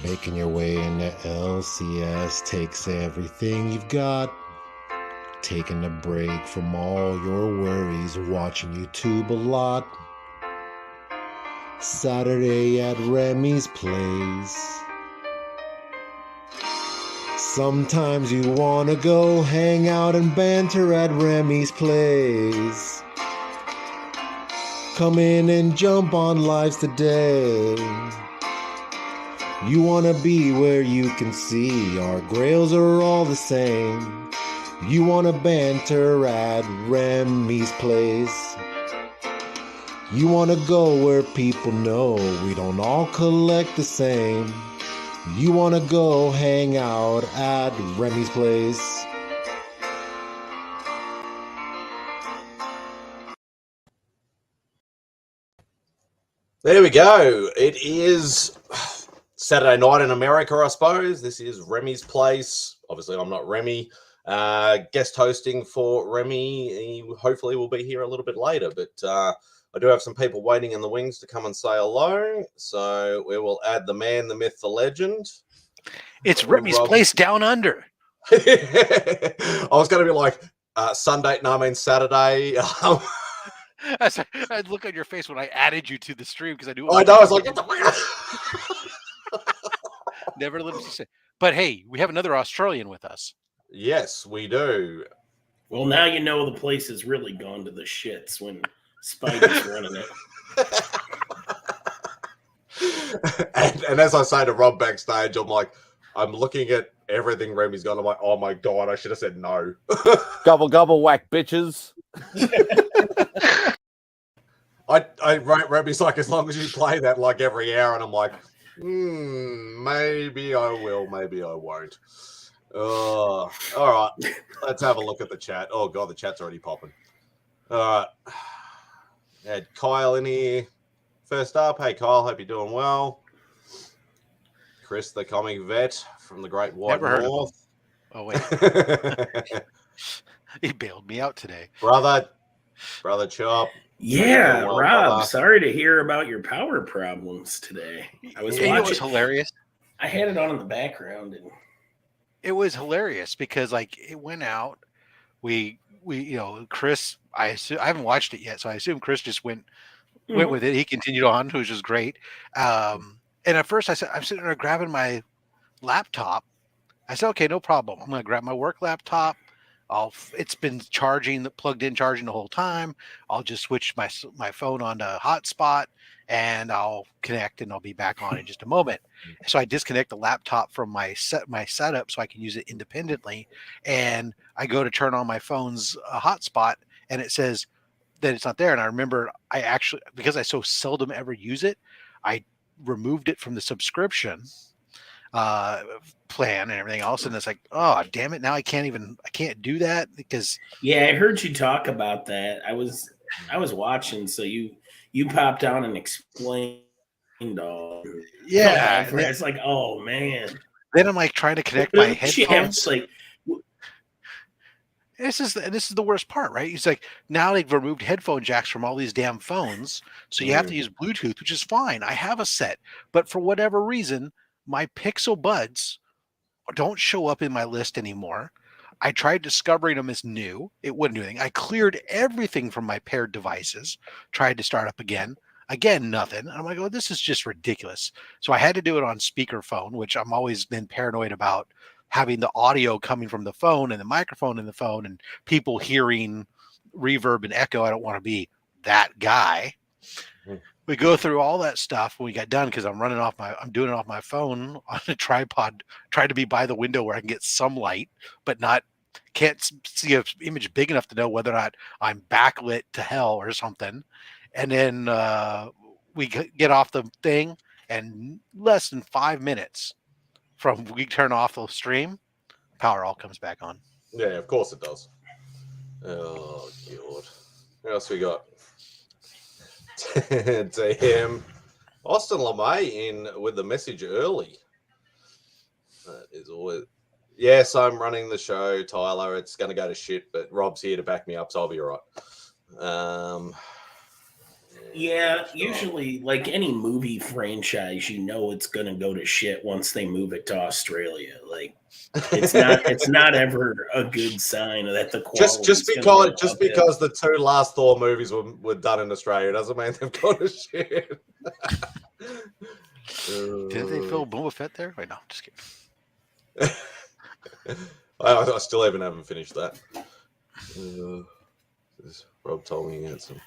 Making your way into LCS takes everything you've got. Taking a break from all your worries, watching YouTube a lot. Saturday at Remy's place. Sometimes you wanna go hang out and banter at Remy's place. Come in and jump on lives today. You wanna be where you can see our grails are all the same. You wanna banter at Remy's place. You wanna go where people know we don't all collect the same. You wanna go hang out at Remy's place. There we go. It is Saturday night in America, I suppose. This is Remy's place. Obviously, I'm not Remy. Guest hosting for Remy. He hopefully will be here a little bit later, but I do have some people waiting in the wings to come and say hello. So we will add the man, the myth, the legend. It's Remy's place down under. I was going to be like, Sunday, no, I mean Saturday. I'd look on your face when I added you to the stream because I knew. I know. I was like, what the fuck? Never let me say. But hey, we have another Australian with us. Yes, we do. Well, now you know the place has really gone to the shits when Spideys running it. and as I say to Rob backstage, I'm looking at everything Remy's got. I'm like, oh my God, I should have said no. Gobble, gobble, whack, bitches. I wrote Remy's like, as long as you play that like every hour, and I'm like, maybe I will, maybe I won't. All right, let's have a look at the chat. Oh God, the chat's already popping. All right, had Kyle in here first up. Hey Kyle, hope you're doing well. Chris, the comic vet from the Great White North. Oh wait, he bailed me out today, brother Chop. Yeah, well, Rob, sorry to hear about your power problems today. I was watching. It was hilarious. I had it on in the background, and it was hilarious because like it went out. We Chris. I haven't watched it yet, so I assume Chris just went with it. He continued on, which was great. And at first, I said, I'm sitting there grabbing my laptop. I said, okay, no problem. I'm going to grab my work laptop. It's been plugged in charging the whole time. I'll just switch my phone on to hotspot and I'll connect and I'll be back on in just a moment. So I disconnect the laptop from my setup so I can use it independently. And I go to turn on my phone's hotspot and it says that it's not there. And I remember because I so seldom ever use it, I removed it from the subscription plan and everything else, and it's like, oh damn it, now I can't do that because I heard you talk about that. I was watching, so you popped on and explained all. It's like, oh man. Then I'm like trying to connect my headphones. Like, this is the worst part, right? It's like now they've removed headphone jacks from all these damn phones, so you have to use Bluetooth, which is fine. I have a set, but for whatever reason, my Pixel Buds don't show up in my list anymore. I tried discovering them as new. It wouldn't do anything. I cleared everything from my paired devices, tried to start up again. Again, nothing. And I'm like, oh, this is just ridiculous. So I had to do it on speakerphone, which I'm always been paranoid about having the audio coming from the phone and the microphone in the phone and people hearing reverb and echo. I don't want to be that guy. We go through all that stuff when we got done because I'm doing it off my phone on a tripod, trying to be by the window where I can get some light, but can't see an image big enough to know whether or not I'm backlit to hell or something. And then we get off the thing, and less than 5 minutes from we turn off the stream, power all comes back on. Yeah, of course it does. Oh, God. What else we got? To him, Austin LeMay in with the message early. That is always. Yes, I'm running the show, Tyler. It's going to go to shit, but Rob's here to back me up, so I'll be all right. Yeah, usually, like any movie franchise, you know it's gonna go to shit once they move it to Australia. Like it's not ever a good sign that the quality just is gonna go uphill. because the two last Thor movies were done in Australia doesn't mean they've gone to shit. Did they film Boba Fett there? Wait, no, just kidding. I still haven't finished that. Rob told me he had some.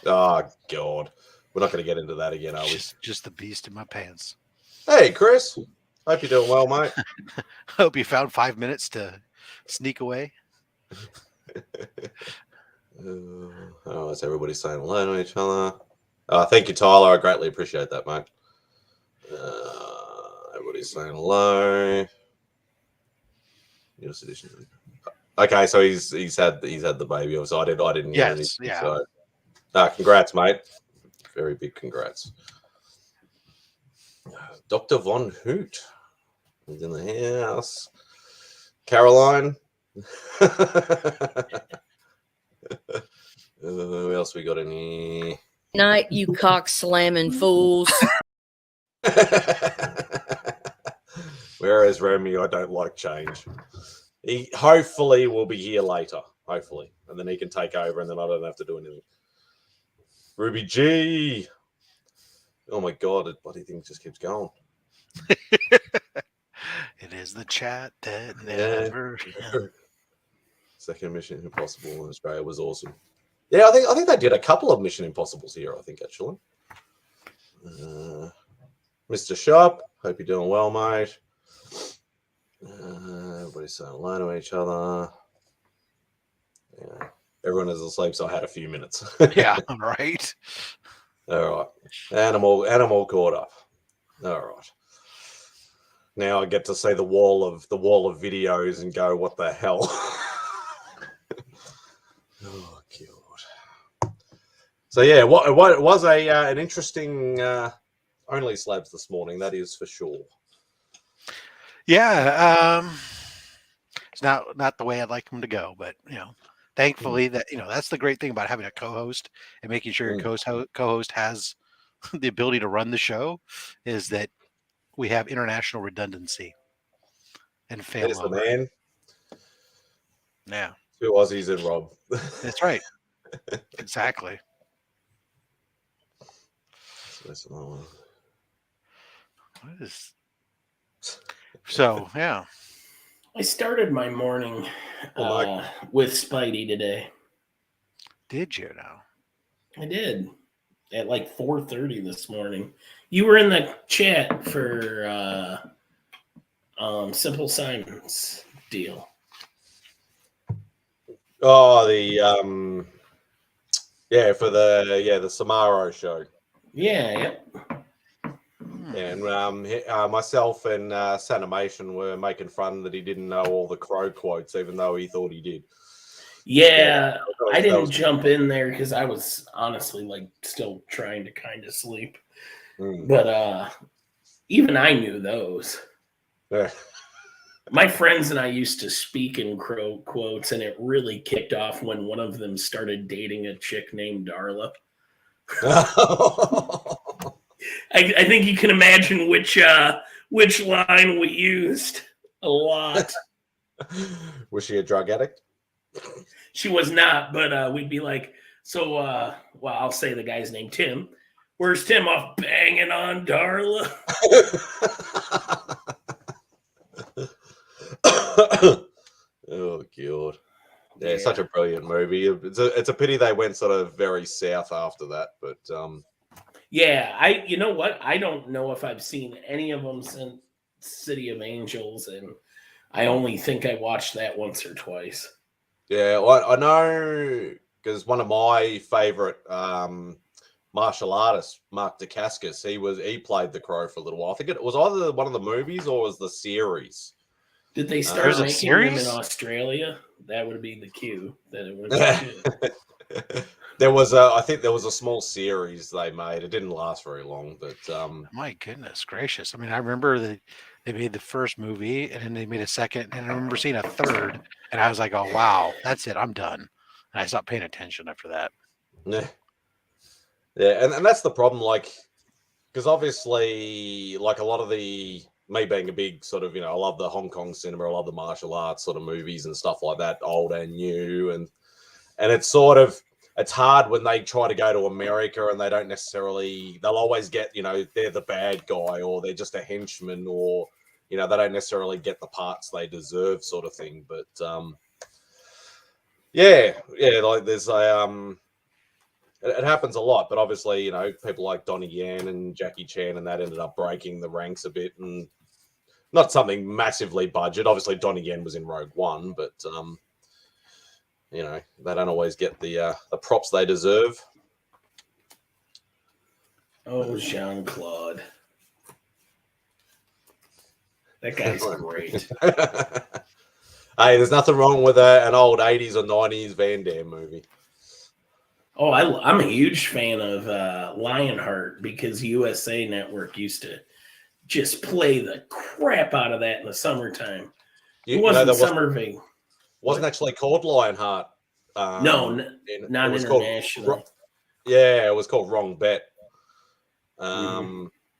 Oh God, we're not going to get into that again, are we? Just the beast in my pants. Hey, Chris. Hope you're doing well, mate. Hope you found 5 minutes to sneak away. Is everybody saying hello to each other? Thank you, Tyler. I greatly appreciate that, mate. Everybody's saying hello. Yes, edition. Okay, so he's had the baby. So I didn't hear anything. Yeah. So, congrats, mate. Very big congrats. Dr. Von Hoot is in the house. Caroline. Who else we got in here? Night, you cock slamming fools. Whereas Remy, I don't like change. He hopefully will be here later. Hopefully. And then he can take over and then I don't have to do anything. Ruby G. Oh my God, the bloody thing just keeps going. It is the chat that never. Second Mission Impossible in Australia was awesome. Yeah, I think they did a couple of Mission Impossibles here, I think, actually. Mr. Sharp, hope you're doing well, mate. Everybody's saying hello to each other. Yeah, everyone is asleep, so I had a few minutes. Yeah, right. All right. Animal caught up. All right. Now I get to see the wall of videos and go, what the hell? Oh God. So yeah, it was an interesting only slabs this morning, that is for sure. Yeah, it's not the way I'd like them to go, but thankfully that that's the great thing about having a co-host and making sure your co-host has the ability to run the show is that we have international redundancy and There's the man. Yeah, 2 Aussies and Rob. that's right. Exactly. What is so? Yeah. I started my morning with Spidey today. Did you now? I did at like 4:30 this morning. You were in the chat for Simple Simon's deal. Oh, for the Samaro show. Yeah, yep. And myself and Sanimation were making fun that he didn't know all the Crow quotes, even though he thought he did. Yeah, I didn't jump in there because I was honestly still trying to kind of sleep. But even I knew those. Yeah. My friends and I used to speak in Crow quotes, and it really kicked off when one of them started dating a chick named Darla. I think you can imagine which line we used a lot. Was she a drug addict? She was not, but we'd be like, so, I'll say the guy's name, Tim. Where's Tim off banging on Darla? Oh, God. Yeah, such a brilliant movie. It's a pity they went sort of very south after that, but yeah, you know what? I don't know if I've seen any of them since City of Angels, and I only think I watched that once or twice. Yeah, well, I know because one of my favorite martial artists, Mark Dacascos, he played the Crow for a little while. I think it was either one of the movies or was the series. Did they start making them in Australia? That would be the cue that it would. I think there was a small series they made. It didn't last very long, but my goodness gracious! I mean, I remember that they made the first movie, and then they made a second, and I remember seeing a third, and I was like, "Oh wow, that's it, I'm done." And I stopped paying attention after that. Yeah. Yeah, and that's the problem, like, because obviously, like a lot of me being a big sort of, I love the Hong Kong cinema, I love the martial arts sort of movies and stuff like that, old and new, and it's sort of, it's hard when they try to go to America and they don't necessarily, they'll always get, they're the bad guy or they're just a henchman or, they don't necessarily get the parts they deserve sort of thing. But yeah, like there's it happens a lot, but obviously, people like Donnie Yen and Jackie Chan and that ended up breaking the ranks a bit, and not something massively budget. Obviously, Donnie Yen was in Rogue One, but they don't always get the props they deserve. Oh, Jean-Claude. That guy's great. Hey, there's nothing wrong with an old 80s or 90s Van Damme movie. Oh, I'm a huge fan of Lionheart because USA Network used to just play the crap out of that in the summertime. It wasn't Summerville. Wasn't actually called Lionheart. No, not internationally. It was called Wrong Bet.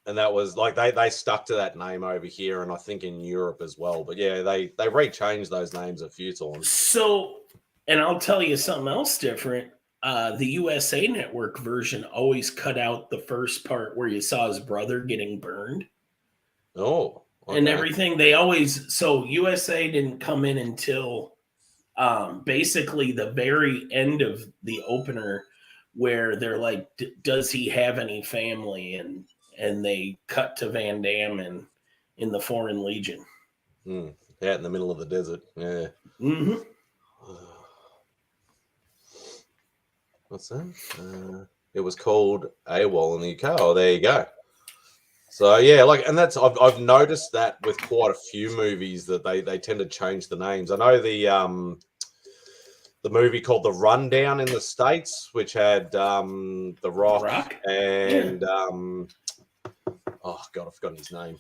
And that was like they stuck to that name over here, and I think in Europe as well. But yeah, they rechanged those names a few times. So, and I'll tell you something else different. The USA Network version always cut out the first part where you saw his brother getting burned. Oh, okay. And everything. So USA didn't come in until basically the very end of the opener, where they're like, does he have any family? And they cut to Van Damme in the Foreign Legion. Yeah, in the middle of the desert. Yeah. Mm-hmm. What's that? It was called AWOL in the UK. Oh, there you go. So yeah, and that's I've noticed that with quite a few movies that they tend to change the names. I know the movie called The Rundown in the States, which had The Rock? And oh god, I've forgotten his name.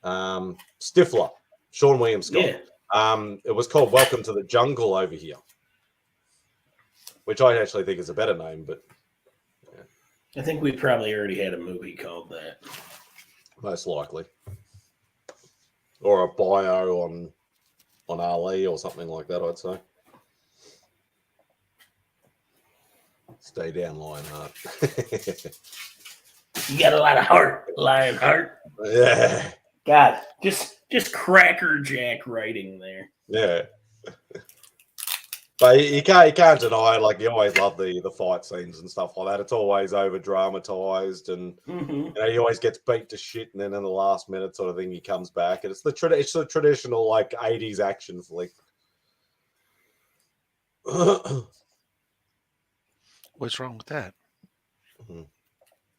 Stifler, Sean William Scott. Yeah. It was called Welcome to the Jungle over here, which I actually think is a better name, but yeah. I think we probably already had a movie called that. Most likely, or a bio on Ali or something like that, I'd say. Stay down, Lionheart. You got a lot of heart, Lionheart. Yeah. God, just crackerjack writing there. Yeah. But you can't deny, like, you always love the fight scenes and stuff like that. It's always over dramatized, and he always gets beat to shit, and then in the last minute sort of thing he comes back, and it's the traditional like 80s action flick. What's wrong with that?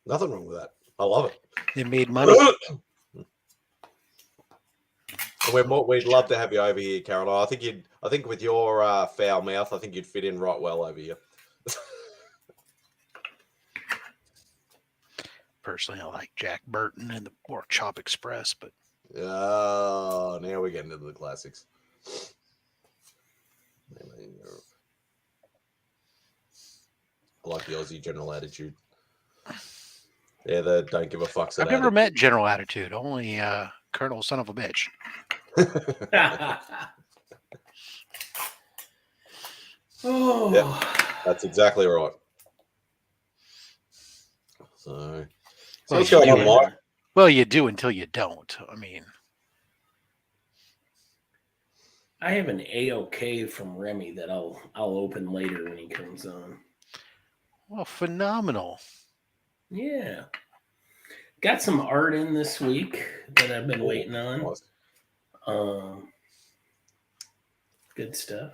Nothing wrong with that. I love it. It made money. We'd love to have you over here, Caroline. I think with your foul mouth, I think you'd fit in right well over here. Personally, I like Jack Burton and the Pork Chop Express, but now we're getting into the classics. I like the Aussie general attitude. Yeah, the don't give a fuck. I've never met General Attitude, only Colonel Son of a Bitch. Oh, yep, that's exactly right. So what's going on, Mike? Well, you do until you don't. I mean, I have an AOK from Remy that I'll open later when he comes on. Well, phenomenal. Yeah. Got some art in this week that I've been waiting on. Good stuff.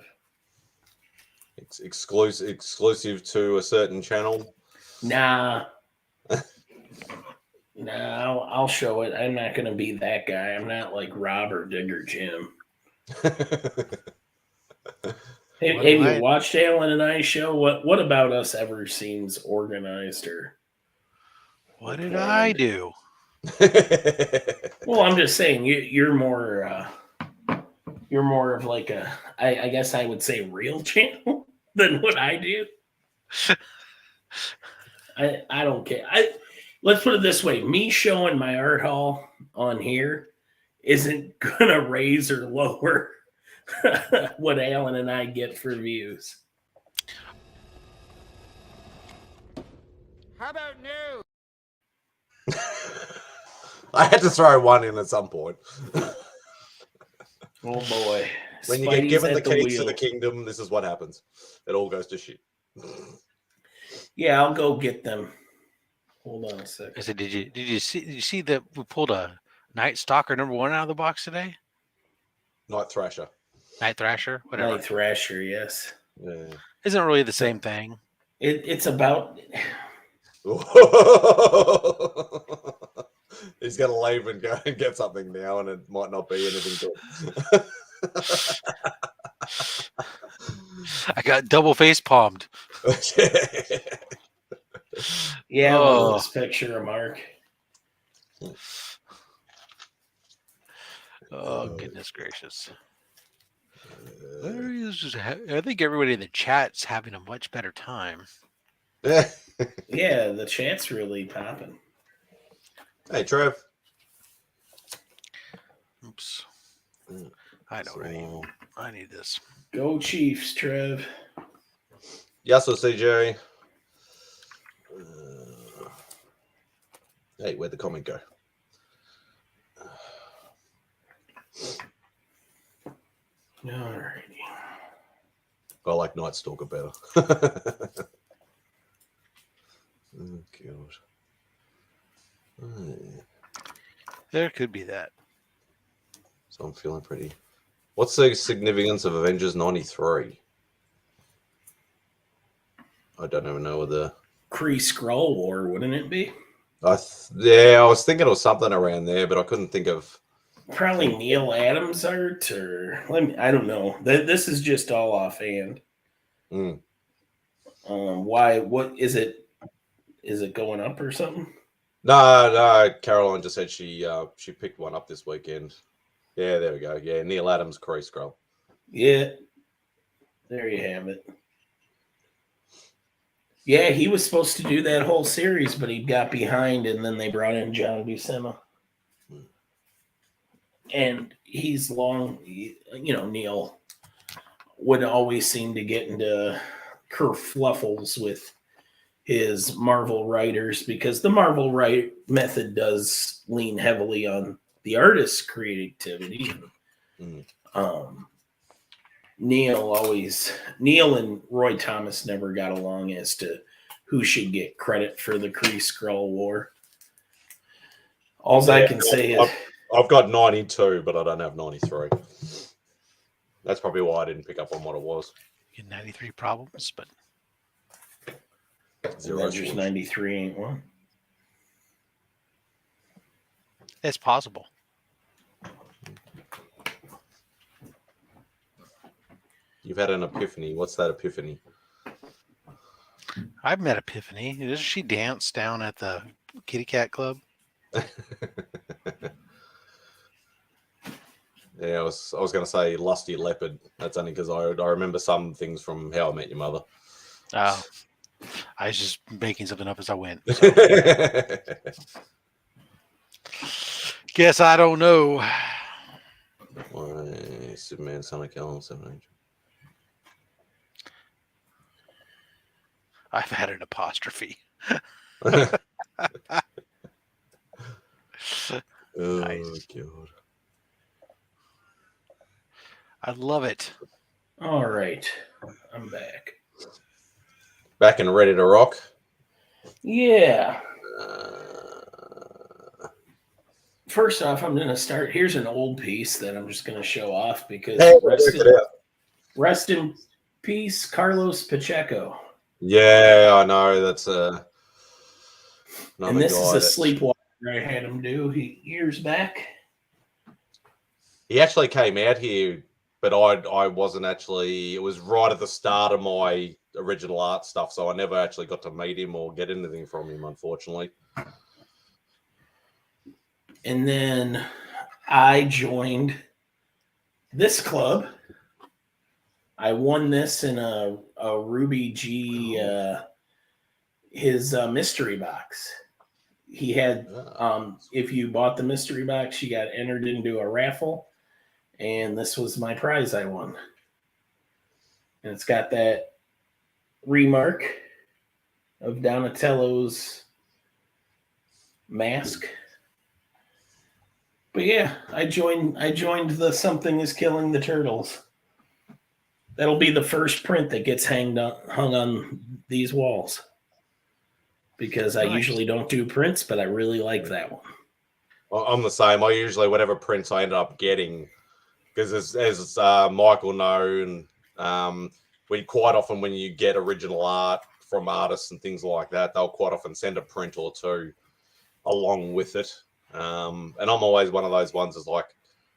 It's exclusive to a certain channel. Nah, I'll show it. I'm not going to be that guy. I'm not like Rob or Digger Jim. Have you watched Alan and I show? What about us ever seems organized or? What did I do? Well, I'm just saying you're more of like a, I guess I would say real channel than what I do. I don't care. Let's put it this way: me showing my art haul on here isn't gonna raise or lower what Alan and I get for views. How about no? I had to throw one in at some point. Oh boy! When you Spidey's get given the at keys to the wheel. kingdom, this is what happens. It all goes to shit. Yeah, I'll go get them. Hold on a I second. said, did you see that we pulled a Night Stalker #1 out of the box today? Night Thrasher. Night Thrasher, whatever. Night Thrasher, yes. Yeah. Isn't really the same thing. It's about. He's gonna leave and go and get something now, and it might not be anything good. I got double face palmed. Yeah, look Oh. at this picture of Mark. Oh, goodness gracious. I think everybody in the chat's having a much better time. Yeah, the chat's really popping. Hey, Trev. Oops. I know, right? I need this. Go Chiefs, Trev. Yes, or CJ. Hey, where'd the comment go? Alrighty. I like Night Stalker better. Oh, God. There could be that. So I'm feeling pretty. What's the significance of Avengers 93? I don't even know what the. Kree Skrull War, wouldn't it be? Yeah, I was thinking it was something around there, but I couldn't think of. Probably Neil Adams art, or I don't know. This is just all offhand. Mm. Why? What is it? Is it going up or something? No. Caroline just said she picked one up this weekend. Yeah, there we go. Yeah, Neil Adams, Kree Skrull. Yeah. There you have it. Yeah, he was supposed to do that whole series, but he got behind, and then they brought in John Buscema. And he's long, Neil would always seem to get into kerfluffles with his Marvel writers because the Marvel method does lean heavily on the artist's creativity. Neil and Roy Thomas never got along as to who should get credit for the Kree Skrull War. I can say is I've got 92, but I don't have 93. That's probably why I didn't pick up on what it was. 93 problems, but Avengers 93 ain't one. it's possible. You've had an epiphany. What's that epiphany? I've met Epiphany. Doesn't she dance down at the Kitty Cat Club? Yeah, I was going to say Lusty Leopard. That's only because I remember some things from How I Met Your Mother. Oh, I was just making something up as I went. So. Guess I don't know. Why, Superman, Sonic, Ellen, 700. I've had an apostrophe. Oh, Nice. God. I love it. All right. I'm back. Back and ready to rock. Yeah. First off, I'm going to start. Here's an old piece that I'm just going to show off because rest in peace, Carlos Pacheco. Yeah, I know. That's And this is a sleepwalker I had him do years back. He actually came out here, but I wasn't actually. It was right at the start of my original art stuff, so I never actually got to meet him or get anything from him, unfortunately. And then I joined this club. I won this in a Ruby G his mystery box. He had, if you bought the mystery box, you got entered into a raffle, and this was my prize I won. And it's got that remark of Donatello's mask. But yeah, I joined the Something is Killing the Turtles. That'll be the first print that gets hung on these walls. Because I usually don't do prints, but I really like that one. Well, I'm the same. I usually, whatever prints I end up getting, because as Michael know, and we quite often, when you get original art from artists and things like that, they'll quite often send a print or two along with it. And I'm always one of those ones that's like,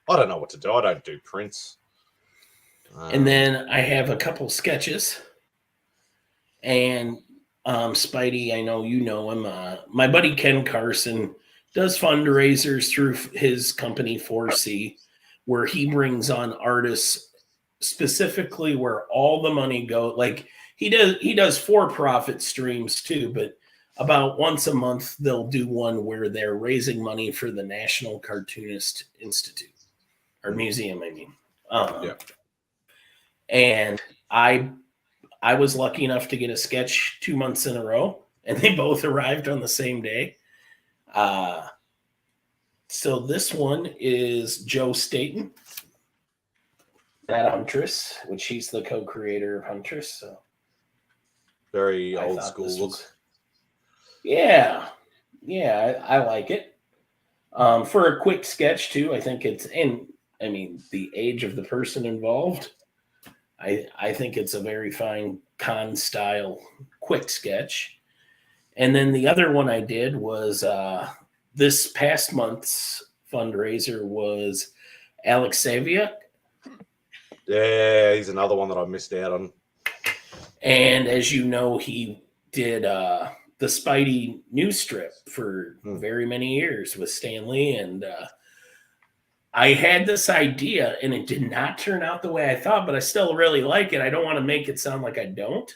I don't know what to do. I don't do prints. And then I have a couple sketches. And Spidey, I know you know him. My buddy Ken Carson does fundraisers through his company 4C, where he brings on artists specifically where all the money goes. Like he does for-profit streams too, but about once a month they'll do one where they're raising money for the National Cartoonist Institute or Museum, I mean. Yeah. And I was lucky enough to get a sketch 2 months in a row, and they both arrived on the same day. So this one is Joe Staten, that Huntress, which he's the co-creator of Huntress. So very old school look. Yeah, I like it. For a quick sketch too, I think it's the age of the person involved. I think it's a very fine con style quick sketch. And then the other one I did was this past month's fundraiser was Alex Saviuk. Yeah, he's another one that I missed out on. And as you know, he did the Spidey news strip for very many years with Stan Lee. And I had this idea, and it did not turn out the way I thought, but I still really like it. I don't want to make it sound like I don't.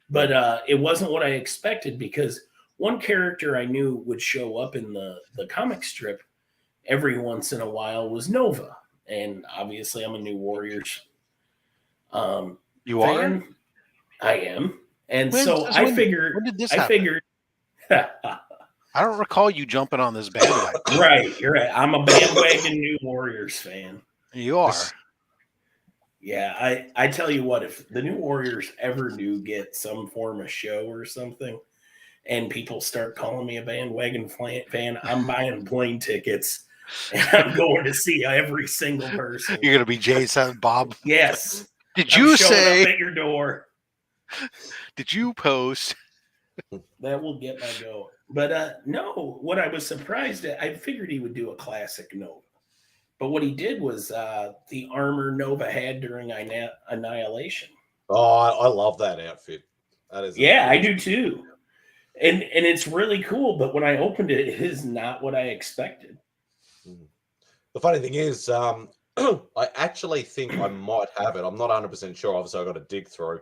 But it wasn't what I expected, because one character I knew would show up in the comic strip every once in a while was Nova. And obviously I'm a New Warriors You fan. I am. And I figured... When did this happen? I don't recall you jumping on this bandwagon. Right, you're right. I'm a bandwagon New Warriors fan. You are. Yeah, I tell you what, if the New Warriors ever do get some form of show or something, and people start calling me a bandwagon fan, I'm buying plane tickets, and I'm going to see every single person. You're going to be Jason Bob. Yes. Did you say up at your door? Did you post? That will get my go. But no, what I was surprised at, I figured he would do a classic Nova. But what he did was the armor Nova had during Annihilation. Oh, I love that outfit. That is. Yeah, I do too. And it's really cool. But when I opened it, it is not what I expected. The funny thing is, I actually think I might have it. I'm not 100% sure. Obviously, I've got to dig through.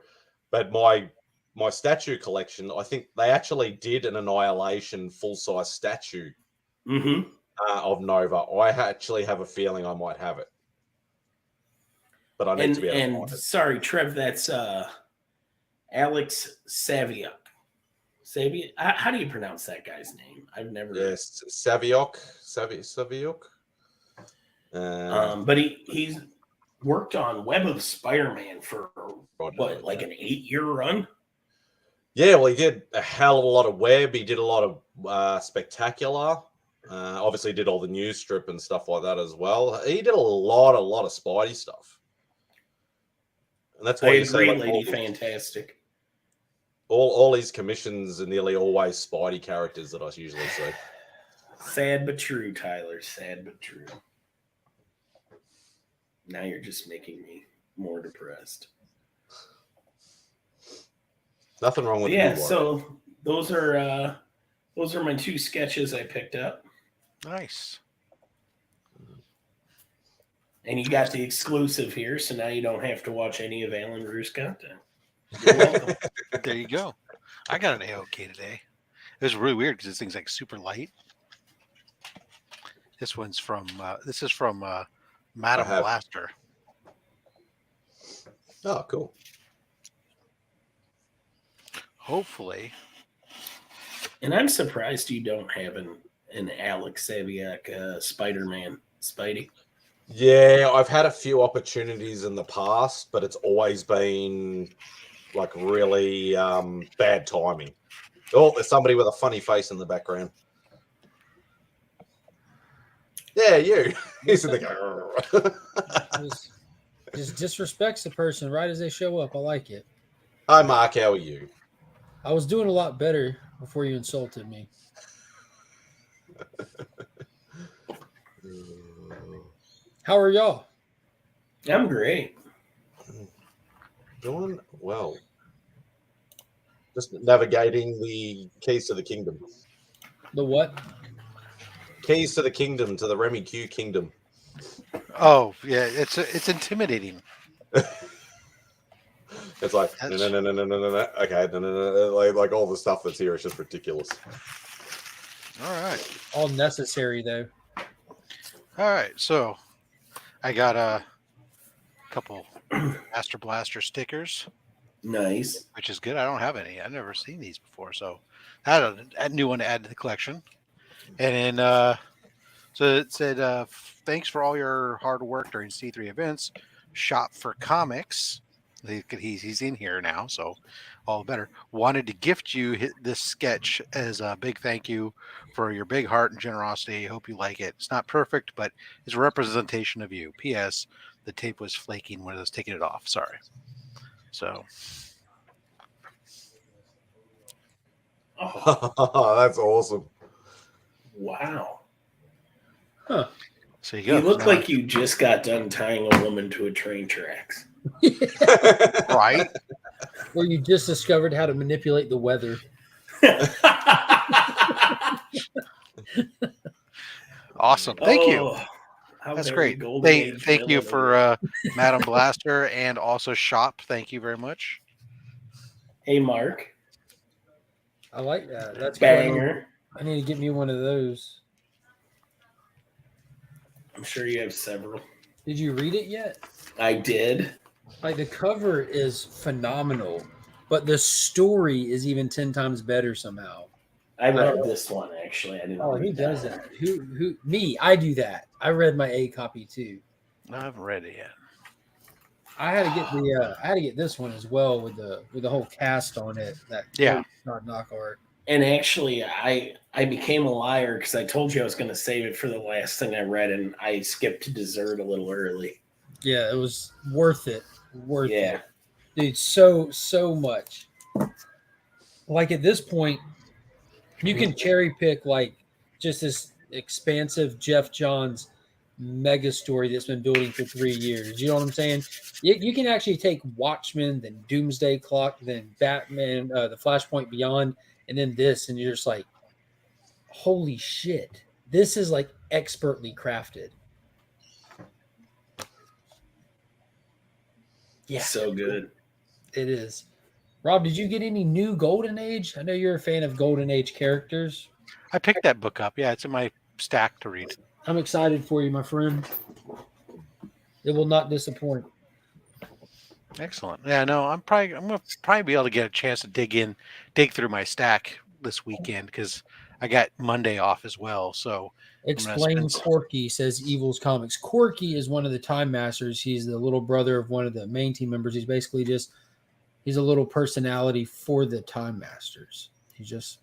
But my statue collection, I think they actually did an Annihilation full-size statue of Nova. I actually have a feeling I might have it. But I need to be able to find it. Sorry, Trev, that's Alex Saviuk. Saviuk? How do you pronounce that guy's name? I've never... Yes, Saviuk. But he's worked on Web of Spider-Man for, like an 8-year run? Yeah, well, he did a hell of a lot of Web. He did a lot of Spectacular. Obviously, did all the news strip and stuff like that as well. He did a lot of Spidey stuff. And that's why you agree, say, like, Lady Fantastic. All his commissions are nearly always Spidey characters that I usually see. Sad but true, Tyler. Sad but true. Now you're just making me more depressed. Nothing wrong with yeah. So those are my 2 sketches I picked up. Nice. And you got the exclusive here, so now you don't have to watch any of Alan Rue's content. You're welcome. There you go. I got an A-OK today. It was really weird because this thing's like super light. This one's from Madam have. Blaster. Oh, cool. Hopefully. And I'm surprised you don't have an Alex Saviak Spider-Man Spidey. Yeah, I've had a few opportunities in the past, but it's always been like really bad timing. Oh, there's somebody with a funny face in the background. Yeah, you. He's in the just disrespects the person right as they show up. I like it. Hi, Mark. How are you? I was doing a lot better before you insulted me. How are y'all? I'm great. Doing well. Just navigating the keys to the kingdom. The what? Keys to the kingdom, to the Remy Q kingdom. Oh yeah, it's intimidating. It's like no. Okay, no. Like all the stuff that's here is just ridiculous. All right. All necessary though. All right. So I got a couple Master Blaster stickers. Nice. Which is good. I don't have any. I've never seen these before, so I had a new one to add to the collection. And then, so it said, "Thanks for all your hard work during C3 events. Shop for Comics." He's in here now, so all the better. Wanted to gift you this sketch as a big thank you for your big heart and generosity. Hope you like it. It's not perfect, but it's a representation of you. P.S. The tape was flaking when I was taking it off. Sorry. So. Oh, that's awesome. Wow. Huh. So you go. You look like you just got done tying a woman to a train tracks. Right? Or you just discovered how to manipulate the weather. Awesome. Thank you. That's great. Thank you for Madam Blaster and also Shop. Thank you very much. Hey, Mark. I like that. That's banger. Cool. I need to get me one of those. I'm sure you have several. Did you read it yet? I did. Like the cover is phenomenal, but the story is even 10 times better somehow. I read this one actually. I didn't. Oh, who does that? Who? Me. I do that. I read my A copy too. No, I haven't read it yet. I had to get I had to get this one as well with the whole cast on it. That knock art. And actually, I became a liar because I told you I was going to save it for the last thing I read, and I skipped to dessert a little early. Yeah, it was worth it. Worth it, dude. So much. Like at this point, you can cherry pick like just this expansive Jeff Johns mega story that's been building for 3 years. You know what I'm saying? You can actually take Watchmen, then Doomsday Clock, then Batman, the Flashpoint Beyond, and then this, and you're just like, holy shit. This is like expertly crafted. Yeah. So good. It is. Rob, did you get any new Golden Age? I know you're a fan of Golden Age characters. I picked that book up. Yeah, it's in my stack to read. I'm excited for you, my friend. It will not disappoint. Excellent. Yeah, no, I'm gonna probably be able to get a chance to dig through my stack this weekend because I got Monday off as well. So explain Corky, says Evil's Comics. Corky is one of the Time Masters. He's the little brother of one of the main team members. He's basically he's a little personality for the Time Masters. He's just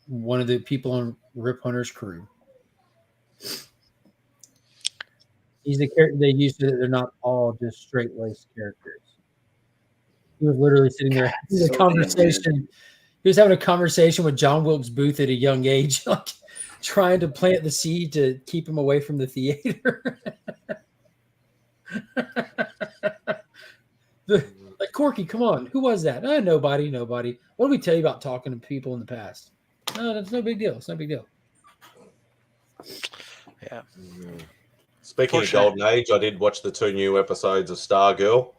one of the people on Rip Hunter's crew. He's the character they used to. They're not all just straight-laced characters. He was literally sitting there having a conversation. He was having a conversation with John Wilkes Booth at a young age, like trying to plant the seed to keep him away from the theater. Like Corky, come on, who was that? Nobody. What did we tell you about talking to people in the past? No, that's no big deal. It's no big deal. Yeah. Speaking of Golden Age, I did watch the 2 new episodes of Stargirl.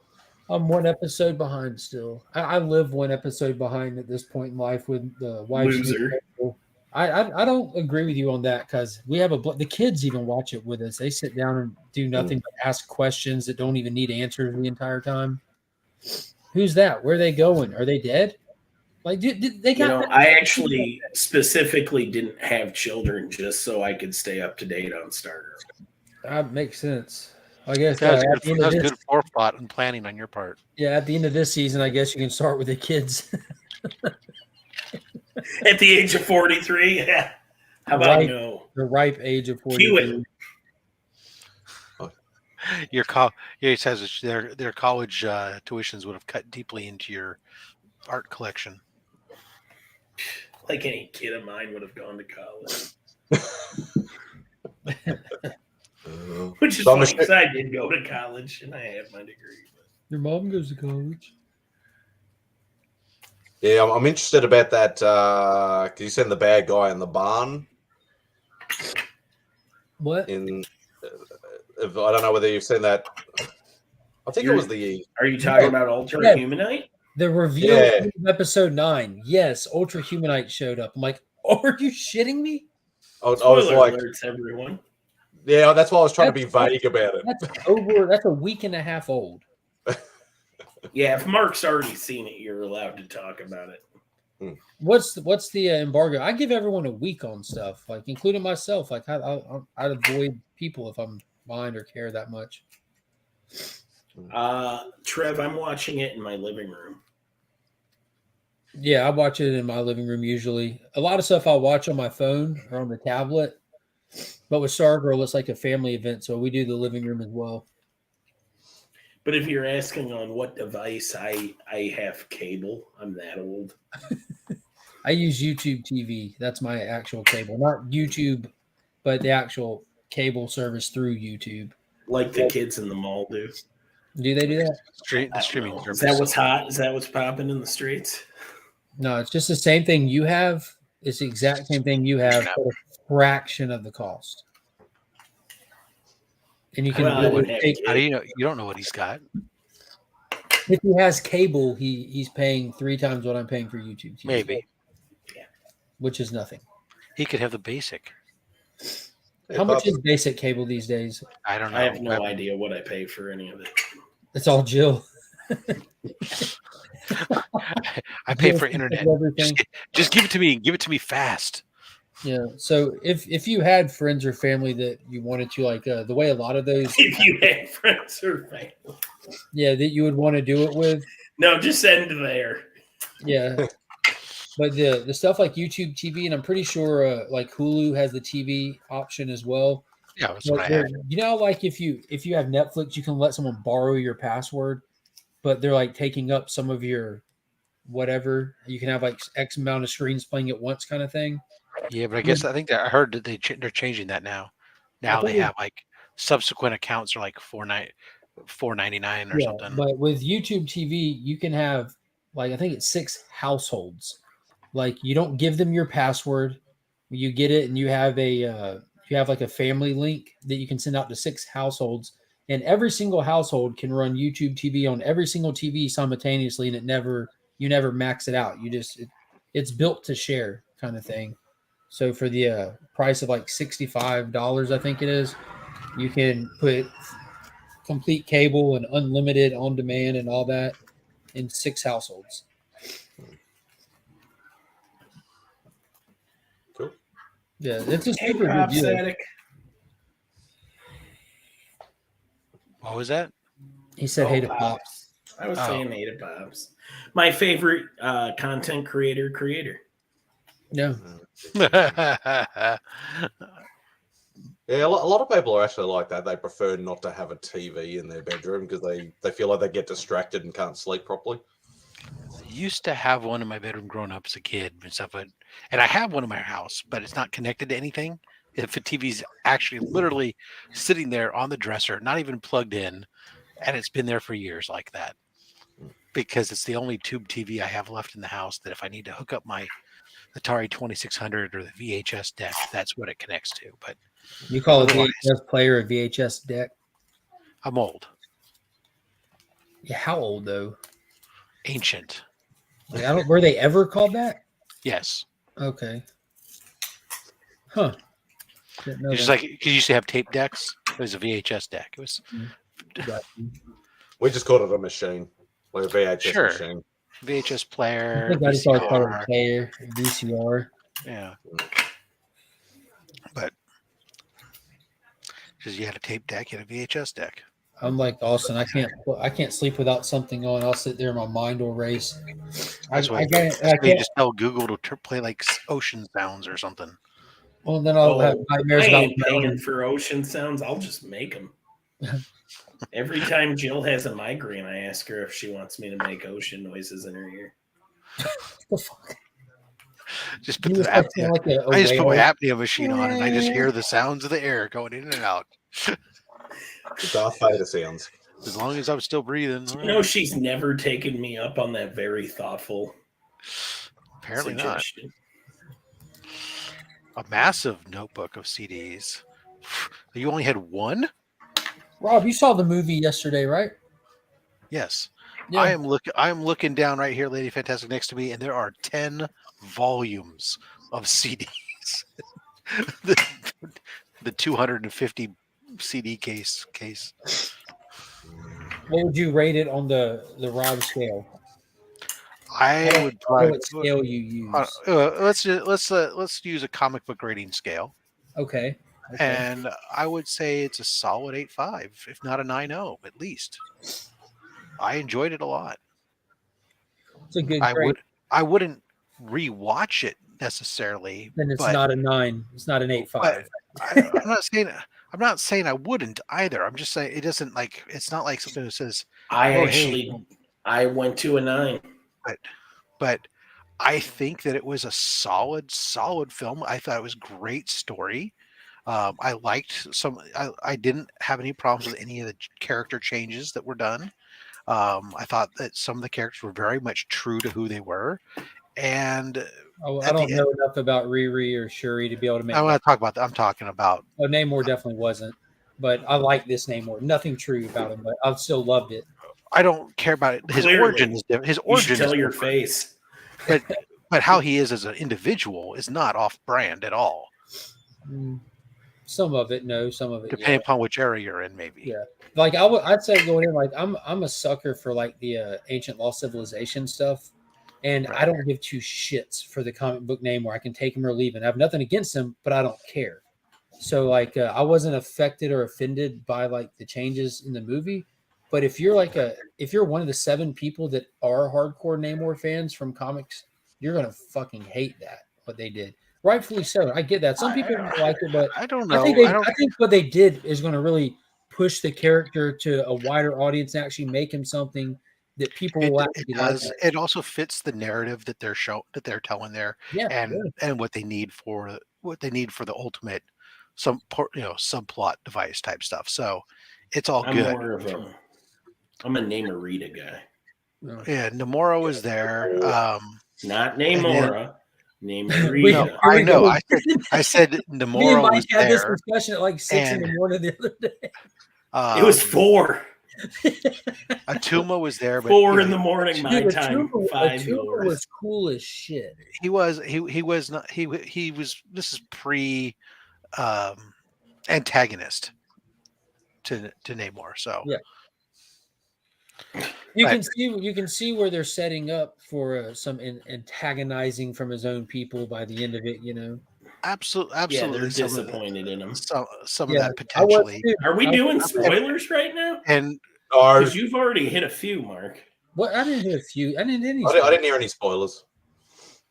I'm one episode behind still. I live one episode behind at this point in life with the wife's Loser. I don't agree with you on that because we have the kids even watch it with us. They sit down and do nothing but ask questions that don't even need answers the entire time. Who's that? Where are they going? Are they dead? Like, they got? I actually specifically didn't have children just so I could stay up to date on Stargirl. That makes sense. I guess That's at the end of good this, forethought and planning on your part. yeah, at the end of this season, I guess you can start with the kids. At the age of 43, yeah. How about no? The ripe age of 40. Cue it. It says their college tuitions would have cut deeply into your art collection. Like any kid of mine would have gone to college. Which is funny because I did go to college and I had my degree. Your mom goes to college. Yeah, I'm interested about that. Because you send the bad guy in the barn. What? I don't know whether you've seen that. I think it was the. Are you talking about Ultra Humanite? The review of episode 9. Yes, Ultra Humanite showed up. I'm like, are you shitting me? I was like, alerts, everyone. Yeah, that's why I was trying to be vague about it. That's a week and a half old. Yeah, if Mark's already seen it, you're allowed to talk about it. What's the embargo? I give everyone a week on stuff, like including myself. Like I'd avoid people if I'm behind or care that much. Trev, I'm watching it in my living room. Yeah, I watch it in my living room usually. A lot of stuff I'll watch on my phone or on the tablet. But with Stargirl, it's like a family event, so we do the living room as well. But if you're asking on what device, I have cable. I'm that old. I use YouTube TV. That's my actual cable. Not YouTube, but the actual cable service through YouTube. Like the kids in the mall do. Do they do that? The streaming service. Is that what's hot? Is that what's popping in the streets? No, it's just the same thing you have. It's the exact same thing you have, but a fraction of the cost. And you can take. How do you know? You don't know what he's got. If he has cable, he's paying 3 times what I'm paying for YouTube TV. Maybe. Yeah. Which is nothing. He could have the basic. How much is basic cable these days? I don't know. I have no idea what I pay for any of it. It's all Jill. I pay for internet. Just give it to me. Give it to me fast. Yeah. So if you had friends or family that you wanted to, like the way a lot of those, if you had friends or family, yeah, that you would want to do it with. No, just send there. Yeah. But the stuff like YouTube TV, and I'm pretty sure like Hulu has the TV option as well. Yeah, that's what I had. You know, like if you have Netflix, you can let someone borrow your password, but they're like taking up some of your whatever. You can have like X amount of screens playing at once, kind of thing. Yeah, but I think that I heard that they're changing that now. Now they have like subsequent accounts are like $4.99 or something. But with YouTube TV, you can have like I think it's 6 households. Like you don't give them your password, you get it, and you have like a family link that you can send out to 6 households, and every single household can run YouTube TV on every single TV simultaneously, and you never max it out. You just it's built to share kind of thing. So for the price of like $65, I think it is, you can put complete cable and unlimited on demand and all that in 6 households. Cool. Yeah, it's a super good deal. What was that? He said, "Hey to Pops." I was saying hey to Pops. My favorite content creator. Yeah. Yeah, a lot of people are actually like that. They prefer not to have a TV in their bedroom because they feel like they get distracted and can't sleep properly. I used to have one in my bedroom growing up as a kid and stuff, and I have one in my house, but it's not connected to anything. If the TV's actually literally sitting there on the dresser, not even plugged in, and it's been there for years like that. Because it's the only tube TV I have left in the house that if I need to hook up my Atari 2600 or the VHS deck, that's what it connects to. But you call a VHS player a VHS deck? I'm old. Yeah, how old though? Ancient. Like, were they ever called that? Yes. Okay. Huh. Didn't know It's just that. like you used to have tape decks. It was a VHS deck. It was Got you. We just called it a machine, like a VHS Sure. machine. VHS I player, think I just always called it VCR. a player, VCR. Yeah. But because you had a tape deck, you had a VHS deck. I'm like Austin. I can't sleep without something on. I'll sit there and my mind will race. That's why can't. you just tell Google to play like ocean sounds or something. Well, then I'll have Oh, nightmares I about ain't paying for ocean sounds. I'll just make them. Every time Jill has a migraine, I ask her if she wants me to make ocean noises in her ear. the fuck. Just put You the just like, apnea. like a I just put my whale. apnea machine on, and I just hear the sounds of the air going in and out. The Darth Vader sounds. As long as I'm still breathing. You know, she's never taken me up on that very thoughtful Apparently suggestion. not. A massive notebook of CDs. You only had one? Rob, you saw the movie yesterday, right? Yes. Yeah. I am looking down right here, Lady Fantastic, next to me, and there are 10 volumes of CDs. the 250 CD case. What would you rate it on the Rob scale? I would know probably what scale you use. let's use a comic book rating scale, Okay. and I would say it's a solid 8.5, if not a 9.0 at least. I enjoyed it a lot. It's a good grade. I wouldn't rewatch it necessarily. Then it's but not a 9. It's not an 8.5. I'm not saying I wouldn't either. I'm just saying it doesn't like. It's not like something that says. I went to a 9. But I think that it was a solid film. I thought it was great story. I liked some. I didn't have any problems with any of the character changes that were done. I thought that some of the characters were very much true to who they were. And I don't know enough about Riri or Shuri to be able to make. I want to talk about that. I'm talking about. Oh, Namor definitely wasn't, but I like this Namor. Nothing true about him, but I still loved it. I don't care about it. His Clearly. origin is different. His origin You should tell is your different. face. But how he is as an individual is not off brand at all. Some of it, no. Some of it, depending upon which area you're in, maybe. Yeah, like I'd say going in, like I'm a sucker for like the ancient lost civilization stuff, and I don't give two shits for the comic book name where I can take him or leave, and I have nothing against him, but I don't care. So like I wasn't affected or offended by like the changes in the movie. But if you're one of the 7 people that are hardcore Namor fans from comics, you're gonna fucking hate that what they did. Rightfully so. I get that. Some people don't like it, but I don't know. I think what they did is going to really push the character to a wider audience and actually make him something that people will actually like. It also fits the narrative that they're telling there, and what they need for the ultimate subplot device type stuff. So it's all good. I'm a Namorita guy. Yeah, Namora was there. Not Namora. Namorita. I know. I said Namora. Me and Mike was had there, this discussion at like 6 in the morning the other day. It was 4. Atuma was there, but 4 in the morning, my time. Atuma was cool as shit. He was not. He was. This is pre antagonist to Namor. So yeah. You can see where they're setting up for some antagonizing from his own people by the end of it. Absolutely. Yeah, they're disappointed in him. Some of that potentially. Are we doing spoilers right now? And because you've already hit a few, Mark. What? I didn't hit a few. I didn't hit any. I didn't hear any spoilers.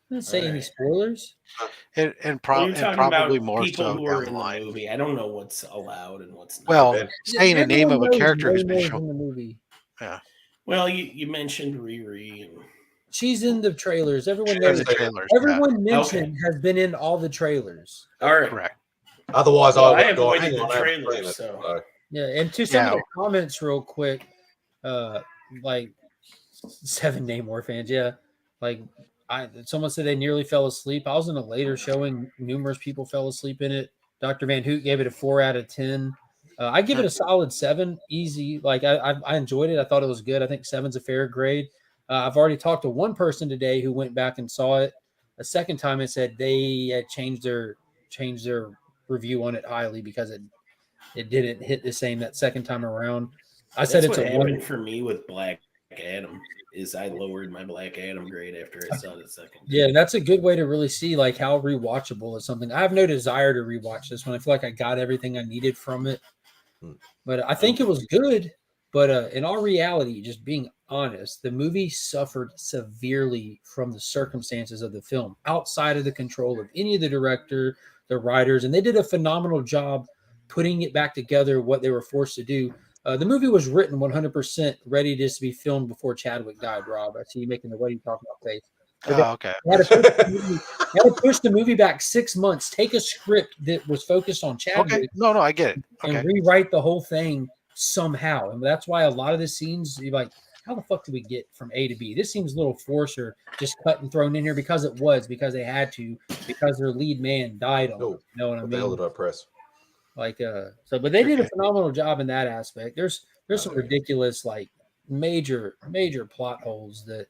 I didn't say any spoilers. And probably more people so who are in the movie. I don't know what's allowed and what's not. Well, saying the name of a character has been shown in the movie. Yeah. Well, you mentioned Riri. And she's in the trailers. Everyone knows. Everyone mentioned has been in all the trailers. All right. Correct. Otherwise, I avoided the trailers. So. Yeah, and to some of the comments, real quick, like 7 Namor fans, like someone said they nearly fell asleep. I was in a later showing; numerous people fell asleep in it. Dr. Van Hoot gave it a 4 out of 10. I give it a solid 7, easy. Like I enjoyed it. I thought it was good. I think 7's a fair grade. I've already talked to one person today who went back and saw it a second time and said they had changed their review on it highly because it didn't hit the same that second time around. I said That's it's what a happened one. for me with Black Adam. Is I lowered my Black Adam grade after I saw the second. Yeah, that's a good way to really see like how rewatchable is something. I have no desire to rewatch this one. I feel like I got everything I needed from it. But I think it was good. But in all reality, just being honest, the movie suffered severely from the circumstances of the film, outside of the control of any of the director, the writers, and they did a phenomenal job putting it back together. What they were forced to do. The movie was written 100% ready just to be filmed before Chadwick died. Rob, I see you making the "what are you talking about" face. But Oh, okay. they had to push the movie back 6 months. Take a script that was focused on Chadwick Okay. No, I get it. and Okay. rewrite the whole thing somehow. And that's why a lot of the scenes, you're like, how the fuck did we get from A to B? This seems a little forced or just cut and thrown in here because they had to, because their lead man died on it. You know what I What the hell mean? did I press? Like, but they did a phenomenal job in that aspect. There's some Okay. ridiculous, like major plot holes that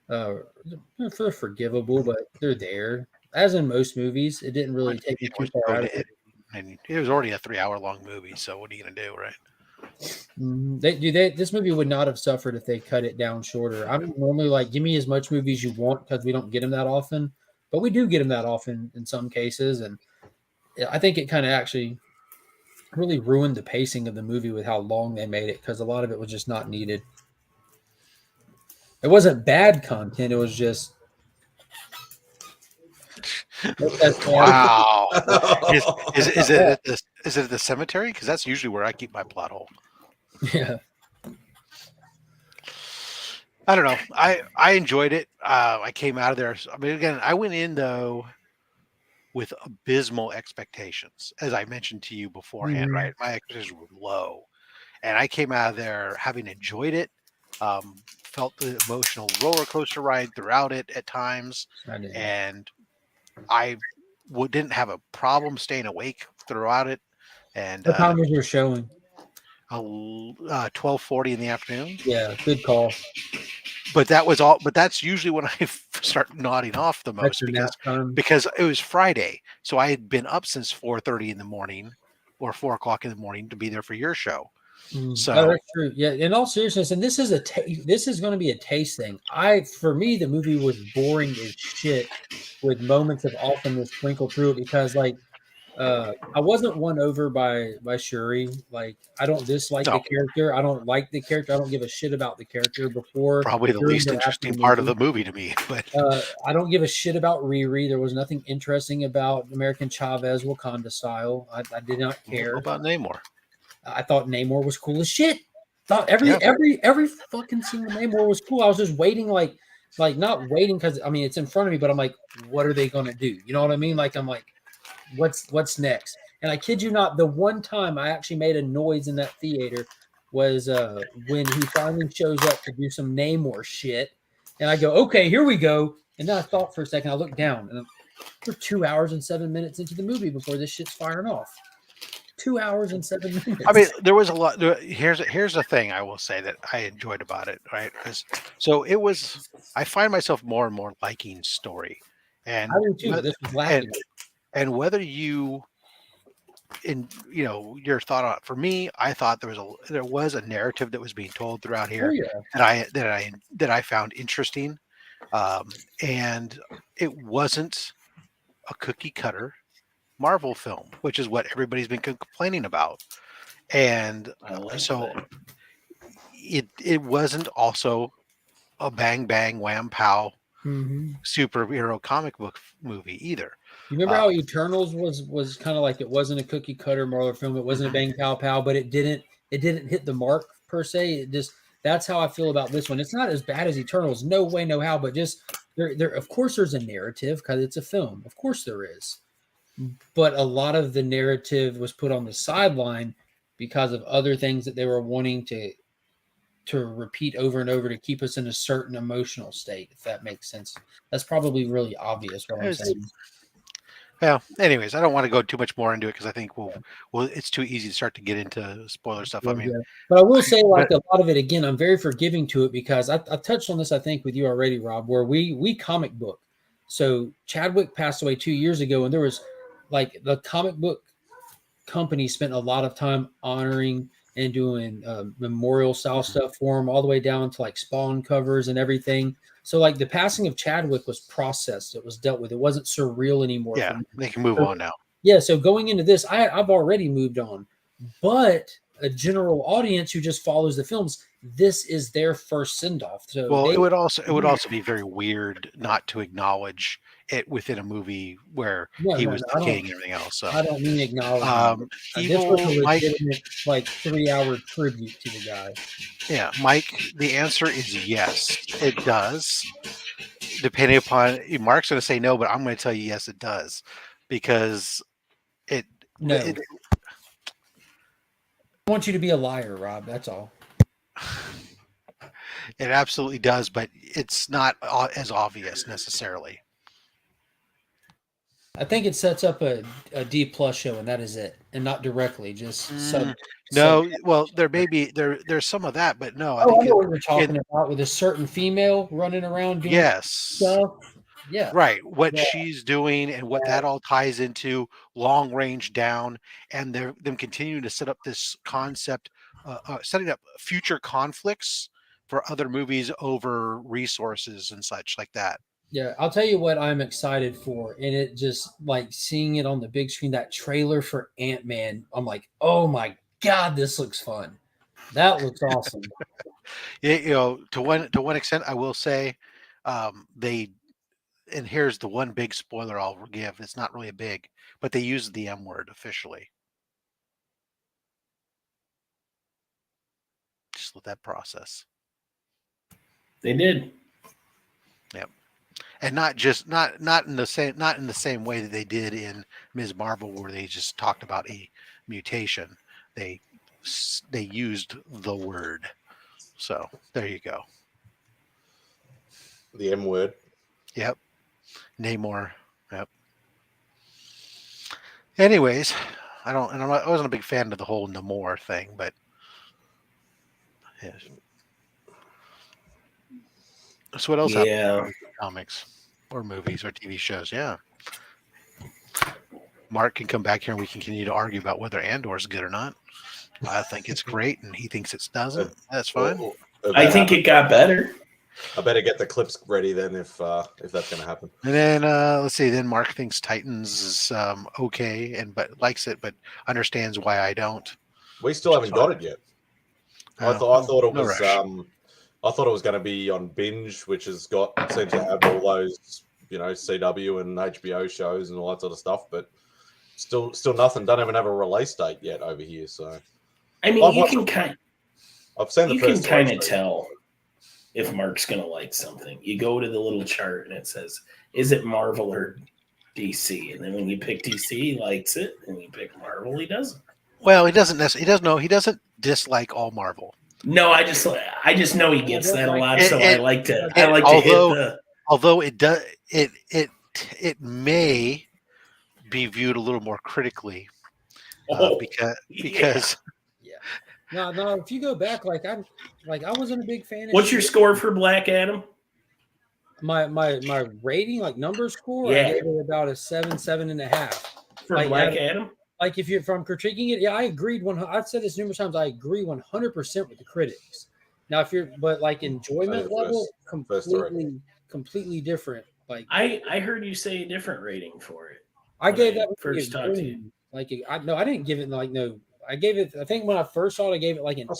they're forgivable, but they're there. As in most movies, it didn't really take me too far out of it. And it was already a 3-hour-long movie, so what are you gonna do, right? This movie would not have suffered if they cut it down shorter. I'm normally like, give me as much movie as you want because we don't get them that often, but we do get them that often in some cases, and I think it kind of actually really ruined the pacing of the movie with how long they made it because a lot of it was just not needed. It wasn't bad content; it was just. Wow. Is it at the cemetery? Because that's usually where I keep my plot hole. Yeah. I don't know. I enjoyed it. I came out of there. I mean, again, I went in though with abysmal expectations, as I mentioned to you beforehand. Right, my expectations were low, and I came out of there having enjoyed it. Felt the emotional roller coaster ride throughout it at times, and I didn't have a problem staying awake throughout it. And what time was your showing? 12:40 in the afternoon. Yeah, good call. But that was all. But that's usually when I start nodding off the most because it was Friday, so I had been up since 4:30 in the morning or 4 o'clock in the morning to be there for your show. So that's true. Yeah, in all seriousness, and this is this is going to be a taste thing. For me, the movie was boring as shit with moments of awesomeness sprinkled through it because, like, I wasn't won over by Shuri. Like, I don't dislike the character. I don't like the character. I don't give a shit about the character before. Probably the least interesting part of the movie to me. But I don't give a shit about Riri. There was nothing interesting about American Chavez Wakanda style. I did not care. What about Namor? I thought Namor was cool as shit. Thought every fucking scene of Namor was cool. I was just waiting, like not waiting because I mean it's in front of me, but I'm like, what are they gonna do? You know what I mean? Like I'm like, what's next? And I kid you not, the one time I actually made a noise in that theater was when he finally shows up to do some Namor shit, and I go, okay, here we go. And then I thought for a second, I looked down, and we're 2 hours and 7 minutes into the movie before this shit's firing off. 2 hours and 7 minutes. I mean, there was a lot. Here's the thing I will say that I enjoyed about it, right? So it was. I find myself more and more liking story, and I do too. This was lacking. And whether you, your thought on it. For me, I thought there was a narrative that was being told throughout here that I found interesting, and it wasn't a cookie cutter Marvel film, which is what everybody's been complaining about. And so it wasn't also a bang bang wham pow superhero comic book movie either. You remember how Eternals was kind of like it wasn't a cookie cutter Marvel film, it wasn't a bang pow pow, but it didn't hit the mark per se. It just that's how I feel about this one. It's not as bad as Eternals, no way, no how, but just there of course there's a narrative because it's a film. Of course there is. But a lot of the narrative was put on the sideline because of other things that they were wanting to repeat over and over to keep us in a certain emotional state, if that makes sense. That's probably really obvious what I'm saying. Well, anyways, I don't want to go too much more into it because I think it's too easy to start to get into spoiler stuff. I mean, Yeah. But I will say, like but- a lot of it, again, I'm very forgiving to it because I touched on this, I think, with you already, Rob, where we comic book. So Chadwick passed away 2 years ago, and there was like the comic book company spent a lot of time honoring and doing memorial style stuff for him, all the way down to like Spawn covers and everything. So like the passing of Chadwick was processed, it was dealt with, it wasn't surreal anymore for yeah, me. they can move on now. Yeah, so going into this, I've already moved on, but a general audience who just follows the films, this is their first send off. So Well, they, it would also be very weird not to acknowledge it within a movie where he was the king and everything else. So I don't mean acknowledgement. This was a Evil Mike, legitimate, like 3-hour tribute to the guy. yeah, Mike. The answer is yes, it does. Depending upon Mark's going to say no, but I'm going to tell you yes, it does, because No. I want you to be a liar, Rob. That's all. it absolutely does, but it's not as obvious necessarily. I think it sets up a D+ show, and that is it, and not directly, just no. Well, there may be there's some of that, but no. I know what you're talking about with a certain female running around doing stuff. Yeah, right. What she's doing and what that all ties into, long range down, and them continuing to set up this concept, setting up future conflicts for other movies over resources and such like that. Yeah, I'll tell you what I'm excited for, and it just like seeing it on the big screen, that trailer for Ant-Man, I'm like, oh my God, this looks fun. That looks awesome. Yeah, to one extent, I will say, and here's the one big spoiler I'll give. It's not really a big, but they used the M word officially. Just let that process. They did. Yep. And not in the same way that they did in Ms. Marvel, where they just talked about a mutation. They used the word. So there you go. The M word. Yep. Namor. Yep. Anyways, I wasn't a big fan of the whole Namor thing, but yeah. So what else happened in comics or movies or TV shows? Yeah. Mark can come back here and we can continue to argue about whether Andor is good or not. I think it's great, and he thinks it doesn't. That's fine. I think it got better. I better get the clips ready then, if that's going to happen. And then let's see. Then Mark thinks Titans is okay, but likes it, but understands why I don't. We still haven't got it yet. I thought it was. I thought it was going to be on Binge, which seems to have all those, CW and HBO shows and all that sort of stuff, but still nothing. Don't even have a release date yet over here. So, I mean, I've seen the first. You can kind of tell if Mark's going to like something. You go to the little chart and it says, "Is it Marvel or DC?" And then when you pick DC, he likes it, and you pick Marvel, he doesn't. Well, he doesn't necessarily. He doesn't dislike all Marvel. No, I just know he gets that a lot, so I like to hit the. Although it does, it may be viewed a little more critically, because. Yeah. No. If you go back, I wasn't a big fan. What's your score for Black Adam? My rating, number score, I gave it about a 7.5 for Black Adam. Like if I'm critiquing it, I agreed. I've said this numerous times. I agree 100% with the critics. Now, but enjoyment level, completely different. I heard you say a different rating for it. I gave that first talk to you. I didn't give it no. I gave it. I think when I first saw it, I gave it an 8 out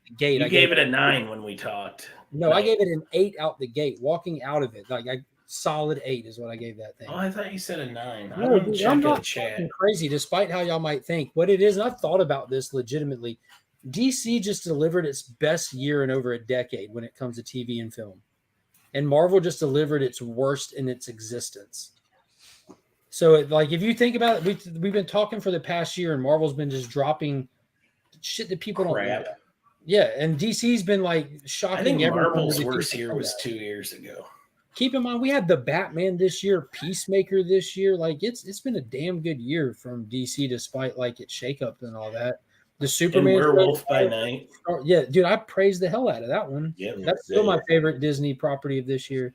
the gate. You gave it a 9 when we talked. No, I gave it an 8 out the gate. Walking out of it, solid 8 is what I gave that thing. Oh, I thought you said a 9. No, I'm not crazy, despite how y'all might think. What it is, and I've thought about this legitimately. DC just delivered its best year in over a decade when it comes to TV and film, and Marvel just delivered its worst in its existence. So, if you think about it, we've been talking for the past year, and Marvel's been just dropping shit that people don't like. Yeah, and DC's been shocking. I think Marvel's worst year was 2 years ago. keep in mind we had the Batman this year, Peacemaker this year. Like it's been a damn good year from DC, despite like its shakeup and all that. The And Superman Werewolf by Night. yeah, dude, I praised the hell out of that one. Yep. That's still my favorite Disney property of this year.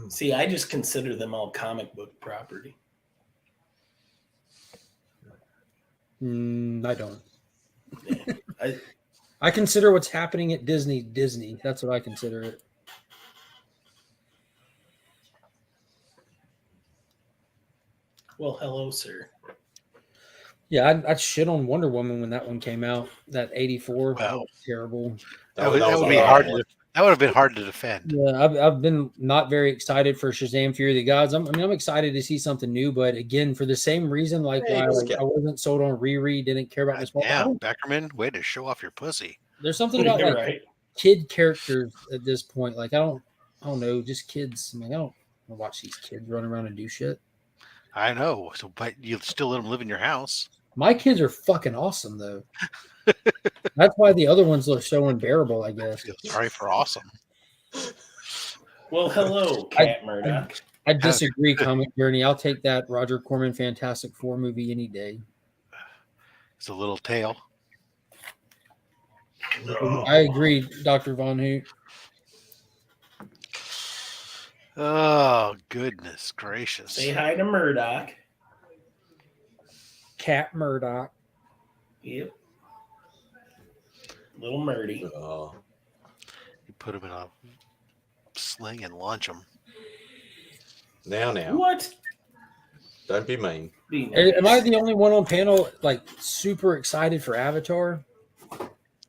See, I just consider them all comic book property. I don't. Yeah. I consider what's happening at Disney. That's what I consider it. Well, hello, sir. Yeah, I'd shit on Wonder Woman when that one came out. That 84, that was terrible. That would be hard. That would have been hard to defend. Yeah, I've been not very excited for Shazam: Fury of the Gods. I'm excited to see something new, but again, for the same reason, like why I wasn't sold on Riri, didn't care about Miss Marvel. Damn, Beckerman, way to show off your pussy. There's something about like kid characters at this point. Like I don't know, just kids. I mean, I don't watch these kids run around and do shit. I know. So, but you still let them live in your house. My kids are fucking awesome, though. That's why the other ones look so unbearable, I guess. Sorry for awesome. Well, hello, Cat Murdoch. I disagree, Comic Journey. I'll take that Roger Corman Fantastic Four movie any day. It's a little tail. I agree, Dr. Von Hoot. Oh, goodness gracious. Say hi to Murdoch. Cat Murdoch. Yep. Little Murdy. You put him in a sling and launch him. Now. What? Don't be mean. Am I the only one on panel like super excited for Avatar?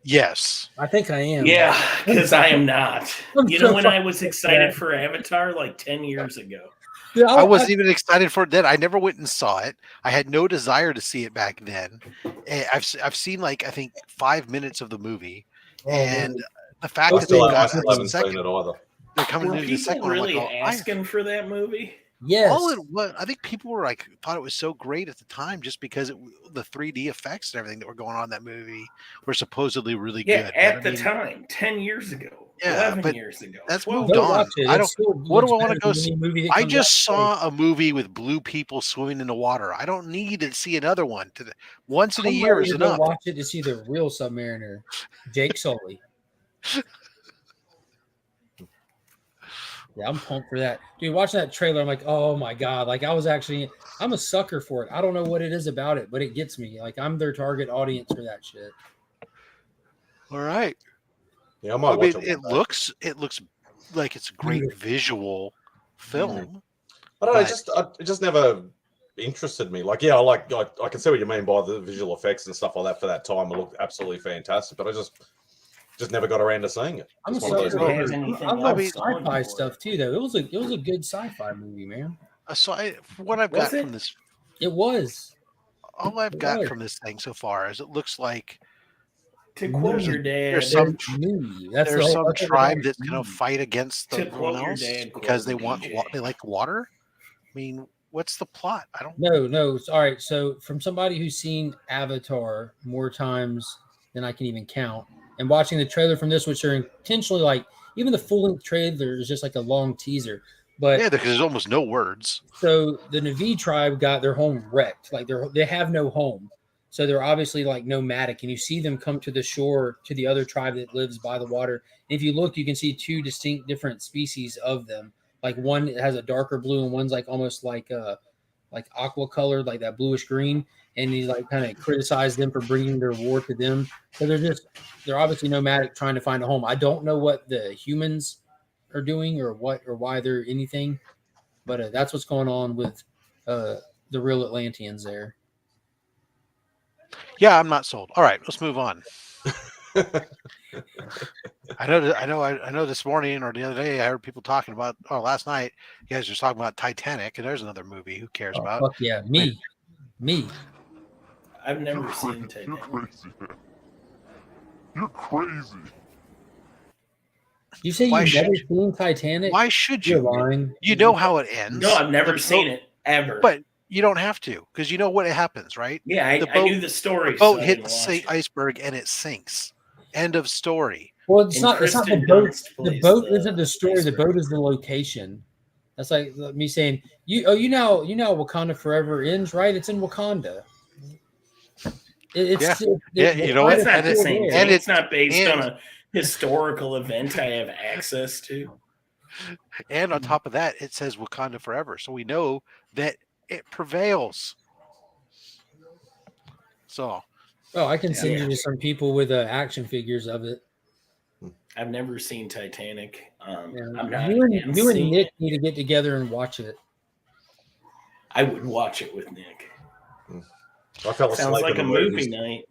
Yes. I think I am. Yeah, because I am not. You know when I was excited Yeah. for Avatar like 10 years ago? Yeah, I wasn't even excited for it then. I never went and saw it. I had no desire to see it back then. And I've seen like I think 5 minutes of the movie, and the fact that I haven't seen it either. they're coming Were into the people second really one. I'm like, asking for that movie? Yes. all it was, I think people were like thought it was so great at the time just because the 3D effects and everything that were going on in that movie were supposedly really Yeah, good. at the time, 10 years ago, Yeah, 11 but years ago. that's 12 moved Go on. watch it. I It don't. still What do I looks want to better go than see? any movie that I comes just out today. saw a movie with blue people swimming in the water. I don't need to see another one. Once in a I'm year ready is to go enough. watch it to see the real Submariner, Jake Sully. Yeah, I'm pumped for that. Dude, watching that trailer, I'm like, oh my God. Like I'm a sucker for it. I don't know what it is about it, but it gets me. Like I'm their target audience for that shit. All right. Yeah, I might watch it. It looks like it's a great visual film. I don't know. It just never interested me. Like, yeah, I can see what you mean by the visual effects and stuff like that. For that time, it looked absolutely fantastic. But I just never got around to seeing it. I'm a Just one of those sucker things. for I love sci-fi stuff too, though. It was a good sci-fi movie, man. So what I've got from this, It was. all I've got from this thing so far is it looks like To quote your dad, there's some That's there's the some whole- tribe that's going to fight against To everyone quote your else dad, because they quote want DJ. they like water. I mean, what's the plot? I don't. No. All right. So from somebody who's seen Avatar more times than I can even count, and watching the trailer from this, which are intentionally like even the full-length trailer is just like a long teaser. But Yeah, because there's almost no words. so the Navi tribe got their home wrecked. Like they have no home. So they're obviously like nomadic, and you see them come to the shore to the other tribe that lives by the water. And if you look, you can see two distinct different species of them. Like one has a darker blue, and one's like almost like aqua colored, like that bluish green. And he like kind of criticized them for bringing their war to them. So they're obviously nomadic, trying to find a home. I don't know what the humans are doing or why they're anything, but that's what's going on with the real Atlanteans there. Yeah, I'm not sold. All right, let's move on. I know. This morning or the other day, I heard people talking about. Oh, last night, you guys were talking about Titanic, and there's another movie. Who cares about? Fuck yeah, me. I've never seen Titanic. You're crazy. You say Why you've should never you? seen Titanic? Why should You're you? lying. You know how it ends. No, I've never The seen boat- it ever. But you don't have to because you know what happens, right? yeah, I the knew the story. The boat so I hit didn't the watch it. iceberg and it sinks. End of story. Well, it's And not. It's not the Kristen boat. Dunst The plays boat the isn't the story. The icebreaker. boat is the location. That's like me saying, you know Wakanda Forever ends, right? It's in Wakanda. It's Yeah. still, Yeah, you know That's what? not the same and thing. It's not based and on a historical event I have access to. and on top of that, it says Wakanda Forever, so we know that it prevails. So, Oh, I can send Yeah. you to some people with action figures of it. I've never seen Titanic. Yeah. I'm not You and against seeing Nick it. need to get together and watch it. I would watch it with Nick. I fell Sounds asleep like in a the movie movies. night.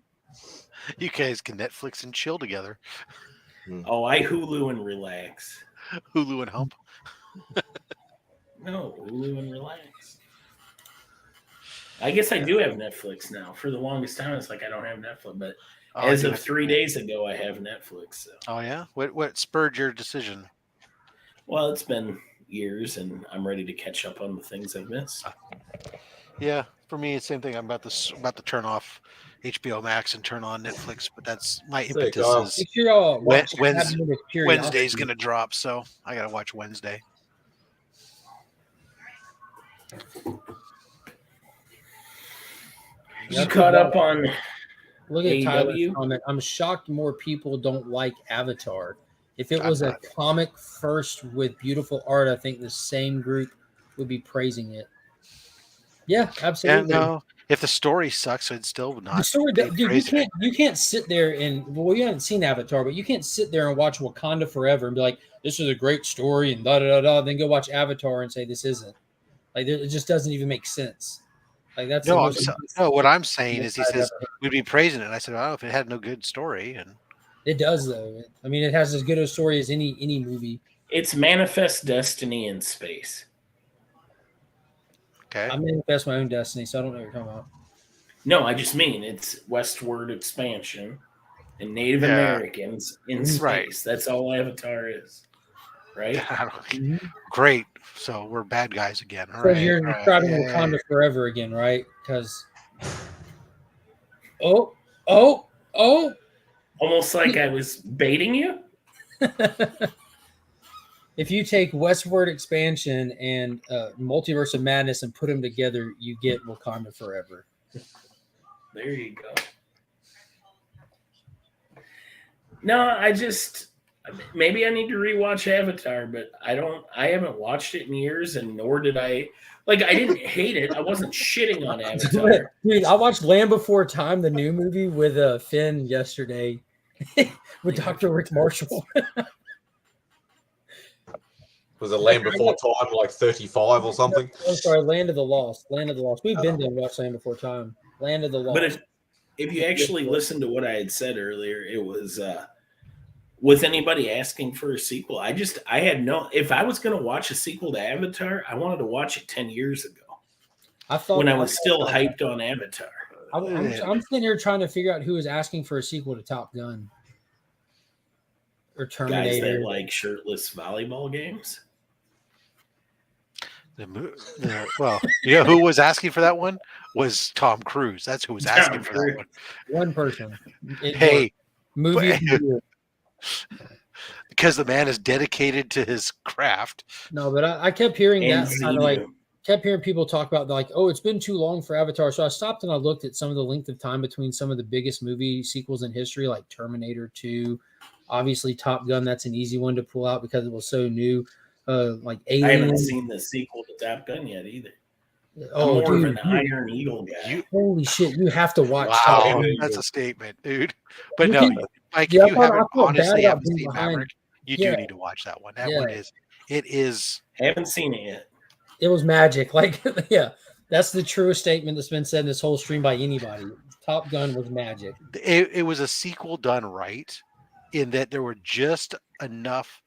you guys can Netflix and chill together. Oh, I Hulu and relax. Hulu and Hump. No, Hulu and relax. I guess I do have Netflix now. For the longest time, it's like I don't have Netflix, but as you of have- 3 days ago, I have Netflix. So. Oh yeah. What spurred your decision? Well, it's been years, and I'm ready to catch up on the things I've missed. Yeah, for me, it's the same thing. I'm about to turn off HBO Max and turn on Netflix, but that's my There you impetus go. is Make sure y'all watch Wednesday- Cabinet of Curiosity. Wednesday's gonna drop, so I gotta watch Wednesday. You caught up on Look at Tyler's AEW? comment. I'm shocked more people don't like Avatar. If it I'm was a not. comic first with beautiful art, I think the same group would be praising it. Yeah, Yeah, absolutely. no. If the story sucks, I'd still not. The story, be dude, you praising it. can't sit there and well, you haven't seen Avatar, but you can't sit there and watch Wakanda Forever and be like, "This is a great story," and da da da da. Then go watch Avatar and say this isn't. Like it just doesn't even make sense. Like that's the No, most what I'm saying is he I've says ever heard. we'd be praising it. And I said, "Oh, if it had no good story," and It does though. I mean, it has as good a story as any movie. It's Manifest Destiny in space. okay, I manifest my own destiny, so I don't know what you're talking about. No, I just mean it's westward expansion and Native Yeah. Americans in space. Right. That's all Avatar is, right? great. So we're bad guys again. All So right, you're all right, describing yay. Wakanda Forever again, right? Because oh. Almost like I was baiting you. If you take Westward Expansion and Multiverse of Madness and put them together, you get Wakanda Forever. There you go. No, I just maybe I need to rewatch Avatar, but I haven't watched it in years, and nor did I. Like, I didn't hate it. I wasn't shitting on Avatar. Dude, I watched Land Before Time, the new movie with Finn yesterday with Dr. Rick Marshall. Was it Land Before Time like 35 or something? I'm sorry, Land of the Lost. Land of the Lost. We've been done watch Land Before Time. Land of the Lost. But if you actually listen to what I had said earlier, it was with anybody asking for a sequel, I had no. If I was going to watch a sequel to Avatar, I wanted to watch it 10 years ago when I was still hyped on Avatar. I'm sitting here trying to figure out who is asking for a sequel to Top Gun or Guys Terminator. that like shirtless volleyball games. Well, you know who was asking for that one? Was Tom Cruise. That's who was asking for that one. One person. Hey, movie. because the man is dedicated to his craft. No, but I kept hearing And that kind of like kept hearing people talk about like, oh, it's been too long for Avatar. So I stopped and I looked at some of the length of time between some of the biggest movie sequels in history, like Terminator 2, obviously Top Gun. That's an easy one to pull out because it was so new. Like Alien. I haven't seen the sequel to Top Gun yet either. Oh, I'm more dude, of an Iron Eagle guy. holy shit! You have to watch. Wow, Top Gun. that's a statement, dude. But You no, can- like yeah, if you I haven't feel bad honestly about haven't being seen behind. Maverick, you Yeah. do need to watch that one. That Yeah. one is Haven't seen it yet. It was magic. Like, yeah, that's the truest statement that's been said in this whole stream by anybody. Top Gun was magic. it was a sequel done right, in that there were just enough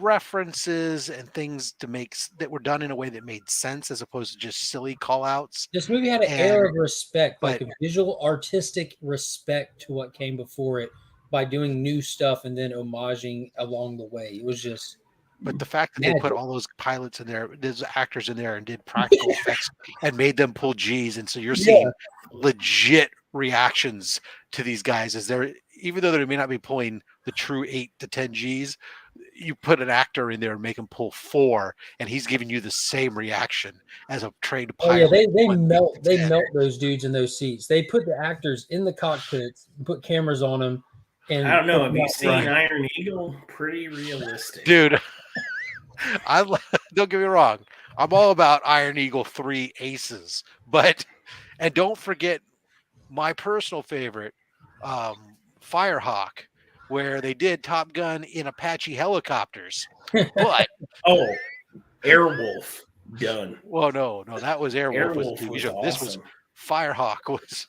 references and things to make that were done in a way that made sense as opposed to just silly call outs. This movie had an air of respect, like but- a visual, artistic respect to what came before it by doing new stuff and then homaging along the way. It was just. But the fact that they put all those pilots in there, those actors in there, and did practical effects and made them pull G's, and so you're seeing legit reactions to these guys as they're even though they may not be pulling the true 8 to 10 Gs, you put an actor in there and make him pull 4, and he's giving you the same reaction as a trained Oh yeah, pilot. they melt those dudes in those seats. They put the actors in the cockpits, put cameras on them, and I don't know. put Have them you out seen front. Iron Eagle? Pretty realistic. Dude, don't get me wrong. I'm all about Iron Eagle 3 Aces, and don't forget my personal favorite, Firehawk, where they did Top Gun in Apache helicopters. But Oh, Airwolf. Done. well, no, that was Airwolf. Was a Airwolf TV was show. awesome. This was Firehawk.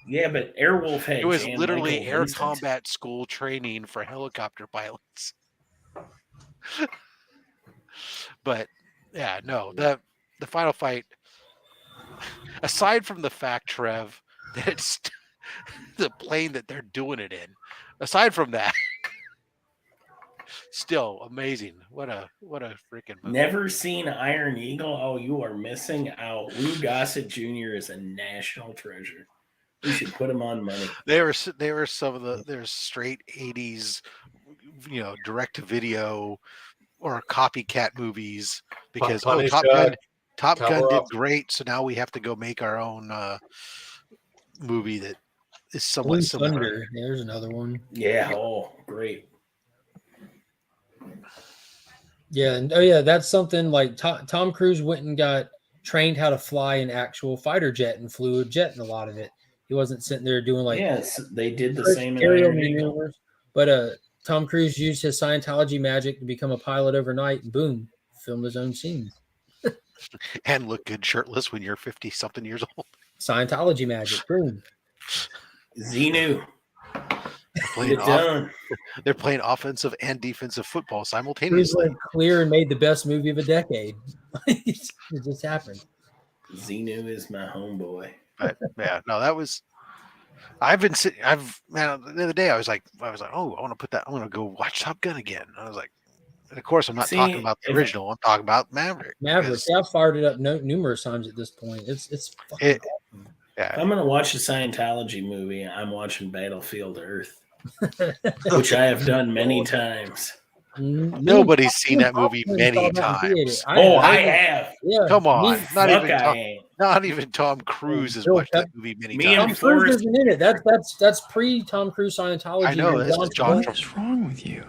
Yeah, but Airwolf had It was Jan literally Michael air Vincent. combat school training for helicopter pilots. But yeah, no, the final fight, aside from the fact, Trev, that it's the plane that they're doing it in, aside from that, still amazing. What a freaking movie. Never seen Iron Eagle? Oh, you are missing out. Lou Gossett Jr. is a national treasure. We should put him on money. They were some of there's straight 80s, direct to video or copycat movies because Punisher, Top Gun Cover did Up. great, so now we have to go make our own movie that is somewhat Blue similar. Thunder. There's another one. Yeah. Oh, great. Yeah, and oh yeah, that's something like Tom Cruise went and got trained how to fly an actual fighter jet and flew a jet in a lot of it. He wasn't sitting there doing like Yes, they did the quick same in aerial Iron Eagle. maneuvers. But Tom Cruise used his Scientology magic to become a pilot overnight, and boom, filmed his own scenes. And look good shirtless when you're 50 something years old. Scientology magic, boom. Xenu. Playing Done. They're playing offensive and defensive football Cruise simultaneously. went clear and made the best movie of a decade. It just happened. Xenu is my homeboy. But yeah, no, that was. I've been sitting. The other day I was like, oh, I want to put that. I'm going to go watch Top Gun again. I was like, and of course I'm not talking about the original. I'm talking about Maverick. Maverick. Yeah, I've fired it up numerous times at this point. It's fucking awesome. Yeah. If I'm going to watch a Scientology movie, I'm watching Battlefield Earth, which I have done many times. Nobody's seen that movie many times. I have. Yeah, come on, not even Tom Oh, Cruise has watched that movie many times. Tom Cruise isn't in it. That's pre Tom Cruise Scientology. I know. This is John. What's wrong with you?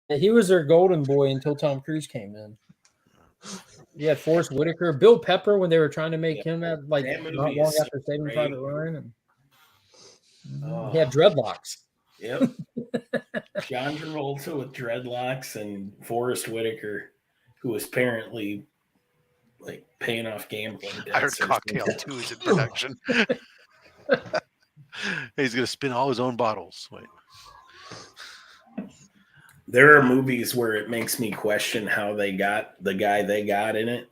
He was their golden boy until Tom Cruise came in. Yeah, Forrest Whitaker, Bill Pepper when they were trying to make him that not long after Saving Private Ryan. And he had dreadlocks. Yep. John Travolta with dreadlocks and Forrest Whitaker, who was apparently like paying off gambling debts. I heard Cocktail 2 is in production. He's going to spin all his own bottles. Wait. There are movies where it makes me question how they got the guy they got in it.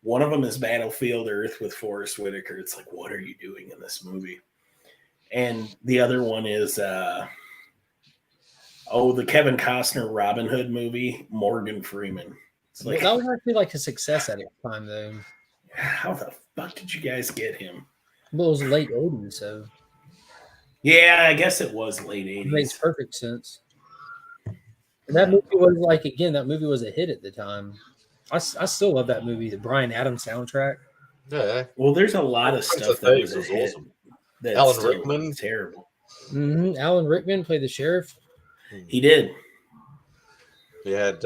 One of them is Battlefield Earth with Forrest Whitaker. It's like, what are you doing in this movie? And the other one is, the Kevin Costner Robin Hood movie, Morgan Freeman. It's like, that was actually like a success at the time, though. How the fuck did you guys get him? Well, it was late 80s, so. Yeah, I guess it was late 80s. It makes perfect sense. And that movie was like, again, that movie was a hit at the time. I still love that movie, the Bryan Adams soundtrack. Yeah. Well, there's a lot of stuff that was a hit. Awesome. That's Alan Rickman. Terrible. Mm-hmm. Alan Rickman played the sheriff. He did. We had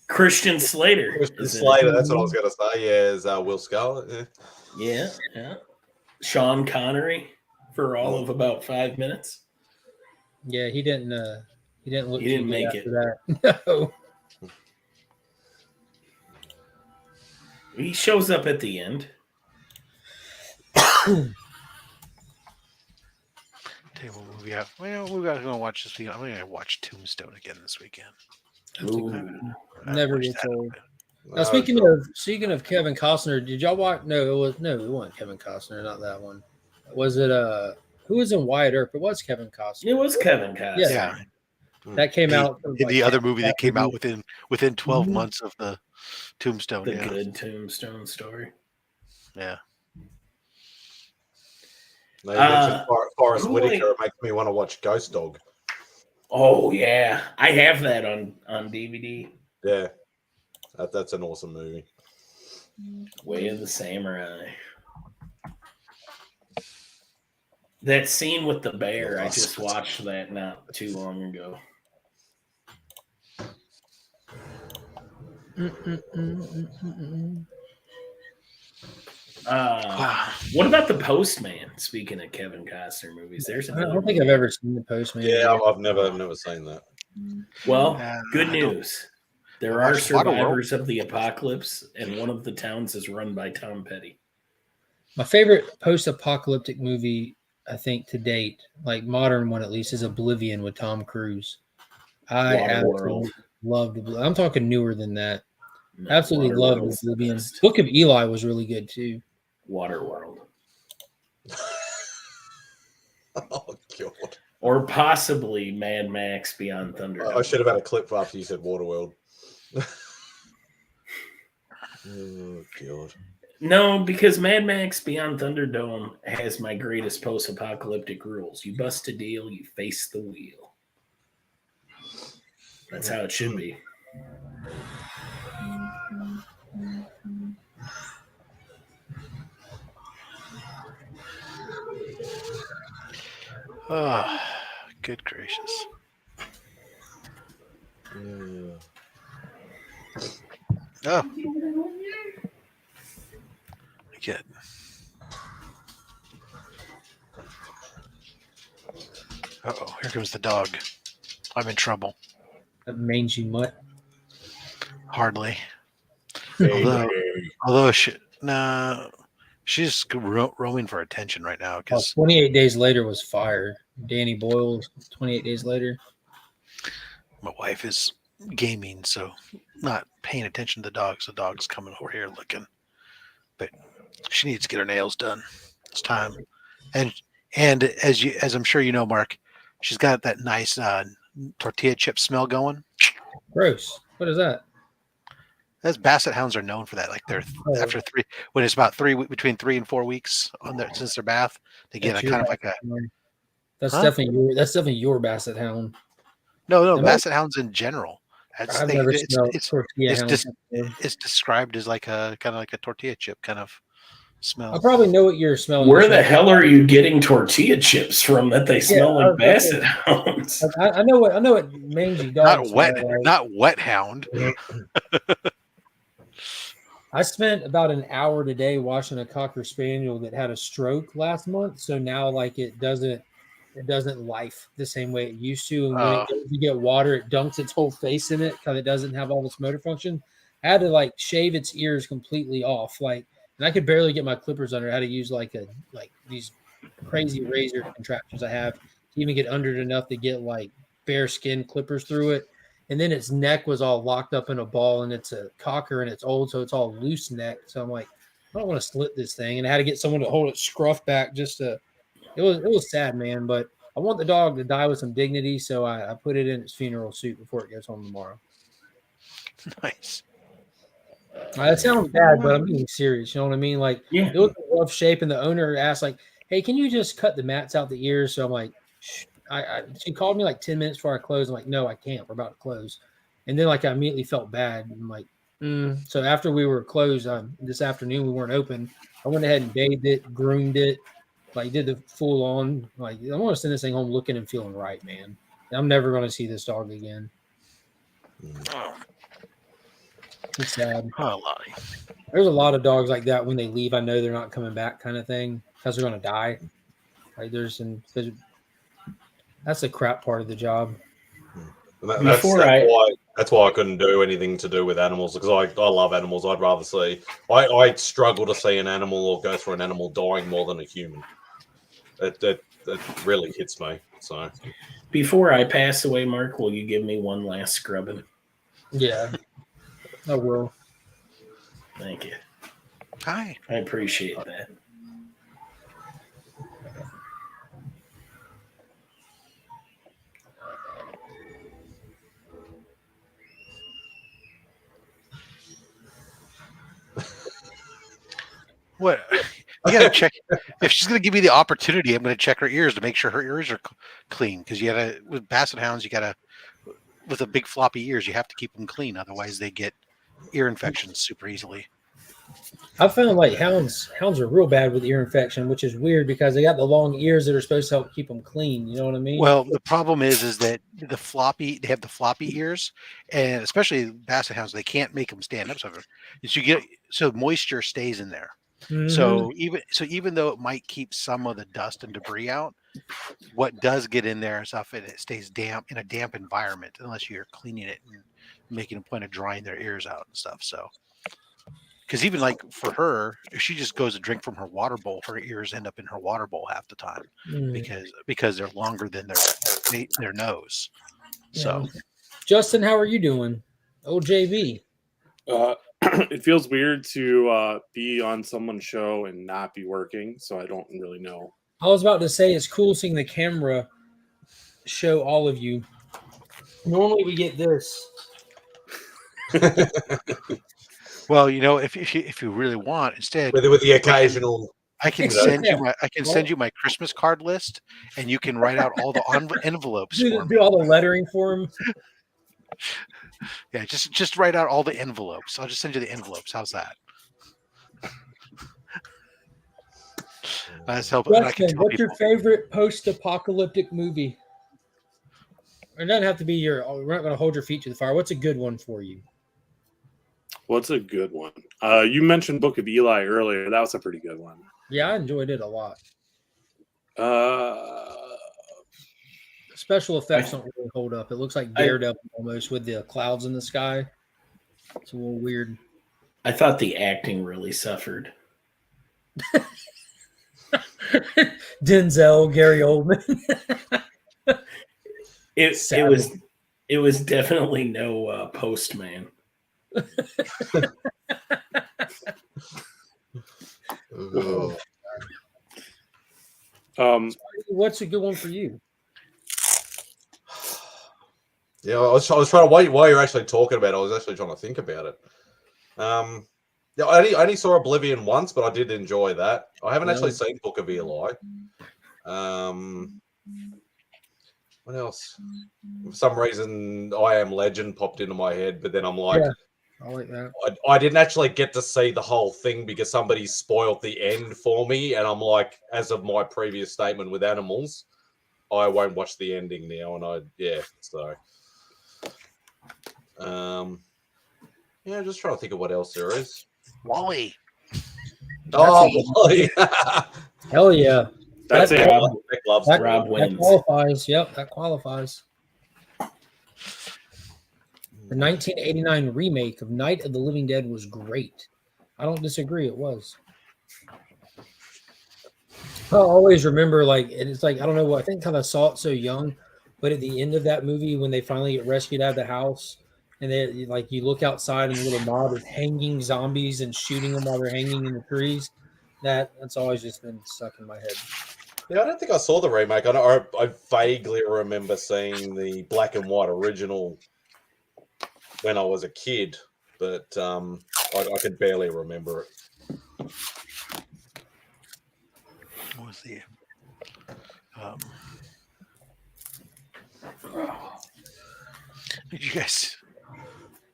Christian Slater. That's what I was going to say. Yeah, is Will Scarlet. Yeah. Sean Connery for all of about 5 minutes. Yeah, he didn't look. He didn't make it. That. No. He shows up at the end. Tell you what movie we're going to watch this weekend. I'm going to watch Tombstone again this weekend. Never gets old. Now, speaking of Kevin Costner, did y'all watch? No, it wasn't Kevin Costner. Not that one. Was it who was in Wyatt Earp? It was Kevin Costner. It was Kevin Costner. Yeah. That came out. In the other movie that came out within 12 months of the Tombstone. The good Tombstone story. Yeah. They mentioned Forrest who Whitaker. It makes me want to watch Ghost Dog. Oh yeah, I have that on DVD. Yeah, that's an awesome movie. Way of the Samurai. That scene with the bear, I just watched that not too long ago. What about The Postman? Speaking of Kevin Costner movies, there's I another don't think one. I've ever seen The Postman. Yeah, I've never seen that. Well, good I don't- news. There I are watched Waterworld. survivors of the apocalypse, and one of the towns is run by Tom Petty. My favorite post-apocalyptic movie, I think, to date, like modern one at least, is Oblivion with Tom Cruise. I absolutely loved Oblivion. I'm talking newer than that. No, Absolutely loved Waterworld's the Oblivion. best. Book of Eli was really good too. Waterworld. Oh God! Or possibly Mad Max Beyond Thunderdome. I should have had a clip after you said Waterworld. Oh God! No, because Mad Max Beyond Thunderdome has my greatest post-apocalyptic rules. You bust a deal, you face the wheel. That's how it should be. Oh, good gracious. Yeah. Oh. Good. Uh-oh, here comes the dog. I'm in trouble. A mangy mutt. Hardly. Hey, Although she's roaming for attention right now because 28 Days Later was fire. Danny Boyle, 28 Days Later. my wife is gaming, so not paying attention to the dogs. The dog's coming over here looking, but she needs to get her nails done. It's time, and as I'm sure you know, Mark, she's got that nice tortilla chip smell going. Gross. What is that? As Basset Hounds are known for that, like they're after when it's about between 3 and 4 weeks on their since their bath, they get a kind of like a. That's definitely your Basset Hound. No, Basset Hounds in general. I've never smelled tortilla hounds. It's described as like a kind of like a tortilla chip kind of smell. I probably know what you're smelling. Where the hell are you getting tortilla chips from that they smell like Basset Hounds? I know what mangy dogs. Not wet hound. I spent about an hour today watching a Cocker Spaniel that had a stroke last month. So now like it doesn't life the same way it used to. And when it goes to get water, it dunks its whole face in it because it doesn't have all this motor function. I had to like shave its ears completely off. And I could barely get my clippers under. I had to use like these crazy razor contraptions I have to even get under it enough to get like bare skin clippers through it. And then its neck was all locked up in a ball, and it's a cocker and it's old, so it's all loose neck. So I'm like, I don't want to slit this thing. And I had to get someone to hold it scruff back just to. It was sad, man. But I want the dog to die with some dignity, so I put it in its funeral suit before it goes home tomorrow. Nice. That sounds bad, but I'm being serious. You know what I mean? Like it was in rough shape, and the owner asked, like, "Hey, can you just cut the mats out the ears?" So I'm like, shh. She called me like 10 minutes before I closed. I'm like, no, I can't. We're about to close. And then like I immediately felt bad. I'm like, So after we were closed this afternoon, we weren't open. I went ahead and bathed it, groomed it, like did the full on. Like I want to send this thing home looking and feeling right, man. I'm never going to see this dog again. It's sad. There's a lot of dogs like that. When they leave, I know they're not coming back, kind of thing, because they're going to die. Like that's the crap part of the job. That's why I couldn't do anything to do with animals, because I love animals. I'd rather see. I struggle to see an animal or go through an animal dying more than a human. It really hits me. So before I pass away, Mark, will you give me one last scrubbing? Yeah, I will. Thank you. Hi. I appreciate that. What? You got to check if she's going to give me the opportunity. I'm going to check her ears to make sure her ears are clean. Because you got to with basset hounds, you got to with the big floppy ears, you have to keep them clean. Otherwise, they get ear infections super easily. I found like hounds are real bad with ear infection, which is weird because they got the long ears that are supposed to help keep them clean. You know what I mean? Well, the problem is that they have the floppy ears, and especially basset hounds, they can't make them stand up. So moisture stays in there. Mhm. So even though it might keep some of the dust and debris out, what does get in there and stuff, it stays damp in a damp environment unless you're cleaning it and making a point of drying their ears out and stuff. So. Because even like for her, if she just goes to drink from her water bowl, her ears end up in her water bowl half the time because they're longer than their nose. So, Justin, how are you doing? OJV. It feels weird to be on someone's show and not be working, so I don't really know. I was about to say it's cool seeing the camera show all of you. Normally we get this. well, if you really want, instead with the occasional, I can send you my Christmas card list, and you can write out all the envelopes for me. Do all the lettering for him. Yeah, just write out all the envelopes. I'll just send you the envelopes. How's that? That's helpful. Justin, what's your favorite post-apocalyptic movie? It doesn't have to be we're not going to hold your feet to the fire. What's a good one for you? What's a good one? You mentioned Book of Eli earlier. That was a pretty good one. Yeah, I enjoyed it a lot. Uh, Special effects don't really hold up. It looks like Daredevil almost with the clouds in the sky. It's a little weird. I thought the acting really suffered. Denzel, Gary Oldman. It was definitely no Postman. What's a good one for you? Yeah, I was trying to wait while you're actually talking about it. I was actually trying to think about it. Yeah, I only saw Oblivion once, but I did enjoy that. I haven't actually seen Book of Eli. What else? For some reason, I Am Legend popped into my head, but then I'm like, I like that. I didn't actually get to see the whole thing because somebody spoiled the end for me, and I'm like, as of my previous statement with animals, I won't watch the ending now, just trying to think of what else there is. Wally. Oh, Wally. Hell yeah. That's it. Rob wins. That qualifies. Yep, that qualifies. The 1989 remake of Night of the Living Dead was great. I don't disagree. It was. I always remember, it's like, I don't know what, I think kind of saw it so young, but at the end of that movie, when they finally get rescued out of the house, and they you look outside and the little mob is hanging zombies and shooting them while they're hanging in the trees. That's always just been stuck in my head. Yeah, I don't think I saw the remake. I vaguely remember seeing the black and white original when I was a kid, but I could barely remember it. What was the did you guys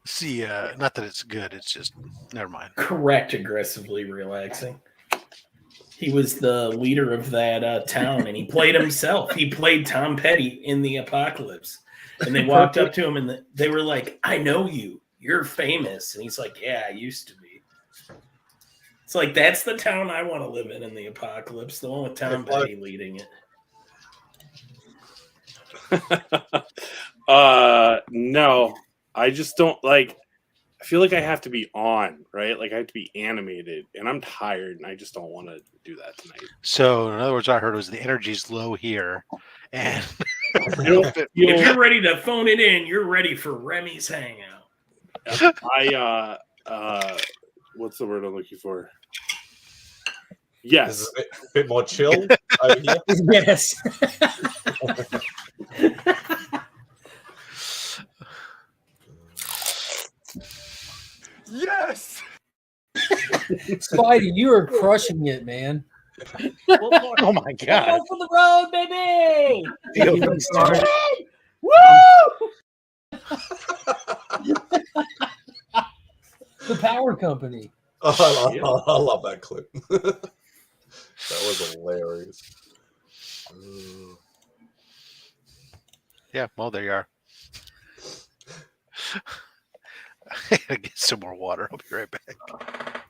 see not that it's good, it's just never mind. Correct, aggressively relaxing. He was the leader of that town, and he played himself. He played Tom Petty in the Apocalypse. And they walked up to him, and they were like, "I know you. You're famous." And he's like, "Yeah, I used to be." It's like, that's the town I want to live in the Apocalypse, the one with Tom Petty leading it. No, I just don't like. I feel like I have to be on, right? Like I have to be animated, and I'm tired, and I just don't want to do that tonight. So, in other words, I heard was the energy's low here, and if you're ready to phone it in, you're ready for Remy's Hangout. What's the word I'm looking for? Yes, a bit more chill over here. Yes. Yes. Spidey, you are crushing it, man. Oh my god! Go for the road, baby! You know, sorry. Woo! The power company. I love that clip. That was hilarious. Yeah, well, there you are. I gotta get some more water. I'll be right back.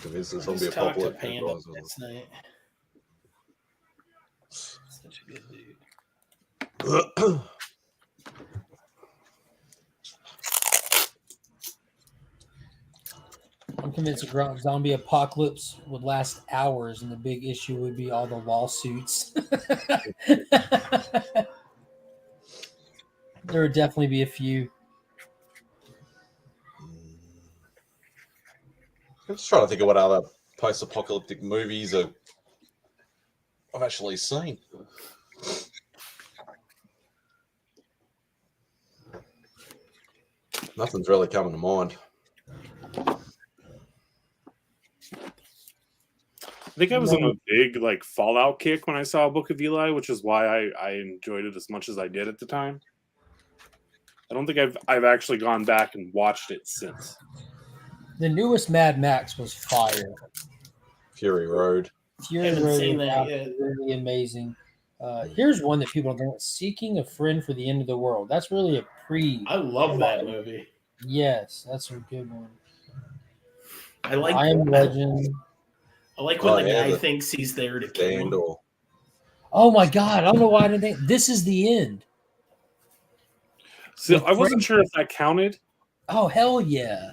This is I gonna be just a talked to public. Panda last night. Such a good dude. I'm convinced a zombie apocalypse would last hours, and the big issue would be all the lawsuits. There would definitely be a few. I'm just trying to think of what other post-apocalyptic movies I've actually seen. Nothing's really coming to mind. I think I was on a big like Fallout kick when I saw Book of Eli, which is why I enjoyed it as much as I did at the time. I don't think I've actually gone back and watched it since. The newest Mad Max was fire. Fury Road. Fury Haven't Road seen was that yet. really amazing. Here's one that people don't know: Seeking a Friend for the End of the World. That's really a pre. I love that movie. Yes, that's a good one. I like I Am Legend. I like when Oh, the yeah, guy the thinks he's there to kill him. Stand or Oh my God! I don't know why I didn't think this is the end. So With I wasn't Frank- sure if that counted. Oh hell yeah!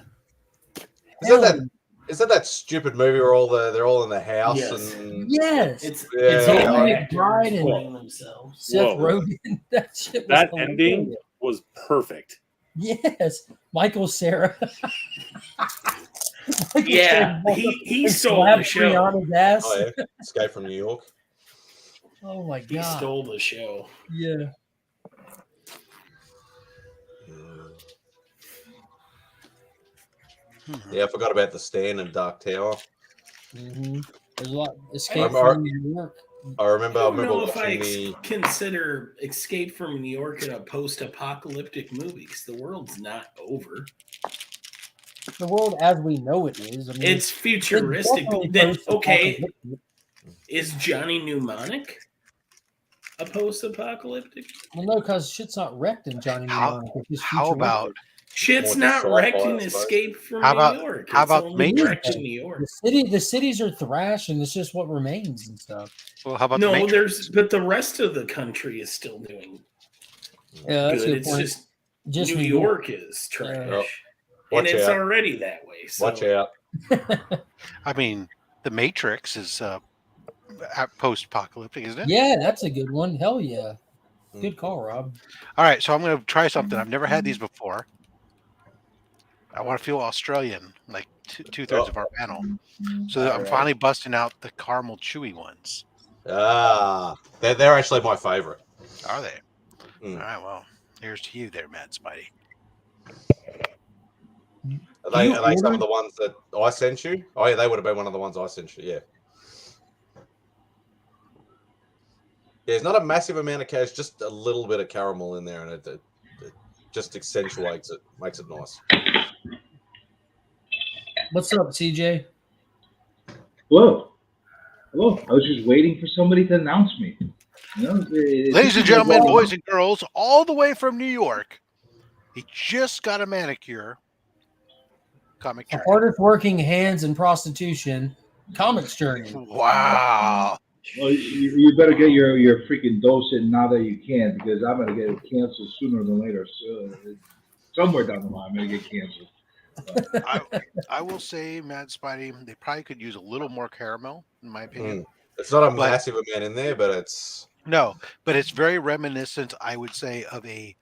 Is that stupid movie where they're all in the house Yes. and Yes, It's Danny yeah, McBride and playing themselves. Seth Whoa. Rogen. That shit was That hilarious. ending was perfect. Yes, Michael Cera. Michael Yeah, Cera he and stole the slapped show. Rihanna's ass. oh yeah, Escape from New York. Oh my He God! stole the show. Yeah. Yeah, I forgot about the Stand and Dark Tower. Mm-hmm. There's a lot. Escape remember- from New York. I remember I don't know if watching I the. consider Escape from New York in a post-apocalyptic movie because the world's not over. The world as we know it is. I mean, It's futuristic. definitely Then, okay, post-apocalyptic. is Johnny Mnemonic a post-apocalyptic? Well, no, because shit's not wrecked in Johnny How- Mnemonic. It's just How futuristic. about Shit's More just not wrecked sci-fi, in I suppose. Escape from How New about- York. how It's about only Matrix? wrecked in New York. the cities are thrashed, and it's just what remains and stuff. well? How about the No, Matrix? but the rest of the country is still doing Yeah, that's a good. good It's point. just New York is trash, Oh, and watch it's out. already that way. So. Watch out. I mean, the Matrix is post-apocalyptic, isn't it? Yeah, that's a good one. Hell yeah. Good call, Rob. All right, so I'm going to try something. I've never had these before. I want to feel Australian, like two-thirds of our panel. So I'm Alright. finally busting out the caramel chewy ones. They're actually my favorite. Are they? Mm. All right, well, here's to you there, Mad Spidey. Are they You some of ordered- the ones that I sent you? Oh yeah, they would have been one of the ones I sent you. Yeah. Yeah, it's not a massive amount of cash, just a little bit of caramel in there, and it just accentuates it, makes it nice. What's up, CJ? Hello. Hello. I was just waiting for somebody to announce me. You know, Ladies and gentlemen, boys and girls, all the way from New York, he just got a manicure. Comic The Journey. hardest working hands in prostitution, Comics Journey. Wow. Well, you better get your freaking dose in now that you can, because I'm going to get it canceled sooner than later. So, somewhere down the line, I'm going to get canceled. I will say, Mad Spidey, they probably could use a little more caramel, in my opinion. It's not a But- massive amount in there, but it's No, but it's very reminiscent, I would say, of a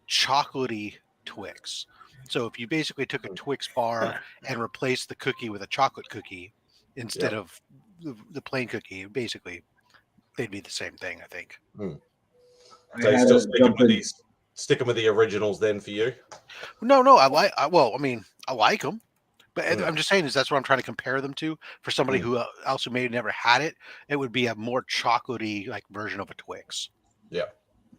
chocolatey Twix. So if you basically took a Twix bar and replaced the cookie with a chocolate cookie instead of the plain cookie, basically they'd be the same thing, I think. so I he's had still to sticking jump with in. his sticking with the originals then for you? No, I like them, but I'm just saying that's what I'm trying to compare them to. For somebody who else who may have never had it, it would be a more chocolatey like version of a Twix. Yeah.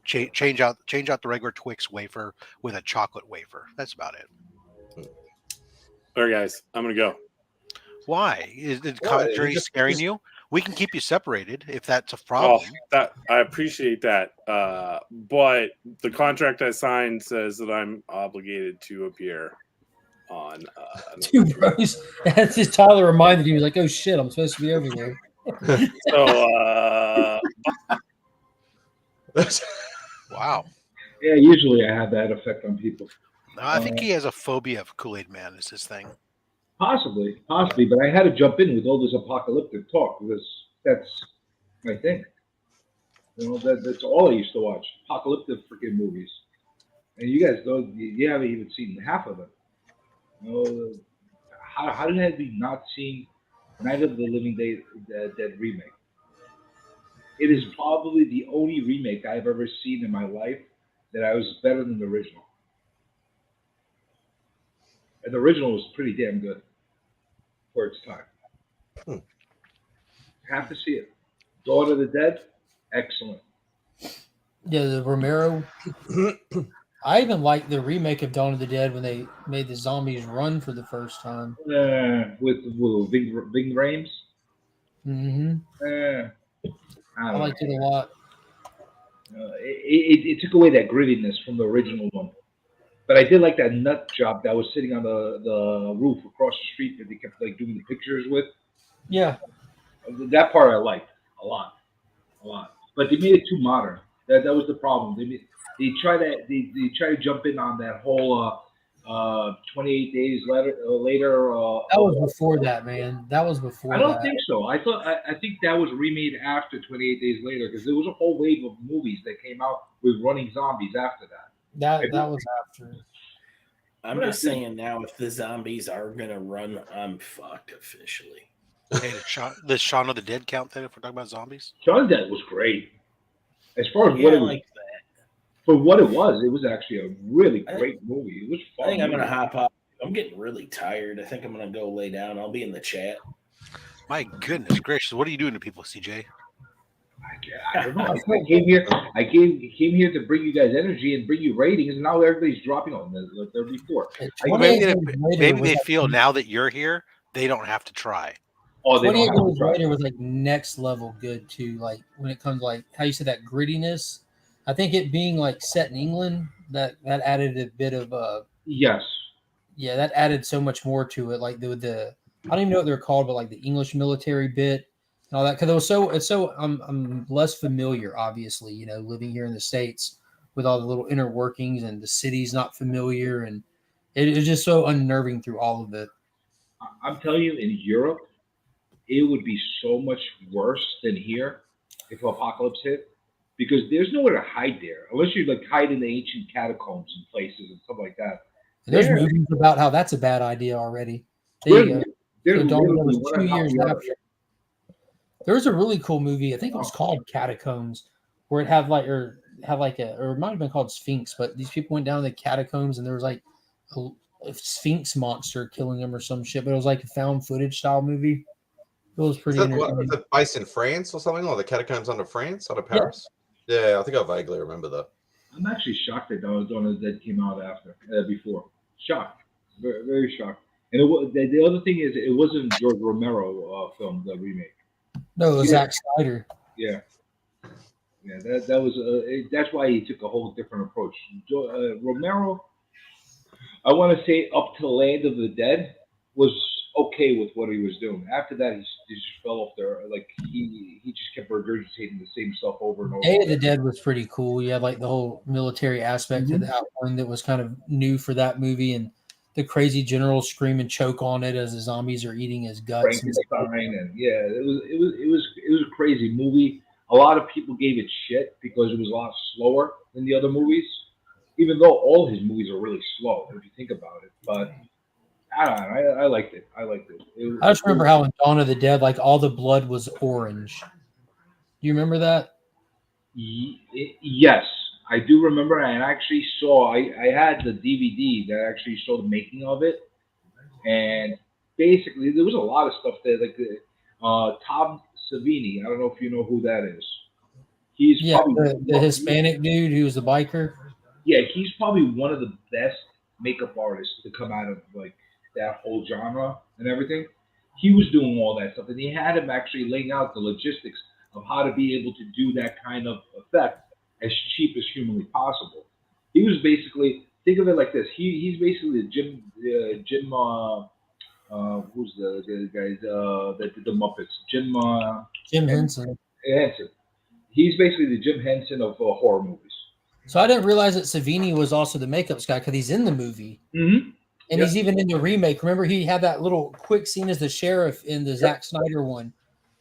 Change out the regular Twix wafer with a chocolate wafer. That's about it. All right, guys, I'm gonna go. Why is the commentary scaring you? We can keep you separated if that's a Oh, problem. that I appreciate that, but the contract I signed says that I'm obligated to appear on. Two bros. That's just Tyler reminded you. He was like, "Oh shit, I'm supposed to be over here." So, Wow. Yeah, usually I have that effect on people. No, I think he has a phobia of Kool-Aid Man. Is his thing? Possibly, but I had to jump in with all this apocalyptic talk because that's my thing. You know, that's all I used to watch, apocalyptic freaking movies. And you guys don't, you haven't even seen half of them. You know, how have you not seen Night of the Living Dead remake? It is probably the only remake I've ever seen in my life that I was better than the original. And the original was pretty damn good for its time. Have to see it. Dawn of the Dead, excellent. Yeah, the Romero. I even like the remake of Dawn of the Dead when they made the zombies run for the first time. With Ving Rhames. Mm-hmm. I liked it a lot. It took away that grittiness from the original one. But I did like that nut job that was sitting on the roof across the street that they kept like doing the pictures with. Yeah. That part I liked a lot. But they made it too modern. That was the problem. They try to jump in on that whole 28 days later. That was before that, man. That was before. I don't think so. I think that was remade after 28 Days Later because there was a whole wave of movies that came out with running zombies after that. That was after. I'm just saying now, if the zombies are gonna run, I'm fucked officially. Hey, does Shaun of the Dead count then if we're talking about zombies? Shaun of the Dead was great. As far as what it was, like that. For what it was actually a really great movie. It was fun. I think I'm gonna hop off. I'm getting really tired. I think I'm gonna go lay down. I'll be in the chat. My goodness gracious, what are you doing to people, CJ? I don't know. I came here to bring you guys energy and bring you ratings, and now everybody's dropping on like they're before. Well, maybe they feel now that you're here, they don't have to try. Oh, 28 Days Later was like next level good too. Like when it comes like how you said that grittiness. I think it being like set in England that added a bit of yes. Yeah, that added so much more to it. Like the I don't even know what they're called, but like the English military bit and all that because it's so I'm less familiar, obviously, you know, living here in the States with all the little inner workings and the city's not familiar and it is just so unnerving through all of it. I'm telling you, in Europe, it would be so much worse than here if apocalypse hit because there's nowhere to hide there unless you like hide in the ancient catacombs and places and stuff like that. And there's movies about how that's a bad idea already. There was 2 years after. There was a really cool movie. I think it was called Catacombs, where it had like or it might have been called Sphinx, but these people went down the catacombs and there was like a Sphinx monster killing them or some shit. But it was like a found footage style movie. It was pretty interesting. Is it based in France or something, or the catacombs under France, out of Paris? Yeah, I think I vaguely remember that. I'm actually shocked that Dawn of the Dead came out before. Shocked, very, very shocked. And the other thing is, it wasn't George Romero film, the remake. No, it was Zack Snyder. Yeah, that was that's why he took a whole different approach. Romero, I want to say, up to Land of the Dead was okay with what he was doing. After that, he just fell off there. Like he just kept regurgitating the same stuff over and over. Day of the Dead was pretty cool. You had like the whole military aspect to the outline that was kind of new for that movie, and the crazy general scream and choke on it as the zombies are eating his guts. Frankenstein, and it was a crazy movie. A lot of people gave it shit because it was a lot slower than the other movies, even though all his movies are really slow if you think about it. But I don't know. I liked it. I just remember how in Dawn of the Dead, like all the blood was orange. Do you remember that? Yes, I do remember, and I actually saw. I had the DVD that actually showed the making of it, and basically there was a lot of stuff there. Like Tom Savini. I don't know if you know who that is. He's Yeah, probably the Hispanic dude who was a biker. yeah, he's probably one of the best makeup artists to come out of like that whole genre and everything. He was doing all that stuff, and he had him actually laying out the logistics of how to be able to do that kind of effect as cheap as humanly possible. He was basically think of it like this. He's basically the Jim who's the guys that did the Muppets Jim Jim Henson. Henson. He's basically the Jim Henson of horror movies. So I didn't realize that Savini was also the makeup guy because he's in the movie. Mm-hmm. And he's even in the remake. Remember, he had that little quick scene as the sheriff in the Zack Snyder one.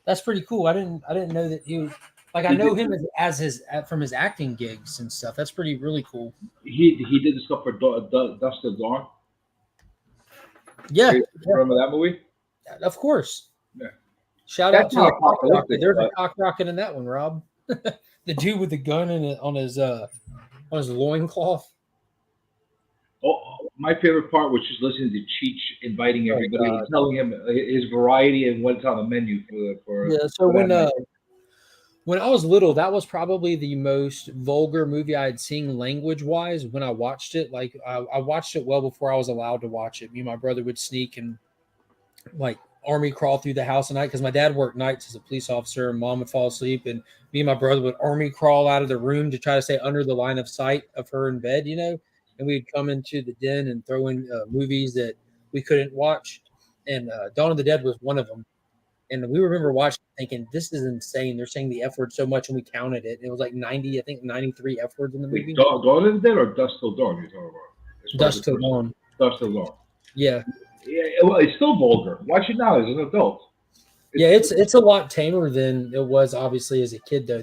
That's pretty cool. I didn't know that he was like I know him as his from his acting gigs and stuff. That's really cool. He did the stuff for Dust Till Dawn. Yeah, remember that movie? Of course. Yeah. Shout out to cock rocket. There's a cock rocket in that one, Rob. The dude with the gun on his loincloth. Oh, my favorite part was just listening to Cheech inviting everybody, and telling him his variety and what's on the menu for. Yeah. So when I was little, that was probably the most vulgar movie I had seen language-wise when I watched it. Like, I watched it well before I was allowed to watch it. Me and my brother would sneak and, like, army crawl through the house at night because my dad worked nights as a police officer and mom would fall asleep. And me and my brother would army crawl out of the room to try to stay under the line of sight of her in bed, you know? And we'd come into the den and throw in movies that we couldn't watch. And Dawn of the Dead was one of them. And we remember watching thinking, this is insane. They're saying the F word so much, and we counted it. It was like 90, I think 93 F words in the movie. Dawn of the Dead or Dust Till Dawn you're talking about? Dust Till Dawn. Dust Till Dawn. Yeah. Yeah, well, it's still vulgar. Watch it now as an adult. It's a lot tamer than it was obviously as a kid though.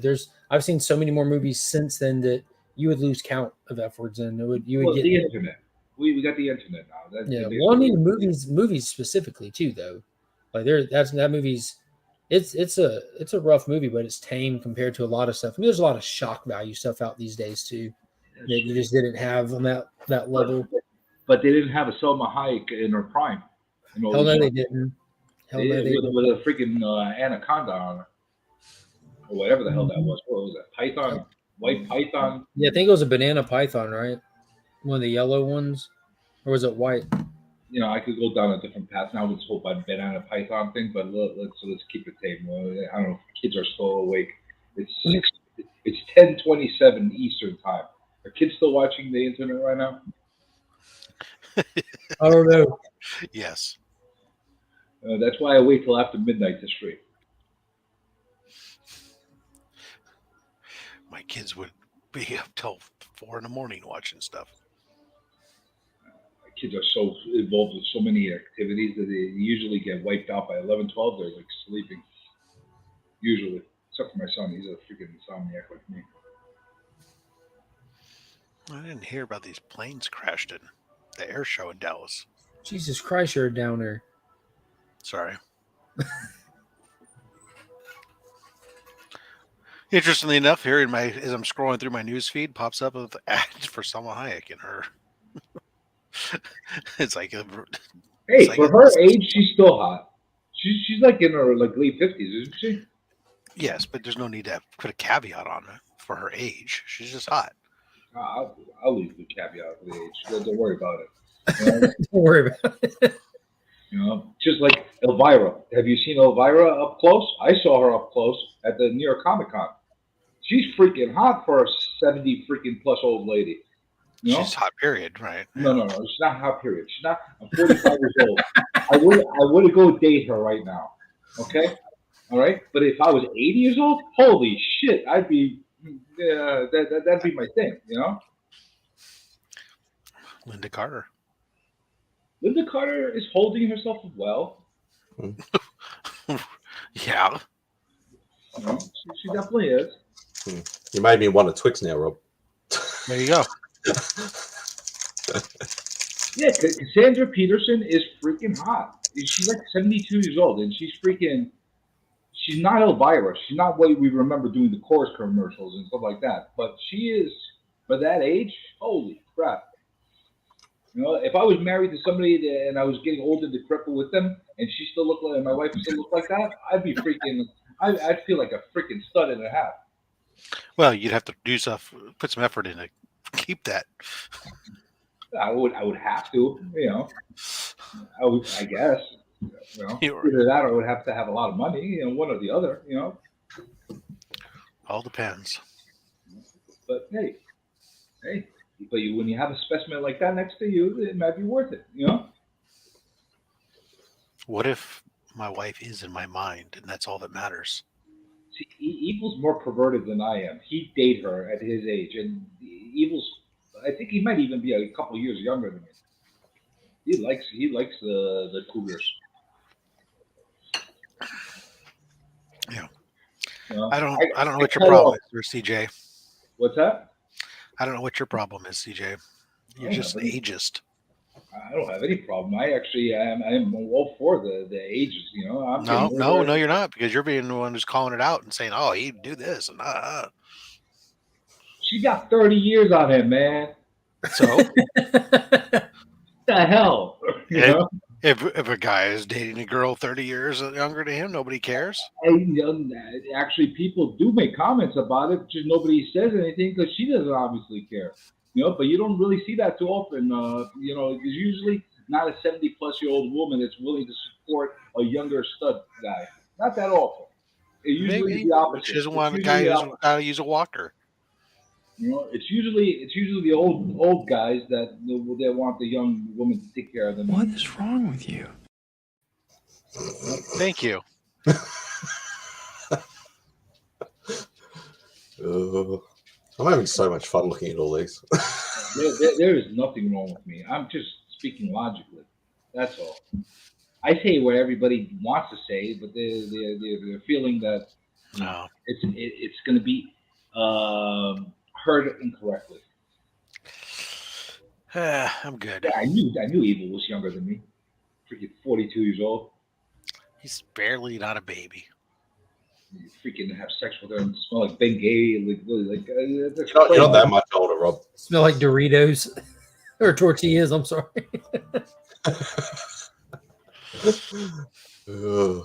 I've seen so many more movies since then that you would lose count of F words and you would get the internet. We got the internet now. Well, I mean movies specifically too though. Like that movie's it's a rough movie, but it's tame compared to a lot of stuff. I mean, there's a lot of shock value stuff out these days too that you just didn't have on that level. But they didn't have a Selma Hayek in her prime. Hell no, they didn't. With a freaking anaconda on her, or whatever the hell that was. What was that? Python, white python. Yeah, I think it was a banana python, right? One of the yellow ones, or was it white? I could go down a different path now with this whole banana python thing, but let's keep it tame. I don't know if kids are still awake. It's 10:27 Eastern time. Are kids still watching the internet right now? I don't know. Yes. That's why I wait till after midnight to stream. My kids would be up till 4 a.m. watching stuff. My kids are so involved with so many activities that they usually get wiped out by 11, 12. They're like sleeping. Usually. Except for my son. He's a freaking insomniac like me. I didn't hear about these planes crashed in the air show in Dallas. Jesus Christ, you're a downer. Sorry. Interestingly enough, here as I'm scrolling through my news feed, pops up with ads for Salma Hayek and her. It's like for her age, she's still hot. She's like in her late 50s, isn't she? Yes, but there's no need to put a caveat on it for her age. She's just hot. I'll leave the caveat for the age. Don't worry about it. Don't worry about it. Just like Elvira. Have you seen Elvira up close? I saw her up close at the New York Comic Con. She's freaking hot for a 70 freaking plus old lady. She's hot, period, right? No. She's not hot, period. She's not. I'm 45 years old. I would go date her right now. Okay? All right? But if I was 80 years old, holy shit, I'd be, that'd be my thing, Linda Carter. Linda Carter is holding herself well. Yeah. She definitely is. You made me want a Twix now, Rob. There you go. Yeah, Cassandra Peterson is freaking hot. She's like 72 years old, and she's not Elvira. She's not what we remember doing the chorus commercials and stuff like that. But she is for that age, holy crap. You know, if I was married to somebody and I was getting old and decrepit with them, and she still looked like, and my wife still looked like that, I'd be freaking. I'd feel like a freaking stud and a half. Well, you'd have to do stuff, put some effort in to keep that. I would have to, you know. I guess, you know, You're- either that or I would have to have a lot of money, you know, one or the other, you know. All depends. But hey, but when you have a specimen like that next to you, it might be worth it, you know. What if my wife is in my mind and that's all that matters? See, Evil's more perverted than I am. He'd date her at his age, and Evil's. I think he might even be a couple years younger than me. He likes the cougars. Yeah. You know? I don't know what your cut problem off- is, CJ. What's that? I don't know what your problem is, CJ. You're I just an don't have ageist. I don't have any problem. I actually am all for the ages. You know, I'm No, getting older. you're not, because you're being the one who's calling it out and saying, "Oh, he'd do this," and She got 30 years on him, man. So, What the hell? You know? if a guy is dating a girl 30 years younger than him, nobody cares. Actually, people do make comments about it, just nobody says anything because she doesn't obviously care. You know, but you don't really see that too often. You know, there's usually not a 70-plus-year-old woman that's willing to support a younger stud guy. Not that often. It usually Maybe is the opposite. she doesn't It's want a usually guy the who's opposite. got to use a walker. You know, it's usually the old guys that they want the young woman to take care of them. What is wrong with you? Thank you. I'm having so much fun looking at all these. There is nothing wrong with me. I'm just speaking logically. That's all. I say what everybody wants to say, but they're feeling that No. it's going to be heard incorrectly. I'm good. Yeah, I knew Evil was younger than me. Freaking 42 years old. He's barely not a baby. You freaking have sex with her and smell like Ben Gay. You're not that much older, Rob. Smell like Doritos or tortillas. I'm sorry. Ugh.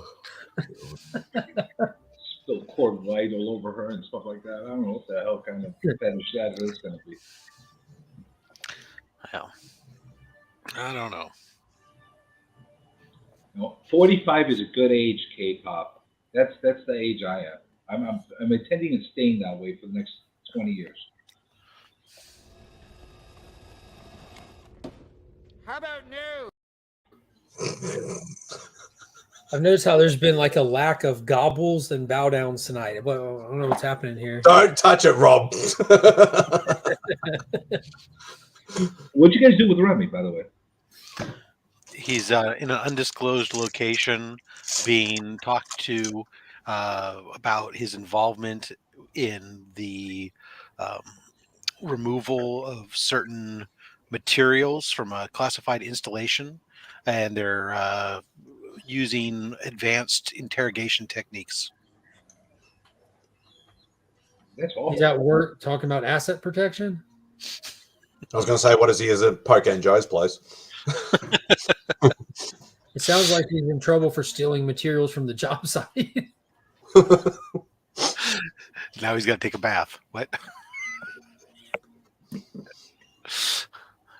Spill cord light all over her and stuff like that. I don't know what the hell kind of fetish that is going to be. Hell, I don't know. You know, 45 is a good age, K-pop. That's the age I am. I'm intending and staying that way for the next 20 years. How about no? I've noticed how there's been like a lack of gobbles and bow downs tonight. Well, I don't know what's happening here. Don't touch it, Rob. What'd you guys do with Remy, by the way? He's in an undisclosed location being talked to about his involvement in the removal of certain materials from a classified installation, and they're using advanced interrogation techniques. That's awful. He's at work talking about asset protection. I was going to say, what is he? Is it Poke and Joe's place? It sounds like he's in trouble for stealing materials from the job site. Now he's got to take a bath. What?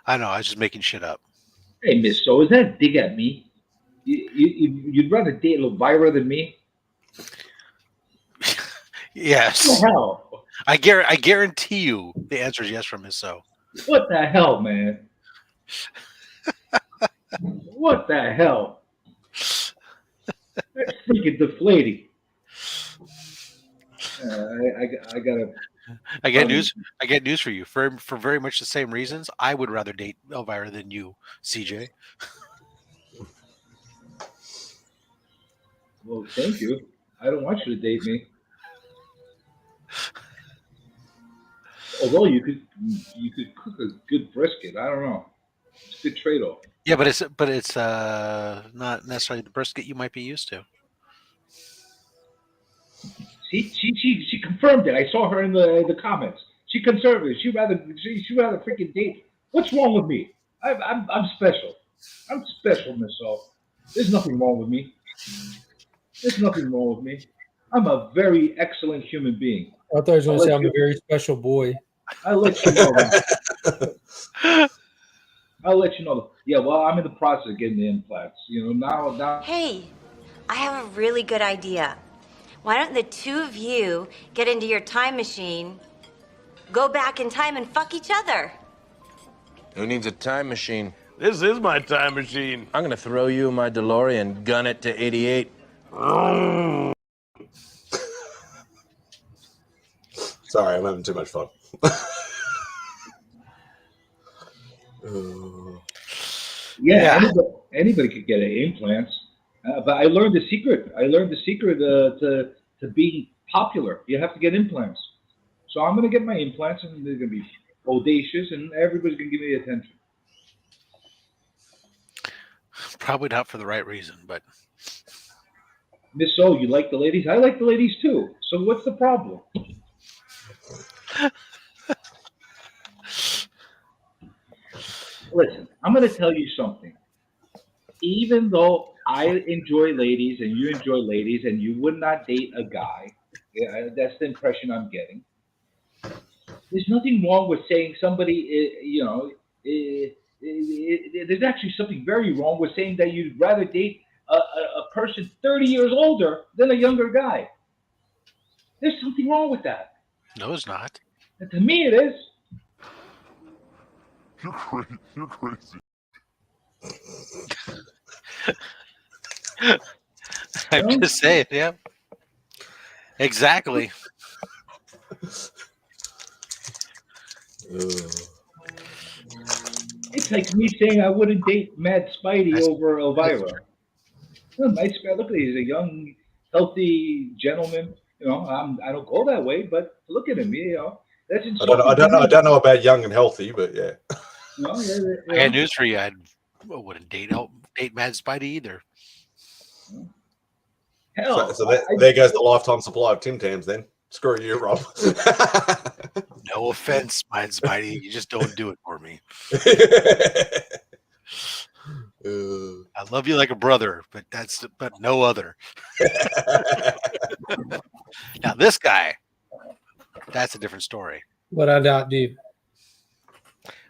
I know. I was just making shit up. Hey, Miss So, is that a dig at me? You'd rather date Elvira than me? Yes. What the hell? I guarantee you the answer is yes from Miss So. What the hell, man? What the hell? That's freaking deflating. I gotta. I get news. I get news for you. For very much the same reasons, I would rather date Elvira than you, CJ. Well, thank you. I don't want you to date me. Although you could cook a good brisket. I don't know. It's a good trade-off. Yeah, but it's not necessarily the brisket you might be used to. She confirmed it. I saw her in the comments. She conservative. She rather freaking date. What's wrong with me? I'm special. I'm special, Miss O. There's nothing wrong with me. There's nothing wrong with me. I'm a very excellent human being. I thought you were going to say I'm a very special boy. I'll let you know that. I'll let you know. Yeah, well, I'm in the process of getting the implants. Now. Hey, I have a really good idea. Why don't the two of you get into your time machine, go back in time and fuck each other? Who needs a time machine? This is my time machine. I'm gonna throw you in my DeLorean, gun it to 88. Sorry, I'm having too much fun. Yeah. Anybody could get implants, but I learned the secret. To being popular. You have to get implants. So I'm going to get my implants, and they're going to be audacious, and everybody's going to give me attention. Probably not for the right reason, but Miss O, you like the ladies? I like the ladies too. So what's the problem? Listen, I'm going to tell you something. Even though I enjoy ladies and you enjoy ladies and you would not date a guy, that's the impression I'm getting. There's nothing wrong with saying somebody, there's actually something very wrong with saying that you'd rather date a person 30 years older than a younger guy. There's something wrong with that. no, it's not. And to me, it is. You're crazy. You're crazy. I'm just saying, yeah. Exactly. It's like me saying I wouldn't date Mad Spidey over Elvira. Nice guy. Look at him. He's a young, healthy gentleman. I don't go that way, but look at him. That's I don't know about young and healthy, but yeah. I got news for you. I wouldn't date Mad Spidey either. Hell, So there goes the lifetime supply of Tim Tams then. Screw you, Rob. No offense, Mad Spidey. You just don't do it for me. I love you like a brother, but no other. Now this guy, that's a different story. What I not do?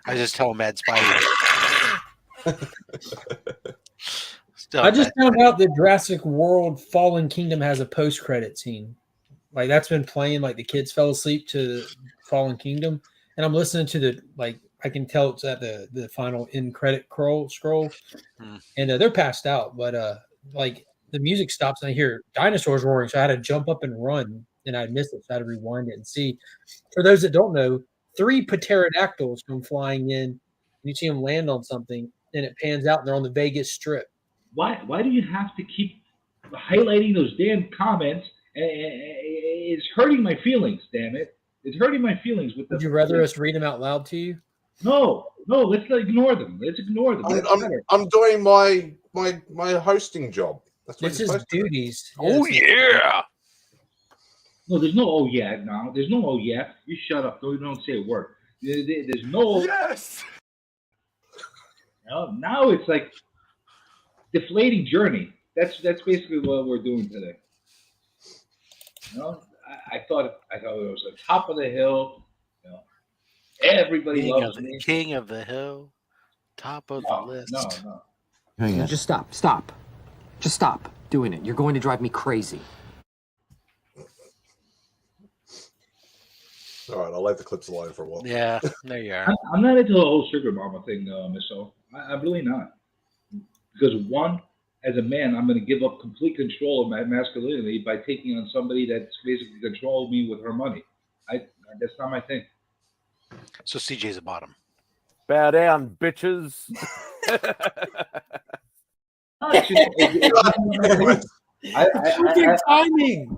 I just tell Mad Spidey. I just found out that Jurassic World Fallen Kingdom has a post-credit scene. Like that's been playing, like the kids fell asleep to Fallen Kingdom. And I'm listening to I can tell it's at the final end credit scroll. And they're passed out. But like the music stops and I hear dinosaurs roaring. So I had to jump up and run and I missed it. So I had to rewind it and see. For those that don't know, 3 pterodactyls come flying in. You see them land on something and it pans out and they're on the Vegas Strip. Why do you have to keep highlighting those damn comments? It's hurting my feelings, damn it. It's hurting my feelings. Would you rather us read them out loud to you? No, let's ignore them. Let's ignore them. I'm doing my hosting job. That's what this is duties. Oh, yeah. No, there's no oh yeah now. There's no oh yeah. You shut up. Don't say a word. There's no yes. Now it's like deflating journey. That's basically what we're doing today. I thought it was the top of the hill. Everybody loves me. King of the hill, top of the list. No. Just stop. Just stop doing it. You're going to drive me crazy. All right, I'll leave the clips alone for a while. Yeah, there you are. I'm not into the whole sugar mama thing, Miss O. I'm really not. Because one, as a man, I'm going to give up complete control of my masculinity by taking on somebody that's basically controlling me with her money. That's not my thing. So CJ's a bottom. Bow down, bitches. Timing.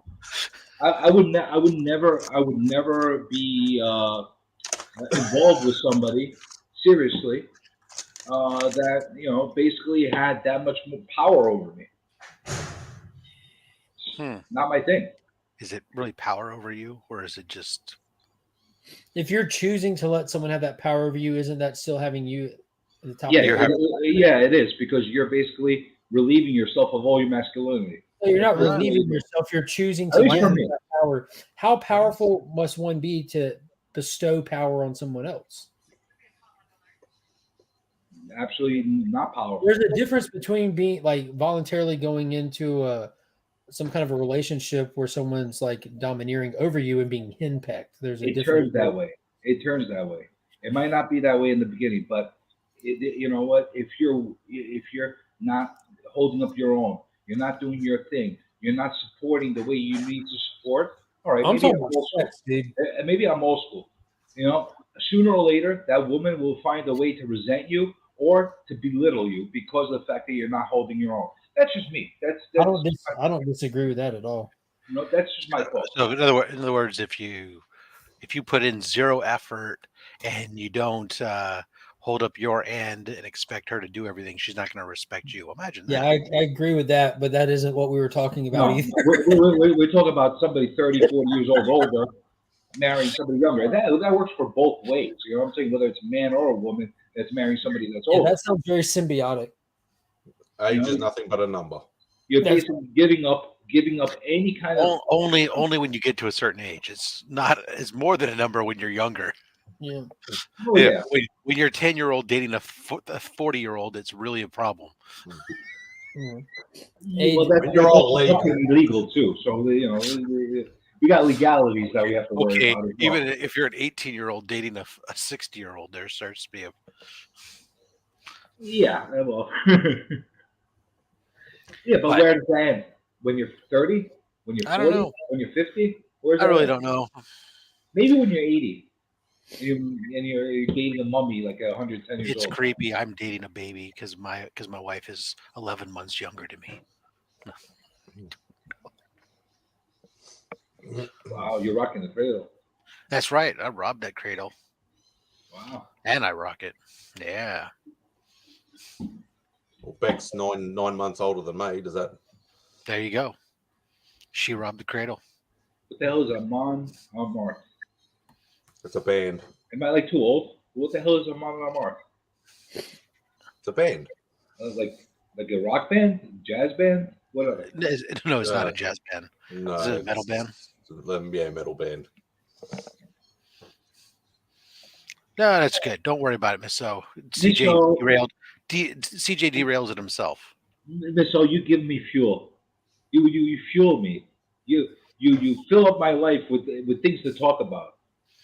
I would never be involved with somebody seriously that basically had that much more power over me. Not my thing. Is it really power over you, or is it just? If you're choosing to let someone have that power over you, isn't that still having you at the top Yeah, of your head? it is, because you're basically relieving yourself of all your masculinity. No, you're not That's relieving illegal. yourself. You're choosing At to least give for them me. that power. How powerful must one be to bestow power on someone else? Absolutely not powerful. There's a difference between being like voluntarily going into some kind of a relationship where someone's like domineering over you and being henpecked. There's a It difference. turns that way. It turns that way. It might not be that way in the beginning, but you know what? If you're not holding up your own, you're not doing your thing, you're not supporting the way you need to support. All right, I'm maybe talking I'm about old school. sex, dude. Maybe I'm old school. You know, sooner or later, that woman will find a way to resent you or to belittle you because of the fact that you're not holding your own. That's just me. I don't disagree with that at all. No, that's just my thought. So in other words, if you put in zero effort and you don't hold up your end and expect her to do everything, she's not going to respect you. Imagine that. Yeah, I agree with that, but that isn't what we were talking about No, either. we're talking about somebody 30, 40 years old older marrying somebody younger. That works for both ways. You know what I'm saying? Whether it's a man or a woman that's marrying somebody that's Yeah, older. that sounds very symbiotic. Age is nothing but a number. You're basically giving up any kind of only when you get to a certain age. It's more than a number when you're younger. Yeah. Oh, yeah. When you're a 10-year-old dating a 40-year-old, it's really a problem. Well, that's fucking illegal too. So you know, we got legalities that we have to worry about. As well. Even if you're an 18-year-old dating a 60-year-old, there starts to be a yeah. Well, yeah, but where does that end? When you're 30? When you're 40? I don't know. When you're 50? Where's I really that don't know. Maybe when you're 80. And you're dating a mummy like 110 years It's old. creepy. I'm dating a baby because my wife is 11 months younger to me. Wow, you're rocking the cradle. That's right. I robbed that cradle. Wow. And I rock it. Yeah. Well, Beck's nine months older than me. Does that? There you go. She robbed the cradle. What the hell is Amon Amarth? It's a band. Am I like too old? What the hell is Amon Amarth? It's a band. Like a rock band, jazz band, whatever. No, it's not a jazz band. No, is it a metal band? Yeah, metal band. No, that's good. Don't worry about it, Miss O. CJ derailed. CJ derails it himself. Miss O, you give me fuel. You fuel me. You fill up my life with things to talk about.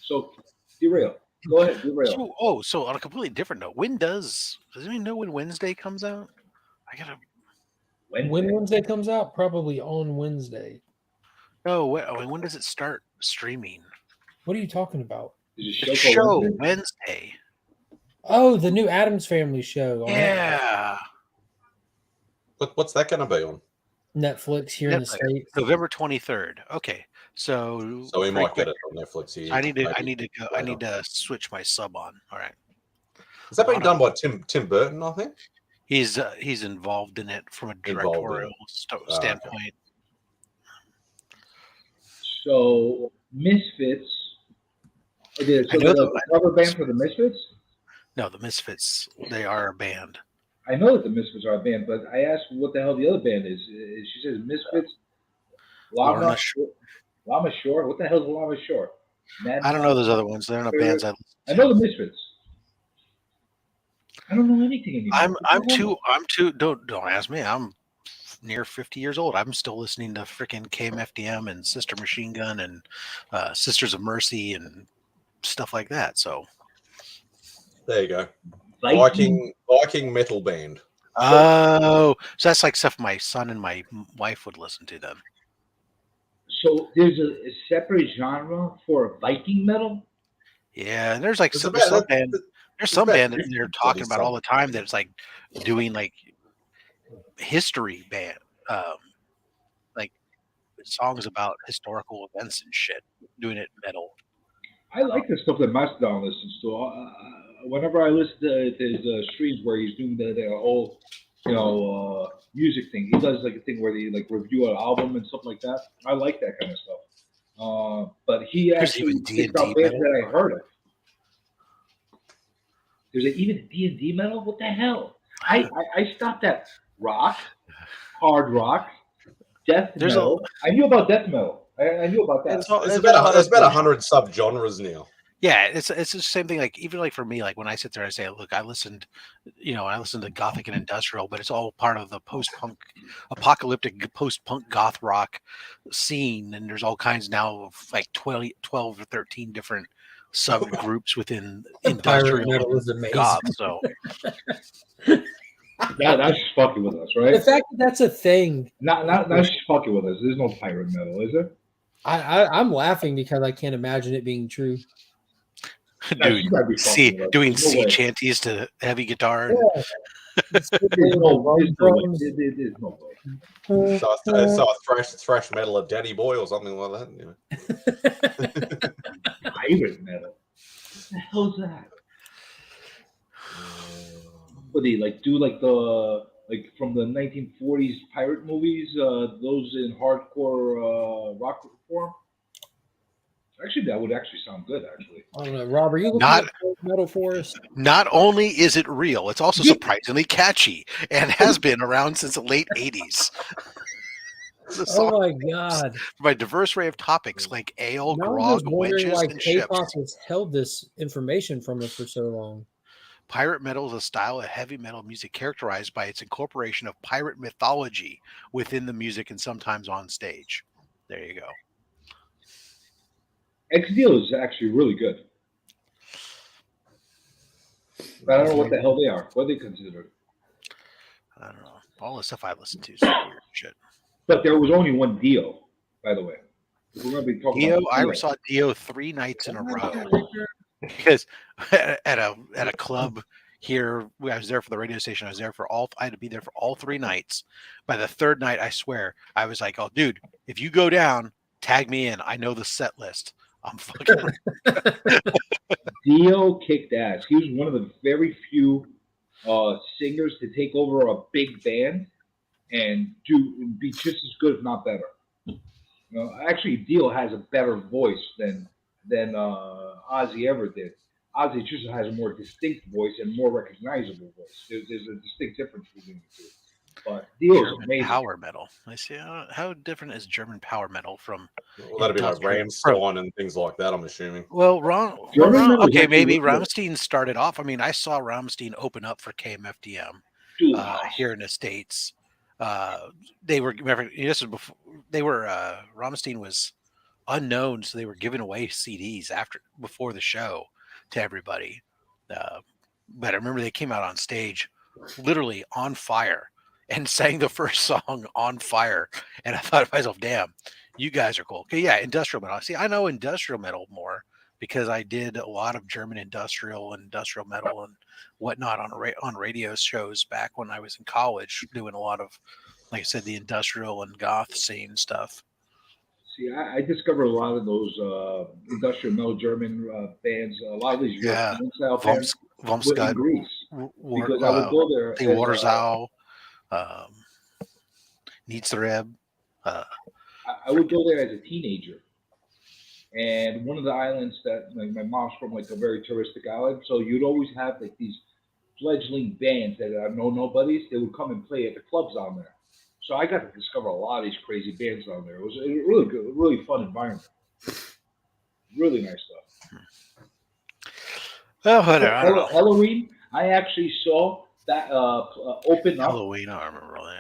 So derail. Go ahead, derail. So on a completely different note, does anyone know when Wednesday comes out? I gotta. When Wednesday comes out, probably on Wednesday. No, when does it start streaming? What are you talking about? The show Wednesday. Oh, the new Addams Family show. Yeah. What's that going to be on? Netflix here in the States. November 23rd. Okay. So we might get it on Netflix here. I need to go. I need to switch my sub on. All right. Has that been done by Tim Burton, I think? He's involved in it from a directorial standpoint. Okay. So Misfits. So there's a cover band for the Misfits? No, the Misfits. They are a band. I know that the Misfits are a band, but I asked what the hell the other band is. She says Misfits. Lama Shore. What the hell is Lama Shore? I don't know those other ones. They're not bands. I know the Misfits. I don't know anything anymore. I'm too. Don't ask me. I'm near 50 years old. I'm still listening to freaking KMFDM and Sister Machine Gun and Sisters of Mercy and stuff like that. So there you go. Viking metal band. Oh, so that's like stuff my son and my wife would listen to then. So there's a separate genre for Viking metal? Yeah, and there's like some band that they're talking about all the time that's like doing like history band, like songs about historical events and shit, doing it metal. I like the stuff that Mastodon listens to. Whenever I listen to his streams where he's doing the whole, music thing, he does like a thing where they like review an album and stuff like that. I like that kind of stuff. But he There's actually even picked out D&D bands metal. that I heard of. There's even a D&D metal? What the hell? I stopped at rock, hard rock, death metal. I knew about death metal. I knew about that. There's about 100 subgenres now. Yeah, it's the same thing. Like even like for me, like when I sit there, I say, look, I listened to gothic and industrial, but it's all part of the post-punk, apocalyptic post-punk goth rock scene, and there's all kinds now of like 12 or 13 different subgroups within industrial metal and is amazing. goth. So That's just fucking with us, right? The fact that that's a thing. Not just fucking with us. There's no pirate metal, is there? I'm laughing because I can't imagine it being true. dude, doing sea chanties to heavy guitar. And... There's no way. So a thrash metal of Daddy Boy or something like that. You know. Pirate metal. What the hell is that? What do they do the from the 1940s pirate movies? Those in hardcore rock form. Actually, that would actually sound good. Actually, I don't know, Rob. Are you looking at metal for us? Not only is it real, it's also surprisingly catchy and has been around since the late 80s. Oh my god! By a diverse array of topics like ale, Now grog, I'm wondering wedges, why and ships. K-pop has held this information from us for so long. Pirate metal is a style of heavy metal music characterized by its incorporation of pirate mythology within the music and sometimes on stage. There you go. XDO is actually really good. But I don't know what the hell they are. What are they considered? I don't know. All the stuff I listen to is weird shit. But there was only one Dio, by the way. We're going to be talking Dio, about I saw Dio 3 nights in a row because at a club here, I was there for the radio station. I had to be there for all 3 nights. By the 3rd night, I swear, I was like, "Oh, dude, if you go down, tag me in. I know the set list." I'm fucking. Dio kicked ass. He was one of the very few singers to take over a big band and be just as good, if not better. Actually, Dio has a better voice than Ozzy ever did. Ozzy just has a more distinct voice and more recognizable voice. There's a distinct difference between the two. But Dio's German amazing. power metal. I see. How different is German power metal from? Well, that'd be like Rammstein and things like that. I'm assuming. Well, okay, maybe really Rammstein started off. I mean, I saw Rammstein open up for KMFDM here in the States. They were this was before Rammstein was unknown, so they were giving away CDs before the show to everybody. But I remember they came out on stage, literally on fire, and sang the first song on fire. And I thought to myself, damn, you guys are cool. Okay, yeah, industrial metal. See, I know industrial metal more because I did a lot of German industrial metal and whatnot on radio shows back when I was in college, doing a lot of, like I said, the industrial and goth scene stuff. See, I discovered a lot of those industrial metal German bands. A lot of these European style bands in Greece. Because I would go there. The Warzau. Nitzreb. I would go there as a teenager, and one of the islands that my mom's from, like a very touristic island, so you'd always have like these fledgling bands that are nobodies. They would come and play at the clubs on there, so I got to discover a lot of these crazy bands on there. It was a really good, really fun environment, really nice stuff. Well, whatever. Halloween, I actually saw that open up. Halloween, I remember that.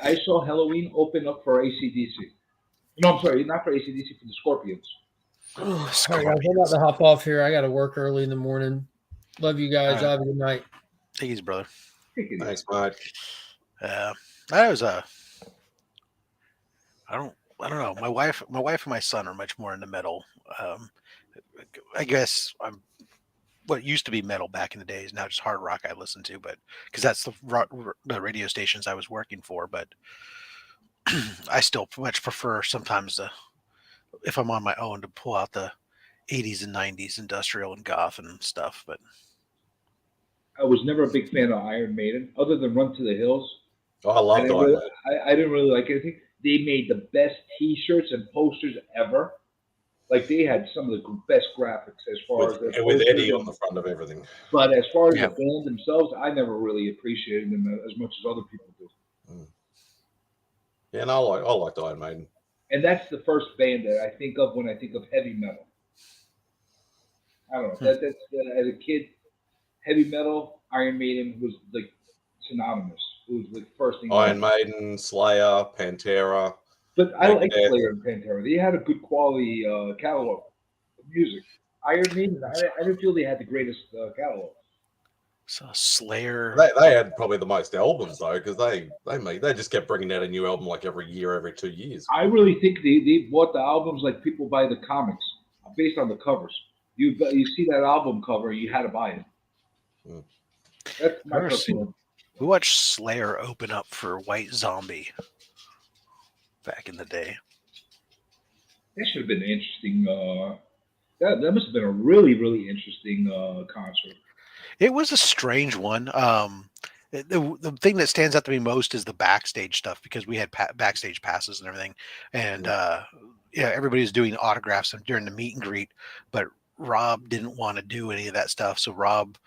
I saw Halloween open up for AC/DC. No, I'm sorry, not for AC/DC, for the Scorpions. All right, guys, I'm about to hop off here. I got to work early in the morning. Love you guys. Have a good night. Take it easy, brother. Thanks, mate. That was I don't know. My wife and my son are much more into metal. I guess I'm what used to be metal back in the days, now just hard rock I listen to, but because that's the radio stations I was working for. But I still much prefer sometimes if I'm on my own to pull out the 80s and 90s industrial and goth and stuff. But I was never a big fan of Iron Maiden, other than Run to the Hills. Oh, I love that. I didn't really like anything. They made the best T-shirts and posters ever. Like they had some of the best graphics as far as their with posters Eddie on and- the front of everything. But as far as Yeah. the band themselves, I never really appreciated them as much as other people do. Yeah, and I liked Iron Maiden. And that's the first band that I think of when I think of heavy metal. I don't know. That's as a kid, heavy metal, Iron Maiden was like synonymous. It was the first thing. Iron Maiden, Slayer, Pantera. But I like Megadeth. Slayer and Pantera. They had a good quality catalog of music. Iron Maiden, I didn't feel they had the greatest catalog. So Slayer. They had probably the most albums though, because they just kept bringing out a new album like every year, every 2 years. I really think they bought the albums like people buy the comics based on the covers. You see that album cover, you had to buy it. That's my personal. We watched Slayer open up for White Zombie back in the day. That should have been interesting. That must have been a really, really interesting concert. It was a strange one. The thing that stands out to me most is the backstage stuff because we had backstage passes and everything, and everybody was doing autographs during the meet and greet, but Rob didn't want to do any of that stuff, so Rob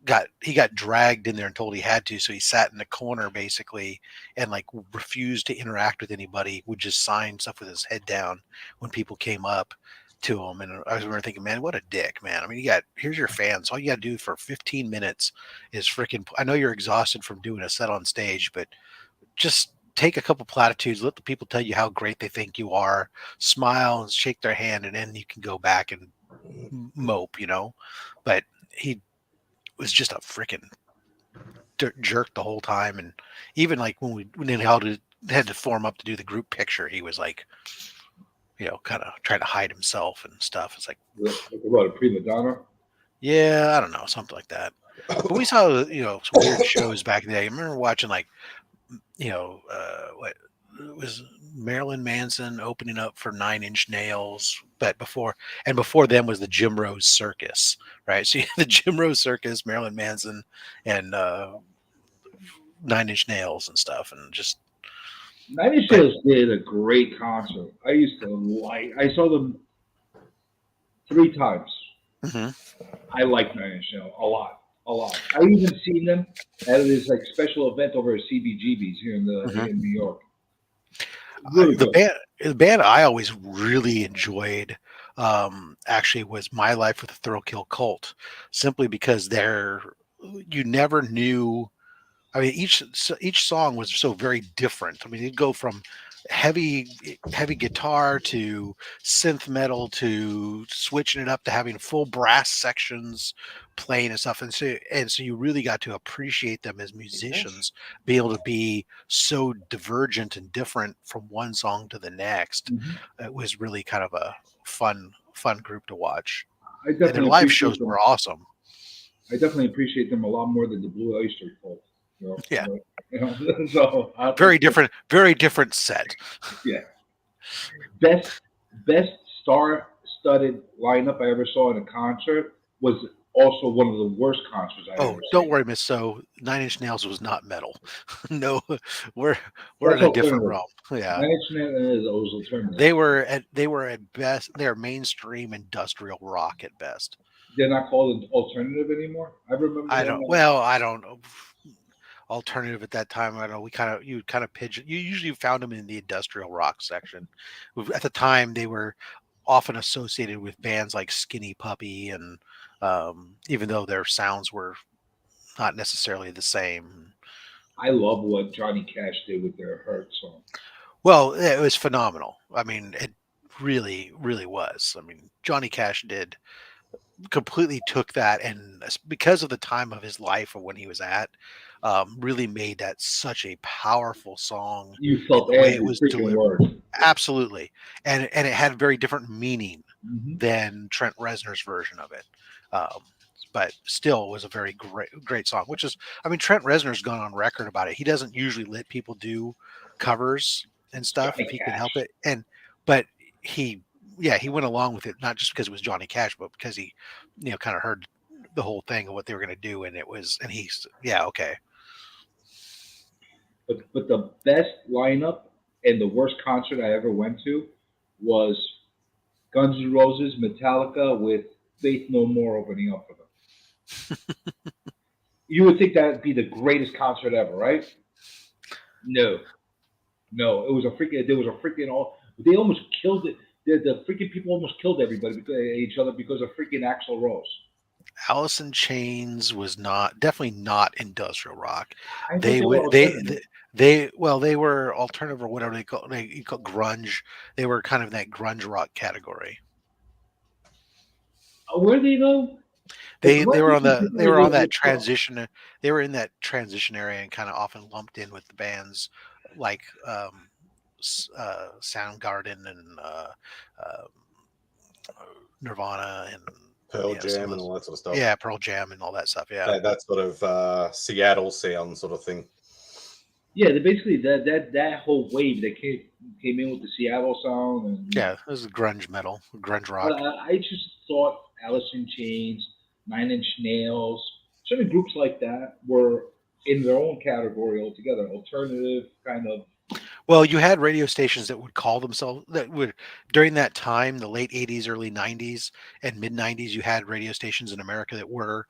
got dragged in there and told he had to, so he sat in the corner basically and like refused to interact with anybody, would just sign stuff with his head down when people came up to him. And I remember thinking, man, what a dick, man. I mean, here's your fans. All you got to do for 15 minutes is freaking, I know you're exhausted from doing a set on stage, but just take a couple platitudes, let the people tell you how great they think you are, smile and shake their hand, and then you can go back and mope, But he was just a freaking jerk the whole time. And even like when they had to form up to do the group picture, he was like, kind of trying to hide himself and stuff. It's like, what, a prima donna? Yeah, I don't know, something like that. But we saw, some weird shows back in the day. I remember watching what it was Marilyn Manson opening up for 9 Inch Nails, but before them was the Jim Rose Circus, right? So you had the Jim Rose Circus, Marilyn Manson, and 9 Inch Nails and stuff, and just 9 Inch Nails did a great concert. I saw them 3 times. Mm-hmm. I like 9 Inch Nails a lot. I even seen them at this like special event over at CBGB's here in New York. Really the band I always really enjoyed actually was My Life with the Thrill Kill Cult, simply because you never knew. I mean, each song was so very different. I mean, it'd go from heavy guitar to synth metal to switching it up to having full brass sections playing and stuff. And so you really got to appreciate them as musicians, be able to be so divergent and different from one song to the next. Mm-hmm. It was really kind of a fun group to watch. I And their definitely live appreciate shows them. were awesome. I definitely appreciate them a lot more than the Blue Oyster Cult. Yeah. So Very different set. Yeah. Best star-studded lineup I ever saw in a concert was also one of the worst concerts I ever seen. Don't worry, Miss. So 9 Inch Nails was not metal. No, we're That's in a different alternative. realm. Yeah. 9 Inch Nails was alternative. They were at best. They're mainstream industrial rock at best. They're not called alternative anymore. I remember. I don't know. Alternative at that time. I don't know. You usually found them in the industrial rock section. At the time, they were often associated with bands like Skinny Puppy, and even though their sounds were not necessarily the same. I love what Johnny Cash did with their Hurt song. Well, it was phenomenal. I mean, it really, really was. I mean, Johnny Cash completely took that, and because of the time of his life or when he was at, really made that such a powerful song. You felt the way it every was freaking delivered. word. Absolutely, and it had very different meaning Mm-hmm. than Trent Reznor's version of it. But still was a very great song, which is, I mean, Trent Reznor's gone on record about it. He doesn't usually let people do covers and stuff if he can help it. But he went along with it, not just because it was Johnny Cash, but because he, kind of heard the whole thing of what they were going to do. And okay. But the best lineup and the worst concert I ever went to was Guns N' Roses, Metallica, with Faith No More opening up for them. You would think that'd be the greatest concert ever, right? No, no. It was a freaking. There was a freaking. All they almost killed it. The freaking people almost killed everybody because each other because of freaking Axl Rose. Alice in Chains was definitely not industrial rock. I thought They they were were they alternative. they were alternative or whatever they call grunge. They were kind of in that grunge rock category. Where they go? They were on they were on that Well, transition. They were in that transition area and kind of often lumped in with the bands like Soundgarden and um Nirvana and Pearl some Jam of and those. all that sort of stuff. Yeah, Pearl Jam and all that stuff. Yeah. That sort of Seattle sound sort of thing. yeah, basically that whole wave that came in with the Seattle sound and Yeah, it was grunge metal, grunge But rock. I just thought Alice in Chains, Nine Inch Nails, certain groups like that were in their own category altogether, alternative kind of. Well, you had radio stations that would call themselves that would during that time, the late 80s, early 90s, and mid 90s, you had radio stations in America that were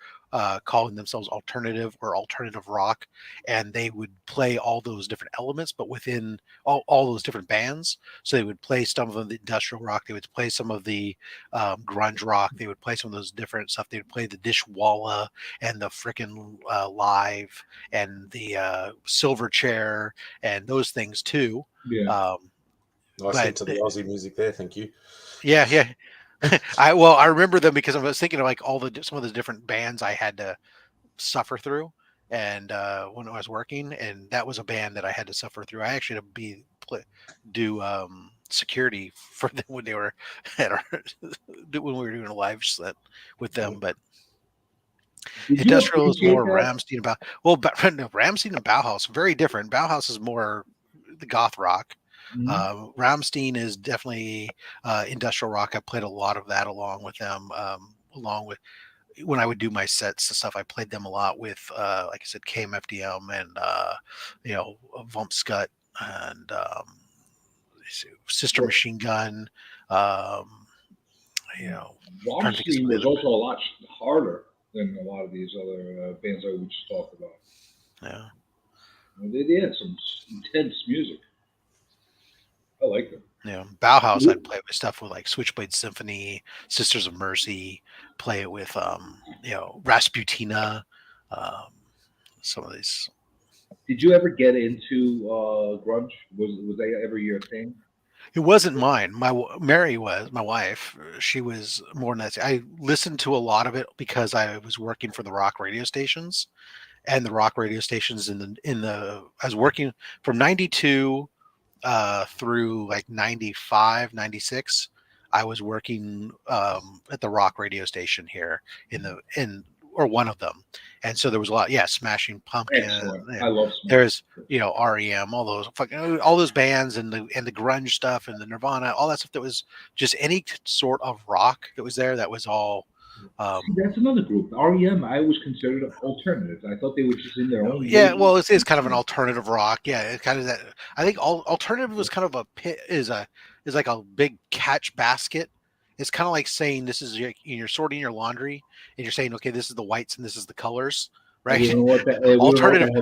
calling themselves alternative or alternative rock, and they would play all those different elements, but within all those different bands. So they would play some of the industrial rock, they would play some of the grunge rock, they would play some of those different stuff. They would play the Dishwalla and the frickin' live and the silver chair and those things too. Yeah. Nice into the Aussie music there, thank you. Yeah. I remember them because I was thinking of like some of the different bands I had to suffer through, and when I was working, and that was a band that I had to suffer through. I actually had to do security for them when they were at when we were doing a live set with them, but. Industrial is more Rammstein about Rammstein and Bauhaus, very different. Bauhaus is more the goth rock. Rammstein is definitely industrial rock. I played a lot of that along with them, along with when I would do my sets and stuff. I played them a lot with, like I said, KMFDM and Vump Scut and Sister Machine Gun. Rammstein was also a lot harder than a lot of these other bands that we just talked about. Yeah, they had some intense music. I like them. Yeah, Bauhaus. I'd play with stuff with like Switchblade Symphony, Sisters of Mercy. Play it with Rasputina. Some of these. Did you ever get into grunge? Was that ever your thing? It wasn't mine. Mary was my wife. She was more than that. I listened to a lot of it because I was working for the rock radio stations, and the rock radio stations I was working from 92 through like 95, 96. I was working at the rock radio station here or one of them. And so there was a lot, Smashing Pumpkins. I love Smashing. There's, REM, all those bands and the grunge stuff and the Nirvana, all that stuff that was just any sort of rock that was there. That was all. See, that's another group. REM, I was considered alternative. I thought they were just in their own. Yeah, well, it's kind of an alternative rock. Yeah, it's kind of that. I think alternative was kind of is like a big catch basket. It's kind of like saying this is you're sorting your laundry and you're saying, okay, this is the whites and this is the colors, right? You know what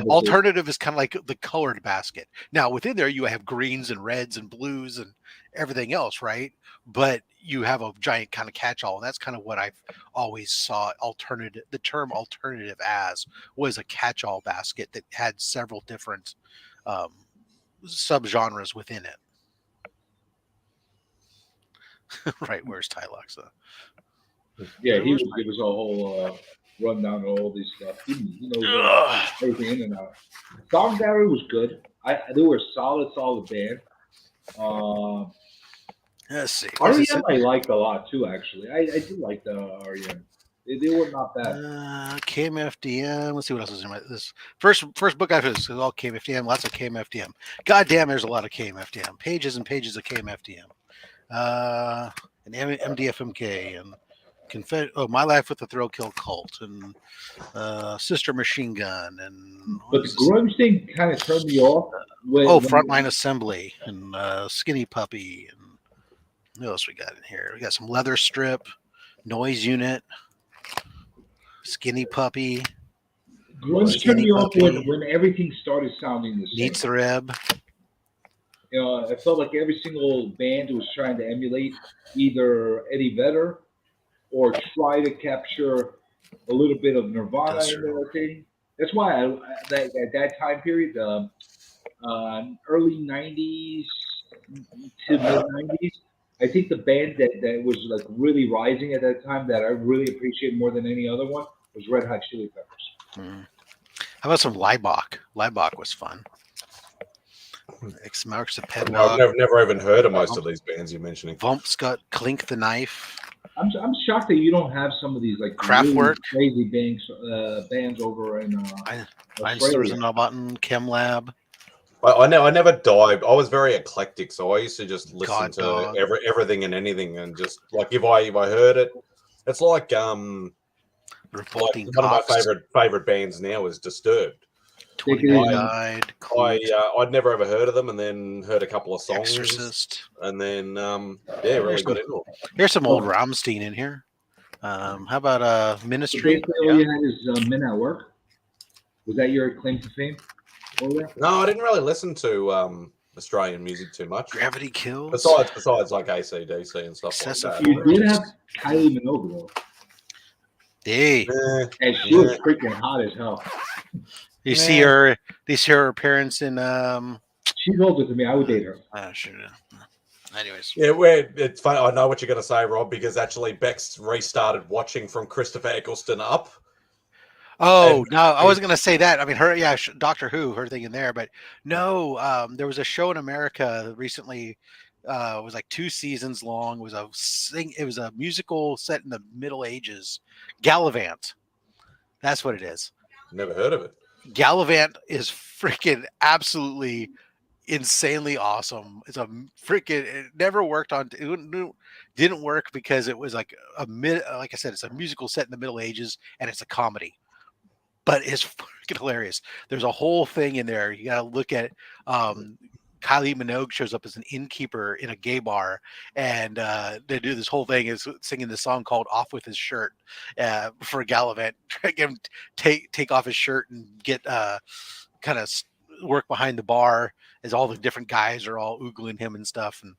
Alternative is kind of like the colored basket. Now within there you have greens and reds and blues and everything else, right? But you have a giant kind of catch-all, and that's kind of what I've always saw alternative. The term alternative as was a catch-all basket that had several different subgenres within it. Right, where's Tylox? Yeah, he would give us a whole rundown of all this stuff. He knows everything in and out. Soundgarden was good. They were a solid band. Let's see. REM I liked a lot too, actually. I did like the REM. They were not bad. KMFDM. Let's see what else is in this first book I've is all KMFDM. Lots of KMFDM. God damn, there's a lot of KMFDM. Pages and pages of KMFDM. And MDFMK and My Life with the Thrill Kill Cult and Sister Machine Gun and. But the grunge thing kind of turned me off. Frontline Assembly and Skinny Puppy and. What else we got in here? We got some Leather Strip, Noise Unit, Skinny Puppy, Grunge turned me off when everything started sounding the same. Needs the Reb. You know, I felt like every single band was trying to emulate either Eddie Vedder or try to capture a little bit of Nirvana in their thing. That's why at that time period, early '90s to mid '90s, I think the band that was like really rising at that time that I really appreciate more than any other one was Red Hot Chili Peppers. How about some Liebach? Liebach was fun. X marks the No, Pedwog. I've never even heard of most of these bands you're mentioning. Vumpscut, Clink the Knife. I'm shocked that you don't have some of these like Kraftwerk. really crazy bands over in Australia. Button, Chem Lab. I never dived. I was very eclectic, so I used to just listen God to Dog. everything and anything, and just like if I heard it, it's like Revolting one of my Cops. favorite bands now is Disturbed. 21 Died. I'd never ever heard of them, and then heard a couple of songs, Exorcist, and then really got into it. Here's some old Rammstein in here. How about Ministry? Basically, all you had is Men at Work. Was that your claim to fame over there? No, I didn't really listen to Australian music too much. Gravity Kills. Besides like AC/DC and stuff Excessive like that. You did have Kylie Minogue though. Hey, and she was freaking hot as hell. You see her? Do you see her appearance in? She's older than me. I would date her. Sure. Anyways, Yeah, it's funny. I know what you're going to say, Rob, because actually Bex restarted watching from Christopher Eccleston up. Oh no, I wasn't going to say that. I mean, Doctor Who, her thing in there, but no, there was a show in America recently. It was like 2 seasons long. It was a musical set in the Middle Ages. Gallivant. That's what it is. Never heard of it. Gallivant is freaking absolutely insanely awesome. It's a freaking. It never worked on. It didn't work because it was like like I said, it's a musical set in the Middle Ages and it's a comedy, but it's freaking hilarious. There's a whole thing in there. You got to look at. Kylie Minogue shows up as an innkeeper in a gay bar, and they do this whole thing is singing this song called "Off with His Shirt" for Gallivant. Get him take off his shirt and get kind of work behind the bar as all the different guys are all oogling him and stuff. And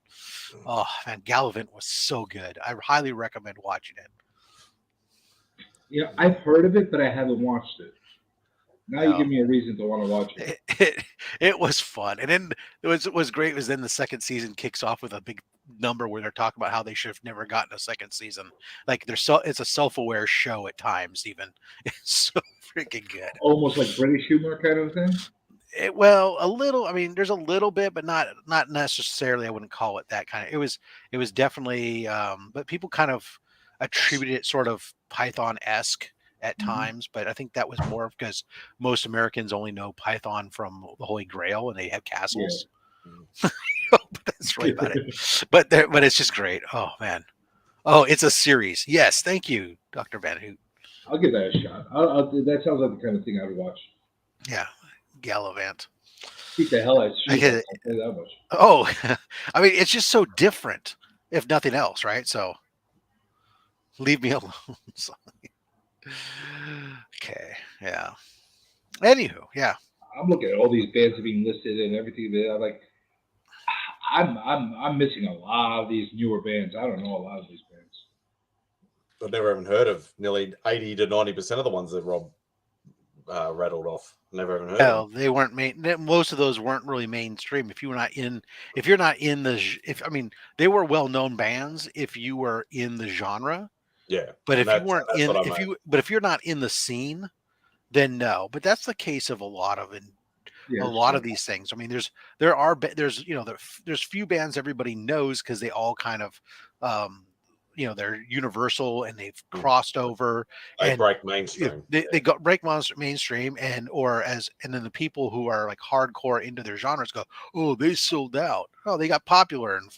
oh man, Gallivant was so good. I highly recommend watching it. Yeah, I've heard of it, but I haven't watched it. Now you give me a reason to want to watch it. It was fun, and then it was great. Was then the second season kicks off with a big number where they're talking about how they should have never gotten a second season. Like it's a self-aware show at times. Even it's so freaking good. Almost like British humor kind of thing. Well, a little. I mean, there's a little bit, but not necessarily. I wouldn't call it that kind of. It was definitely. But people kind of attributed it sort of Python-esque at times, but I think that was more because most Americans only know Python from the Holy Grail and they have castles. Yeah. But that's right about it. But it's just great. Oh man. Oh, it's a series. Yes, thank you, Dr. Van Hoot. I'll give that a shot. That sounds like the kind of thing I would watch. Yeah, Gallivant. Keep the hell out of it. That much. Oh, I mean, it's just so different, if nothing else, right? So leave me alone. Okay, yeah. Anywho, yeah. I'm looking at all these bands being listed and everything. I'm like, I'm missing a lot of these newer bands. I don't know a lot of these bands. I've never even heard of nearly 80 to 90% of the ones that Rob rattled off. Never even heard. Well, they weren't most of those weren't really mainstream. If you're not in the, they were well-known bands if you were in the genre. Yeah, but if you weren't if you're not in the scene, then no. But that's the case of a lot of these things. I mean, there's few bands everybody knows because they all kind of, they're universal and they've crossed over. They break mainstream. They break mainstream, and then the people who are like hardcore into their genres go, oh, they sold out. Oh, they got popular and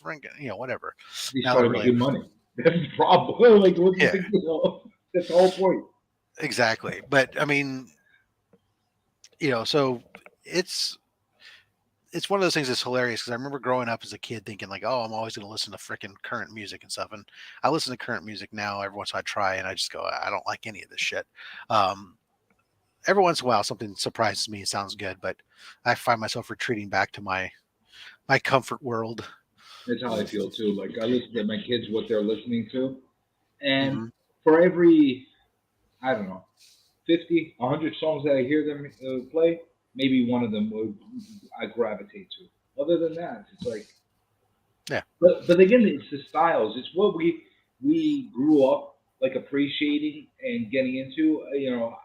whatever. They started making money. That's the problem. Like, what do you think? That's the whole point. Exactly. But I mean, so it's it's one of those things that's hilarious because I remember growing up as a kid thinking like, oh, I'm always going to listen to freaking current music and stuff. And I listen to current music now every once in a while I try and I just go, I don't like any of this shit. Every once in a while something surprises me. It sounds good, but I find myself retreating back to my comfort world. That's how I feel too. Like I listen to my kids what they're listening to, and Mhm. for every, I don't know, 50, 100 songs that I hear them play, maybe one of them would I gravitate to. Other than that, it's like, Yeah. but again, it's the styles. It's what we grew up like appreciating and getting into. You know,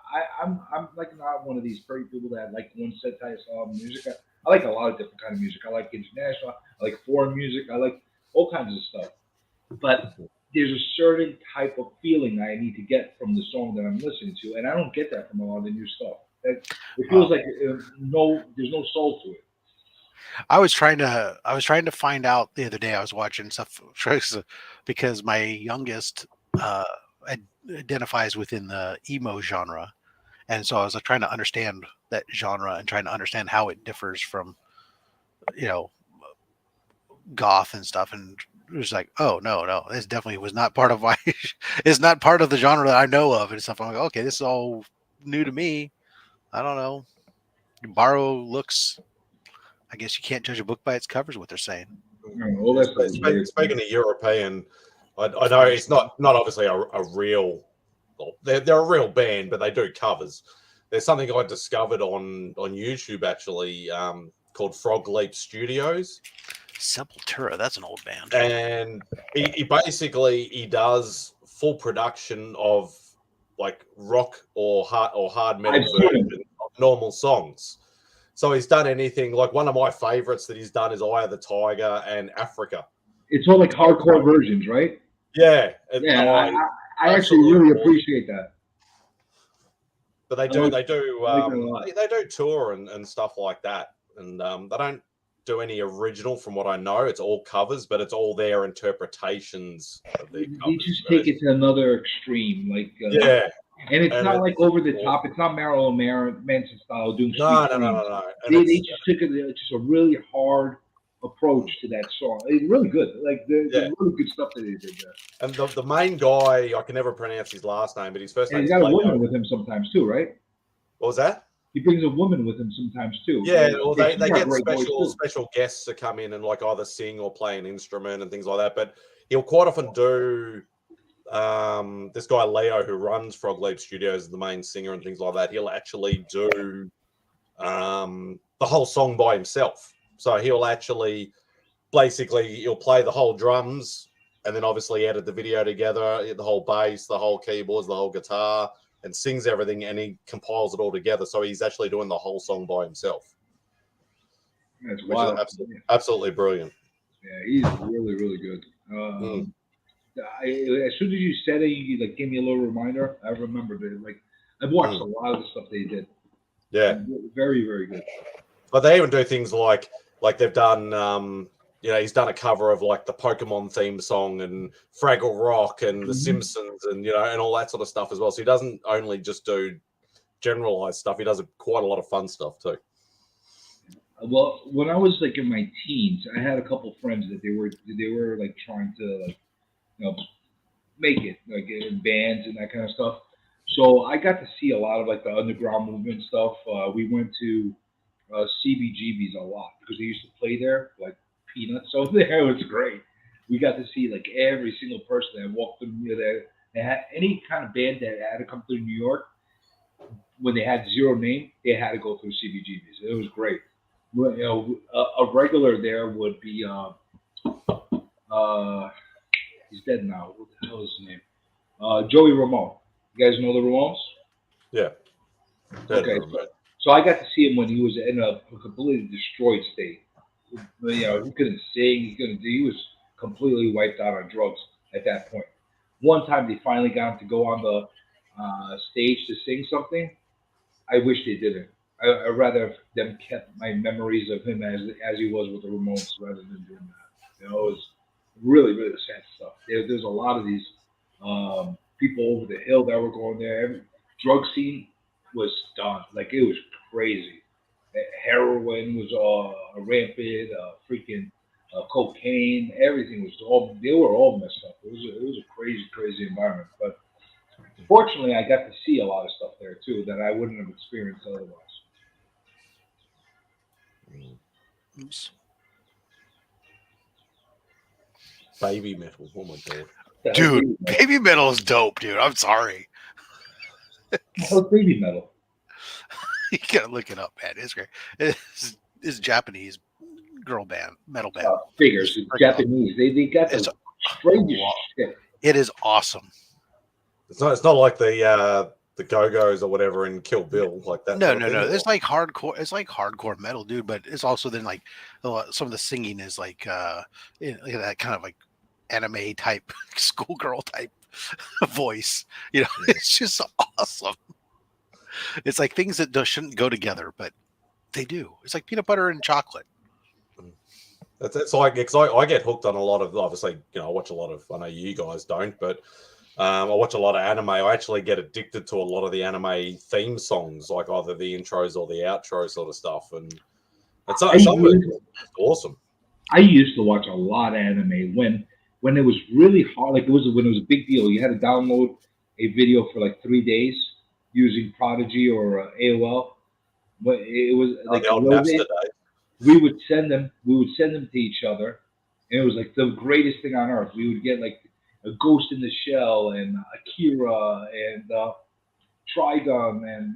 I'm like not one of these pretty people that like one set type of music. I like a lot of different kind of music. I like international. I like foreign music. I like all kinds of stuff. But there's a certain type of feeling I need to get from the song that I'm listening to, and I don't get that from a lot of the new stuff. It feels like there's no soul to it. I was trying to find out the other day. I was watching stuff because my youngest uh, identifies within the emo genre, and so I was like, trying to understand that genre and trying to understand how it differs from you know goth and stuff. And it was like, oh no, this definitely was not part of my. It's not part of the genre that I know of and stuff. I'm like, okay, this is all new to me. I don't know. Borrow looks. I guess you can't judge a book by its cover, is what they're saying. All that stuff is weird. Speaking of European, I know it's not obviously a real. Well, they're a real band, but they do covers. There's something I discovered on YouTube actually called Frog Leap Studios. Sepultura, that's an old band. And he basically does full production of like rock or hard metal versions of normal songs. So he's done anything like one of my favorites that he's done is Eye of the Tiger and Africa. It's all like hardcore versions, right? Yeah. Yeah, I actually really appreciate that. But they do tour and stuff like that. And they don't do any original from what I know. It's all covers, but it's all their interpretations of their covers. They just take it to another extreme, like yeah. And it's not like over the top. It's not Marilyn Manson style doing no. They just took just a really hard approach to that song. It's really good. Like there's really good stuff that they did there. And the main guy, I can never pronounce his last name, but his first name is is Leo. He's got a woman with him sometimes too, right? What was that? He brings a woman with him sometimes too. Yeah, or they get special guests to come in and like either sing or play an instrument and things like that. But he'll quite often do this guy Leo who runs Frog Leap Studios, the main singer and things like that. He'll actually do the whole song by himself. So he'll actually he'll play the whole drums and then obviously edit the video together, the whole bass, the whole keyboards, the whole guitar, and sings everything, and he compiles it all together. So he's actually doing the whole song by himself. That's wild. Absolutely brilliant. Yeah, he's really, really good. As soon as you said it, you like gave me a little reminder. I remembered it. Like I've watched a lot of the stuff they did. Yeah, very, very good. But they even do things like they've done. He's done a cover of like the Pokemon theme song and Fraggle Rock and The Simpsons and and all that sort of stuff as well. So he doesn't only just do generalized stuff; he does quite a lot of fun stuff too. Well, when I was like in my teens, I had a couple friends that they were like trying to like make it like in bands and that kind of stuff. So I got to see a lot of like the underground movement stuff. We went to CBGB's a lot because they used to play there like peanuts over there. It was great. We got to see like every single person that walked through there. They had any kind of band that had to come through New York when they had zero name, they had to go through CBGB's. It was great. A regular there would be he's dead now. What the hell is his name? Joey Ramone. You guys know the Ramones? Yeah. Okay. So I got to see him when he was in a completely destroyed state. He couldn't sing. He was completely wiped out on drugs at that point. One time they finally got him to go on the stage to sing something. I wish they didn't. I'd rather them kept my memories of him as he was with the Ramones rather than doing that. It was really, really sad stuff. There's a lot of these people over the hill that were going there. Every drug scene was done. Like it was crazy. Heroin was rampant. Freaking cocaine. Everything was all. They were all messed up. It was a crazy, crazy environment. But fortunately, I got to see a lot of stuff there too that I wouldn't have experienced otherwise. Oops. Baby metal. Oh my god. Dude, baby metal is dope, dude. I'm sorry. How's baby metal? You gotta look it up, man. It's great. It's Japanese girl band, metal band. Figures. It's Japanese. They got the strangest shit. It is awesome. It's not like the Go-Go's or whatever in Kill Bill like that. No. It's like hardcore. It's like hardcore metal, dude. But it's also then like some of the singing is like that kind of like anime type, schoolgirl type voice. You know, it's just awesome. It's like things that shouldn't go together, but they do. It's like peanut butter and chocolate. That's like, because I get hooked on a lot of, obviously, I watch a lot of, I know you guys don't, but I watch a lot of anime. I actually get addicted to a lot of the anime theme songs, like either the intros or the outro sort of stuff. And it's awesome. I used to watch a lot of anime when it was really hard. Like when it was a big deal. You had to download a video for like 3 days using Prodigy or AOL. But it was like we would send them to each other, and it was like the greatest thing on earth. We would get like a Ghost in the Shell and Akira and Trigun and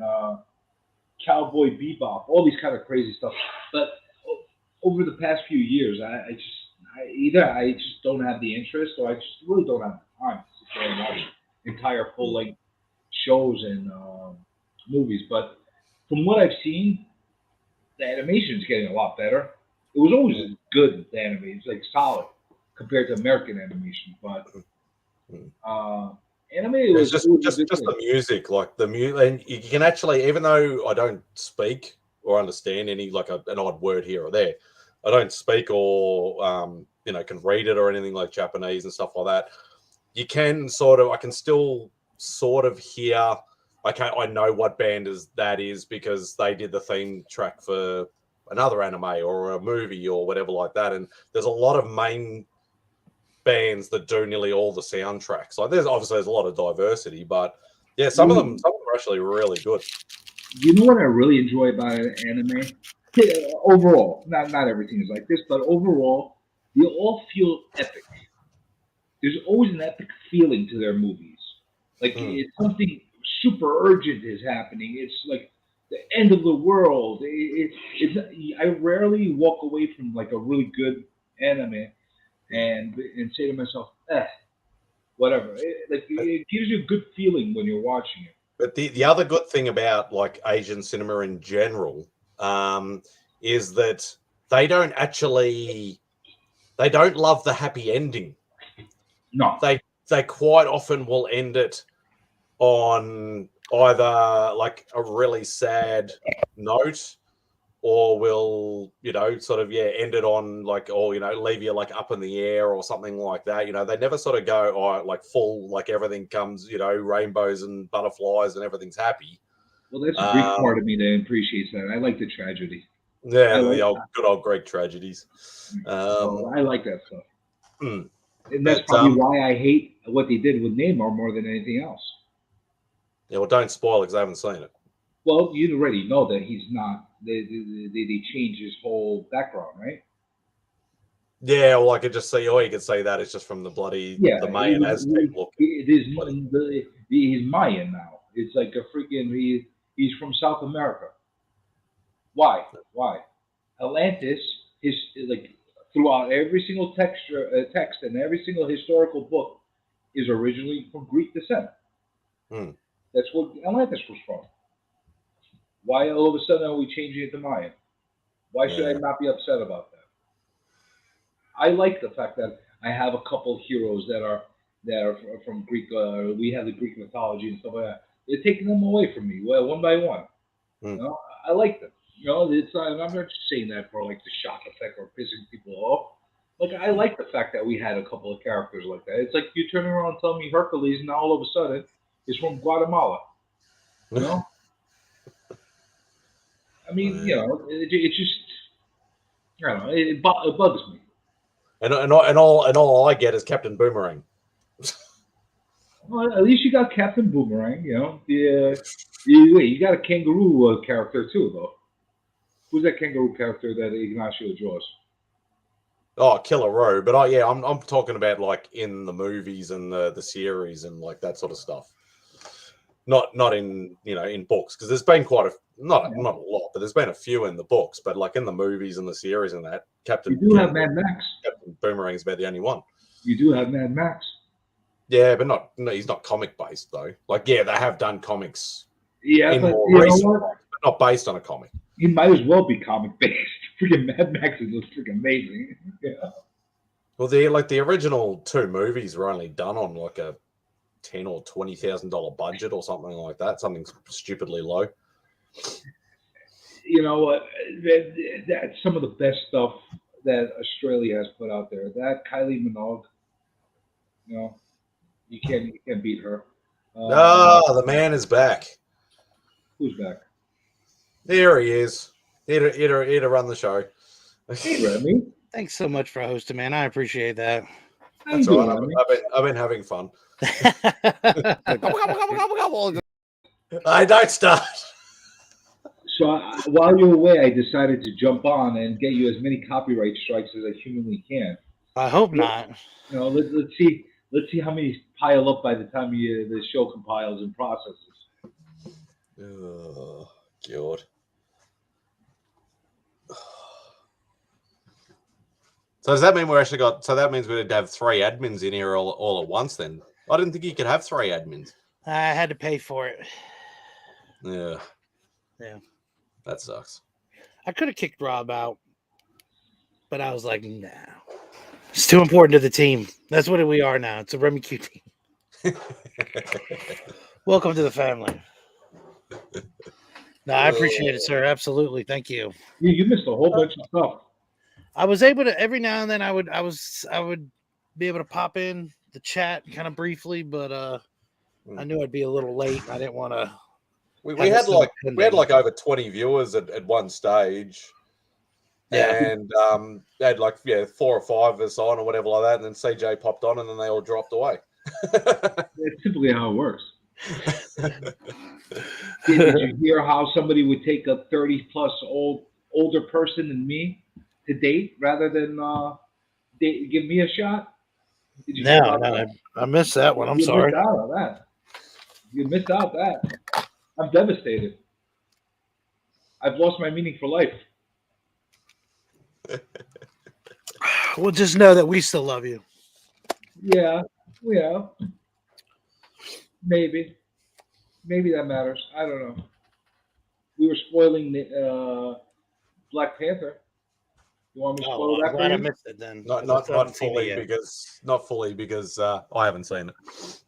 Cowboy Bebop, all these kind of crazy stuff. But over the past few years, I just don't have the interest, or I just really don't have the time to sit there and watch entire full length shows and movies. But from what I've seen, the animation is getting a lot better. It was always good, the animation. It's like solid compared to American animation, but anime was just the music, like the music, and you can actually, even though I don't speak or understand any like an odd word here or there, I don't speak or can read it or anything like Japanese and stuff like that. You can I can still sort of hear. I know what band that is because they did the theme track for another anime or a movie or whatever like that. And there's a lot of main bands that do nearly all the soundtracks. Like there's a lot of diversity, but yeah, some of them are actually really good. You know what I really enjoy about anime? Overall, not everything is like this, but overall, they all feel epic. There's always an epic feeling to their movies. Like it's something super urgent is happening. It's like the end of the world. I rarely walk away from like a really good anime and say to myself, whatever. It gives you a good feeling when you're watching it. But the other good thing about like Asian cinema in general is that they don't love the happy ending. No. They quite often will end it on either like a really sad note, or will end it on like, leave you like up in the air or something like that. They never sort of go like full, like everything comes, rainbows and butterflies and everything's happy. Well, that's a Greek part of me that appreciates that. I like the tragedy. Yeah, good old Greek tragedies. I like that stuff. And that's probably why I hate what they did with Neymar more than anything else. Yeah, well, don't spoil it because I haven't seen it. Well, you already know that he's not. They changed his whole background, right? Yeah, well, I could just say, you could say that it's just from the bloody the Mayan Aztec look. He's Mayan now. It's like a freaking. He's from South America. Why? Atlantis is like throughout every single text and every single historical book is originally from Greek descent. That's what Atlantis was from. Why all of a sudden are we changing it to Mayan? Why should I not be upset about that? I like the fact that I have a couple heroes that are from Greek. We have the Greek mythology and stuff like that. They're taking them away from me, one by one. I like them. I'm not just saying that for like the shock effect or pissing people off. Like I like the fact that we had a couple of characters like that. It's like you turn around and tell me Hercules, and now all of a sudden is from Guatemala. I mean, it just, I don't know, it bugs me. And all I get is Captain Boomerang. Well, at least you got Captain Boomerang. You got a kangaroo character too, though. Who's that kangaroo character that Ignacio draws? Oh, Killer Row. But I'm talking about like in the movies and the series and like that sort of stuff. Not in in books, because there's been quite not a lot, but there's been a few in the books. But like in the movies and the series and that, You do have Mad Max. Captain Boomerang's about the only one. You do have Mad Max. Yeah, but he's not comic based though. Like, yeah, they have done comics. Yeah, in but more you know recent what? times, but not based on a comic. He might as well be comic based. Freaking Mad Max is just freaking amazing. Yeah. Well, the original 2 movies were only done on like a $10,000 or $20,000 budget or something like that. Something stupidly low. You know what? That's some of the best stuff that Australia has put out there. That Kylie Minogue, you can't beat her. The man is back. Who's back? There he is. Here to run the show. Hey, Remy. Thanks so much for hosting, man. I appreciate that. That's all right. I've been having fun. I don't start. So while you're away, I decided to jump on and get you as many copyright strikes as I humanly can. I hope not. Let's see how many pile up by the time the show compiles and processes. Oh, God. So does that mean that means we'd have 3 admins in here all at once then? I didn't think you could have 3 admins. I had to pay for it. Yeah. Yeah. That sucks. I could have kicked Rob out, but I was like, nah. It's too important to the team. That's what we are now. It's a Remy Q team. Welcome to the family. No, I appreciate it, sir. Absolutely. Thank you. You missed a whole bunch of stuff. I was able to every now and then I would be able to pop in the chat kind of briefly, but I knew I'd be a little late. I didn't want to. We had like over 20 viewers at one stage. Yeah. And they had 4 or 5 of us on or whatever like that, and then CJ popped on and then they all dropped away. That's typically how it works. Did you hear how somebody would take a 30-plus older person than me to date rather than give me a shot? No, I missed that one. I'm sorry. Missed out on that. You missed out that. I'm devastated. I've lost my meaning for life. Well, just know that we still love you. Yeah. Maybe that matters. I don't know. We were spoiling the Black Panther. You want me to spoil that? Glad I missed it then. Not fully because I haven't seen it.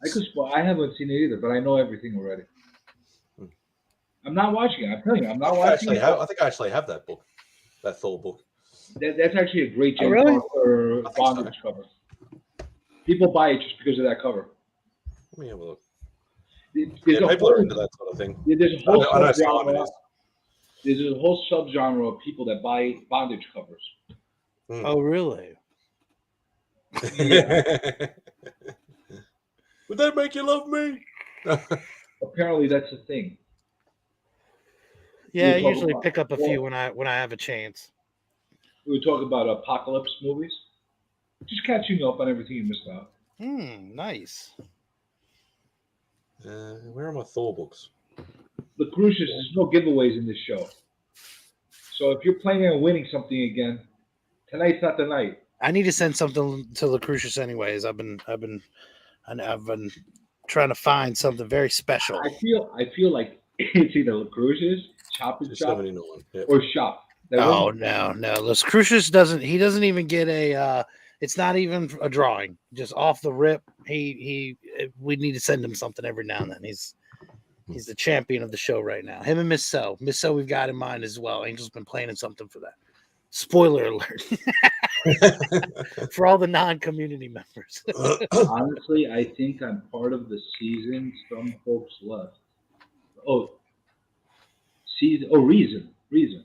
I could spoil. I haven't seen it either, but I know everything already. I'm not watching it. I'm telling you, I'm not watching it. I think I actually have that book, that Thor book. That's actually a great James Arthur bondage cover. People buy it just because of that cover. Let me have a look. People are into that sort of thing. There's a whole subgenre. There's a whole subgenre of people that buy bondage covers. Oh, really? Yeah. Would that make you love me? Apparently, that's the thing. Yeah, I usually pick up a few when I have a chance. We were talking about apocalypse movies. Just catching up on everything you missed out. Nice. Where are my Thor books? The Crucius, there's no giveaways in this show. So if you're planning on winning something again, tonight's not the night. I need to send something to Lucretius anyways. I've been trying to find something very special. I feel like it's either Lucretius, Chop and Chop, or Shop. No. Lucretius doesn't even get a it's not even a drawing. Just off the rip. We need to send him something every now and then. He's the champion of the show right now. Him and Miss So. Miss So we've got in mind as well. Angel's been planning something for that. Spoiler alert. For all the non-community members. Honestly, I think I'm part of the season some folks left. Reason. reason.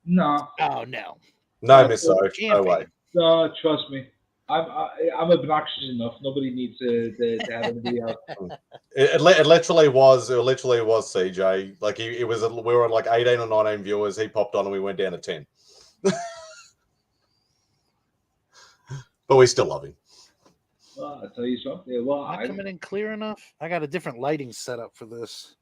No. Oh no. No, Miss O. No way. Trust me. I'm obnoxious enough. Nobody needs to have anybody else. It literally was CJ. Like it was. We were at like 18 or 19 viewers. He popped on and we went down to 10. But we still love him. Well, I'll tell you something. Well, Am I coming in clear enough? I got a different lighting setup for this.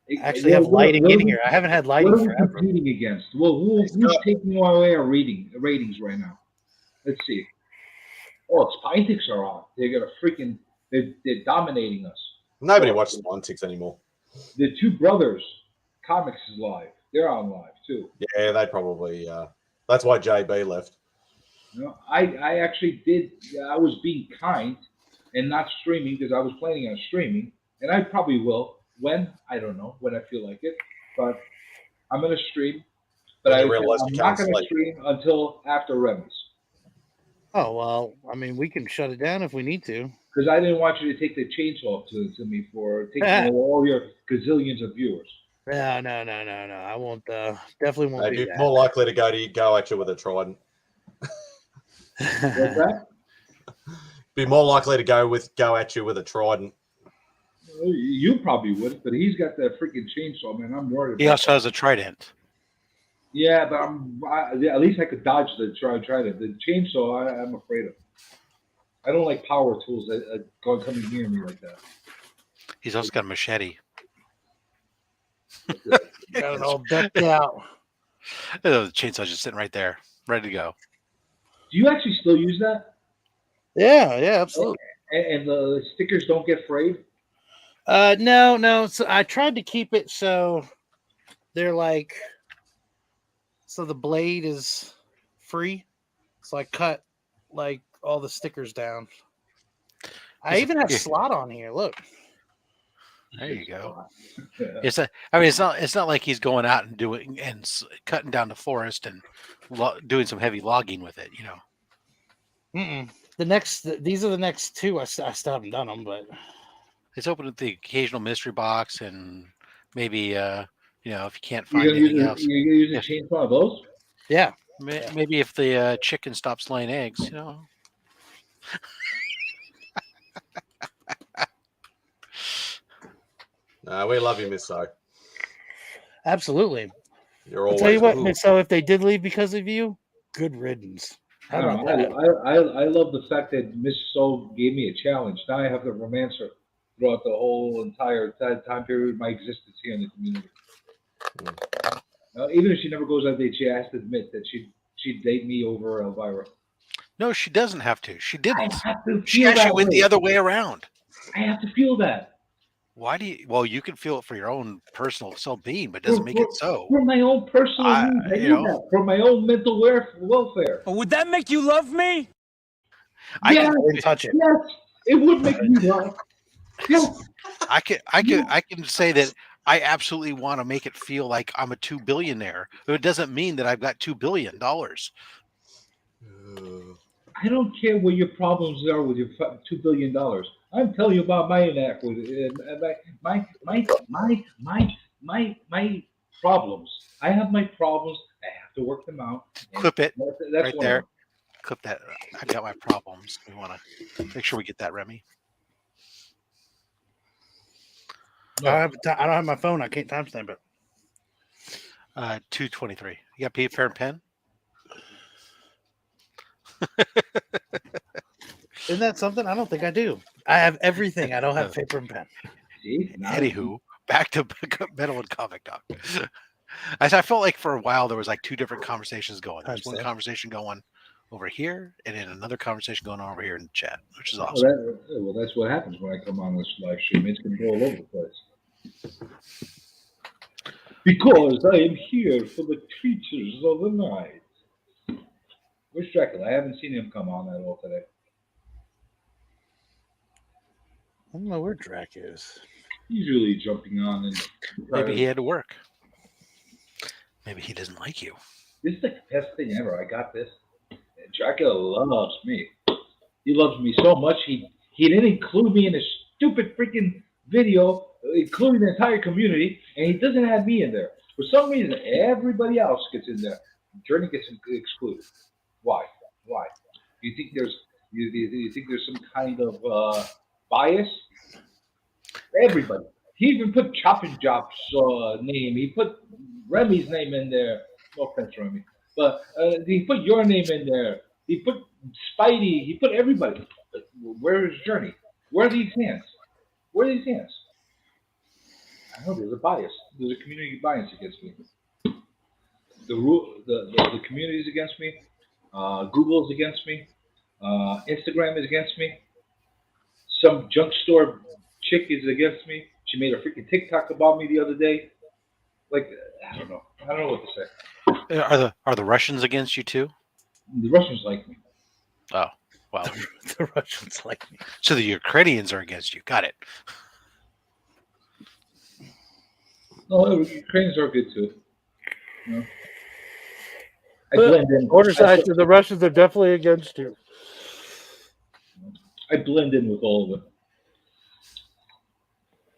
I Well, actually have lighting in here. I haven't had lighting What are we forever. competing against? Well, who's taking away our ratings right now? Let's see. Oh, Spideys are on. They're dominating us. Nobody watches Politics anymore. The two brothers, Comics is live. They're on live too. Yeah, they probably. That's why JB left. No, I actually did. I was being kind and not streaming because I was planning on streaming, and I probably will. When? I don't know. When I feel like it. But I'm going to stream. But I'm not going to stream until after Remy's. Oh, well, I mean, we can shut it down if we need to. Because I didn't want you to take the chainsaw to me for taking all your gazillions of viewers. No. I won't. Definitely won't They'd do be that. more likely to go at you with a trident. What's that? Be more likely to go at you with a trident. You probably would, but he's got that freaking chainsaw, man. I'm worried. He also has a trident. Yeah, but at least I could dodge the trident. The chainsaw, I'm afraid of. I don't like power tools that coming near me like that. He's also got a machete. Got it all decked out. The chainsaw's just sitting right there, ready to go. Do you actually still use that? Yeah, absolutely. Okay. And the stickers don't get frayed? No. So I tried to keep it so they're like, so the blade is free. So I cut like all the stickers down. I even have slot on here. Look. There you go. It's not like he's going out and doing and cutting down the forest and doing some heavy logging with it, you know. These are the next two. I still haven't done them, but it's open with the occasional mystery box and maybe if you can't find anything else. You're using chainsaw those? Yeah. Maybe if the chicken stops laying eggs, you know. We love you, Miss So. Absolutely. You're I'll always tell you what, Miss So, if they did leave because of you, good riddance. How about that? I love the fact that Miss So gave me a challenge. Now I have to romance her throughout the whole entire time period of my existence here in the community. Even if she never goes on a date, she has to admit that she'd date me over Elvira. No, she doesn't have to. She didn't. She She actually went the other way around. I have to feel that. Why do you? Well, you can feel it for your own personal self-being, but it doesn't make it so. For my own personal needs, I do that. For my own mental welfare. Would that make you love me? I Yes, can touch it. Yes, it would make me laugh. Yes. I can say that I absolutely want to make it feel like I'm a $2 billionaire. But it doesn't mean that I've got $2 billion. I don't care what your problems are with your $2 billion. I'm telling you about my my problems. I have my problems. I have to work them out. Clip it That's right one there. of them. Clip that. I got my problems. We want to make sure we get that, Remy. I don't have my phone. I can't timestamp it. 2:23. You got paper and pen? Isn't that something? I don't think I do. I have everything. I don't have paper and pen. Anywho, back to Metal and Comic Doc. I felt like for a while there was like two different conversations going. There's one conversation going over here, and then another conversation going on over here in the chat, which is awesome. Well, that's what happens when I come on this live stream. It's going to go all over the place. Because I am here for the creatures of the night. Where's Dracula? I haven't seen him come on at all today. I don't know where Drac is. He's really jumping on and Maybe he had to work. Maybe he doesn't like you. This is the best thing ever. I got this. Dracula loves me. He loves me so much. He didn't include me in his stupid freaking video, including the entire community, and he doesn't have me in there. For some reason, everybody else gets in there. Journey gets excluded. Why? Why? You think there's you think there's some kind of bias? Everybody. He even put Chopping Job's name. He put Remy's name in there. No offense, Remy, but he put your name in there. He put Spidey. He put everybody. But where is Journey? Where are these hands? Where are these hands? I know there's a bias. There's a community bias against me. The community is against me. Google is against me. Instagram is against me. Some junk store chick is against me. She made a freaking TikTok about me the other day. Like, I don't know. I don't know what to say. Are the Russians against you too? The Russians like me. Oh, wow. The Russians like me. So the Ukrainians are against you. Got it. No, Ukrainians are good too. You know? I But blend in. Order side to the Russians are definitely against you. I blend in with all of them.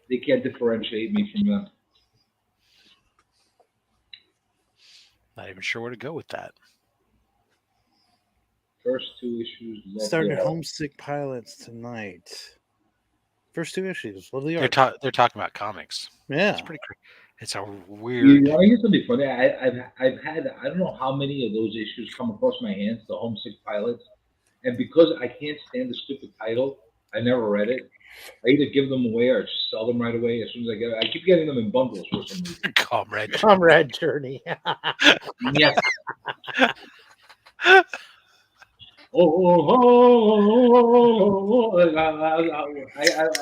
They can't differentiate me from them. Not even sure where to go with that. First two issues. Started Homesick Pilots tonight. First two issues. Love the They're art. they're talking about comics. Yeah. It's pretty. It's a You weird. want to hear something funny? I've had I don't know how many of those issues come across my hands, the Homesick Pilots, and because I can't stand the stupid title, I never read it. I either give them away or just sell them right away as soon as I get it. I keep getting them in bundles for some reason. Comrade Journey. Yes. I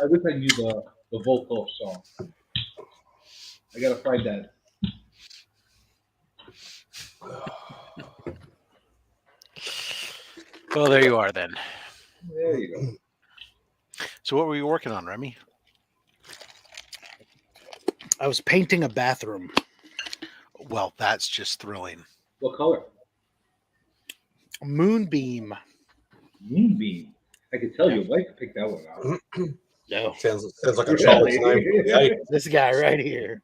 wish I knew the Volkov song. I gotta find that. Well, there you are then. There you go. So what were you working on, Remy? I was painting a bathroom. Well, that's just thrilling. What color? Moonbeam. Moonbeam. I could tell your wife picked that one out. No. Sounds like a child's name. Yeah. This guy right here.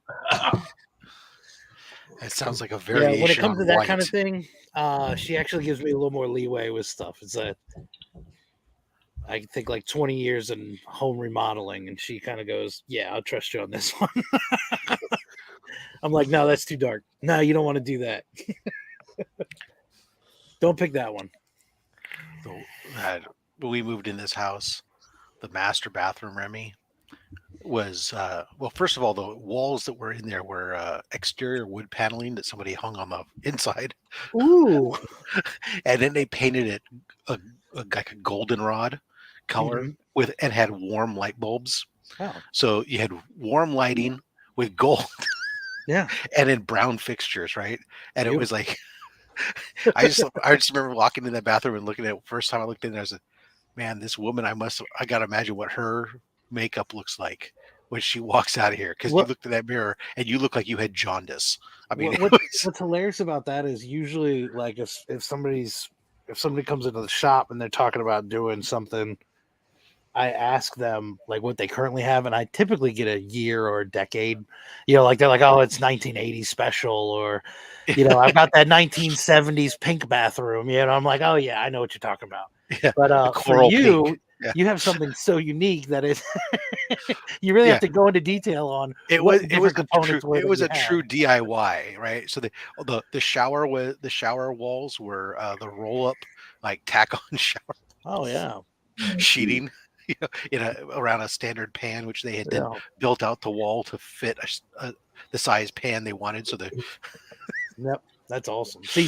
It sounds like a Yeah, variation. when it comes to on that white. kind of thing, she actually gives me a little more leeway with stuff. It's that I think like 20 years in home remodeling, and she kind of goes, "Yeah, I'll trust you on this one." I'm like, "No, that's too dark. No, you don't want to do that. Don't pick that one." When we moved in this house, the master bathroom, Remy, was well, first of all, the walls that were in there were exterior wood paneling that somebody hung on the inside. Ooh. And then they painted it like a goldenrod color with and had warm light bulbs. Oh. So you had warm lighting with gold. Yeah. And then brown fixtures, right? And it was like I just remember walking in that bathroom and looking at it. First time I looked in there, I was like, man, this woman, I gotta imagine what her makeup looks like when she walks out of here. Because you looked in that mirror and you look like you had jaundice. I mean, what's hilarious about that is usually like if somebody comes into the shop and they're talking about doing something, I ask them like what they currently have, and I typically get a year or a decade. You know, like they're like, "Oh, it's 1980 special," or you know, "I've got that 1970s pink bathroom." You know, I'm like, "Oh yeah, I know what you're talking about." Yeah, but for you, pink. Yeah. you have something so unique that it you really have to go into detail on it what was different a components true, were it that was you a have. true DIY, right? So the shower walls were the roll up like tack on shower. Oh yeah, sheeting. You know, around a standard pan, which they had then built out the wall to fit the size pan they wanted. So Yep, that's awesome. See,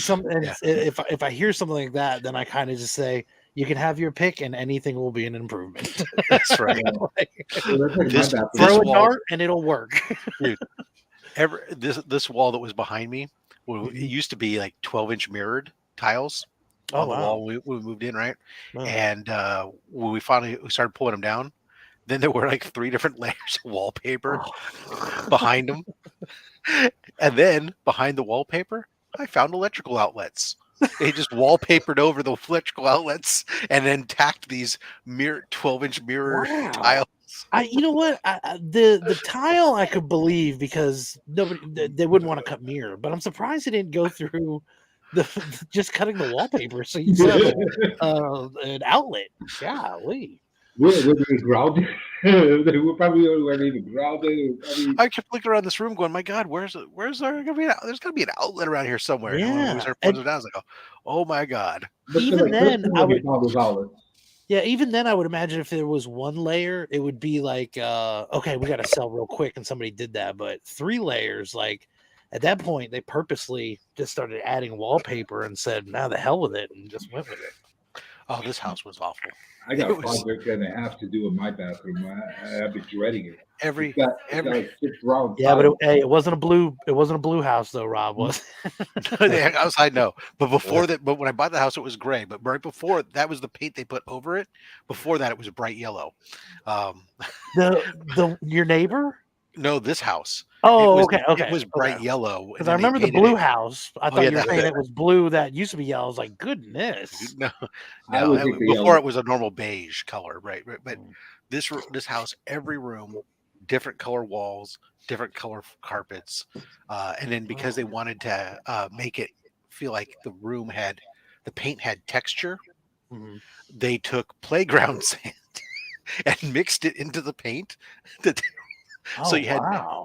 if I hear something like that, then I kind of just say, you can have your pick, and anything will be an improvement. That's right. Throw a dart, and it'll work. Dude, this wall that was behind me, it used to be like 12-inch mirrored tiles on the wall when we moved in, right? Wow. And when we started pulling them down, then there were like 3 different layers of wallpaper behind them. And then behind the wallpaper, I found electrical outlets. They just wallpapered over the electrical outlets and then tacked these 12-inch mirror tiles. You know what? The tile I could believe because they wouldn't want to cut mirror, but I'm surprised they didn't go through just cutting the wallpaper so you still have an outlet. Golly. Were they grounded? They were probably weren't even grounded. I kept looking around this room, going, "My God, where's there gonna be? There's got to be an outlet around here somewhere." And when we started putting it down, I was like, "Oh my God!" Even then, I would. Those outlets. Yeah, even then, I would imagine if there was one layer, it would be like, okay, we got to sell real quick, and somebody did that. But 3 layers, like at that point, they purposely just started adding wallpaper and said, "Now the hell with it," and just went with it. Oh, this house was awful. I got a project and a half to do in my bathroom. I've been dreading it. Every but it wasn't a blue house though, Rob. Was the outside? No, but before that, but when I bought the house, it was gray. But right before that was the paint they put over it. Before that, it was bright yellow. Your neighbor? No, this house. Oh, okay. It was bright yellow. Because I remember the blue house. I thought you were saying it was blue that used to be yellow. I was like, goodness. No. Before it was a normal beige color, right? But this house, every room, different color walls, different color carpets, and then because they wanted to make it feel like the paint had texture, they took playground sand and mixed it into the paint. So you had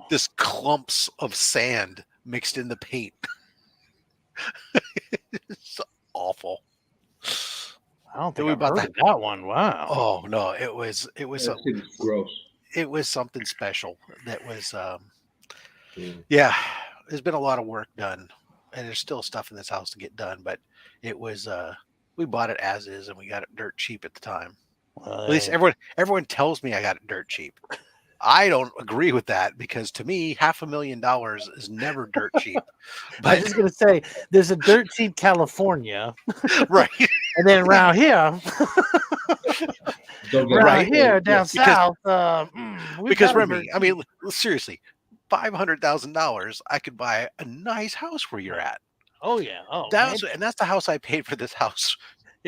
this clumps of sand mixed in the paint. It's awful. I don't think I've heard of that one. Wow. Oh no, it was gross. It was something special. That was yeah. There's been a lot of work done, and there's still stuff in this house to get done. But it was we bought it as is, and we got it dirt cheap at the time. At least everyone tells me I got it dirt cheap. I don't agree with that because to me, $500,000 is never dirt cheap. But I was just gonna say, there's a dirt cheap California, right? And then around here, down south, because Remy, I mean, seriously, $500,000, I could buy a nice house where you're at. Oh yeah, and that's the house I paid for this house.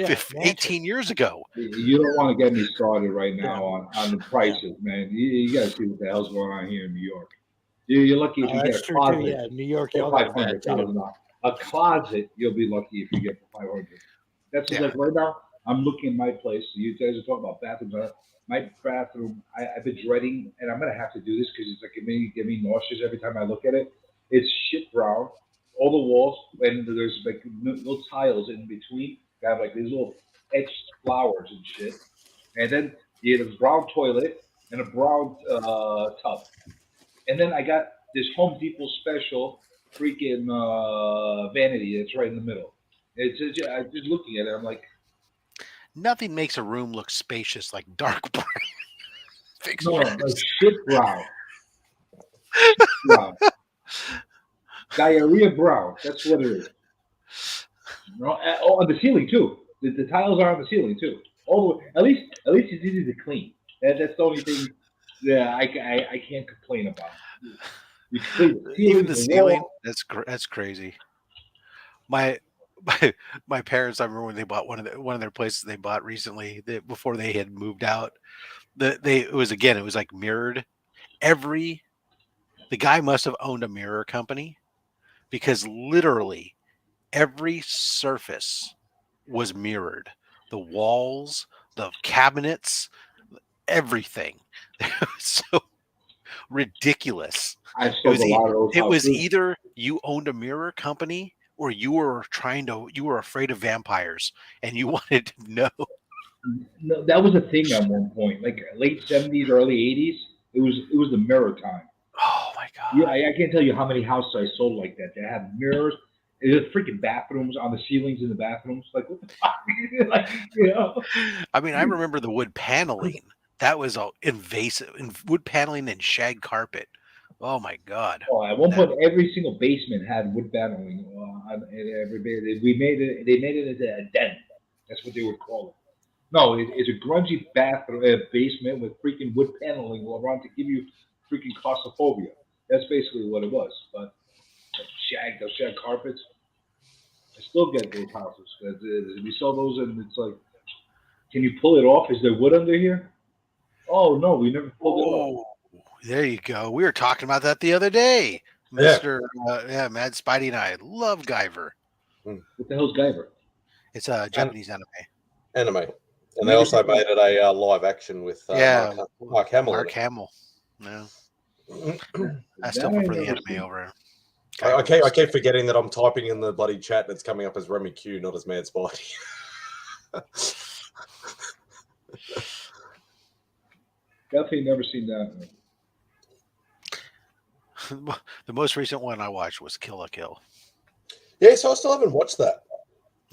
18 years ago. You don't want to get me started right now on the prices, man. You got to see what the hell's going on here in New York. You're lucky if you get a closet. Yeah, New York, $500,000. A closet, you'll be lucky if you get $500,000. That's like right now. I'm looking at my place. You guys are talking about bathrooms. My bathroom, I've been dreading, and I'm gonna have to do this because it's like give me nauseous every time I look at it. It's shit brown. All the walls, and there's like little tiles in between. Have like these little etched flowers and shit, and then you have a brown toilet and a brown tub, and then I got this Home Depot special freaking vanity that's right in the middle. It's just looking at it, I'm like, nothing makes a room look spacious like dark brown. Shit brown. Diarrhea brown. That's what it is. No, on the ceiling too. The tiles are on the ceiling too. All the way, at least it's easy to clean. That's the only thing that I can't complain about. Even the ceiling. That's crazy. My parents, I remember when they bought one of their places they bought recently, before they had moved out. It was like mirrored. The guy must have owned a mirror company because literally every surface was mirrored. The walls, the cabinets, everything. It was so ridiculous. It was either you owned a mirror company or you were afraid of vampires and you wanted to know. No, that was a thing at one point, like late 70s, early 80s. It was the mirror time. Oh my God. Yeah, I can't tell you how many houses I sold like that. They had mirrors. There's freaking bathrooms on the ceilings in the bathrooms. Like, what the fuck? Like, you know? I mean, I remember the wood paneling. That was all invasive. Wood paneling and shag carpet. Oh my God. Oh, at one point, every single basement had wood paneling on every basement. They made it into a den. That's what they would call it. No, it's a grungy basement with freaking wood paneling around to give you freaking claustrophobia. That's basically what it was. But those shag carpets. I still get those houses. We saw those, and it's like, can you pull it off? Is there wood under here? Oh no, we never pulled it off. There you go. We were talking about that the other day, Yeah. Mr. Mad Spidey and I love Guyver. What the hell's Guyver? It's a Japanese anime. And they also made it a live action with Mark Hamill. Mark Hamill. Yeah. I still prefer the anime over. I keep forgetting that I'm typing in the bloody chat and it's coming up as Remy Q, not as Mad Spidey. Definitely never seen that one. The most recent one I watched was Kill la Kill. Yeah, so I still haven't watched that.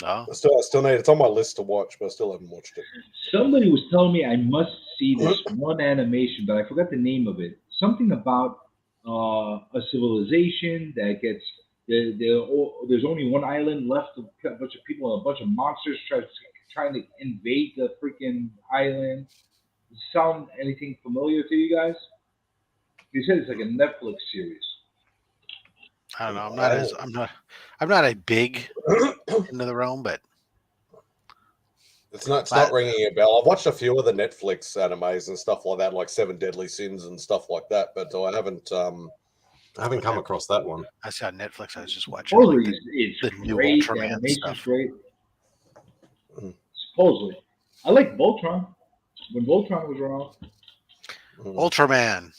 No, I still need. It's on my list to watch, but I still haven't watched it. Somebody was telling me I must see this one animation, but I forgot the name of it. Something about a civilization that gets there's only one island left, a bunch of people and a bunch of monsters trying to invade the freaking island. Does it sound anything familiar to you guys? He said it's like a Netflix series. I don't know. I'm not a big into the realm, but it's not ringing a bell. I've watched a few of the Netflix animes and stuff like that, like Seven Deadly Sins and stuff like that, but I haven't come across that one. I saw Netflix. I was just watching It's the new great. Ultraman The animation's stuff. great. Supposedly, I like Voltron. When Voltron was around, Ultraman.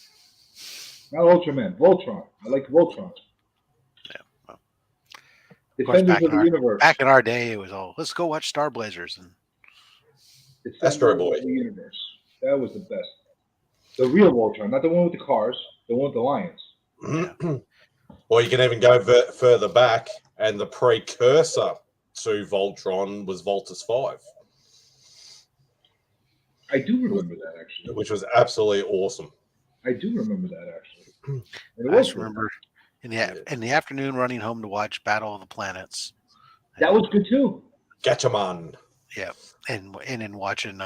not Ultraman, Voltron. I like Voltron. Of course, Defenders of the Universe. back in our day, it was all let's go watch Star Blazers and Astro Boy. Of the Universe. That was the best. The real Voltron, not the one with the cars, the one with the lions. Or you can even go further back, and the precursor to Voltron was Voltus 5. I do remember that, actually. Which was absolutely awesome. I do remember that, actually. I just remember in the afternoon running home to watch Battle of the Planets. That was good too. Gatchaman. Yeah, and then watching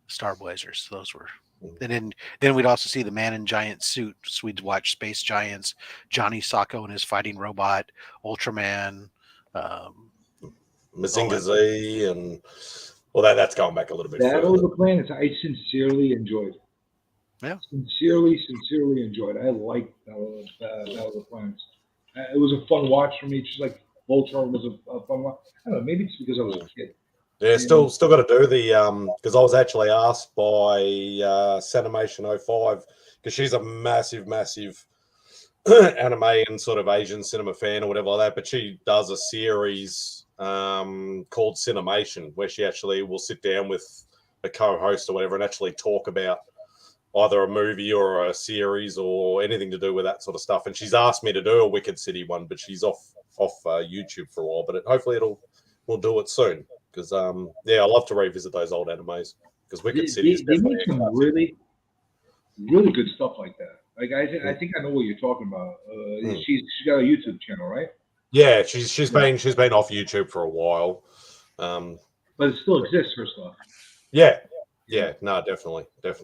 Star Blazers. Those were. And then we'd also see the Man in Giant suits. We'd watch Space Giants, Johnny Sacco and his fighting robot, Ultraman, Mazinga Z, and that's going back a little bit. Battle of the Planets, I sincerely enjoyed. Yeah, sincerely enjoyed. I liked Battle of the Planets. It was a fun watch for me. Just like Voltron was a fun watch. I don't know. Maybe it's because I was a kid. Yeah, still got to do the because I was actually asked by Sanimation 05 because she's a massive anime and sort of Asian cinema fan or whatever like that, but she does a series called Cinemation where she actually will sit down with a co-host or whatever and actually talk about either a movie or a series or anything to do with that sort of stuff. And she's asked me to do a Wicked City one, but she's off YouTube for a while. But hopefully we'll do it soon because I love to revisit those old animes because Wicked City is definitely they make some really good stuff like that. Like I think I know what you're talking about. She's got a YouTube channel, right? Yeah, she's been off YouTube for a while, but it still exists, her stuff. Yeah, no, definitely. But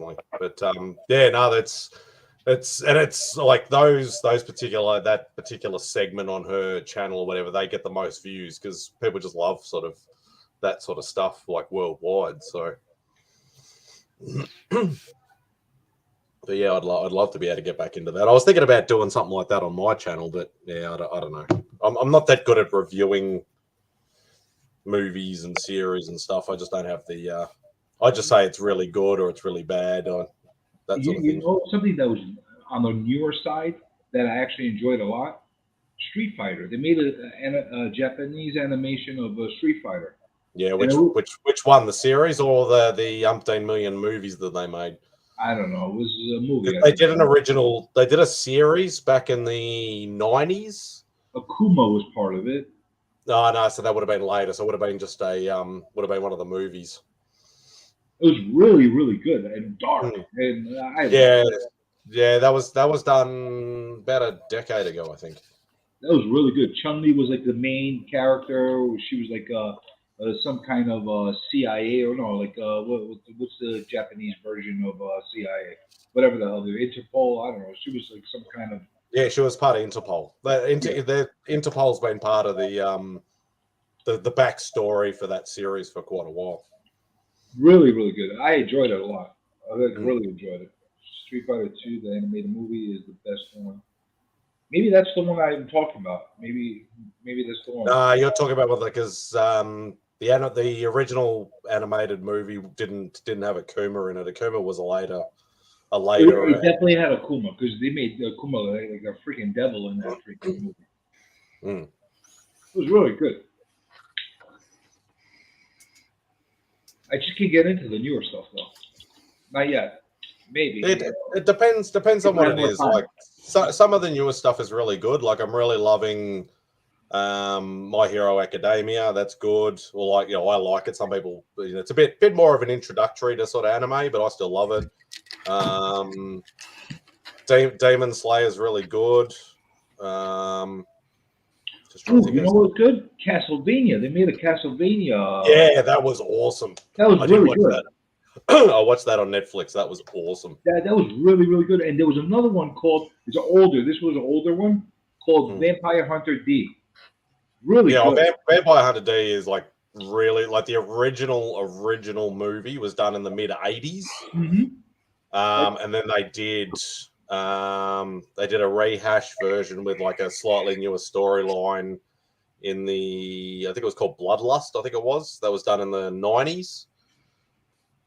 it's like that particular segment on her channel or whatever, they get the most views because people just love sort of that sort of stuff like worldwide. So, but yeah, I'd love to be able to get back into that. I was thinking about doing something like that on my channel, but yeah, I don't know. I'm not that good at reviewing movies and series and stuff. I just don't have the. I just say it's really good or it's really bad or that sort of thing. You know, something that was on the newer side that I actually enjoyed a lot. Street Fighter. They made a Japanese animation of Street Fighter. Yeah, which one? The series or the umpteen million movies that they made? I don't know. It was a movie. They did an original. They did a series back in the 90s. Akuma was part of it. No. So that would have been later. So it would have been just would have been one of the movies. It was really, really good and dark. And that was done about a decade ago, I think. That was really good. Chun-Li was like the main character. She was like some kind of CIA or no, like what's the Japanese version of CIA? Whatever the hell they're Interpol. I don't know. She was like some kind of. Yeah, she was part of Interpol. Interpol's been part of the the backstory for that series for quite a while. Really, really good. I enjoyed it a lot. I really enjoyed it. Street Fighter 2, the animated movie, is the best one. Maybe that's the one I'm talking about. Maybe that's the one. You're talking about because the original animated movie didn't have Akuma in it. Akuma was a later. It definitely had Akuma because they made Akuma like a freaking devil in that freaking movie. Mm. It was really good. I just can't get into the newer stuff though. Not yet. Maybe. It depends on what it is. Time. Like some of the newer stuff is really good. Like I'm really loving My Hero Academia. That's good. Or I like it. Some people, it's a bit more of an introductory to sort of anime, but I still love it. Demon Slayer is really good. You know what's good? Castlevania. They made a Castlevania. Yeah, that was awesome. That was really good. That. I watched that on Netflix. That was awesome. That was really, really good. And there was another one called, this was an older one, called Vampire Hunter D. Really good. Vampire Hunter D is like really, like the original movie was done in the mid-'80s. Mm-hmm. And then they did a rehash version with like a slightly newer storyline in I think it was called Bloodlust, I think it was. That was done in the 90s.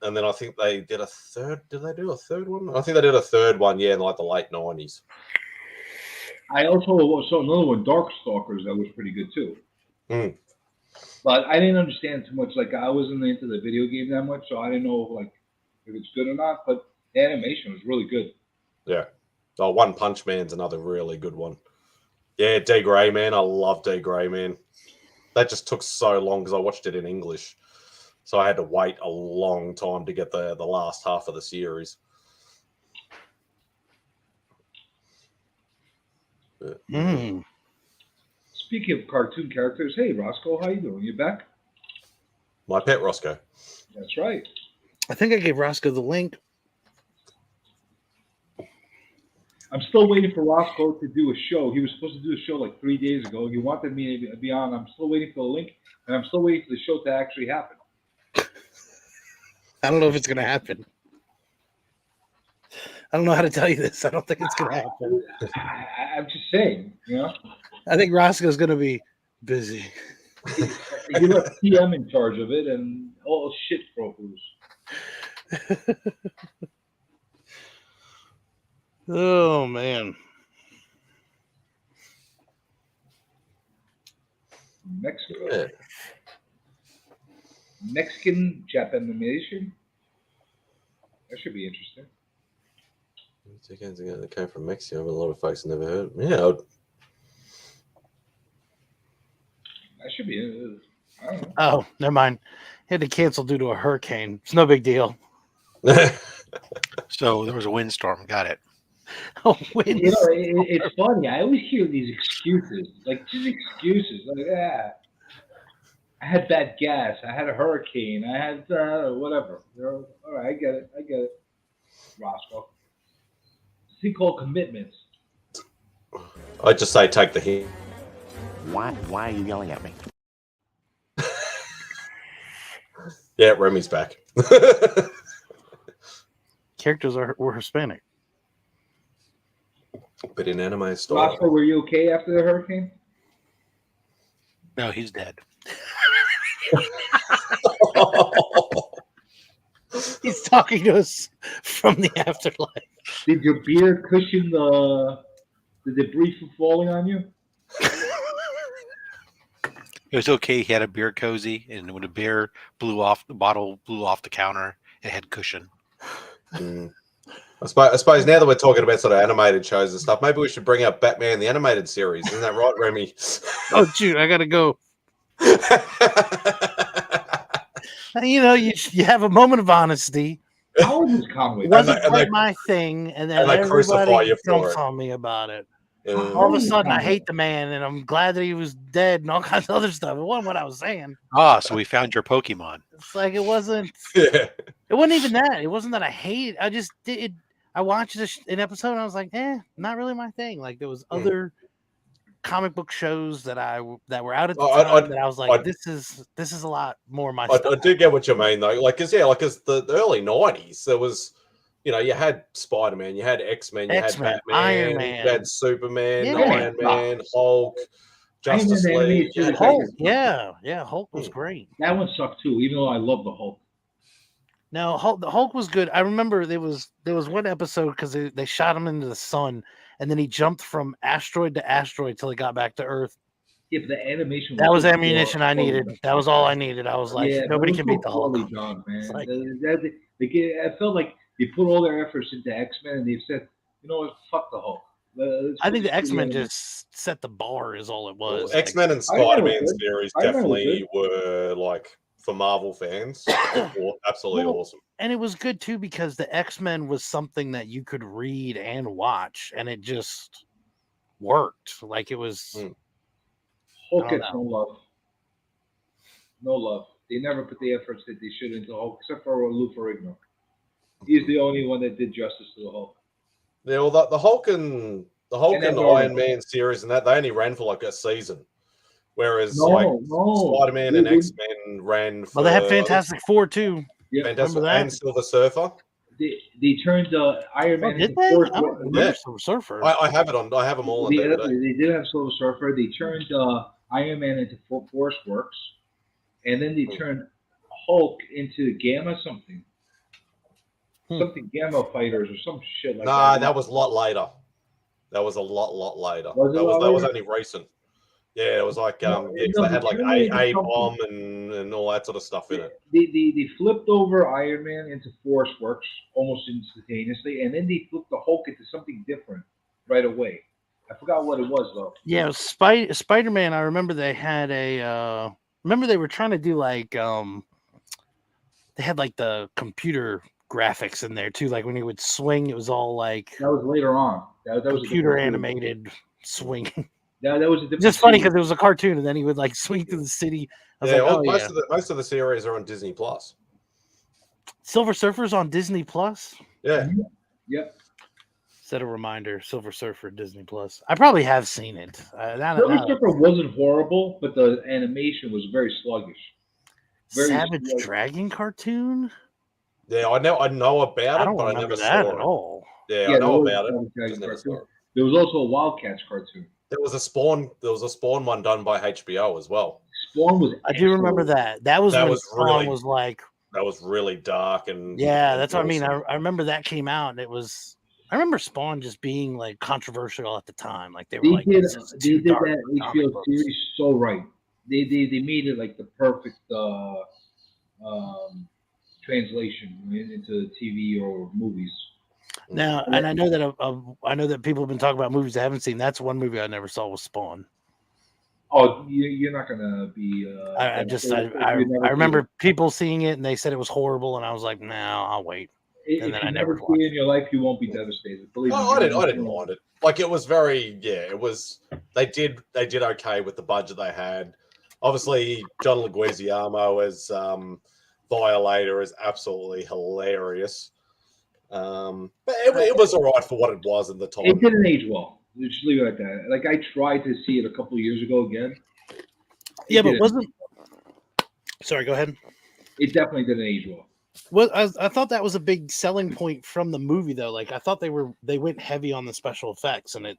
And then I think they did a third. Did they do a third one? I think they did a third one, in like the late 90s. I also saw another one, Darkstalkers, that was pretty good too. Mm. But I didn't understand too much. Like I wasn't into the video game that much, so I didn't know if it's good or not. But the animation was really good. Yeah. Oh, One Punch Man's another really good one. Yeah, D. Gray Man. I love D. Gray Man. That just took so long because I watched it in English. So I had to wait a long time to get the last half of the series. Speaking of cartoon characters, hey Roscoe, how you doing? You back? My pet Roscoe. That's right. I think I gave Roscoe the link. I'm still waiting for Roscoe to do a show. He was supposed to do a show like 3 days ago. He wanted me to be on. I'm still waiting for the link, and I'm still waiting for the show to actually happen. I don't know if it's going to happen. I don't know how to tell you this. I don't think it's going to happen. I'm just saying, I think Roscoe's going to be busy. You left TM in charge of it, and all shit broke loose. Oh, man. Mexico. Yeah. Mexican Japanimation. That should be interesting. They came from Mexico, but a lot of folks never heard. Yeah. That should be. I don't know. Oh, never mind. Had to cancel due to a hurricane. It's no big deal. So there was a windstorm. Got it. Oh, windstorm. It's funny. I always hear these excuses, just excuses. I had bad gas. I had a hurricane. I had whatever. All right, I get it. Roscoe. It's a thing called commitments. I just say take the hint. Why are you yelling at me? Yeah, Remy's back. Characters were Hispanic. But in anime style. Roscoe, were you okay after the hurricane? No, he's dead. He's talking to us from the afterlife. Did your beer cushion the debris from falling on you? It was okay. He had a beer cozy, and when the beer the bottle blew off the counter, it had cushion. I suppose now that we're talking about sort of animated shows and stuff, maybe we should bring up Batman the Animated Series. Isn't that right, Remy? Oh, shoot, I gotta go. You have a moment of honesty. How old is Conway? It wasn't quite my thing, and then everybody jumps on me about it. All of a sudden, I hate the man, and I'm glad that he was dead and all kinds of other stuff. It wasn't what I was saying. So we found your Pokemon. It's like it wasn't. It wasn't even that. It wasn't that I hate. I just did. I watched an episode, and I was like, not really my thing. Like there was other comic book shows that were out at the I- time that I was like, I- this is a lot more my I style. do get what you mean though. Like, cause the early '90s, there was, you had Spider-Man, you had X-Men, you had X-Men, Batman, Iron you Man. had Superman, Yeah. Iron Man, Hulk, Justice Iron Man League. animated series, Hulk, yeah, Hulk was great. That one sucked too, even though I love the Hulk. No, the Hulk was good. I remember there was one episode because they shot him into the sun, and then he jumped from asteroid to asteroid till he got back to Earth. Yeah, but the animation That was so ammunition I poorly needed. done. That was all I needed. I was like, Yeah, nobody but it can was beat the so Hulk. poorly done, man. It's like- I felt like they put all their efforts into X-Men, and they said, you know what, fuck the Hulk. I think the X-Men just. just set the bar, is all it was. Well, X-Men and Iron Man was Spider-Man good. series Iron Man was definitely were like, for Marvel fans, absolutely Well, awesome. And it was good too because the X-Men was something that you could read and watch, and it just worked. Like it was. Hulk I don't gets know. no love. No love. They never put the efforts that they should into Hulk, except for Lou Ferrigno. He's the only one that did justice to the Hulk. Yeah, well, the Hulk and And Iron Man series and that, they only ran for like a season, whereas No. Spider-Man and X-Men ran for. Well, they had Fantastic Four too. Yeah, Fantastic remember that? and Silver Surfer. They turned Iron Man did into they? Force. I don't remember Yeah. Silver Surfer. I have it on. I have them all on DVD. They did have Silver Surfer. They turned Iron Man into Force Works, and then they turned Hulk into Gamma something. Something Gamma Fighters or some shit like Nah, that. that was a lot later. That was a lot later. Was it that a was lot that was later? only recent. Yeah, it was like No, 'cause no, they had they like turned it into a something. bomb and all that sort of stuff in it. They flipped over Iron Man into Force Works almost instantaneously, and then they flipped the Hulk into something different right away. I forgot what it was though. Yeah, Spider-Man. I remember they had a. Remember they were trying to do like they had like the computer graphics in there too. Like when he would swing, it was all like That was later on. That was a computer different animated swinging. That was a different. Just funny series. because it was a cartoon, and then he would like swing through the city. I was Yeah, like, well, oh most yeah. of the series are on Disney Plus. Silver Surfer's on Disney Plus. Yeah. Yep. Set a reminder. Silver Surfer Disney Plus. I probably have seen it. Silver Surfer wasn't horrible, but the animation was very sluggish. Very Savage sluggish. Dragon cartoon. Yeah, I know about I it, don't but I remember never that saw at it. all. Yeah, Yeah, I know there was about a it. Savage Just Dragon never saw cartoon. it. There was also a Wildcats cartoon. There was a Spawn one done by HBO as well. Spawn was. I do remember that. That was when Spawn really was like. That was really dark and Yeah, that's what I mean. awesome. I remember that came out, and it was. I remember Spawn just being like controversial at the time. Like they were like, "This is They too did dark that for comic HBO books." series so right. They made it like the perfect translation into TV or movies. Now, and I know that people have been talking about movies I haven't seen. That's one movie I never saw was Spawn. Oh, you're not gonna be. I remember people seeing it and they said it was horrible, and I was like, "No, I'll wait." And If then you I never never see it in your life, you won't be devastated. Believe me. I didn't mind it. Like it was very, it was. They did okay with the budget they had. Obviously, John Leguizamo as Violator is absolutely hilarious. But it was all right for what it was at the time. It didn't age well. Just leave it at that. Like I tried to see it a couple of years ago again. Yeah, but wasn't. Sorry, go ahead. It definitely didn't age well. Well, I thought that was a big selling point from the movie, though. Like I thought they went heavy on the special effects, and it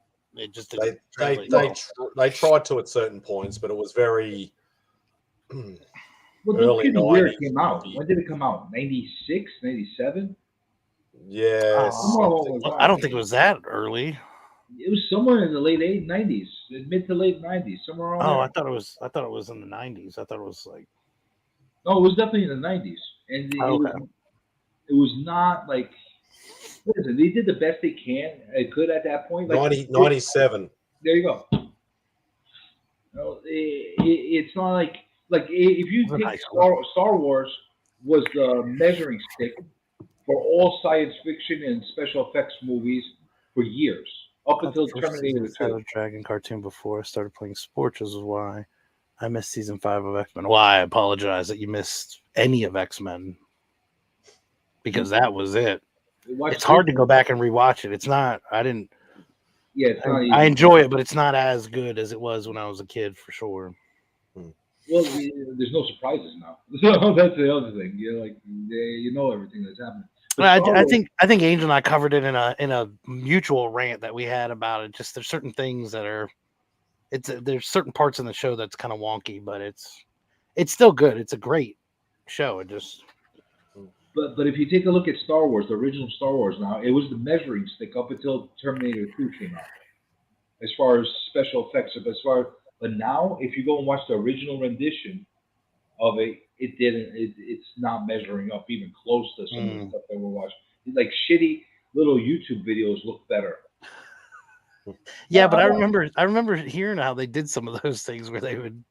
just didn't. They tried to at certain points, but it was very. Well, early don't where 90s. it came out. When did it come out? 96, 97? Yes. I don't think it was that early. It was somewhere in the late 90s, mid to late 90s, somewhere around Oh, there. I thought it was in the 90s. I thought it was like. No, it was definitely in the 90s, and it was not like. Listen, they did the best they could at that point. Like 97. There you go. No, it's not like if you take Star Wars was the measuring stick for all science fiction and special effects movies for years up until Terminator 2. Dragon cartoon before I started playing sports, which is why I missed season 5 of X-Men. Well, I apologize that you missed any of X-Men because that was it. It's hard to go back and rewatch it. It's not. I didn't. Yeah, it's not. I enjoy it, but it's not as good as it was when I was a kid, for sure. Well, there's no surprises now. So that's the other thing. You're like, you know everything that's happening. But I think Angel and I covered it in a mutual rant that we had about it. Just there's certain things that are, there's certain parts in the show that's kind of wonky, but it's still good. It's a great show. It just. But if you take a look at Star Wars, the original Star Wars, now it was the measuring stick up until Terminator 2 came out, as far as special effects. But now, if you go and watch the original rendition of it, it's not measuring up even close to some of the stuff that we're watching. Like shitty little YouTube videos look better. Yeah, but I remember hearing how they did some of those things where they would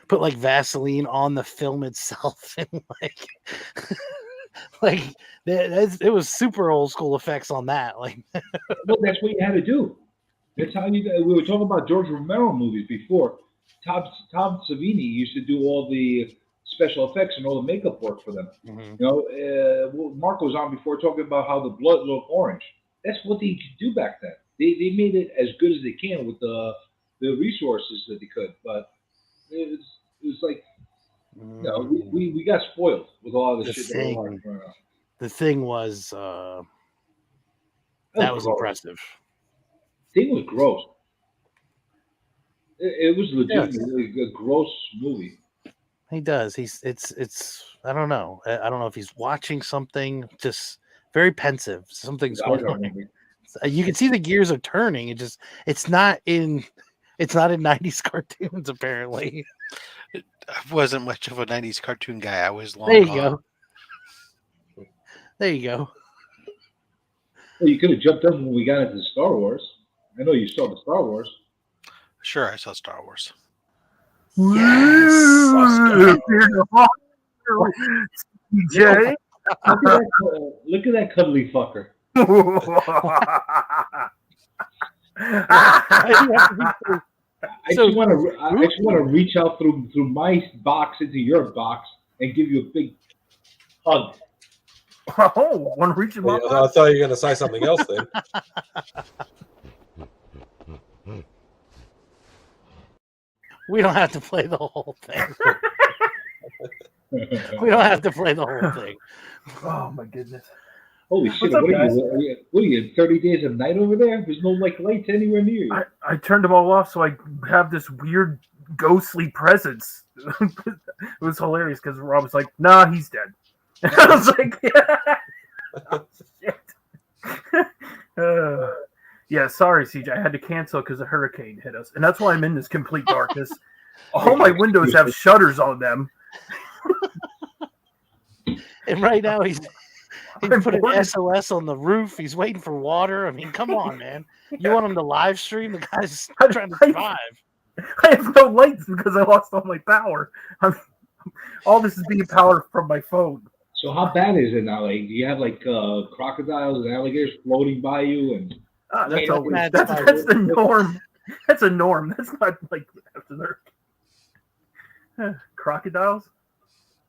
put like Vaseline on the film itself and it was super old school effects on that. Like, well, that's what you had to do. That's how we were talking about George Romero movies before. Tom Savini used to do all the special effects and all the makeup work for them. You know, Mark was on before talking about how the blood looked orange. That's what they could do back then. They made it as good as they can with the resources that they could. But it was like, you know, we got spoiled with a lot of the shit that we're watching right now. The thing was that was impressive. Thing was gross. It was legitimately a gross movie. He does. It's. I don't know. I don't know if he's watching something. Just very pensive. Something's going on. You can see the gears are turning. It's not in 90s cartoons apparently. I wasn't much of a 90s cartoon guy. I was long There you gone. go. There you go. Well, you could have jumped up when we got into Star Wars. I know you saw the Star Wars. Sure, I saw Star Wars. Yes. CJ. Look at that cuddly fucker. I actually want to reach out through my box into your box and give you a big hug. Oh, want to reach him up? I thought you were going to say something else then. We don't have to play the whole thing. We don't have to play the whole thing. Oh my goodness! Holy shit! What are you? 30 days a night over there? There's no like lights anywhere near you. I turned them all off so I have this weird ghostly presence. It was hilarious because Rob was like, "Nah, he's dead." And I was like, "Yeah." Oh, shit. Yeah, sorry, CJ. I had to cancel because a hurricane hit us, and that's why I'm in this complete darkness. All my windows have shutters on them. And right now he put an SOS on the roof. He's waiting for water. I mean, come on, man. You want him to live stream? The guy's trying to survive. I have no lights because I lost all my power. All this is being powered from my phone. So how bad is it now? Like, do you have like crocodiles and alligators floating by you? And that's the norm. That's a norm. That's not like after crocodiles.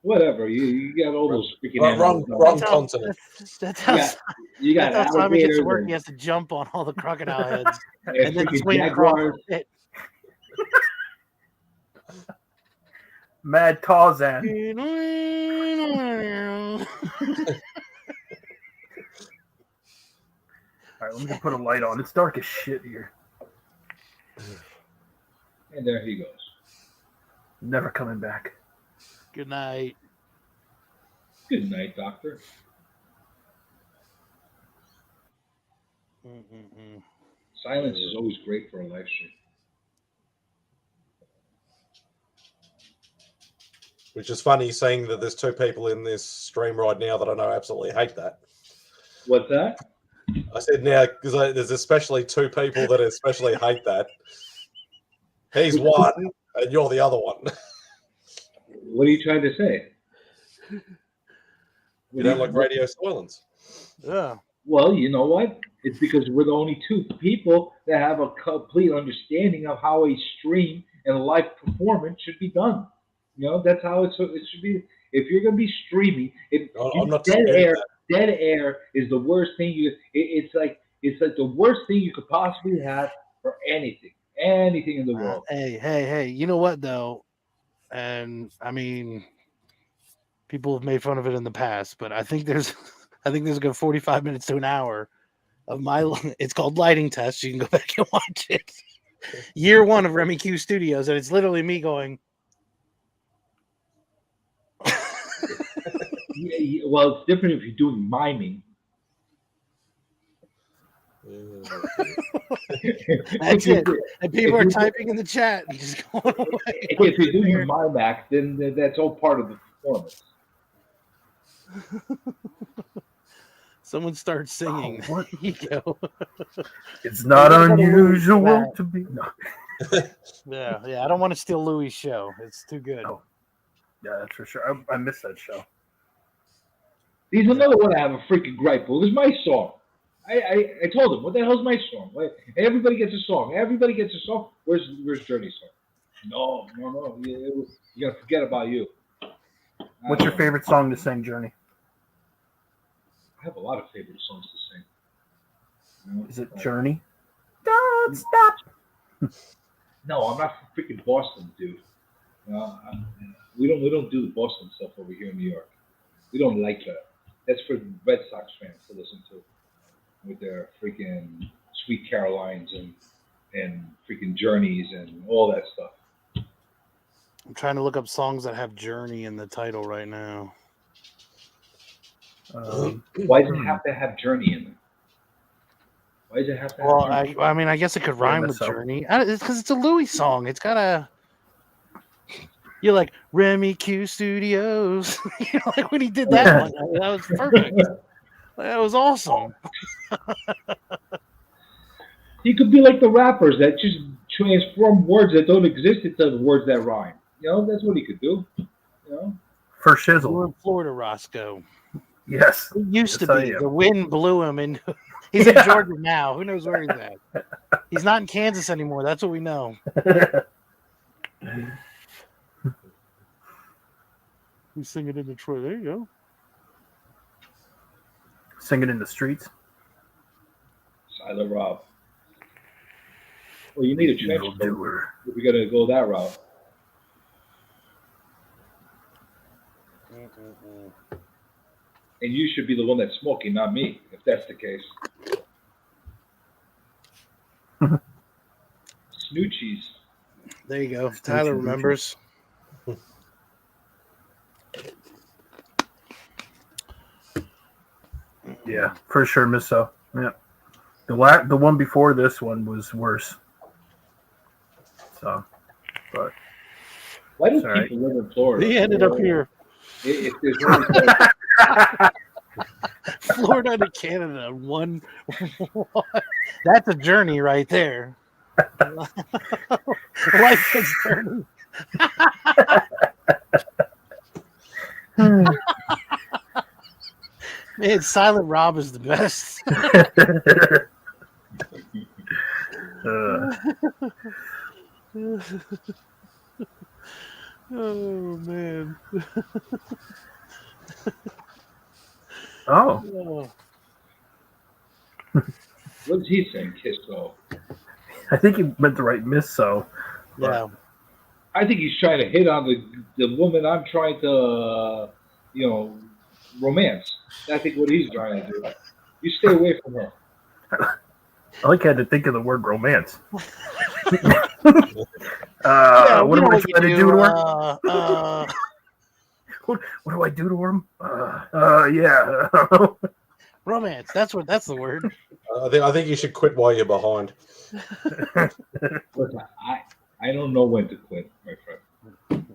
Whatever. You got all those freaking wrong continent. That's how Simon gets to work. He has to jump on all the crocodile heads and then swing across it. Mad Tarzan. All right, let me put a light on. It's dark as shit here. And there he goes. Never coming back. Good night. Good night, Doctor. Silence is always great for a live stream. Which is funny saying that there's two people in this stream right now that I know absolutely hate that. What's that? I said now because there's especially two people that especially hate that. He's one and you're the other one. What are you trying to say? You don't like radio silence. Yeah. Well, you know what? It's because we're the only two people that have a complete understanding of how a stream and a live performance should be done. You know, that's how it should be. If you're going to be streaming, dead air is the worst thing it's like the worst thing you could possibly have for anything in the world. Hey! You know what though? And I mean, people have made fun of it in the past, but I think there's a good 45 minutes to an hour of my. It's called Lighting Test. You can go back and watch it. Year 1 of Remy Q Studios, and it's literally me going. Yeah, well, it's different if you're doing miming. That's it. And people are typing in the chat and just going away. If you're doing your mime act, then that's all part of the performance. Someone starts singing. Oh, there you go. It's not unusual to be. No. Yeah. I don't want to steal Louis' show. It's too good. Oh. Yeah, that's for sure. I missed that show. Here's another one I have a freaking gripe with. It's my song. I told him, what the hell's my song? Everybody gets a song. Everybody gets a song. Where's Journey's song? No. You gotta forget about you. What's your favorite song to sing, Journey? I have a lot of favorite songs to sing. Is it Journey? Don't stop. No, I'm not from freaking Boston, dude. We don't do the Boston stuff over here in New York. We don't like that. That's for Red Sox fans to listen to, with their freaking Sweet Carolines and freaking Journeys and all that stuff. I'm trying to look up songs that have Journey in the title right now. Why does it have to have Journey in it? Why does it have to have Journey? I mean, I guess it could rhyme with Journey. It's because it's a Louis song. It's got a... You're like, Remy Q Studios. You know, like when he did that one. That was perfect. That was awesome. He could be like the rappers that just transform words that don't exist into the words that rhyme. You know, that's what he could do. You know? For shizzle. We're in Florida, Roscoe. Yes. He used to be. The wind blew him in. He's in Georgia now. Who knows where he's at? He's not in Kansas anymore. That's what we know. He's singing in Detroit. There you go. Singing in the streets. Silent Rob. Well, you need a trench coat if we're gonna go that route. And you should be the one that's smoking, not me, if that's the case. Snoochies. There you go. Tyler remembers. Yeah, for sure, Miss So. Yeah, the one before this one was worse. So, but why do people live in Florida? He ended up here. If there's Florida to Canada, one. That's a journey right there. Life is journey. Man, Silent Rob is the best. Oh man. Oh. What did he saying? Kiss So. I think he meant to write Miss So. Yeah. I think he's trying to hit on the woman I'm trying to, romance. I think what he's trying to do. You stay away from her. I like had to think of the word romance. What what am I trying to do to her? What do I do to him? Yeah. Romance. That's the word. I think you should quit while you're behind. Listen, I don't know when to quit, my friend.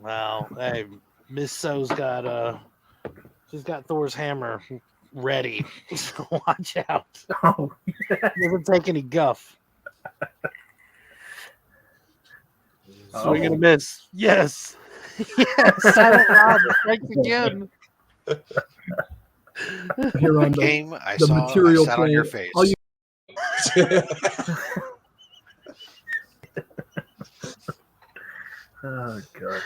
Well, hey, Miss So's got she's got Thor's hammer ready. So watch out. Oh, doesn't take any guff. Swing and a miss. Yes. Yes. Silent Rob strikes again. Here on the game, I saw material sat on your face. Oh God.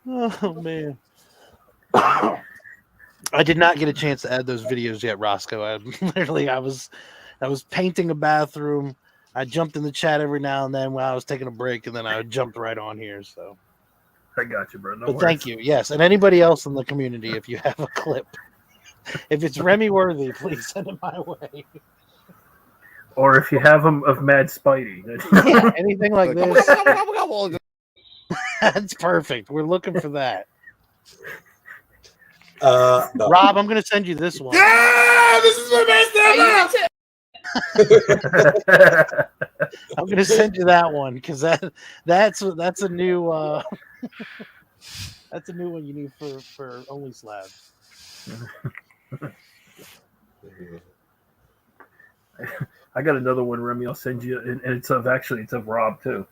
Oh man. I did not get a chance to add those videos yet, Roscoe. I was painting a bathroom. I jumped in the chat every now and then while I was taking a break, and then I jumped right on here. So I got you, bro. No but worries. thank you. Yes, and anybody else in the community, if you have a clip, if it's Remy worthy, please send it my way. Or if you have them of Mad Spidey. Yeah, anything like this. That's perfect. We're looking for that. No. Rob, I'm going to send you this one. Yeah, this is the best ever. I'm going to send you that one because that's a new that's a new one you need for Only Slabs. I got another one, Remy. I'll send you, and it's of Rob too.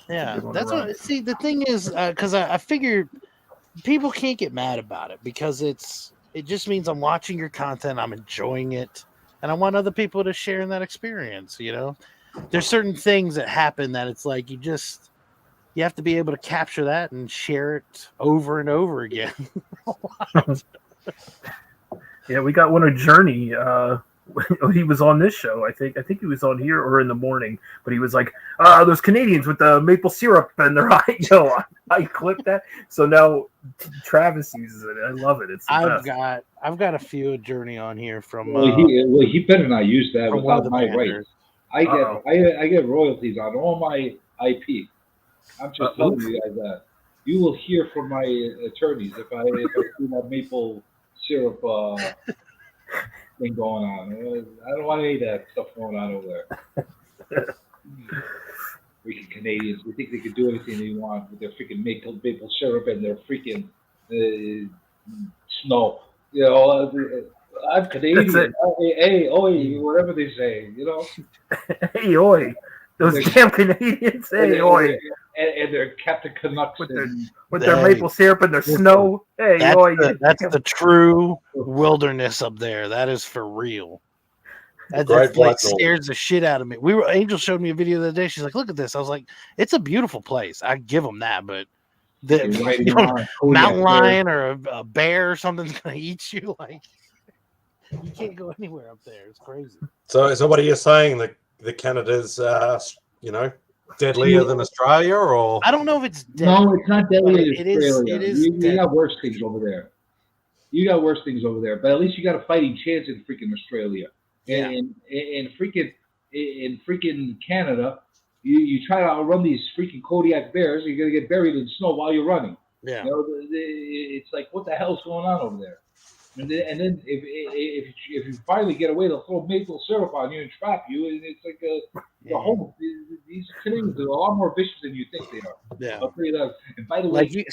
Yeah, One that's Rob. what. See, the thing is, because I figure people can't get mad about it because it just means I'm watching your content, I'm enjoying it, and I want other people to share in that experience. You know, there's certain things that happen that it's like you have to be able to capture that and share it over and over again. Yeah, we got one of Journey. He was on this show. I think he was on here or in the morning. But he was like, "Those Canadians with the maple syrup and their eye." I clipped that. So now Travis uses it. I love it. It's the best. I've got a few of Journey on here from. He better not use that from one of without the my banners. rights. I get royalties on all my IP. I'm just telling you guys that. You will hear from my attorneys if I see that maple syrup thing going on. I don't want any of that stuff going on over there. Freaking Canadians, they think they can do anything they want with their freaking maple syrup and their freaking snow. You know, I'm Canadian. Hey, oi, whatever they say. You know. Hey, oi. Those damn Canadians. Hey, oi. And their Captain Canucks with their maple syrup and their snow. Hey, that's the true wilderness up there. That is for real. That like scares the shit out of me. Angel showed me a video the other day. She's like, "Look at this." I was like, "It's a beautiful place. I give them that." But the mountain lion or a bear or something's gonna eat you. Like you can't go anywhere up there. It's crazy. So what are you saying? The Canada's deadlier than Australia, or I don't know if it's deadly. No, it's not deadly in Australia. It is. You got worse things over there. But at least you got a fighting chance in freaking Australia. Yeah. In freaking Canada, you try to outrun these freaking Kodiak bears, you're gonna get buried in snow while you're running. Yeah. You know, it's like, what the hell's going on over there? And then if you finally get away, they'll throw maple syrup on you and trap you, and it's like the whole. These Canadians are a lot more vicious than you think they are. Yeah. I'll tell you that. And by the way,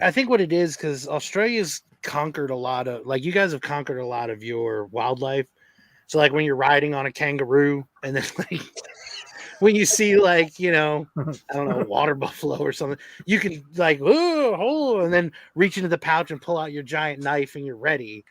I think what it is because Australia's conquered a lot of, like, you guys have conquered a lot of your wildlife. So, like, when you're riding on a kangaroo, and then like when you see, like, I don't know, water buffalo or something, you can like, oh, and then reach into the pouch and pull out your giant knife and you're ready.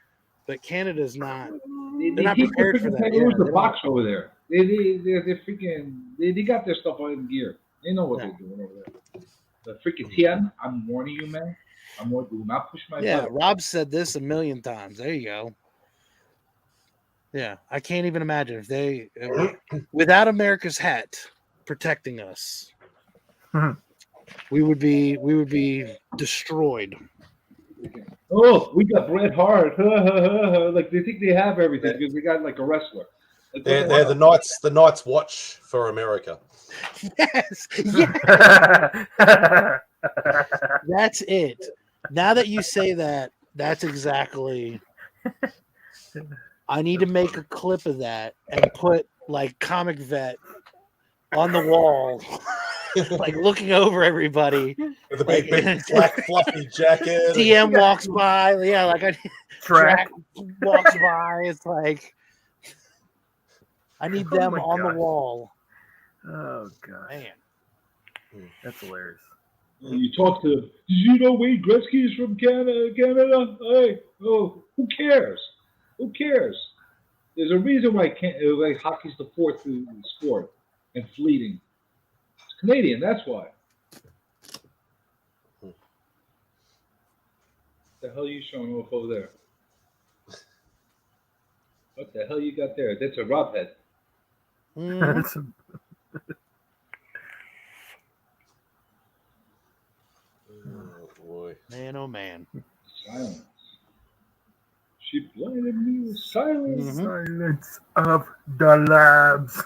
But Canada's not. They're not prepared for that. Kangaroos the box over there. They're freaking. They got their stuff in gear. They know what they're doing over there. The freaking Tian, I'm warning you, man. Do not push my. Yeah, button. Rob said this a million times. There you go. Yeah, I can't even imagine if they, without America's hat protecting us, we would be destroyed. Oh, we got Bret Hart. Like they think they have everything because we got like a wrestler. Like, they're the Night's Watch for America. Yes, that's it. Now that you say that, that's exactly. I need to make a clip of that and put like Comic Vet on the wall, like looking over everybody. With a big black fluffy jacket. DM walks by. Yeah, like Track walks by. It's like I need them on the wall. Oh god. Man. That's hilarious. You talk to, did you know Wayne Gretzky is from Canada? Hey, who cares? Who cares? There's a reason why hockey's the fourth sport and fleeting. It's Canadian, that's why. What the hell are you showing off over there? What the hell you got there? That's a Rob head. Mhm. Oh boy. Man, oh man. Silence. She blinded me with silence. Silence of the Lambs.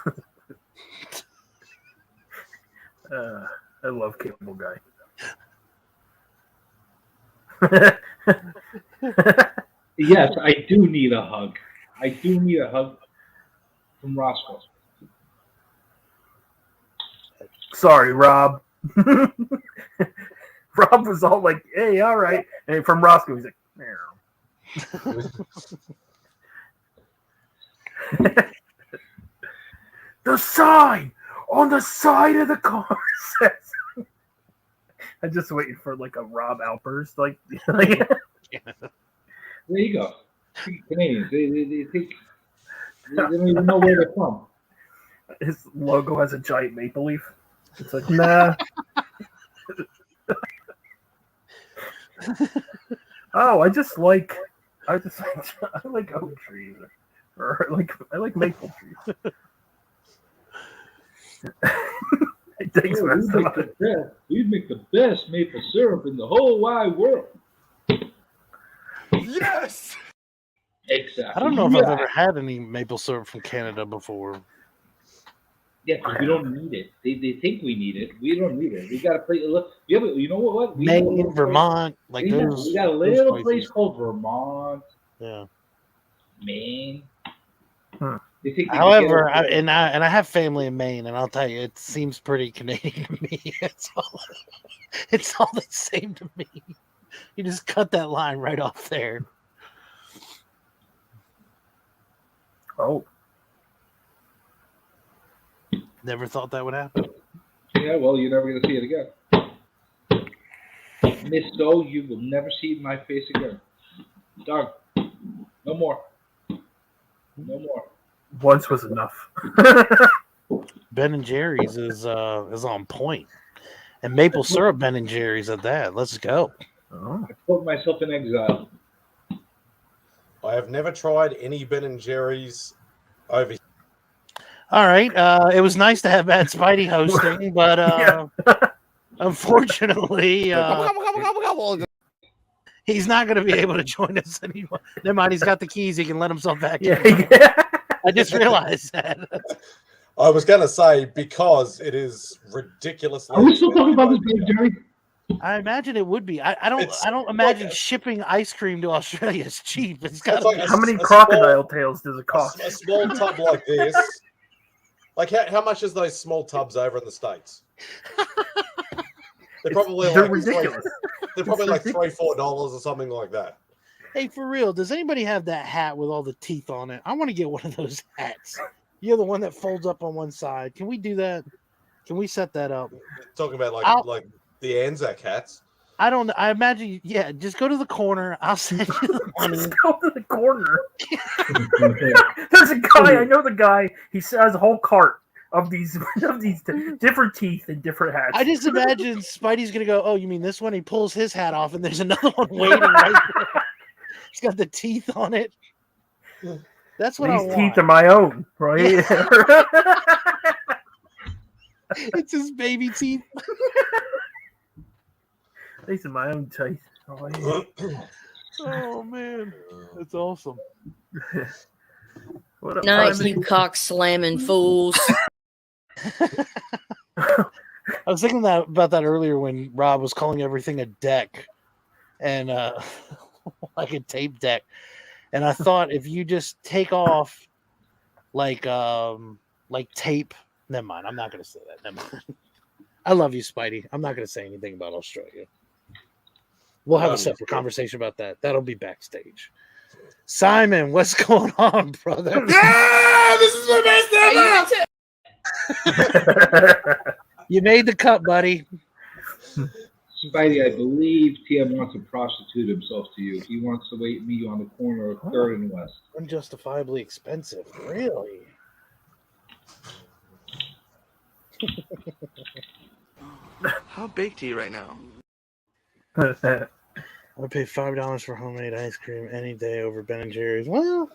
I love Cable Guy. Yes, I do need a hug. I do need a hug from Roscoe. Sorry, Rob. Rob was all like, "Hey, all right," and from Roscoe, he's like, "Meow." The sign on the side of the car says. I'm just waiting for like a Rob outburst, like There you go. Canadians, they think they don't even know where they're from. His logo has a giant maple leaf. It's like, nah. Oh, I like oak trees, or I like maple trees. Thanks, We'd make the best maple syrup in the whole wide world. Yes. Exactly. I don't know if I've ever had any maple syrup from Canada before. Yeah, because we don't need it. They think we need it. We don't need it. We got a place. Look, you know what? We have a Maine, little Vermont, place. like those. We got a those little place places. called Vermont, Yeah. Maine. They think they However, can get I have family in Maine, and I'll tell you, it seems pretty Canadian to me. It's all the same to me. You just cut that line right off there. Oh. Never thought that would happen. Yeah, well, you're never going to see it again. Miss Doe, you will never see my face again. Dog, no more. No more. Once was enough. Ben and Jerry's is on point, and maple syrup Ben and Jerry's at that. Let's go. Oh. I put myself in exile. I have never tried any Ben and Jerry's over here. All right. It was nice to have Matt Spidey hosting, but unfortunately, he's not going to be able to join us anymore. Never mind. He's got the keys. He can let himself back in. I just realized that. I was going to say, because it is ridiculously. Are we still talking about this Ben and Jerry? I imagine it would be. I don't imagine shipping ice cream to Australia is cheap. It's got like how many crocodile tails does it cost? A small tub like this. Like how much is those small tubs over in the States? They're probably ridiculous. They're probably like $3-4 or something like that. Hey, for real, does anybody have that hat with all the teeth on it? I want to get one of those hats. You're the one that folds up on one side. Can we do that? Can we set that up? Talking about like the Anzac hats. I don't know. I imagine, yeah, just go to the corner. I'll send you the money. Just go to the corner. There's a guy, I know the guy, he has a whole cart of these different teeth and different hats. I just imagine Spidey's going to go, oh, you mean this one? He pulls his hat off, and there's another one waiting right there. It's got the teeth on it. That's what These I want. teeth are my own, right? It's his baby teeth. These are my own teeth. Oh man, that's awesome. What a Nice, fun- you cock slamming fools. I was thinking about that earlier when Rob was calling everything a deck, and like a tape deck. And I thought if you just take off like tape. Never mind. I'm not going to say that. Never mind. I love you, Spidey. I'm not going to say anything about Australia. We'll have a separate conversation about that. That'll be backstage. Simon, what's going on, brother? Yeah, this is my best ever. You made the cut, buddy. Spidey, I believe TM wants to prostitute himself to you. He wants to wait meet you on the corner of 3rd and West. Unjustifiably expensive. Really? How baked are you right now? I would pay $5 for homemade ice cream any day over Ben and Jerry's. Well,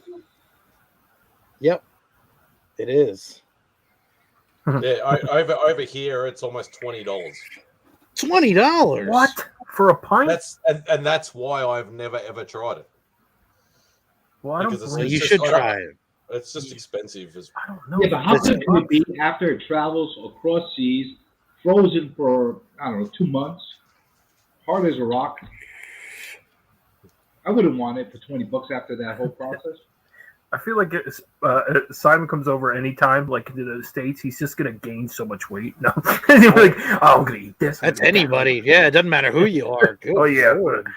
yep, it is. Yeah, over here it's almost $20. $20. What for a pint? And that's why I've never ever tried it. Well, I don't Because believe you should try it. It's just expensive. I don't know. Yeah, but how good can it be after it travels across seas, frozen for, I don't know, 2 months, hard as a rock? I wouldn't want it for $20 after that whole process. I feel like Simon comes over anytime, like to the States, he's just gonna gain so much weight. No, he's like, oh, I'm gonna eat this. That's anybody. Yeah, it doesn't matter who you are. Good Oh yeah. Lord.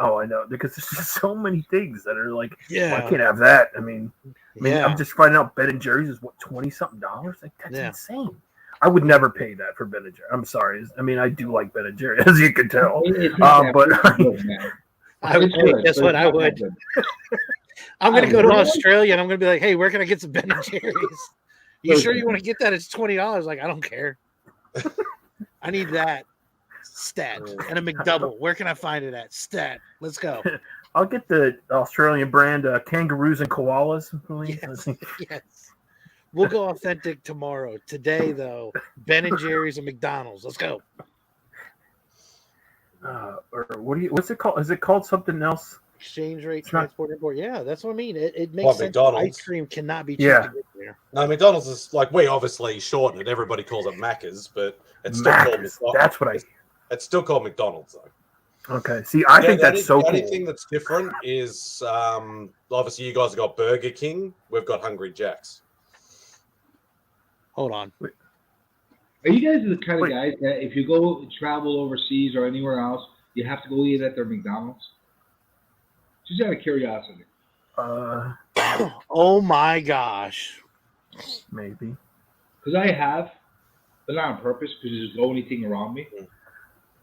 Oh, I know, because there's just so many things that are like, Yeah. well, I can't have that. I mean, Yeah. I'm just finding out Ben and Jerry's is what $20-something. Like that's Yeah. insane. I would never pay that for Ben and Jerry. I'm sorry. I mean, I do like Ben and Jerry, as you can tell. But guess what? I would. I'm going to go to Australia and I'm going to be like, hey, where can I get some Ben and Jerry's? You sure you want to get that? It's $20. Like, I don't care. I need that. Stat. And a McDouble. Where can I find it at? Stat. Let's go. I'll get the Australian brand kangaroos and koalas. Yes. We'll go authentic tomorrow. Today, though, Ben and Jerry's and McDonald's. Let's go. Or what's it called? Is it called something else? Exchange rate, transport, import. Yeah, that's what I mean. It makes What, sense. McDonald's? Ice cream cannot be cheap Yeah. to get there. No, McDonald's is like, we obviously shorten it. Everybody calls it Macca's, but it's still called Macca's. McDonald's. That's what It's still called McDonald's, though. Okay. See, I think that's so The only cool. thing that's different is obviously you guys have got Burger King. We've got Hungry Jack's. Hold on. Are you guys the kind of guys that if you go travel overseas or anywhere else, you have to go eat at their McDonald's? Just out of curiosity. Oh my gosh. Maybe. Because I have, but not on purpose because there's the only thing around me.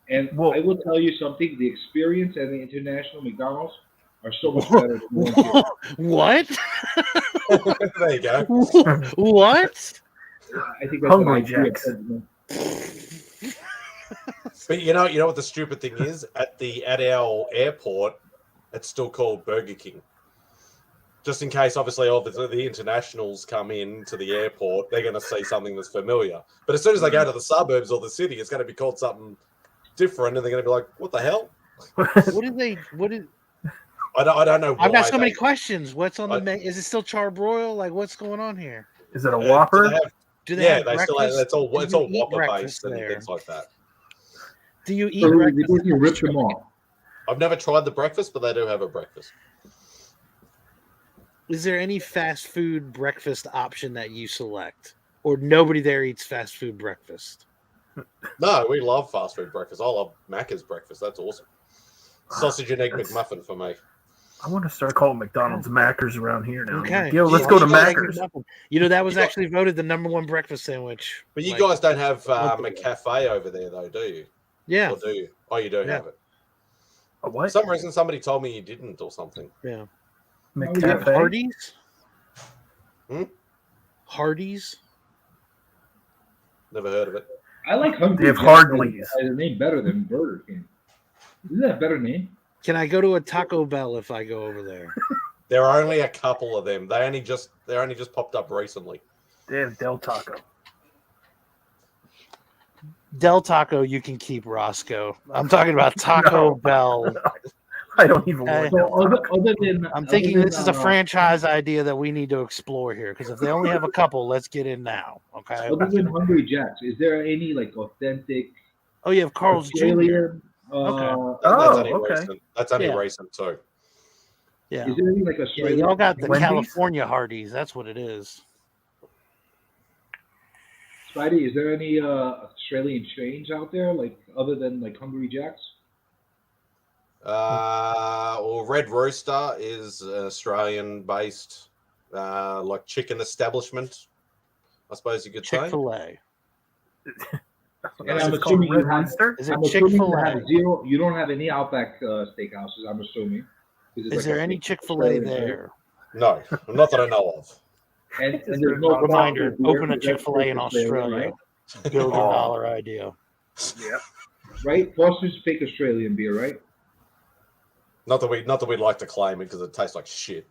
And I will tell you something, the experience at the international McDonald's are so much better than the ones here. What? There you go. What? I think that's Hungry what I Jack's. But you know what the stupid thing is? At our airport, it's still called Burger King. Just in case, obviously, all the internationals come in to the airport, they're going to see something that's familiar. But as soon as they go to the suburbs or the city, it's going to be called something different, and they're going to be like, "What the hell?" What did they? What did? I don't know. I've got why so many they- questions. What's on the menu? Is it still charbroil? Like, what's going on here? Is it a Whopper? Do they Yeah, have they still have. breakfast? It's all Do you eat Whopper breakfast based and there? things like that. Do you eat So they breakfast? basically ripped them off. I've never tried the breakfast, but they do have a breakfast. Is there any fast food breakfast option that you select, or nobody there eats fast food breakfast? No, we love fast food breakfast. I love Macca's breakfast. That's awesome. Sausage and egg McMuffin for me. I want to start calling McDonald's Mackers around here now. Okay. Like, yo, let's go to Mackers. You know, that was actually voted the #1 breakfast sandwich. But you like, guys don't have locally. McCafe over there, though, do you? Yeah. Or do you? Oh, you do Yeah. have it. A what? For some reason, somebody told me you didn't or something. Yeah. McCafe? Hardee's? Hmm? Hardee's? Never heard of it. I like Hungry They have Jack's Hardleys. as a name better than Burger King. Isn't that a better name? Can I go to a Taco Bell if I go over there? There are only a couple of them. They only just popped up recently. They have Del Taco. Del Taco, you can keep Roscoe. I'm talking about Taco Bell. I don't even want So other than I'm thinking other this is than, a franchise idea that we need to explore here. Because if they only have a couple, let's get in now. Okay. Other than Hungry Jack's, is there any like authentic Oh, you have Carl's Jr. Australian? That's only okay. recent. That's only Yeah. recent too. Yeah. Is there any like Yeah, Australian? y'all got the Wendy's? California Hardee's. That's what it is. Spidey, is there any Australian chains out there like other than like Hungry Jack's? Or Red Rooster is an Australian-based, like chicken establishment. I suppose you could say. Chick-fil-A. And I'm Is it called assuming you Red have, Rooster? Is it I'm assuming you Chick-fil-A? have zero. You don't have any Outback steakhouses. I'm assuming. 'Cause it's Is like there a any Chick-fil-A Australian thing. there? No, not that I know of. And there's no Reminder, Boston beer, open a because that's Chick-fil-A in fake Australian, Australia. $1 billion idea. Yep. right? Foster's fake Australian beer, right? Not that we'd like to claim it because it tastes like shit.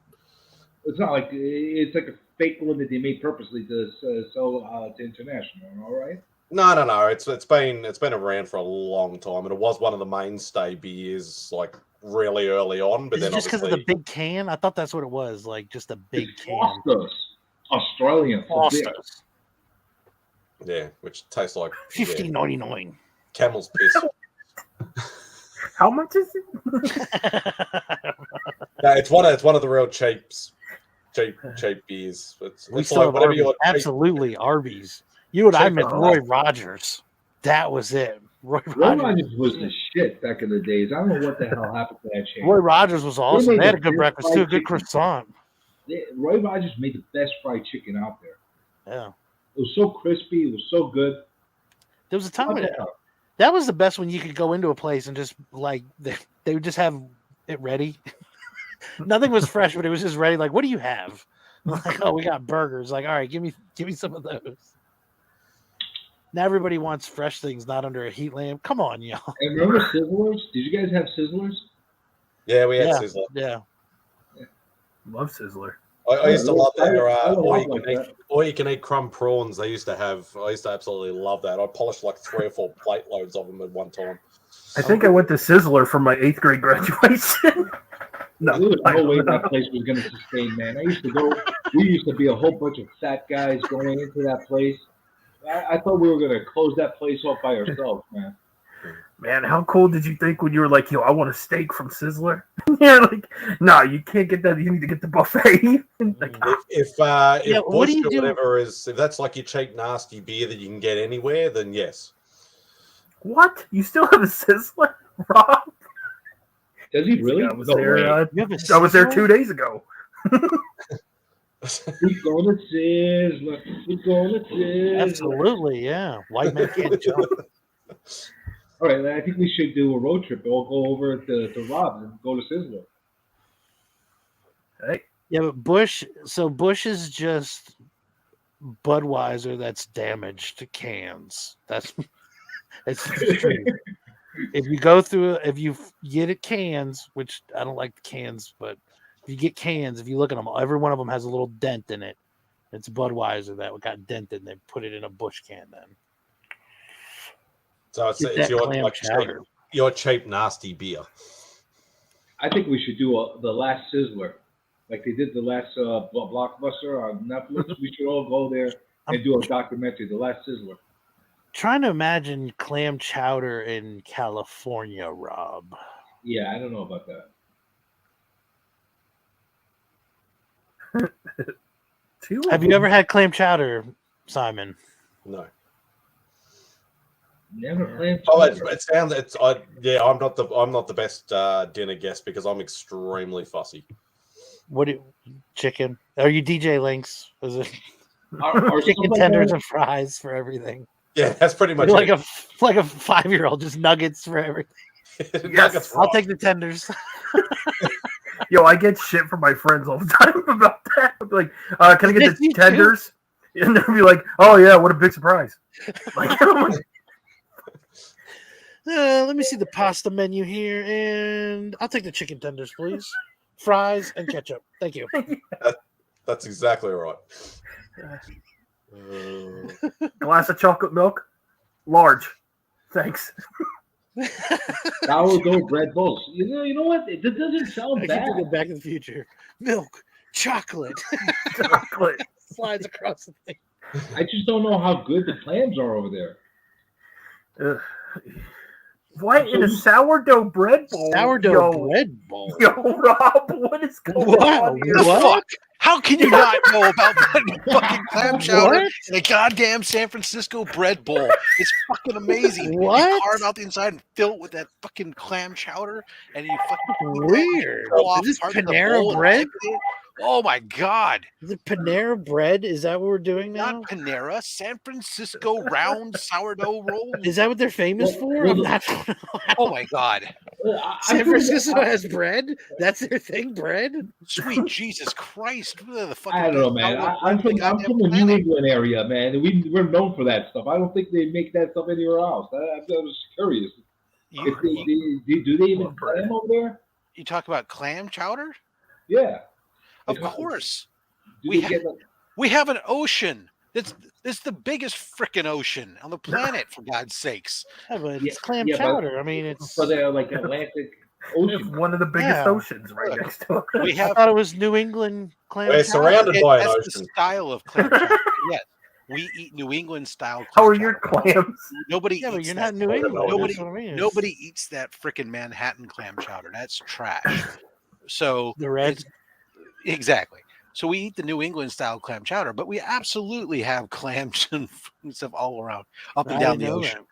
It's not like it's like a fake one that they made purposely to sell to international. All right. No. It's been around for a long time, and it was one of the mainstay beers like really early on. But Is it then just because of obviously, the big can? I thought that's what it was, like just a big It's can. Foster's, Australian for beer. Foster's. yeah, which tastes like $15.99. camel's piss. How much is it? No, it's one of the real cheap beers. We It's still like have whatever Arby's. you Absolutely, Arby's. You and I Check met it Roy out. Rogers. That was it. Roy Roy Rogers. Rogers was the shit back in the days. I don't know what the hell happened to that chain. Roy Rogers was awesome. made They had the a good best breakfast fried too. Good chicken. croissant. Roy Rogers made the best fried chicken out there. Yeah. It was so crispy. It was so good. There was a time What when the hell? that was the best when you could go into a place and just like they would just have it ready. Nothing was fresh, but it was just ready. Like, what do you have? Like, oh, we got burgers. Like, all right, give me some of those. Now everybody wants fresh things, not under a heat lamp. Come on, y'all. And remember Sizzlers? Did you guys have Sizzlers? Yeah, we had Yeah, Sizzler. yeah. Love Sizzler. I used to love their I love all you can eat crumb prawns. They used to have. I used to absolutely love that. I polished like 3 or 4 plate loads of them at one time. I think I went to Sizzler for my 8th grade graduation. There was no way that place was going to sustain, man. I used to go. We used to be a whole bunch of fat guys going into that place. I thought we were going to close that place off by ourselves, man. Man, how cool did you think when you were like, yo, I want a steak from Sizzler? Yeah, like, no, you can't get that. You need to get the buffet. Like, If Yeah, what Bush do you or do? whatever is, if that's like your cheap nasty beer that you can get anywhere, then yes. what? You still have a Sizzler, Rob? Does he really? I was No there. way. You have a I was there Sizzler? 2 days ago. We're going to Sizzler. We're going to Sizzler. Absolutely, yeah. White man can't jump. All right, I think we should do a road trip. We'll go over to Rob's and go to Sizzler. Hey, Yeah, but Bush is just Budweiser that's damaged to cans. That's true. If you go through, if you get it cans, which I don't like cans, but if you get cans, if you look at them, every one of them has a little dent in it. It's Budweiser that got dented, and they put it in a Bush can then. So it's Get that your clam like chowder. your cheap nasty beer. I think we should do the last Sizzler, like they did the last Blockbuster on Netflix. We should all go there and do a documentary, the last Sizzler. Trying to imagine clam chowder in California, Rob. Yeah, I don't know about that. Have you ever had clam chowder, Simon? No. Never planned. Oh, it sounds. I'm not the best dinner guest because I'm extremely fussy. Chicken? Are you DJ Links? Is it Are chicken tenders and fries for everything? Yeah, that's pretty much You're like it. a 5-year-old, just nuggets for everything. Nuggets I'll rock. take the tenders. yo, I get shit from my friends all the time about that. I'll be like, can I get Yes, the you do. tenders? And they'll be like, oh, yeah, what a big surprise. Like, I'm like, Let me see the pasta menu here, and I'll take the chicken tenders, please. Fries and ketchup. Thank you. That's exactly right. glass of chocolate milk, large. Thanks. Sourdough bread bowls. You know what? It doesn't sound I bad. keep thinking Back to the Future. Milk, chocolate, chocolate slides across the thing. I just don't know how good the clams are over there. What in a sourdough bread bowl? Sourdough bread bowl. Yo, Rob, what is going on here? The fuck? How can you not know about putting fucking clam chowder What? in a goddamn San Francisco bread bowl? It's fucking amazing. What? You carve out the inside and fill it with that fucking clam chowder, and you fucking Weird. pull off Is this parts of the Panera bowl and bread? dip it in. Oh my god! Is it Panera bread? Is that what we're doing now? Not Panera, San Francisco round sourdough roll. Is that what they're famous for? I'm not. Oh my god! San Francisco has bread. That's their thing, bread. Sweet Jesus Christ! Where the fuck? I don't know, man. I'm from the New England area, man. We're known for that stuff. I don't think they make that stuff anywhere else. I was curious. Do they even clam over there? You talk about clam chowder? Yeah. Of course. Do We, they get like, we have an ocean. It's the biggest freaking ocean on the planet, for God's sakes. Yeah, but Yeah, it's clam yeah, but- chowder. I mean, it's for the like Atlantic It's Ocean? one of the biggest Yeah. oceans right next to it. We I have thought it was New England clam We're chowder. surrounded by an that's the ocean. style of clam chowder. Yes, we eat New England style. How Clam are your chowder. clams? Nobody Yeah, but eats you're that. not New England. Nobody- That's what I mean. Nobody eats that freaking Manhattan clam chowder. That's trash. So The red? it's- exactly. So we eat the New England style clam chowder, but we absolutely have clams and stuff all around, up and I down didn't the know ocean. that.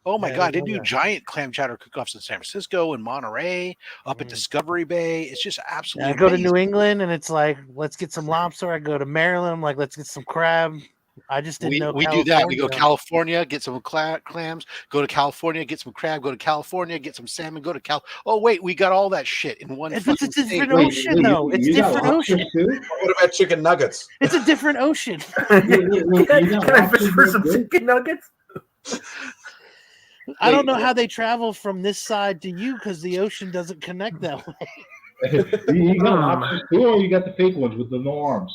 Oh my Yeah, I God, they didn't know do that. giant clam chowder cook-offs in San Francisco and Monterey, up at Discovery Bay. It's just Yeah, absolutely I go to amazing. New England and it's like, let's get some lobster. I go to Maryland, I'm like, let's get some crab. I just didn't know We do that. We go California- California, get some clams. Go to California, get some crab. Go to California, get some salmon. Go to Cal. Oh wait, we got all that shit in one. It's fucking a different state. ocean, though. It's you got different lobsters ocean. too? What about chicken nuggets? It's a different ocean. Wait, you got Can I fish lobsters for there some too? chicken nuggets? I don't Wait, know how they travel from this side to you because the ocean doesn't connect that way. You got lobsters too, or you got the fake ones with the no arms?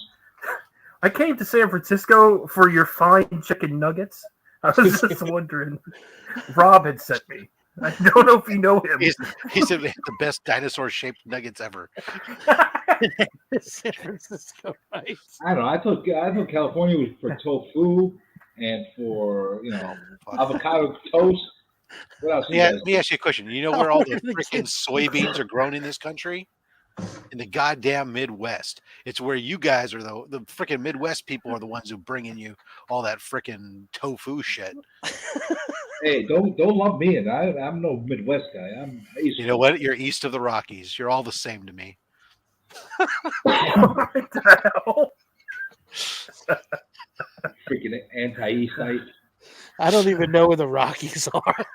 I came to San Francisco for your fine chicken nuggets. I was just wondering. Rob had sent me. I don't know if you know him. He said they had the best dinosaur-shaped nuggets ever. San Francisco, right? I don't know. I thought California was for tofu and for avocado toast. What else? Yeah, let me ask you a question. You know where all the Where are the freaking kids? soybeans are grown in this country? In the goddamn Midwest. It's where you guys are the freaking Midwest people are the ones who bring in you all that freaking tofu shit. Hey, don't lump me in. I'm no Midwest guy. I'm East. You know what? You're east of the Rockies. You're all the same to me. What the hell? Freaking anti-Eastite. I don't even know where the Rockies are.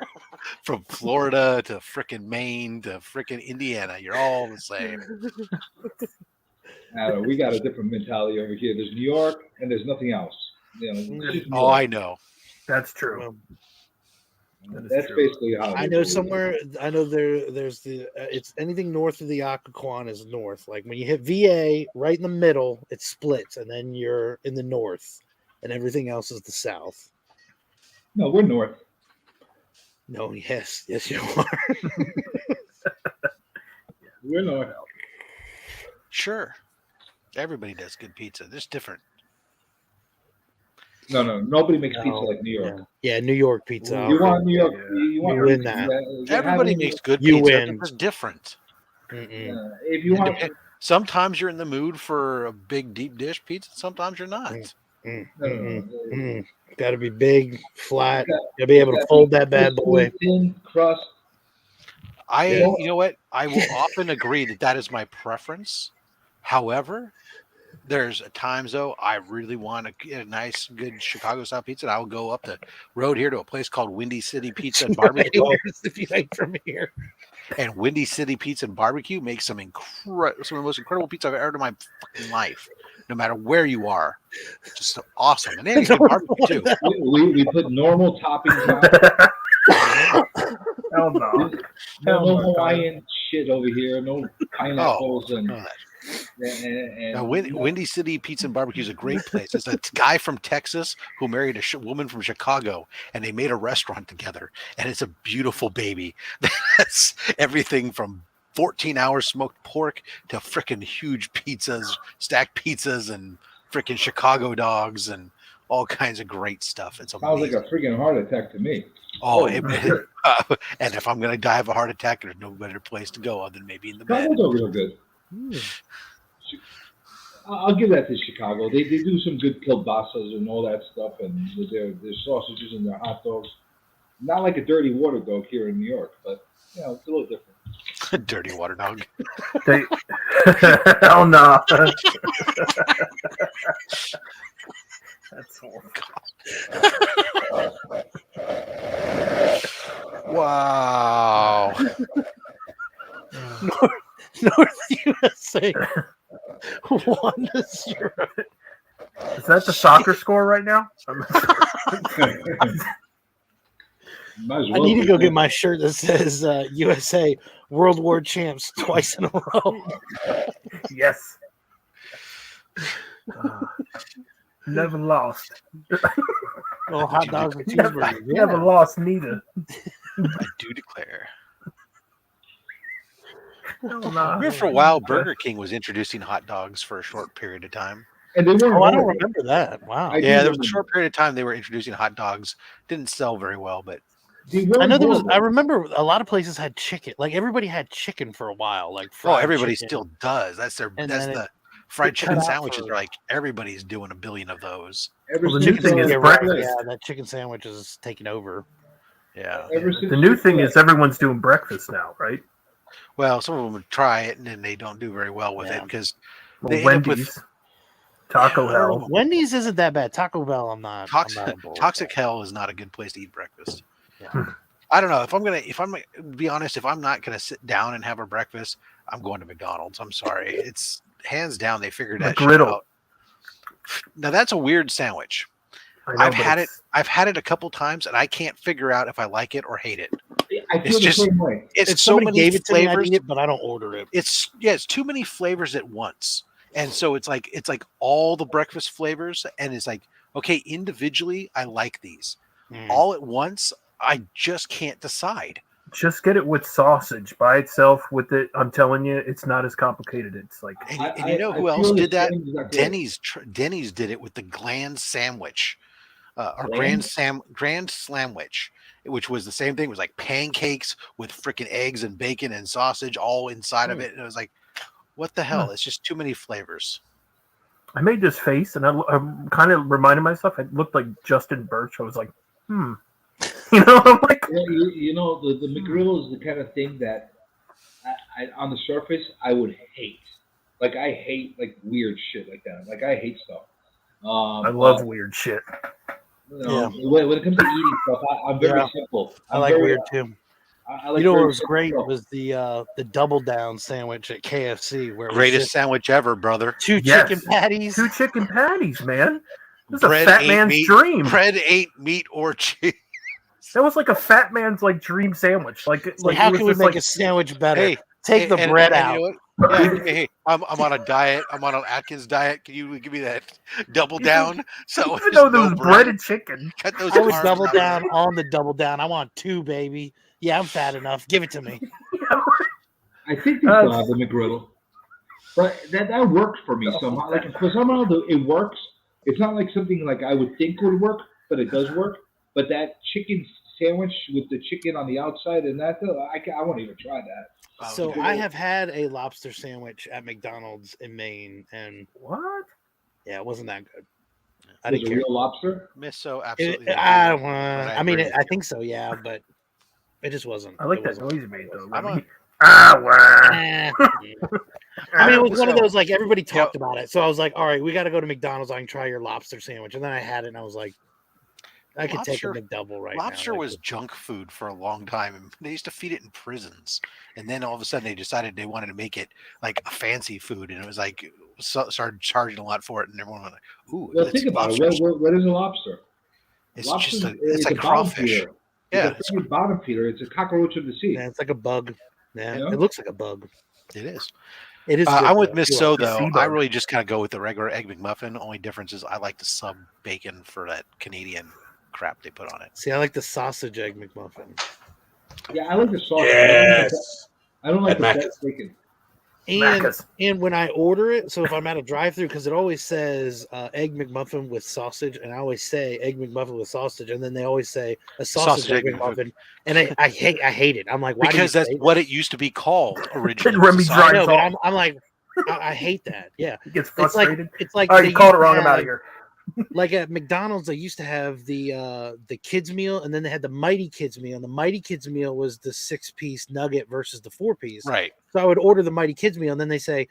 From Florida to freaking Maine to freaking Indiana. You're all the same. I don't know. We got a different mentality over here. There's New York and there's nothing else. You know, it's just New Oh, York. I know. That's true. That's basically how. I they know do it. somewhere. I know there's the. It's anything north of the Occoquan is north. Like when you hit VA, right in the middle, it splits, and then you're in the north, and everything else is the south. No, we're north. No, yes, you are. We're north. Sure. Everybody does good pizza. There's different. No, nobody makes pizza like New York. Yeah, New York pizza. You want New York? You want You win that. Everybody makes good You pizza. win. It's different. If you want, Sometimes you're in the mood for a big deep dish pizza. Sometimes you're not. Got to be big, flat. Got to be able to fold that bad boy. Thin crust. You know what? I will often agree that is my preference. However, there's times though I really want to get a nice, good Chicago style pizza. And I will go up the road here to a place called Windy City Pizza and Barbecue. If you ain't from here. And Windy City Pizza and Barbecue makes some of the most incredible pizza I've ever had in my fucking life. No matter where you are, just awesome. And they have good barbecue too. We put normal toppings on. Hell no. No Hawaiian shit over here. No pineapples and Now, Windy City Pizza and Barbecue is a great place. It's a guy from Texas who married a woman from Chicago, and they made a restaurant together. And it's a beautiful baby. That's everything from 14 hours smoked pork to freaking huge pizzas, stacked pizzas, and freaking Chicago dogs, and all kinds of great stuff. It's sounds amazing. like a freaking heart attack to me. And if I'm going to die of a heart attack, there's no better place to go other than maybe in the bed. Chicago's are real good. I'll give that to Chicago. They do some good kielbasa's and all that stuff, and their sausages and their hot dogs. Not like a dirty water dog here in New York, but it's a little different. Dirty water dog. Hell no. That's Wow. North USA 1-0. Is that the soccer score right now? I need to go get my shirt that says USA World War Champs twice in a row. Yes. Never lost. Oh, hot dogs and Never, cheeseburgers. never lost neither. I do declare. Nah. Remember for a while, Burger King was introducing hot dogs for a short period of time. And they weren't. Oh, I don't hard. remember that. Wow. Yeah, there was a short period of time they were introducing hot dogs. Didn't sell very well, but I know there was. I remember a lot of places had chicken. Like everybody had chicken for a while. Like fried everybody chicken. still does. That's their. And That's then the it fried cut chicken out sandwiches. for- Are like everybody's doing a billion of those. Well, the new thing is Yeah, breakfast. yeah, that chicken sandwich is taking over. Yeah. The new thing is everyone's doing breakfast now, right? Well, some of them try it and then they don't do very well with it because Well, they end up Wendy's, with Taco Hell. Wendy's isn't that bad. Taco Bell, I'm not. Toxic Hell is not a good place to eat breakfast. Yeah. I don't know if I'm gonna be honest. If I'm not gonna sit down and have a breakfast, I'm going to McDonald's. I'm sorry. It's hands down they figured that shit McGriddle. out. Now that's a weird sandwich. I know, I've but had it. it's- I've had it a couple times, and I can't figure out if I like it or hate it. I feel It's the just same way. it's If so somebody many gave it to me, I'd flavors. eat it, but I don't order it. It's too many flavors at once, and so it's like all the breakfast flavors, and it's like okay, individually I like these, all at once I just can't decide. Just get it with sausage by itself. With it, I'm telling you, it's not as complicated. It's like, And you know who else did that? Denny's did it with the Grand Sandwich, or Grand Slamwich, which was the same thing. It was like pancakes with freaking eggs and bacon and sausage all inside of it, and it was like, what the hell? It's just too many flavors. I made this face, and I kind of reminded myself. I looked like Justin Birch. I was like, You know, I'm like, you know, the McGriddle is the kind of thing that I on the surface I would hate. Like I hate like weird shit like that. Like I hate stuff. I love weird shit. You know, when it comes to eating stuff, I'm very simple. I like weird too. I like you know what very was simple great stuff. was the double down sandwich at KFC, where it was Greatest just sandwich ever, brother. two chicken patties. 2 chicken patties, man. This is a Bread fat ain't man's meat. dream. Bread ain't meat or cheese. That was like a fat man's like dream sandwich. Like how it was can we just make like a sandwich better? Hey, Take the bread out. You know what? Yeah, hey, I'm on a diet. I'm on an Atkins diet. Can you give me that double down? So even though there was bread and chicken. Cut those I would carbs double out. down on the double down. I want 2, baby. Yeah, I'm fat enough. Give it to me. I think they still have the McGriddle, but that works for me somehow. Like for somehow it works. It's not like something like I would think would work, but it does work. But that chicken sandwich with the chicken on the outside and that, I won't even try that. So I have had a lobster sandwich at McDonald's in Maine, and what? Yeah, it wasn't that good. I Was didn't it care. real lobster? Miss so absolutely. I mean, I think so, yeah, but it just wasn't. I like it that wasn't. noise you made though. I'm a- Eh. I mean, it was one of those like everybody talked about it, so I was like, "All right, we got to go to McDonald's. I can try your lobster sandwich." And then I had it, and I was like, "I could take a McDouble right now." Lobster was junk food for a long time, and they used to feed it in prisons. And then all of a sudden, they decided they wanted to make it like a fancy food, and it was like started charging a lot for it, and everyone went like, "Ooh, Well, it's think about lobster." it. What is a lobster? It's Lobster's- just it's like a bottom crawfish. feeder. Yeah, It's a freaking bottom feeder. It's a cockroach of the sea. Yeah, it's like a bug. Yeah, You know? it looks like a bug. it is. It is. I'm good, with though. Miss You So like the though. sea I bug. really just kind of go with the regular egg McMuffin. Only difference is I like the sub bacon for that Canadian crap they put on it. See, I like the sausage egg McMuffin. Yeah, I like the sauce. Yes. I don't like At the Macca's. black bacon. And when I order it, so if I'm at a drive-through, because it always says egg McMuffin with sausage, and I always say egg McMuffin with sausage, and then they always say a sausage egg McMuffin, and I hate it. I'm like, why? Because do you that's say what it used to be called originally. Remy So- I know, drives but off. I'm like, I hate that. Yeah, He gets it's like frustrated. it's like All right, they you called it used to wrong. I'm out have- of here. Like at McDonald's, they used to have the kids meal, and then they had the Mighty Kids meal. And the Mighty Kids meal was the 6-piece nugget versus the 4-piece. Right. So I would order the Mighty Kids meal, and then they say,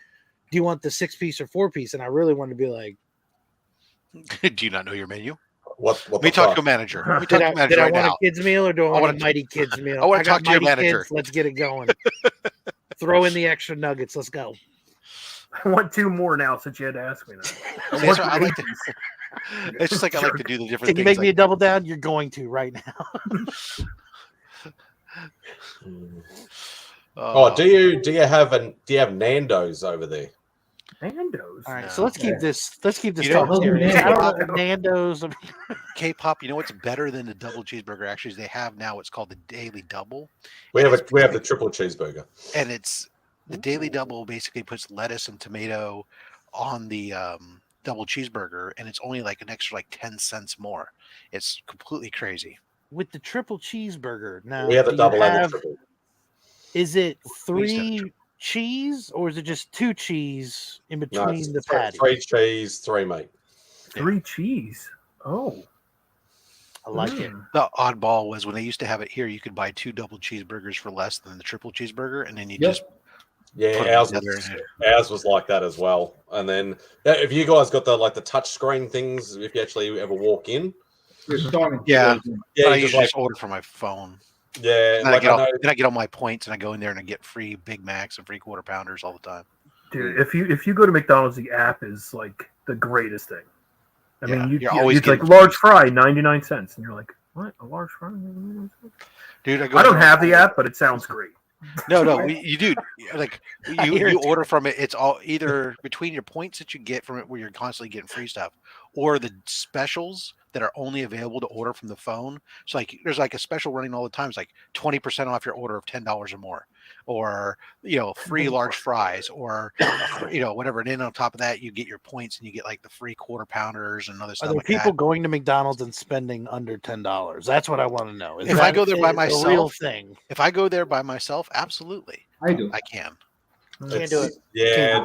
"Do you want the 6-piece or 4-piece?" And I really wanted to be like, Do you not know your menu? What Let me the talk fuck? to a manager. Let me Did talk to I, a manager did I right want now. a kids meal or do I want wanna a Mighty Kids meal? I wanna got talk to your Mighty manager. Kids, let's get it going. Throw in the extra nuggets. Let's go. I want 2 more now since you had to ask me that. See, that's what I like to. It's just like I like to do the different Can you things. make me a double down? You're going to right now. Oh, do you have Nando's over there? Nando's. All right, No. so let's keep this. Let's keep this You know, talk serious. I K-pop, don't know, Nando's. K-pop. You know what's better than the double cheeseburger? Actually, is they have now what's called the Daily Double. We And have it's we have the triple cheeseburger. and it's the Daily Double basically puts lettuce and tomato on the double cheeseburger, and it's only like an extra like 10 cents more. It's completely crazy. With the triple cheeseburger, now We have the do you double and the have- triple. Is it We used to have 3 cheese or is it just 2 cheese in No, between it's the three, patties? 3 cheese, 3 meat. 3 cheese. Oh. I like it. The oddball was when they used to have it here, you could buy 2 double cheeseburgers for less than the triple cheeseburger, and then you just Yeah, put 'em ours together was, and- ours was like that as well. And then if you guys got the touch screen things, if you actually ever walk in, You're starting. Yeah, yeah, but I you usually just order from my phone. Yeah, Then, like I know. then I get all my points, and I go in there and I get free Big Macs and free quarter pounders all the time. Dude, if you go to McDonald's, the app is like the greatest thing. I Yeah, mean, you're always it's like getting large fry, 99 cents, and you're like, what? A large fry, 99 cents? Dude, I don't have the app, but it sounds great. No, you do. Like I hear you it. order from it. It's all either between your points that you get from it, where you're constantly getting free stuff, or the specials that are only available to order from the phone. So like, there's like a special running all the time. It's like 20% off your order of $10 or more, or free large fries, or whatever. And then on top of that, you get your points and you get like the free quarter pounders and other Are stuff there like people that. going to McDonald's and spending under $10? That's what I want to know. Is If I that go there by a myself, real thing. If I go there by myself, absolutely, I do. I can. Can't do it. Yeah,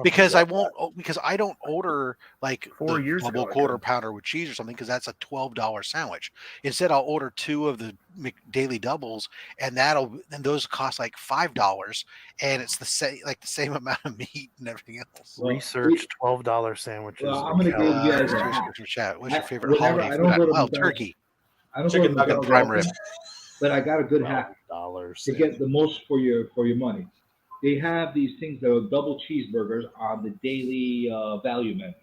because I won't because I don't order like 4 the years double ago, I quarter could. pounder with cheese or something, because that's a $12 sandwich. Instead, I'll order 2 of the daily doubles, and those cost like $5, and it's the same amount of meat and everything else. Research $12 sandwiches. Well, I'm gonna give you guys a hack. What's your favorite Whenever holiday I food? don't go to Well, McDonald's- turkey. I don't Chicken go to nugget McDonald's prime often, rib. but I got a good hack $12 to get the most for your money. They have these things that are double cheeseburgers on the daily value menu.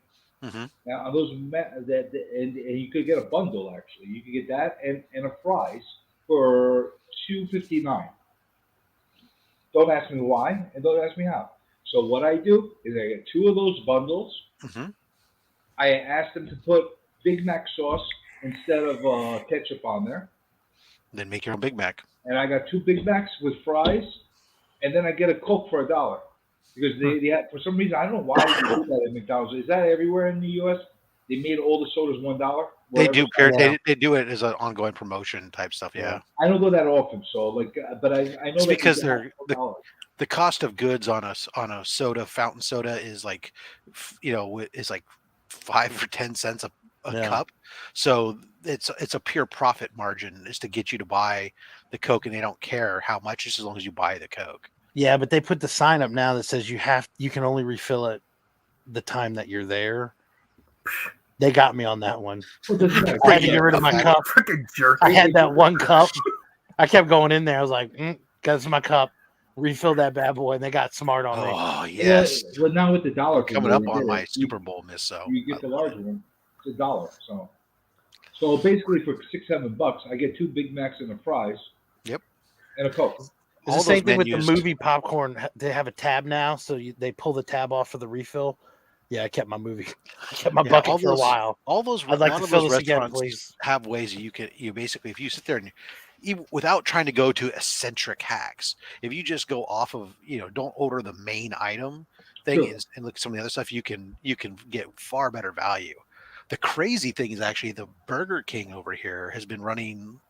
Mm-hmm. Now, on those and you could get a bundle actually. You could get that and a fries for $2.59. Don't ask me why and don't ask me how. So what I do is I get 2 of those bundles. Mm-hmm. I ask them to put Big Mac sauce instead of ketchup on there, Then make your own Big Mac. and I got 2 Big Macs with fries, and then I get a Coke for $1 because they have, for some reason, I don't know why they do that at McDonald's. Is that everywhere in the U.S.? They made all the sodas $1. They do. Wherever- They do it as an ongoing promotion type stuff. Yeah. I don't go that often, so but I know It's that because you get they're $1. the cost of goods on a soda, fountain soda, is like is like 5 or 10 cents a Yeah. cup. So it's a pure profit margin is to get you to buy the Coke, and they don't care how much, just as long as you buy the Coke. Yeah, but they put the sign up now that says you can only refill it the time that you're there. They got me on that one. Well, doesn't matter. I had to get rid of my cup. Freaking jerk. I had that one cup. I kept going in there. I was like, "That's my cup." Refill that bad boy, and they got smart on me. Oh yes, Well, now with the dollar thing, coming up they on did my it. Super Bowl miss. So You get the larger one. It's $1. So basically for $6-7, I get 2 Big Macs and a fries. Yep. And a Coke. It's all the same those thing with menus- the movie popcorn. They have a tab now, so they pull the tab off for the refill. Yeah, I kept my Yeah, bucket all for a those- while. All those, I'd like a lot to of fill those this again, restaurants please. have ways that you basically, if you sit there and even without trying to go to eccentric hacks, if you just go off of don't order the main item thing Sure. and look at some of the other stuff, you can get far better value. The crazy thing is actually the Burger King over here has been running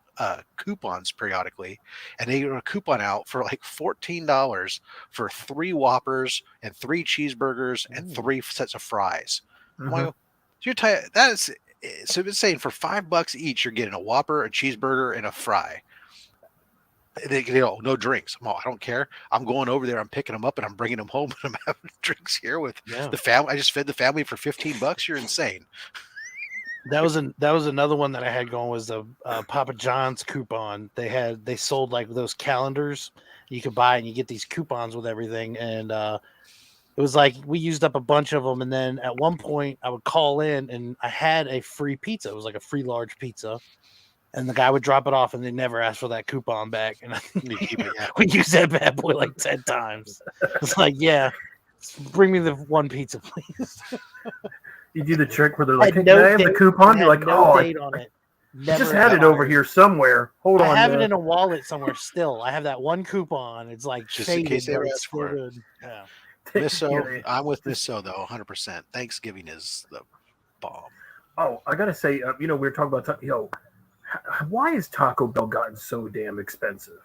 coupons periodically, and they run a coupon out for like $14 for 3 Whoppers and 3 cheeseburgers and 3 sets of fries. I'm like, so so it's saying for $5 each, you're getting a Whopper, a cheeseburger, and a fry. They no drinks. I don't care. I'm going over there. I'm picking them up and I'm bringing them home and I'm having drinks here with the family. I just fed the family for $15. You're insane. That was another one that I had going was the Papa John's coupon. They sold like those calendars you could buy and you get these coupons with everything, and it was like we used up a bunch of them, and then at one point I would call in and I had a free pizza. It was like a free large pizza, and the guy would drop it off and they never asked for that coupon back, and we used that bad boy like 10 times. It's like, yeah, Bring me the one pizza, please. You do the trick where they're like, Had "Hey, no can I have the date- coupon?" it You're had like, no "Oh, date on it. I just Never had it over expired. here somewhere. Hold I on." have it in a wallet somewhere still. I have that one coupon. It's like Just in faded, case they but ever it's ask still for it. good. Yeah. Miss So, Yeah. I'm with Miss So though, 100%. Thanksgiving is the bomb. Oh, I gotta say, we were talking about why has Taco Bell gotten so damn expensive?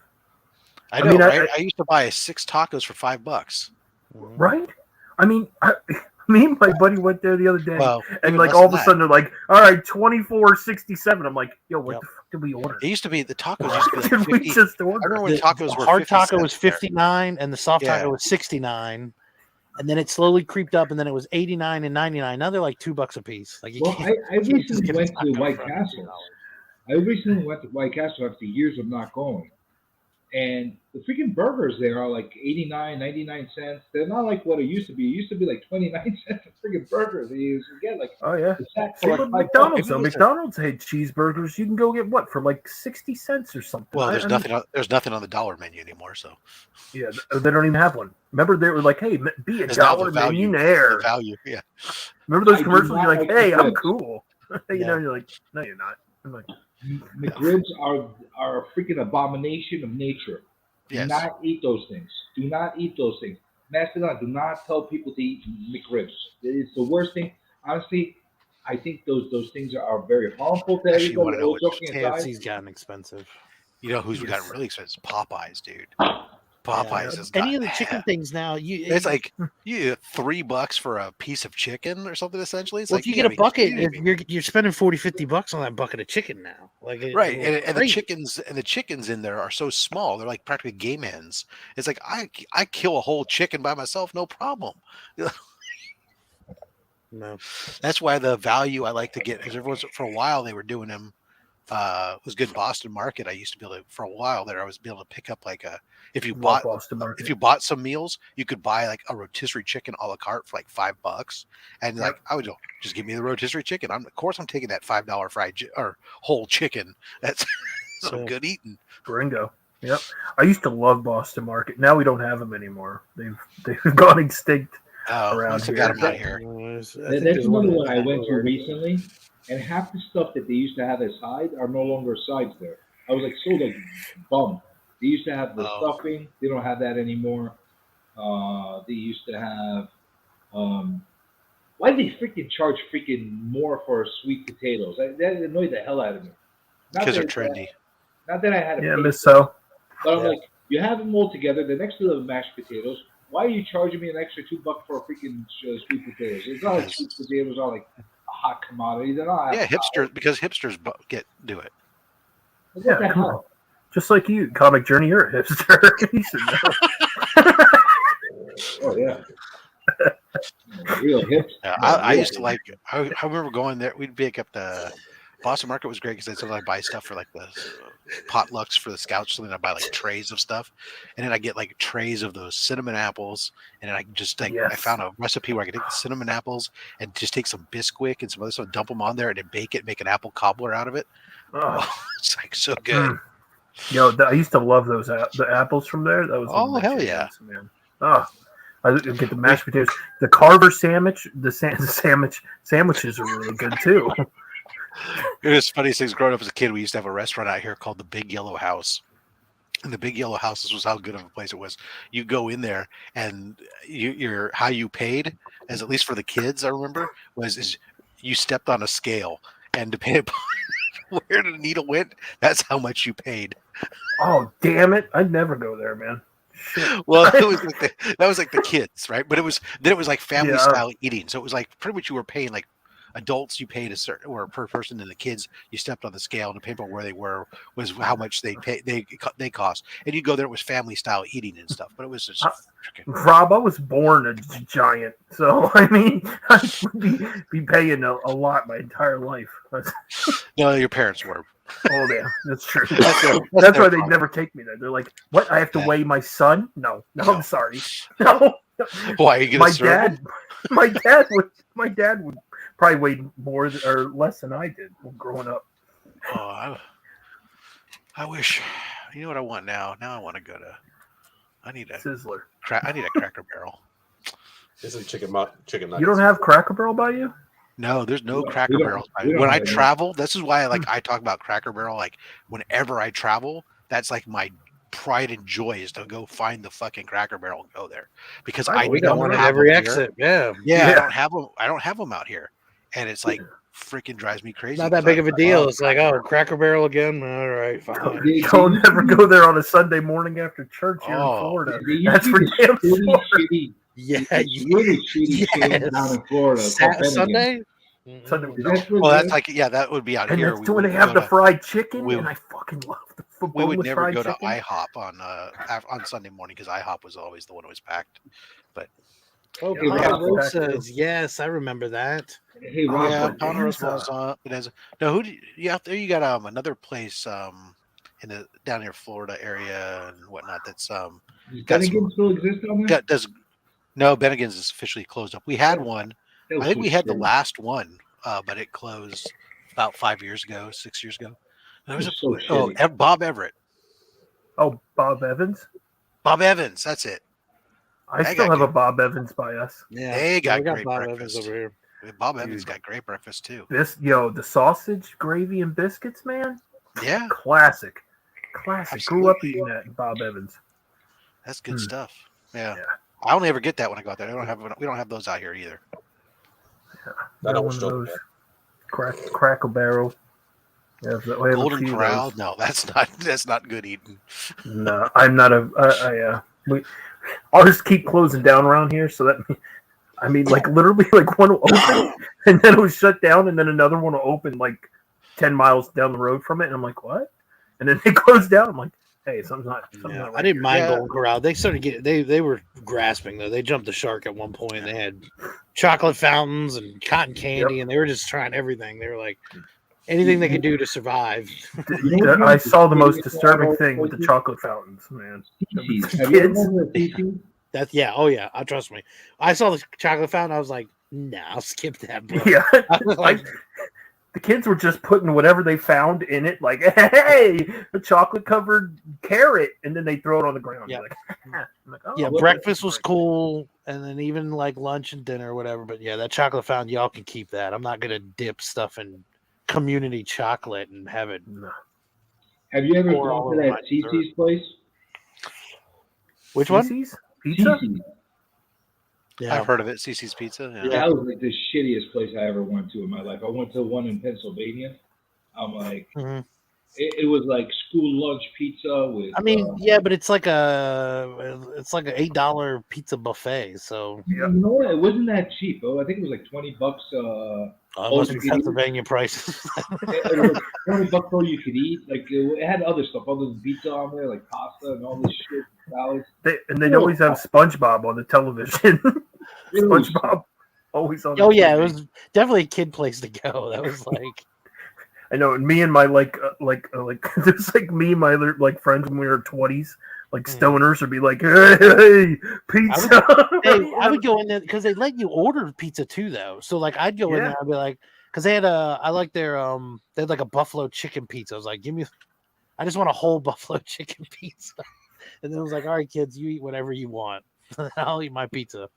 I know, right? I used to buy 6 tacos for $5. Right? I mean, me and my buddy went there the other day, Well, and even like less all than of a that. sudden they're like, "All right, $24.67." I'm like, "Yo, what the fuck did we order?" It used to be the tacos used to be like Did 50. we just I order? remember when tacos were hard 50 taco was cents there. 59 and the soft Yeah. taco was 69, and then it slowly creeped up, and then it was 89 and 99. Now they're like $2 a piece. Like you Well, can't, I you can't just recently get a went to taco White for Castle. $2. I recently went to White Castle after years of not going. And the freaking burgers there are like 89, 99 cents. They're not like what it used to be. It used to be like 29 cents a freaking burger. They used to get like Oh yeah. the sack See, for but like McDonald's $5. though, McDonald's had cheeseburgers. You can go get what for like 60 cents or something. Well, I there's mean, nothing. There's nothing on the dollar menu anymore. So Yeah, they don't even have one. Remember, they were like, "Hey, be a it's now dollar the value. millionaire." The value. Yeah. Remember those I do commercials? not You're like, like "Hey, I'm McRibs. cool." You're like, "No, you're not." I'm like, McRibs are a freaking abomination of nature. Do Yes. not eat those things. Do not eat those things. Mastodon, do not tell people to eat McRibs. It's the worst thing. Honestly, I think those things are very harmful to Actually, you everybody. want to know All what? joking aside, KFC's gotten expensive. You know who's gotten really expensive? Popeyes, dude. Popeyes has Any got of the chicken things now, It's like you $3 for a piece of chicken or something. Essentially, it's well, like if you you get a gotta be bucket, kidding if me. you're spending $40-$50 on that bucket of chicken now, like Right, and the crazy. chickens in there are so small; they're like practically game hens. It's like I kill a whole chicken by myself, no problem. No, That's why the value I like to get because everyone's for a while they were doing them. Was good Boston Market. I used to be able to for a while there. I was able to pick up like a if you Love bought Boston Market. if you bought some meals, you could buy like a rotisserie chicken a la carte for like $5, and like I would go just give me the rotisserie chicken. Of course I'm taking that $5 fried or whole chicken. That's some good eating. Gringo. Yep. I used to love Boston Market. Now we don't have them anymore. They've gone extinct around we here. got them out here. That's another one I went to recently, and half the stuff that they used to have as sides are no longer sides there. I was like so like bummed. They used to have the stuffing. They don't have that anymore. They used to have. Why do they freaking charge freaking more for sweet potatoes? That annoyed the hell out of me. Because they're trendy. Not that I had a Yeah, pay Miss for it, So. but I'm like, you have them all together. They're next to the mashed potatoes. Why are you charging me an extra $2 for a freaking sweet potatoes? It's not like sweet potatoes are like a hot commodity. They're not. Yeah, hipsters because hipsters do it. What Yeah, the come hell? on. Just like you, Comic Journey, you're a hipster. You should know. Oh yeah. Real hipster. Yeah, I used to like. I remember going there. We'd pick up the Boston Market was great because I'd sometimes buy stuff for like the potlucks for the scouts. So then I buy like trays of stuff, and then I get like trays of those cinnamon apples, and then I just like I found a recipe where I could take the cinnamon apples and just take some Bisquick and some other stuff, dump them on there, and then bake it, make an apple cobbler out of it. Oh. It's like so good. Yo, I used to love those the apples from there. That was Oh hell yeah, man. Oh, I would get the mashed potatoes, the Carver sandwich. The sandwiches are really good too. It was funny things growing up as a kid. We used to have a restaurant out here called the Big Yellow House. And the Big Yellow House, this was how good of a place it was. You go in there and you're how you paid, as at least for the kids, I remember, is you stepped on a scale and depending upon where the needle went, that's how much you paid. Oh damn it! I'd never go there, man. Shit. Well, it was like that was like the kids, right? But it was like family Yeah. style eating. So it was like pretty much you were paying like adults you paid a certain or per person, and the kids you stepped on the scale and depending on where they were was how much they cost. And you go there, it was family style eating and stuff. But it was just Rob, I was born a giant, so I mean, I would be paying a lot my entire life. no, your parents were. Oh yeah, that's true. That's That's their why they problem. never take me there. They're like, "What? I have to weigh my son? No, I'm sorry. No. Why are you gonna serve him? My dad would probably weigh more or less than I did growing up. Oh, I wish. You know what I want now? Now I want to go to. I need a Sizzler. I need a Cracker Barrel. This is chicken nuggets. You don't have Cracker Barrel by you? No, there's no We Cracker don't- Barrels. we don't When I have that. travel, this is why I talk about Cracker Barrel. Like whenever I travel, that's like my pride and joy is to go find the fucking Cracker Barrel and go there because I We got don't one at have every them here. exit. Yeah. Yeah, I don't have them. I don't have them out here, and it's like freaking drives me crazy. Not that 'cause big I of a deal. love It's like, Cracker oh, Barrel. Cracker Barrel again. All right, fine. Don't never go there on a Sunday morning after church here in Florida. They used That's to for be damn the sure. shitty, Yeah, it's really shitty chain down in Florida. called Bennigan's. Sunday. Sunday. That's what Well, it that's is? like that would be out And here. that's when they have the fried chicken, and I fucking love the We would boneless never fried go chicken. to IHOP on Sunday morning because IHOP was always the one who was packed. But Oh, Hey, Rob, Ponderosas. Yes, I remember that. Hey, Rob, yeah, but Ponderosa. It has. No, who do you out there? You got another place in the down near Florida area and whatnot. That's does got some- Bennigan still exist down there? no, Bennigan's is officially closed up. We had one. That was I think so we had the shitty. last one, but it closed about 5 years ago, 6 years ago. There was It was so oh, shitty. Bob Everett. Oh, Bob Evans. Bob Evans. That's it. I They still got have a Bob Evans by us. Yeah, They got we got great Bob breakfast Evans over here. Bob Evans got great breakfast too. The sausage, gravy, and biscuits, man. Yeah, Classic. Grew up Absolutely. eating that in Bob Evans. that's good stuff. Yeah. I only ever get that when I go out there. We don't have those out here either. Got one of those. Cracker Barrel. Yeah, we have a Golden few of Corral? those. No, that's not good eating. No, I'm not ours keep closing down around here, so that I mean, like literally, like one will open and then it was shut down, and then another one will open like 10 miles down the road from it, and I'm like, what? And then they close down. I'm like, hey, something's not right I didn't mind here. Golden Corral. They started getting they were grasping though. They jumped the shark at one point. They had chocolate fountains and cotton candy, and they were just trying everything. They were like anything they could do to survive. I saw the most disturbing thing with the chocolate fountains, man. Have you ever Kids. been to CC's? That's oh yeah, trust me. I saw the chocolate fountain. I was like, nah, I'll skip that, bro. Yeah, I was like, the kids were just putting whatever they found in it, like, hey, a chocolate covered carrot, and then they throw it on the ground. Yeah. Like, I'm like, oh, yeah, what- breakfast was cool, and then even like lunch and dinner or whatever. But yeah, that chocolate fountain, y'all can keep that. I'm not gonna dip stuff in community chocolate and have it. Have you ever pour all gone to over my that CC's dessert. place? Which one? CC's? Pizza? CC's. Yeah, I've heard of it. CC's Pizza. Yeah. That was like the shittiest place I ever went to in my life. I went to one in Pennsylvania. I'm like, Mhm. it was like school lunch pizza with. I mean, yeah, but it's like an $8 pizza buffet. So You know what? It wasn't that cheap. Oh, I think it was like $20. must be you could eat. Pennsylvania prices. It was like $20 all you could eat. Like it had other stuff other than pizza on there, like pasta and all this shit, salads. They'd always have SpongeBob on the television. SpongeBob always on. Oh the yeah, it TV. was definitely a kid place to go. That was like, I know, and me and my there's like me and my other like friends when we were 20s, like stoners would be like, hey, pizza. I would go in there because they let you order pizza too, though. So like, I'd go in Yeah. there, I'd be like, because they had I like their they had like a buffalo chicken pizza. I was like, I just want a whole buffalo chicken pizza. And then I was like, all right, kids, you eat whatever you want. I'll eat my pizza.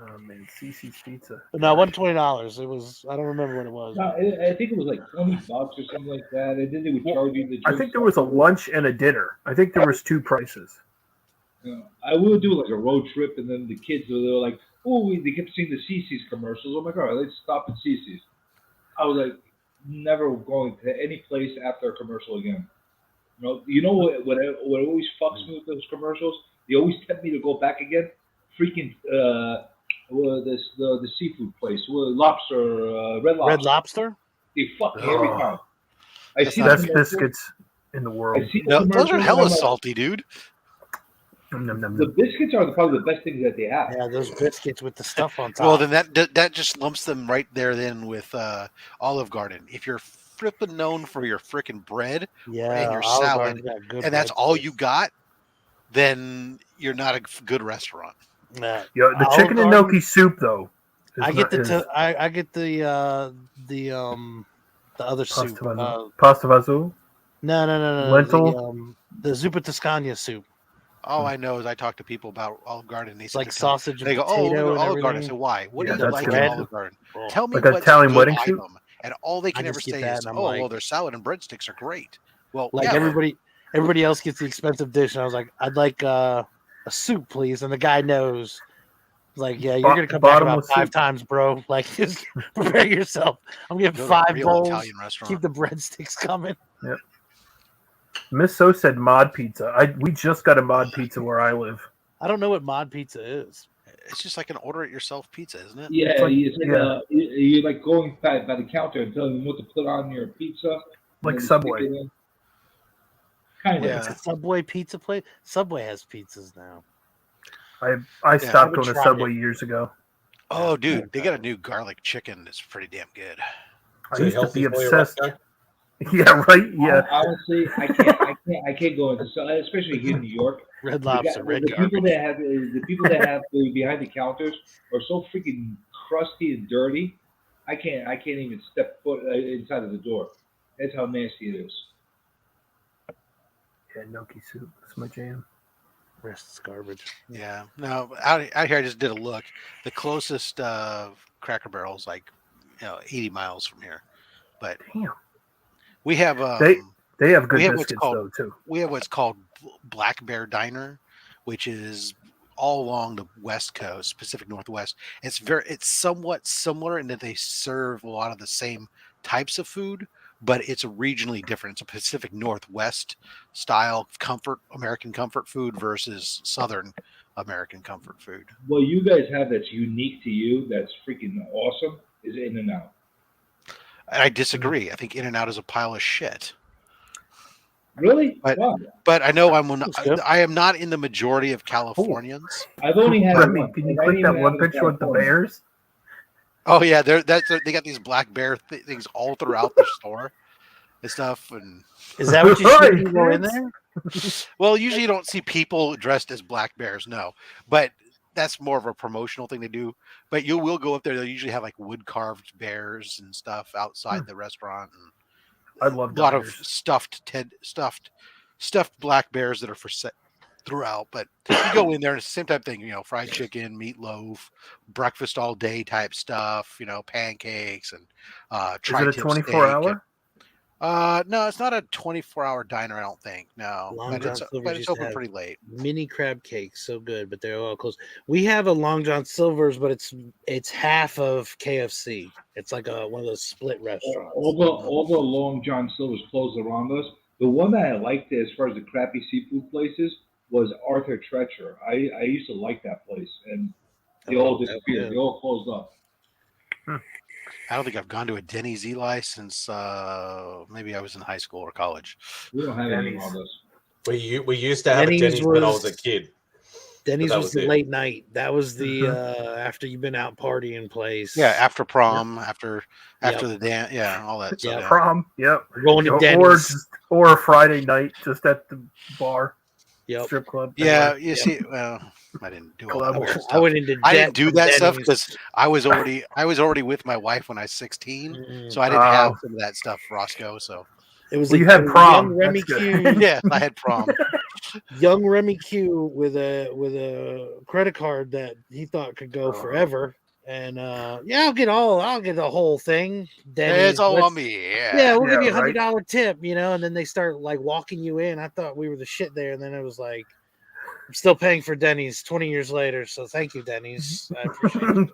Oh man, CC's Pizza. But no, it wasn't $20. It was, I don't remember what it was. No, I think it was like $20 or something like that. And then they would charge you the. I think there was a lunch and a dinner. I think there was two prices. I will do like a road trip, and then the kids they were like, "Oh, they kept seeing the CC's commercials." I'm like, "All right, let's stop at CC's." I was like, never going to any place after a commercial again. You know what always fucks me with those commercials? They always tempt me to go back again. Freaking the seafood place, lobster, Red Lobster. Red Lobster? They fuck me every time. I see the Best commercial. biscuits in the world. I see the No, those commercial, are and hella I'm like, salty, dude. The biscuits are probably the best things that they have. Yeah, those biscuits with the stuff on top. Well, then that just lumps them right there then with Olive Garden. If you're flipping known for your freaking bread Yeah, and your Olive salad, Garden's got good and that's bread all too. you got, then you're not a good restaurant. Nah. Yeah, the Olive chicken and Garden- gnocchi soup though. I get I get the other soup. Pasta vazzo. No. Lentil? The zuppa toscana soup. All I know is I talk to people about Olive Garden. And they like sausage and they go, "Oh, potato we're and Olive Garden." I everything. said, "Why? What Yeah, do you that's like good. at Bread. Olive Garden? Oh. Tell me Like a what's Italian a good wedding soup? item." And all they can I ever just get say that is, and I'm "Oh, well, like- their salad and breadsticks are great." Well, Like yeah, everybody else gets the expensive dish, and I was like, I'd like a soup, please. And the guy knows, like, yeah, you're gonna come back about Bottomless 5 soup. times, bro. Like, just prepare yourself. I'm getting Go to a 5 real bowls. Italian restaurant. Keep the breadsticks coming. Yep. Miss So said mod pizza. We just got a mod pizza where I live. I don't know what mod pizza is. It's just like an order it yourself pizza, isn't it? Yeah, It's like- you're like going by the counter and telling them what to put on your pizza. and Like then they Subway. stick it in. Kind of. It's a Subway pizza place. Subway has pizzas now. I stopped I going to tried Subway it. years ago. Oh, dude, they got a new garlic chicken that's pretty damn good. I So used to healthy be for you, obsessed. Roscoe? Yeah, right. Yeah. Honestly, I can't go into especially here in New York. Red Lobster, red the people garbage. that have behind the counters are so freaking crusty and dirty. I can't even step foot inside of the door. That's how nasty it is. Yeah, gnocchi soup. That's my jam. Rest is garbage. Yeah. No, out here I just did a look. The closest Cracker Barrel is like 80 miles from here. But Damn. we have They have good we have what's biscuits called though too. we have what's called Black Bear Diner, which is all along the West Coast, Pacific Northwest. It's somewhat similar in that they serve a lot of the same types of food, but it's regionally different. It's a Pacific Northwest style American comfort food versus Southern American comfort food. What you guys have that's unique to you, that's freaking awesome, is In-N-Out. I disagree. I think In-N-Out is a pile of shit. Really? But I know I am not in the majority of Californians. I've only had Remy, one. can you I click didn't that even one have it in picture with the California. bears? Oh yeah, they got these black bear things all throughout the store and stuff. And Is that what you see when you go in there? Well, usually you don't see people dressed as black bears, no. But that's more of a promotional thing they do. But you will go up there. They'll usually have like wood carved bears and stuff outside the restaurant. And I love a lot of diners. stuffed black bears that are for set throughout. But you go in there and it's the same type of thing, fried chicken, meatloaf, breakfast all day type stuff, pancakes and Is it a tri-tip 24 steak hour? no, it's not a 24-hour diner, I don't think. No, Long but John it's Silver's used to open have pretty late. Mini crab cakes, so good, but they're all closed. We have a Long John Silver's, but it's half of KFC. It's like one of those split restaurants. All the Long John Silver's closed around us. The one that I liked as far as the crappy seafood places was Arthur Treacher. I used to like that place, and they all disappeared. yeah. They all closed up. I don't think I've gone to a Denny's Eli since maybe I was in high school or college. We don't have any around us. We used to have a Denny's when I was a kid. Denny's that was was the it. late night. That was the after you've been out partying place. Yeah, after prom, after Yep. the dance, all that stuff. Prom. Yep. Going to Or Denny's. or a Friday night just at the bar. Yep. Strip club. Yeah, you see, well, I didn't do all that Club. weird I stuff. went into I debt didn't do from that stuff Denny's. because I was already with my wife when I was 16, so I didn't have some of that stuff, Roscoe. So It was Well, a you had young prom. Remy That's Q. good. yeah, I had prom. Young Remy Q with a credit card that he thought could go forever. And I'll get the whole thing. Denny's, It's all let's- on me. Yeah, we'll give you right. $100 tip, and then they start like walking you in. I thought we were the shit there, and then it was like, I'm still paying for Denny's 20 years later. So thank you, Denny's. I appreciate it.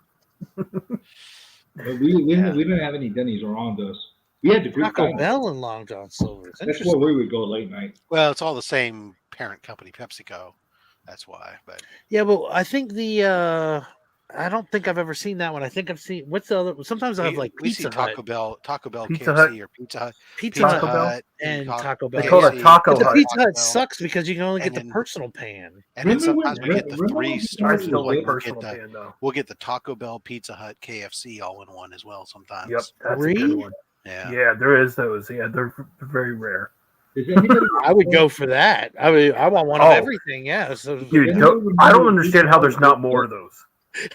But we didn't have any Denny's around us. We had the Greek Taco Diner. Bell and Long John Silver's. That's where we would go late night. Well, it's all the same parent company, PepsiCo. That's why. But Yeah, but I think I don't think I've ever seen that one. I think I've seen what's the other. Sometimes I have like we see Pizza Hut. Taco Bell, Pizza KFC, Hut. or Pizza Hut, Pizza Taco Bell? Hut, and Taco Bell. They call it KFC, Taco But the Hut. Pizza Hut Taco Bell. sucks because you can only get And the then- personal pan. And then Remember sometimes we get the remember three when- stars. I still like We'll get personal the pan though. we'll get the Taco Bell, Pizza Hut, KFC all in one as well sometimes. Yep, that's a Three? good one. Yeah. Yeah, there is those. Yeah, they're very rare. Does anybody I would go for that. I want one of everything. Yeah, so Dude, I don't understand how there's not more of those.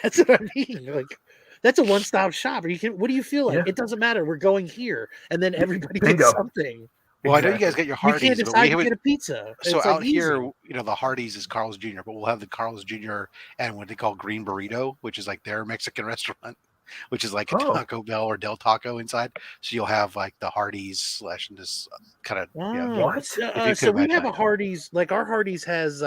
that's what I mean. Like, that's a one-stop shop. What do you feel like? Yeah. It doesn't matter. We're going here, and then everybody Bingo. gets something. Well, I know you guys get your You can't Hardee's, but decide we to haven't. get a pizza. So It's out like here, easy. you know, the Hardee's is Carl's Jr., but we'll have the Carl's Jr. and what they call Green Burrito, which is like their Mexican restaurant, which is like a Oh. Taco Bell or Del Taco inside. So you'll have like the Hardee's slash and this kind of What? So we have a Hardee's. Like our Hardee's has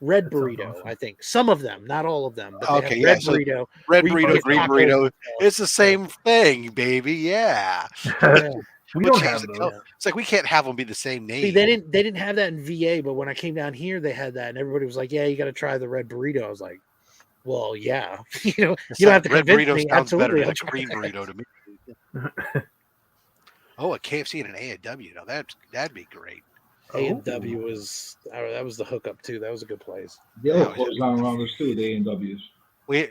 red burrito. I think some of them, not all of them, but they Okay, have yeah. red So burrito. red where you burrito, get green tacos burrito, and stuff. it's the same thing, baby. Yeah. We We'll don't change have the those. color. It's like we can't have them be the same name. See, they didn't have that in VA, but when I came down here, they had that, and everybody was like, "Yeah, you got to try the red burrito." I was like, "Well, yeah, you don't have to red convince burrito me." sounds better Absolutely, than I'll a try green that. burrito to me. Oh, a KFC and an A&W. Now that'd be great. A&W was that was the hookup too. That was a good place. They all closed down around us too, the A&Ws.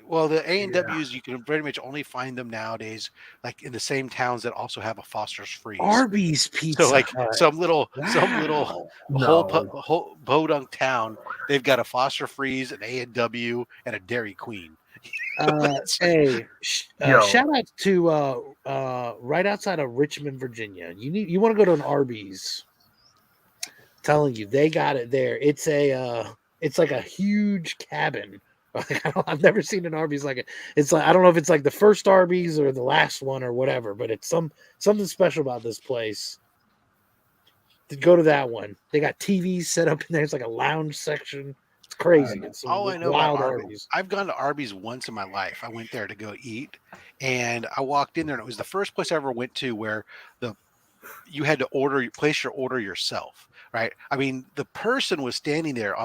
Well, the A&Ws, you can pretty much only find them nowadays, like in the same towns that also have a Foster's Freeze. Arby's Pizza So, like Hut. some little Wow. whole podunk town, they've got a Foster Freeze, an A&W, and a Dairy Queen. Hey, Yo. shout out to right outside of Richmond, Virginia. You want to go to an Arby's? Telling you, they got it there. It's like a huge cabin. I've never seen an Arby's like it. It's like I don't know if it's like the first Arby's or the last one or whatever, but it's something special about this place. To go to that one, they got TVs set up in there. It's like a lounge section. It's crazy. It's some All I know about wild Arby's, I've gone to Arby's once in my life. I went there to go eat, and I walked in there, and it was the first place I ever went to where you had to place your order yourself. Right. I mean, the person was standing there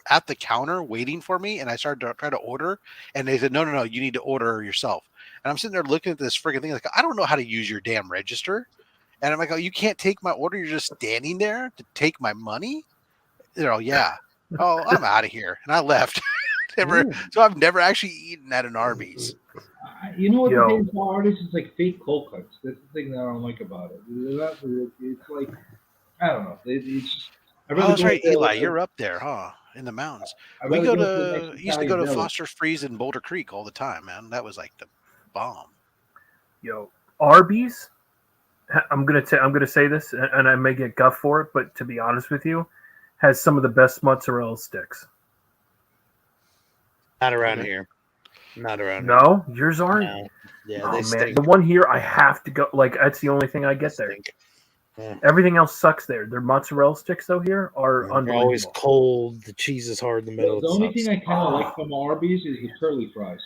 at the counter waiting for me. And I started to try to order and they said, no, you need to order yourself. And I'm sitting there looking at this freaking thing. Like, I don't know how to use your damn register. And I'm like, oh, you can't take my order. You're just standing there to take my money. They're all, yeah. Oh, I'm out of here. And I left. So I've never actually eaten at an Arby's. You know what the thing about Arby's is like fake cold cuts. That's the thing that I don't like about it. It's like, I don't know. It's Oh, that's right, Eli. You're up there, huh? In the mountains. We used to go to Foster's Freeze in Boulder Creek all the time, man. That was like the bomb. Yo, Arby's. I'm gonna say this, and I may get guff for it, but to be honest with you, has some of the best mozzarella sticks. Not around here. Not around. No, yours aren't. No. Yeah, oh they man, stink. the one here I have to go. Like that's the only thing I get there. Yeah. Everything else sucks there. Their mozzarella sticks though here are They're unbelievable. always cold. The cheese is hard in the middle. The only thing I kind of like from Arby's is the curly fries.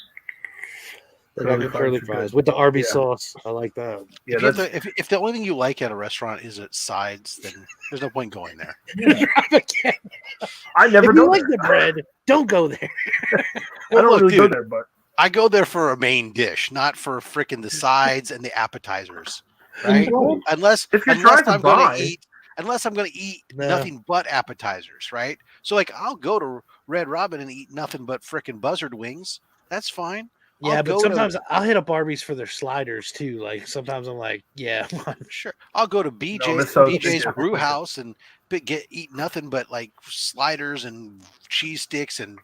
They got the curly fries with the Arby's sauce. I like that. Yeah, if the only thing you like at a restaurant is its sides, then there's no point going there. I never if go you like there. the bread, don't go there. I don't really go there, but I go there for a main dish, not for freaking the sides and the appetizers. Right? Unless if you're unless driving I'm going by, to eat unless I'm going to eat No. nothing but appetizers, right? So like I'll go to Red Robin and eat nothing but freaking buzzard wings. That's fine. Yeah, I'll but go sometimes I'll hit up Arby's for their sliders too. Like sometimes I'm like, yeah, sure. I'll go to BJ's Brew House and eat nothing but like sliders and cheese sticks and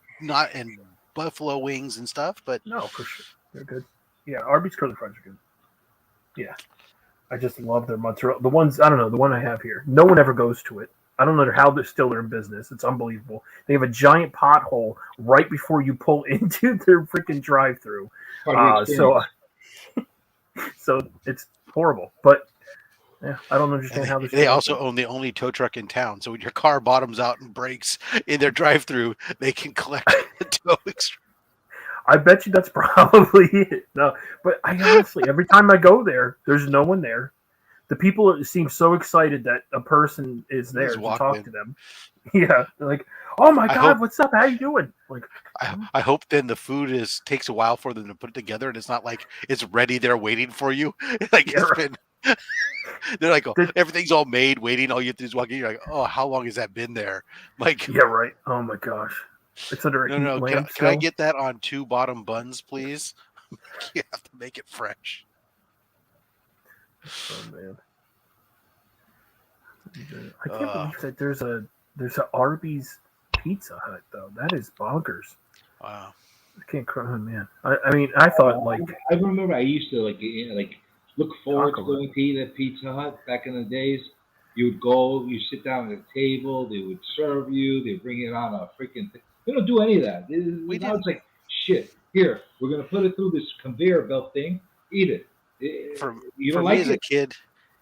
buffalo wings and stuff. But no, for sure, they're good. Yeah, Arby's curly fries are good. Yeah, I just love their mozzarella. The ones I don't know, the one I have here. No one ever goes to it. I don't know how they're still in business. It's unbelievable. They have a giant pothole right before you pull into their freaking drive-through. So it's horrible. But yeah, I don't understand how they also own the only tow truck in town. So when your car bottoms out and breaks in their drive-through, they can collect the tow extra. I bet you that's probably it. No, but I honestly, every time I go there, there's no one there. The people seem so excited that a person is there to talk to them. Yeah, they're like, "Oh my God, what's up? How you doing?" Like, I hope then the food takes a while for them to put it together, and it's not like it's ready there waiting for you. Like it's been. They're like, oh, everything's all made, waiting. All you have to do is walk in. You're like, oh, how long has that been there? Like, yeah, right. Oh my gosh, it's under a heat lamp. Can I get that on 2 bottom buns, please? You have to make it fresh. Oh man, I can't believe that there's a Arby's Pizza Hut though. That is bonkers. Wow, I can't cry, oh, man. I mean, I thought like I remember I used to like look forward to going to eat at Pizza Hut back in the days. You would go, you sit down at a table, they would serve you, they bring it on a freaking thing. They don't do any of that. Now it's like, shit, here, we're going to put it through this conveyor belt thing, eat it. You For don't me like as a it? kid,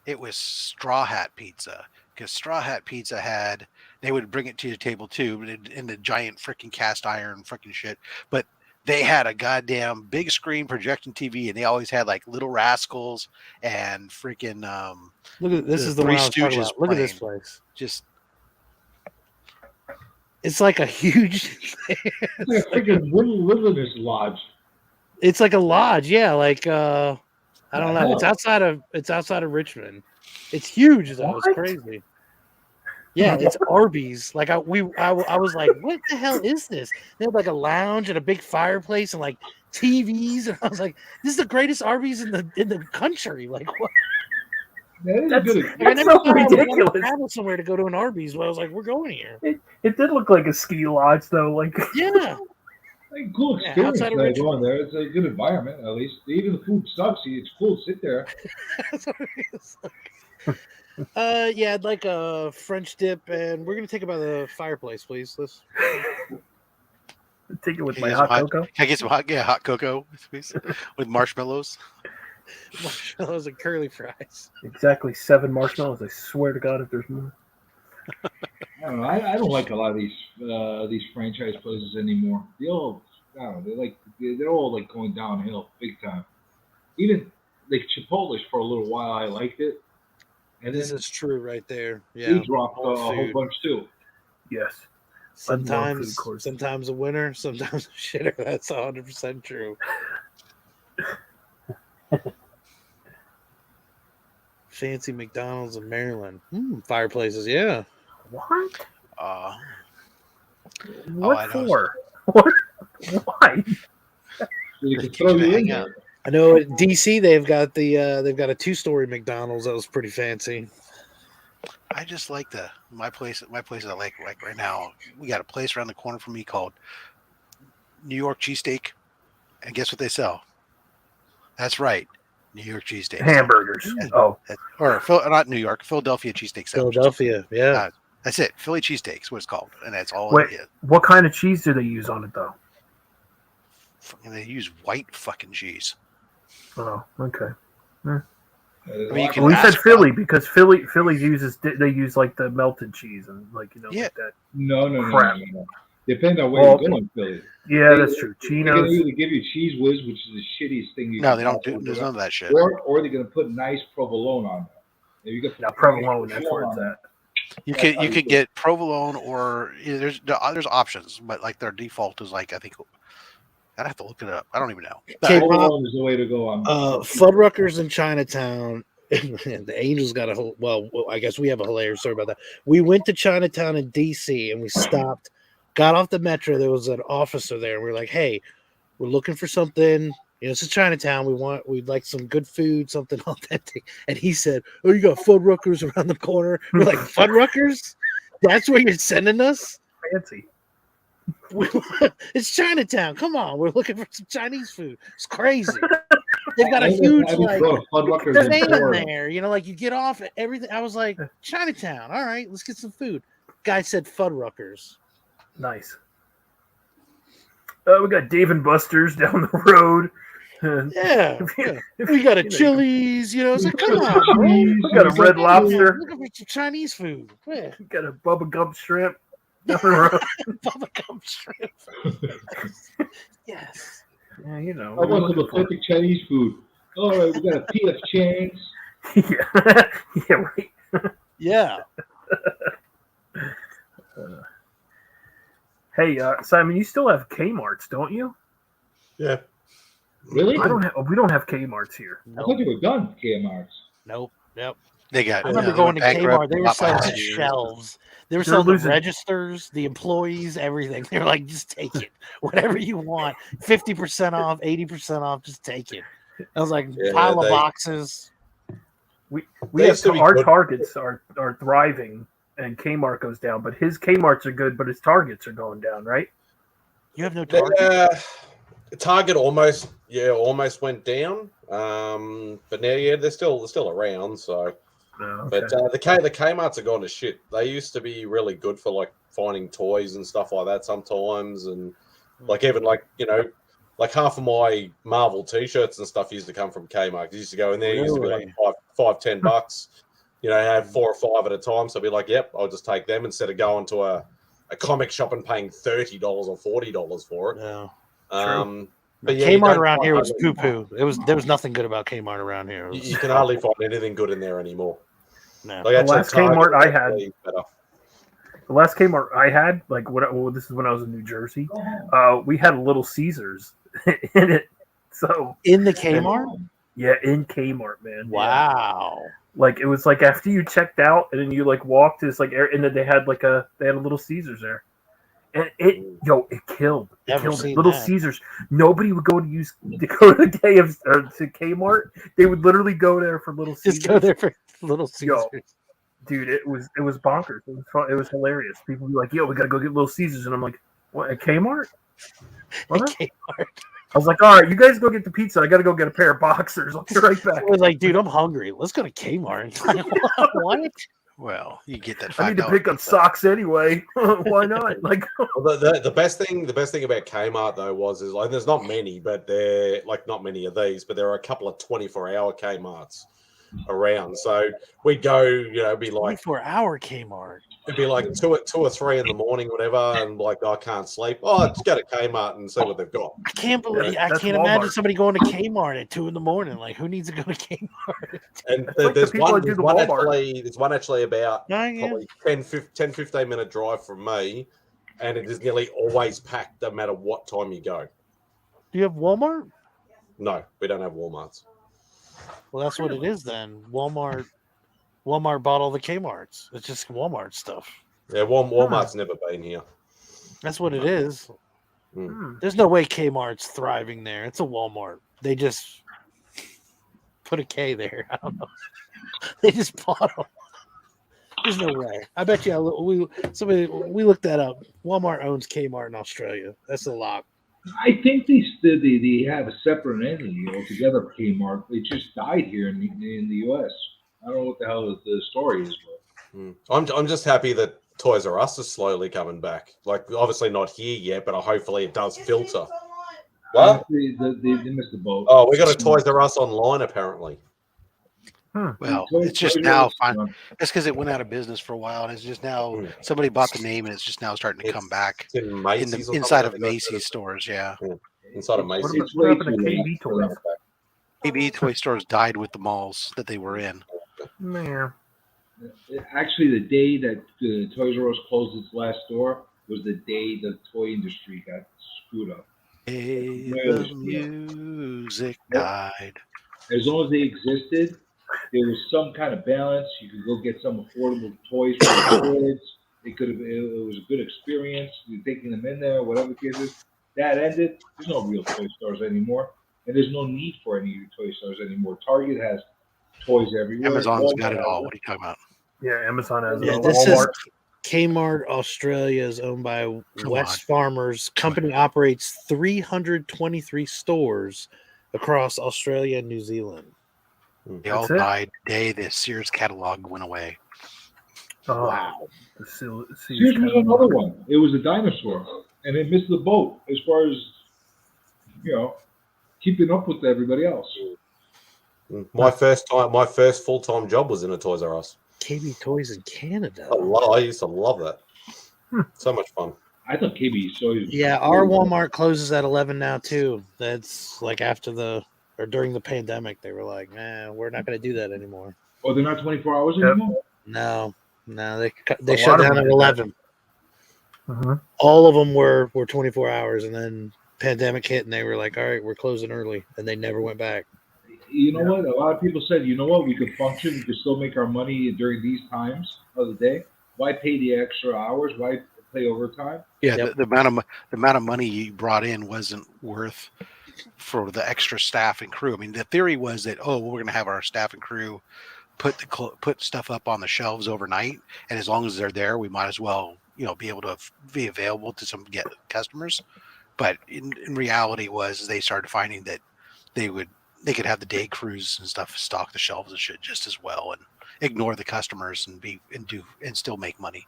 it was Straw Hat Pizza, because Straw Hat Pizza they would bring it to your table too, but in the giant freaking cast iron freaking shit. But they had a goddamn big screen projection TV, and they always had like Little Rascals and freaking Look at this the is the Three one I was talking Stooges about. Look at this playing. place. Just It's like a huge. It's like a freaking wilderness lodge. It's like a lodge, yeah. Like I don't know. It's hell? outside of Richmond. It's huge though. It's What? crazy. Yeah, it's Arby's. Like I was like, what the hell is this? They had like a lounge and a big fireplace and like TVs, and I was like, this is the greatest Arby's in the country. Like what? That's good. Like, I never so thought I would want to ridiculous. travel somewhere to go to an Arby's, but I was like, we're going here. It did look like a ski lodge though. Like Yeah. Like, cool Yeah, experience outside of going Richmond. there. It's a good environment, at least. Even the food sucks. It's cool to sit there. Yeah, I'd like a French dip, and we're gonna take it by the fireplace, please. Let's take it with Can my I get some hot cocoa. Can I get some hot cocoa, please, with marshmallows? marshmallows and curly fries. Exactly 7 marshmallows. I swear to God, if there's more. I don't know. I don't like a lot of these franchise places anymore. They all, I don't know. They're all like going downhill big time. Even like Chipotle's for a little while, I liked it, and This then is true right there. Yeah, they dropped a all whole food. bunch too. Yes. Sometimes a winner, sometimes a shitter. That's 100% true. Fancy McDonald's in Maryland. Fireplaces, yeah. What? What What for? What? Why? They can throw you in there. I know at DC they've got a 2-story McDonald's that was pretty fancy. I just like my place I like right now. We got a place around the corner from me called New York Cheesesteak, and guess what they sell? That's right, New York cheesesteaks. Hamburgers. Not New York, Philadelphia cheesesteak sandwiches. Philadelphia, yeah. That's it. Philly cheesesteaks, what it's called, and that's all Wait, it is. what kind of cheese do they use on it though? And they use white fucking cheese. Oh, okay. I mean, you can We said ask Philly because Philly uses they use like the melted cheese and like like that. No. Crap. Depending on where Well, you're going, Philly. Yeah, that's true. They're going Chinos. to either give you cheese whiz, which is the shittiest thing you No, can they don't possibly do. There's none of that shit. Or they're going to put nice provolone on there. If you get Now provolone, that's where it's at. You could get provolone or there's options, but like their default is like I think I'd have to look it up. I don't even know. Provolone is the way to go on. Fuddruckers in Chinatown. And the Angels got a whole. Well, I guess we have a hilarious story about that. We went to Chinatown in DC and we stopped, got off the metro. There was an officer there, and we were like, "Hey, we're looking for something. You know, it's in Chinatown. We'd like some good food, something authentic." And he said, "Oh, you got Fuddruckers around the corner." We're like, "Fuddruckers? That's where you're sending us?" Fancy. It's Chinatown. Come on, we're looking for some Chinese food. It's crazy. They've got a huge there's name in there. You know, like you get off at everything. I was like, Chinatown. All right, let's get some food. Guy said Fuddruckers. Nice. We got Dave and Buster's down the road. Yeah. We got a Chili's. You know, it's like, come on, bro. We got a Red Lobster. Looking for some Chinese food. Yeah. We got a Bubba Gump shrimp down the road. Bubba Gump shrimp. Yes. Yeah, you know. I want some authentic Chinese food. All right, we got a P.F. Chang's. Yeah, right. Yeah. Hey, Simon, you still have Kmart's, don't you? Yeah. Really? We don't have Kmart's here. I thought you were done, Kmart's. Nope. Yep. They got. I remember going to Kmart. They were selling shelves. They were selling the registers, the employees, everything. They were like, just take it. Whatever you want. 50% off, 80% off, just take it. I was like, pile of boxes. We have our Targets are thriving and Kmart goes down, but his Kmart's are good, but his Targets are going down, right? You have no Target? Target almost went down. But now, they're still around, so But the Kmart's are gone to shit. They used to be really good for like finding toys and stuff like that sometimes, and like even like like half of my Marvel T-shirts and stuff used to come from Kmart. You used to go in there, it used to be like $5-10. Have 4 or 5 at a time. So I'd be like, yep, I'll just take them instead of going to a comic shop and paying $30 or $40 for it. Yeah. But yeah, Kmart around here was poo poo. There was nothing good about Kmart around here. You can hardly find anything good in there anymore. No. Like, The last Kmart I had, better. the last Kmart I had, like this is when I was in New Jersey. We had a Little Caesars in it. So in the Kmart? Yeah, in Kmart, man. Wow. Yeah. Like it was like after you checked out and then you like walked, it's like, and then they had a Little Caesars there. And it killed. Little Caesars. Nobody would go to Kmart. They would literally go there for Little Caesars. Just go there for Little Caesars. Dude, it was bonkers. It was fun. It was hilarious. People would be like, "Yo, we gotta go get Little Caesars," and I'm like, "What? At Kmart? What?" Kmart. I was like, "All right, you guys go get the pizza. I gotta go get a pair of boxers. I'll be right back." I was like, "Dude, I'm hungry. Let's go to Kmart." What? Well, you get that. I need to pick up socks anyway. Why not? Like, well, the best thing about Kmart though is like there's not many, but they're like not many of these, but there are a couple of 24-hour Kmarts around. So we'd go, it'd be like 24-hour Kmart. It'd be like 2 or 3 in the morning, whatever, and like I can't sleep. Oh, just go to Kmart and see what they've got. I can't believe I can't imagine somebody going to Kmart at 2 a.m. Like, who needs to go to Kmart? And there's one actually about probably 10-15 minute drive from me, and it is nearly always packed no matter what time you go. Do you have Walmart? No, we don't have Walmarts. Well, that's what it is then. Walmart bought all the Kmarts. It's just Walmart stuff. Yeah, Walmart's never been here. That's what it is. There's no way Kmart's thriving there. It's a Walmart. They just put a K there. I don't know. They just bought them. There's no way. I bet you we looked that up. Walmart owns Kmart in Australia. That's a lock. I think they have a separate entity altogether. Kmart. They just died here in the U.S. I don't know what the hell the story is, but I'm just happy that Toys R Us is slowly coming back. Like, obviously not here yet, but hopefully it does filter. What? They missed the boat. Oh, we got a Toys R Us online apparently. Well, it's just now fine. That's because it went out of business for a while, and it's just now somebody bought the name, and it's just now starting to come back inside of Macy's stores. Yeah, inside of Macy's. What happened to KB Toys? KB toy stores died with the malls that they were in. Man, actually, the day that Toys R Us closed its last store was the day the toy industry got screwed up. The music died. As long as they existed, there was some kind of balance. You could go get some affordable toys for your kids. It was a good experience. You're taking them in there, whatever the case is. That ended. There's no real toy stores anymore, and there's no need for any toy stores anymore. Target has toys everywhere. Amazon's got it all. What are you talking about? Yeah, Amazon has it all. This is Kmart Australia is owned by West Farmers. Company operates 323 stores across Australia and New Zealand. They all died the day the Sears catalog went away. Oh, wow. The Sears was another one. It was a dinosaur, and it missed the boat as far as, keeping up with everybody else. My first full-time job was in a Toys R Us. KB Toys in Canada. I used to love that. So much fun. I thought KB Toys. Yeah, our Walmart closes at 11 now too. That's like during the pandemic, they were like, "Man, we're not going to do that anymore." Oh, they're not 24 hours anymore. No, they shut down at 11. All of them were 24 hours, and then pandemic hit, and they were like, "All right, we're closing early," and they never went back. You know what? A lot of people said, we could function, we could still make our money during these times of the day. Why pay the extra hours? Why pay overtime? Yeah, the amount of money you brought in wasn't worth for the extra staff and crew. I mean, the theory was that we're going to have our staff and crew put stuff up on the shelves overnight, and as long as they're there, we might as well be able to be available to get customers. But in reality, they started finding that they would they could have the day crews and stuff stock the shelves and shit just as well, and ignore the customers and still make money.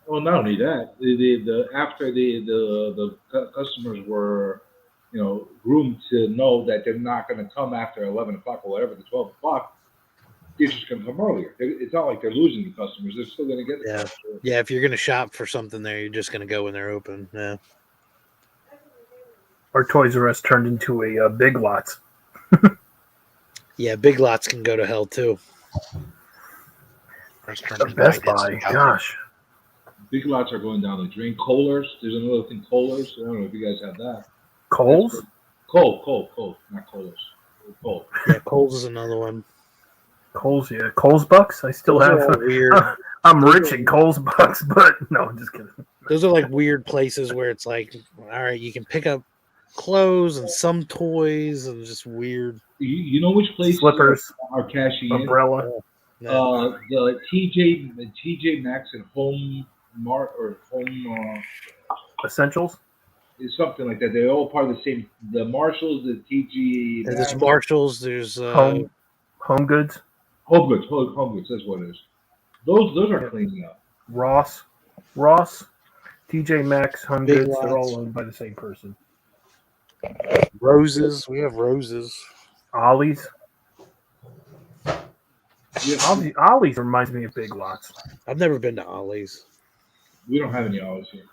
Well, not only that, after the customers were, groomed to know that they're not going to come after 11 o'clock or whatever, the 12 o'clock, they're just going to come earlier. It's not like they're losing the customers; they're still going to get the customers. Yeah, if you're going to shop for something there, you're just going to go when they're open. Yeah. Our Toys R Us turned into a Big Lots. Yeah, Big Lots can go to hell too. The Best Buy, gosh. Big Lots are going down the drain. Kohlers, there's another thing. Kohlers, I don't know if you guys have that. Kohl's? Kohl, not Kohlers. Kohl. Yeah, Kohl's is another one. Kohl's, yeah. Kohl's Bucks? I still Those have. are all weird. I'm rich in Kohl's Bucks, but no, I'm just kidding. Those are like weird places where it's like, all right, you can pick up clothes and some toys and just weird. You know which place Slippers, are cashing umbrella. in? The TJ Maxx and Home Mart or Home Essentials. Is something like that. They're all part of the same. The Marshalls, the TG. And there's Marshalls. There's Home Goods. Home Goods. That's what it is. Those are cleaning up. Ross, TJ Maxx, Home Big Goods. Lots. They're all owned by the same person. Roses. We have Roses. Ollie's. Ollie's reminds me of Big Lots. I've never been to Ollie's. We don't have any Ollie's here.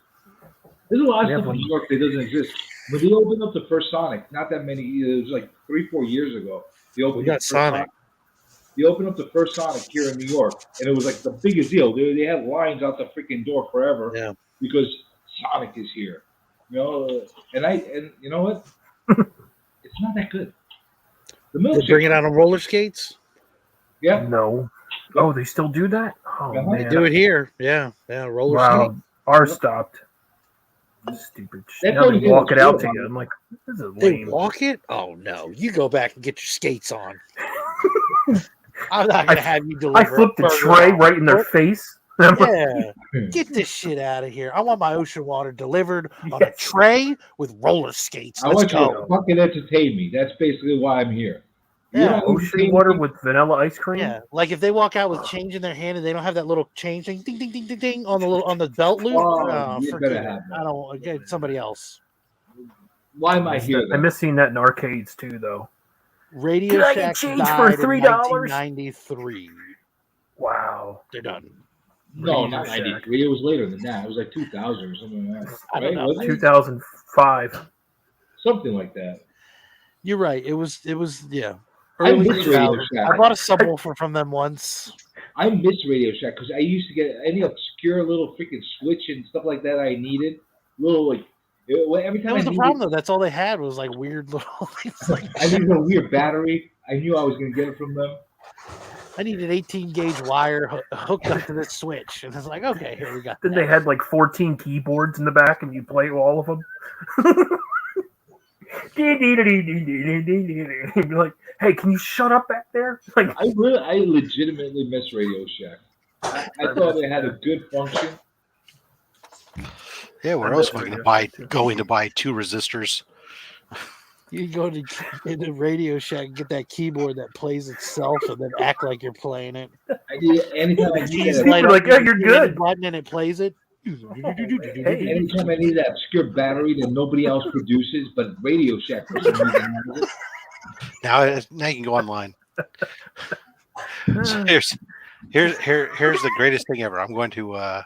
There's a lot of stuff in New York that doesn't exist. When they opened up the first Sonic, not that many, it was like 3-4 years ago. We got Sonic. They opened up the first Sonic here in New York, and it was like the biggest deal. They had lines out the freaking door forever because Sonic is here. And you know what? It's not that good. They bring it out on roller skates? Yeah. No. Oh, they still do that? Oh, man. They do it here. Yeah. Roller skate. Ours stopped. Stupid shit. Now they walk it out to you. I'm like, this is lame. They walk it? Oh no! You go back and get your skates on. I'm not gonna have you deliver. I flipped the tray right in their face. Yeah, get this shit out of here. I want my ocean water delivered on a tray with roller skates. I Let's want you go. to fucking entertain me. That's basically why I'm here. Yeah, ocean water with vanilla ice cream. Yeah, like if they walk out with change in their hand and they don't have that little change thing, ding, ding, ding, ding, ding on the belt loop. You Forget better it. have that. I don't get somebody else. Why am I here? I miss seeing that in arcades too, though. Radio Can I Shack get change died for in $3? 1993. Wow, they're done. No, Radio not Shack. 93. It was later than that. It was like 2000 or something like that. I don't know. Wasn't it? 2005. Something like that. You're right. It was yeah. I Early miss Radio 2000s. Shack. I bought a subwoofer from them once. I miss Radio Shack because I used to get any obscure little freaking switch and stuff like that I needed. Little like every time That was I the needed, problem though. That's all they had was like weird little things. Like I needed a weird battery. I knew I was going to get it from them. I needed 18 gauge wire hooked up to this switch, and it's like, okay, here we got. Then they had like 14 keyboards in the back, and you play all of them. You'd be like, "Hey, can you shut up back there?" Like, I legitimately miss Radio Shack. I thought it had a good function. Yeah, where else am I going to buy 2 resistors? You go to the Radio Shack and get that keyboard that plays itself, and then act like you're playing it. Anytime I need that, you're like, "Oh, you're good." Button and it plays it. anytime I need that obscure battery that nobody else produces, but Radio Shack for some reason has it. Now you can go online. So here's the greatest thing ever. I'm going to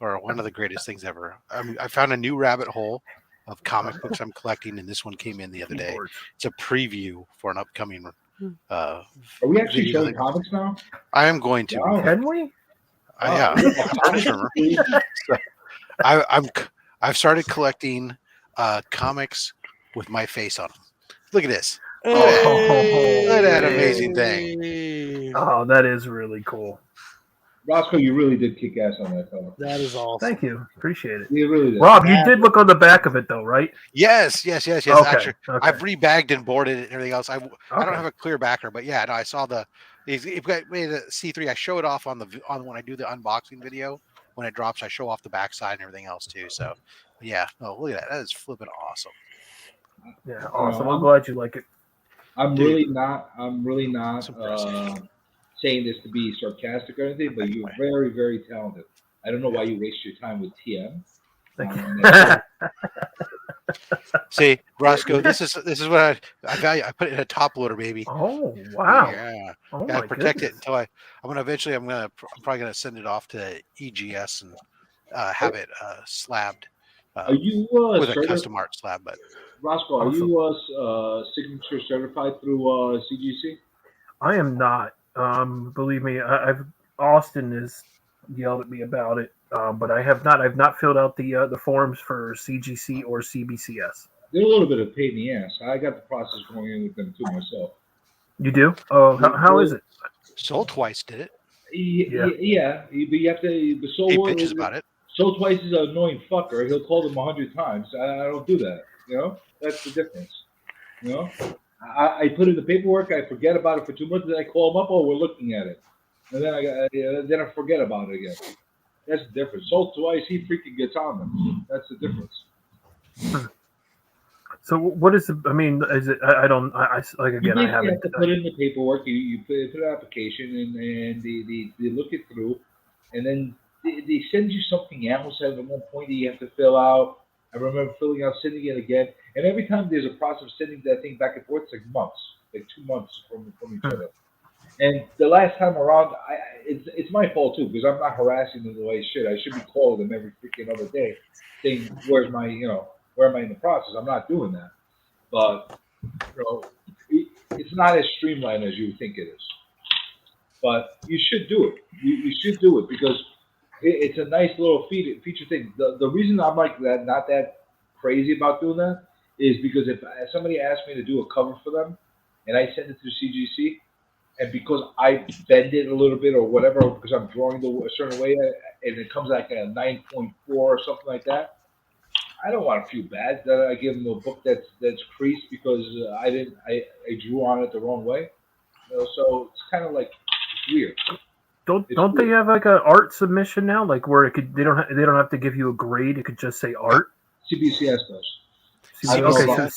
or one of the greatest things ever. I found a new rabbit hole of comic books I'm collecting, and this one came in the other day. It's a preview for an upcoming. Are we actually video showing comics now? I am going to. Wow. Can we? Yeah, So, I've started collecting comics with my face on them. Look at this. Look at that amazing thing. Oh, that is really cool. Roscoe, you really did kick ass on that cover. That is awesome. Thank you. Appreciate it. You really did. Rob, you did look on the back of it, though, right? Yes. Okay, Actually, okay. I've rebagged and boarded it and everything else. I don't have a clear backer, but yeah, no, I saw you've got made a C3. I show it off on when I do the unboxing video. When it drops, I show off the backside and everything else too. So, yeah. Oh, look at that. That is flipping awesome. Yeah, awesome. I'm glad you like it. I'm Dude. really not. Saying this to be sarcastic or anything, but you're very, very talented. I don't know why you waste your time with TM. See, Roscoe, this is what I value. I put it in a top loader, baby. Oh wow! Yeah, Oh gotta my protect goodness. it until I'm probably gonna send it off to EGS and have it slabbed Are you with a custom art slab. But Roscoe, are Awesome. you signature certified through CGC? I am not. Believe me, I've Austin has yelled at me about it, but I have not. I've not filled out the forms for CGC or CBCS. They're a little bit of a pain in the ass. I got the process going in with them too myself. You do? Oh, how is it? Soul Twice did it. Yeah, but you have to. But He bitches about it. Soul Twice is an annoying fucker. He'll call them 100 times. I don't do that. You know, that's the difference. You know, I put in the paperwork. I forget about it for 2 months. Then I call them up. Oh, we're looking at it, and then I forget about it again. That's the difference. Soul Twice, he freaking gets on them. That's the difference. So what is the? I mean, is it? I don't. I like You again. I basically haven't. have to put in the paperwork. You put an application, and they look it through, and then they send you something else at one point that you have to fill out. I remember filling out, sending it again, and every time there's a process of sending that thing back and forth, it's like months, like 2 months from each other. And the last time around, it's my fault too because I'm not harassing them the way I should. I should be calling them every freaking other day, saying where am I in the process? I'm not doing that, but it's not as streamlined as you think it is. But you should do it. You should do it because it's a nice little feature thing. The reason I'm like that, not that crazy about doing that, is because if somebody asks me to do a cover for them, and I send it to CGC, and because I bend it a little bit or whatever, because I'm drawing a certain way, and it comes like a 9.4 or something like that, I don't want to feel bad that I give them a book that's creased because I drew on it the wrong way. So it's kind of like weird. Don't they have like an art submission now, like where they don't have to give you a grade? It could just say art. CBCS does. Okay, so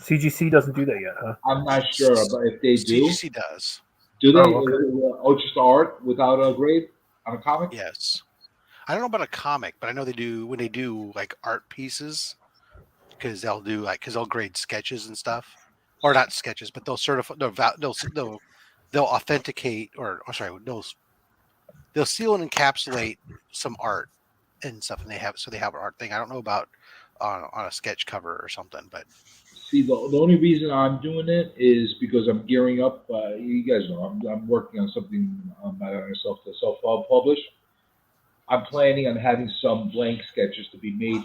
CGC doesn't do that yet, huh? I'm not sure, but if they do, CGC does. Do they? Oh, okay. Just art without a grade on a comic? Yes. I don't know about a comic, but I know they do when they do like art pieces because they'll do because they'll grade sketches and stuff, or not sketches, but they'll certify, they'll authenticate or sorry, they'll seal and encapsulate some art and stuff, and they have an art thing. I don't know about on a sketch cover or something, but see, the only reason I'm doing it is because I'm gearing up. You guys know I'm working on something by myself to self-publish. I'm planning on having some blank sketches to be made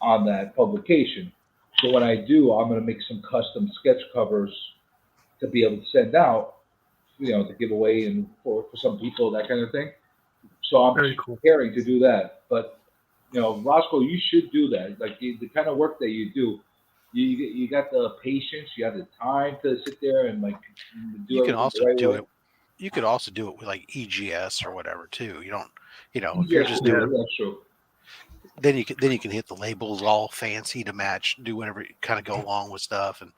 on that publication. So when I do, I'm going to make some custom sketch covers to be able to send out, to give away and for some people, that kind of thing. So I'm preparing to do that. But Roscoe, you should do that. Like the kind of work that you do, you got the patience, you have the time to sit there and do. You can also right do way. it. You could also do it with like EGS or whatever too. You don't, if Yeah, you're just doing. That's true. Then you can hit the labels all fancy to match, do whatever, kind of go along with stuff, and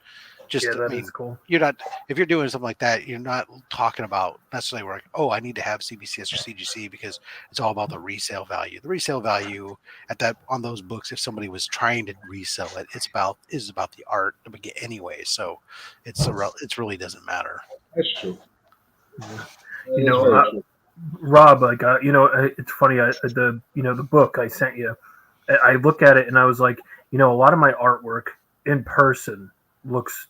just is cool. You're not, if you're doing something like that, you're not talking about necessarily like, oh, I need to have CBCS or CGC because it's all about the resale value. The resale value on those books, if somebody was trying to resell it, is about the art anyway. So it really doesn't matter. That's true. Rob, it's funny. The book I sent you, I look at it and I was like, a lot of my artwork in person looks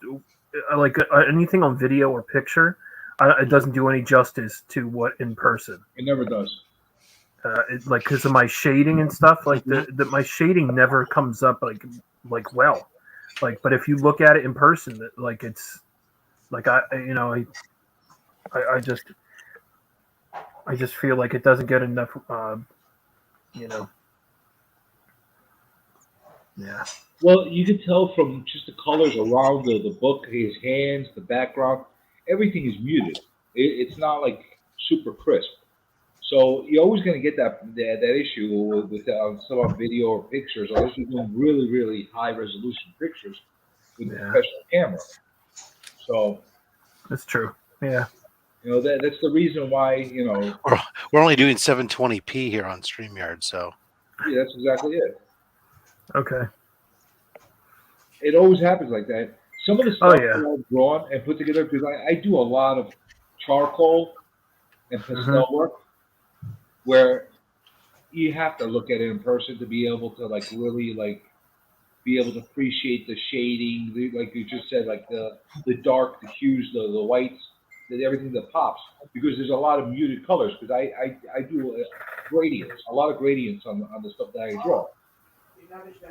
like anything on video or picture. It doesn't do any justice to what in person. It never does. Because of my shading and stuff, my shading never comes up well. But if you look at it in person, it's like I just feel like it doesn't get enough, Yeah. Well, you can tell from just the colors around the book, his hands, the background, everything is muted. It's not like super crisp. So you're always going to get that issue with some of video or pictures, unless you're doing really, really high resolution pictures with a professional camera. So That's true. Yeah. That's the reason why We're only doing 720p here on StreamYard, so yeah, that's exactly it. Okay. It always happens like that. Some of the Oh, stuff yeah. that I've drawn and put together, because I do a lot of charcoal and pastel work, where you have to look at it in person to be able to really be able to appreciate the shading, like you just said, like the dark, the hues, the whites, everything that pops. Because there's a lot of muted colors. Because I do gradients, a lot of gradients on the stuff that I draw.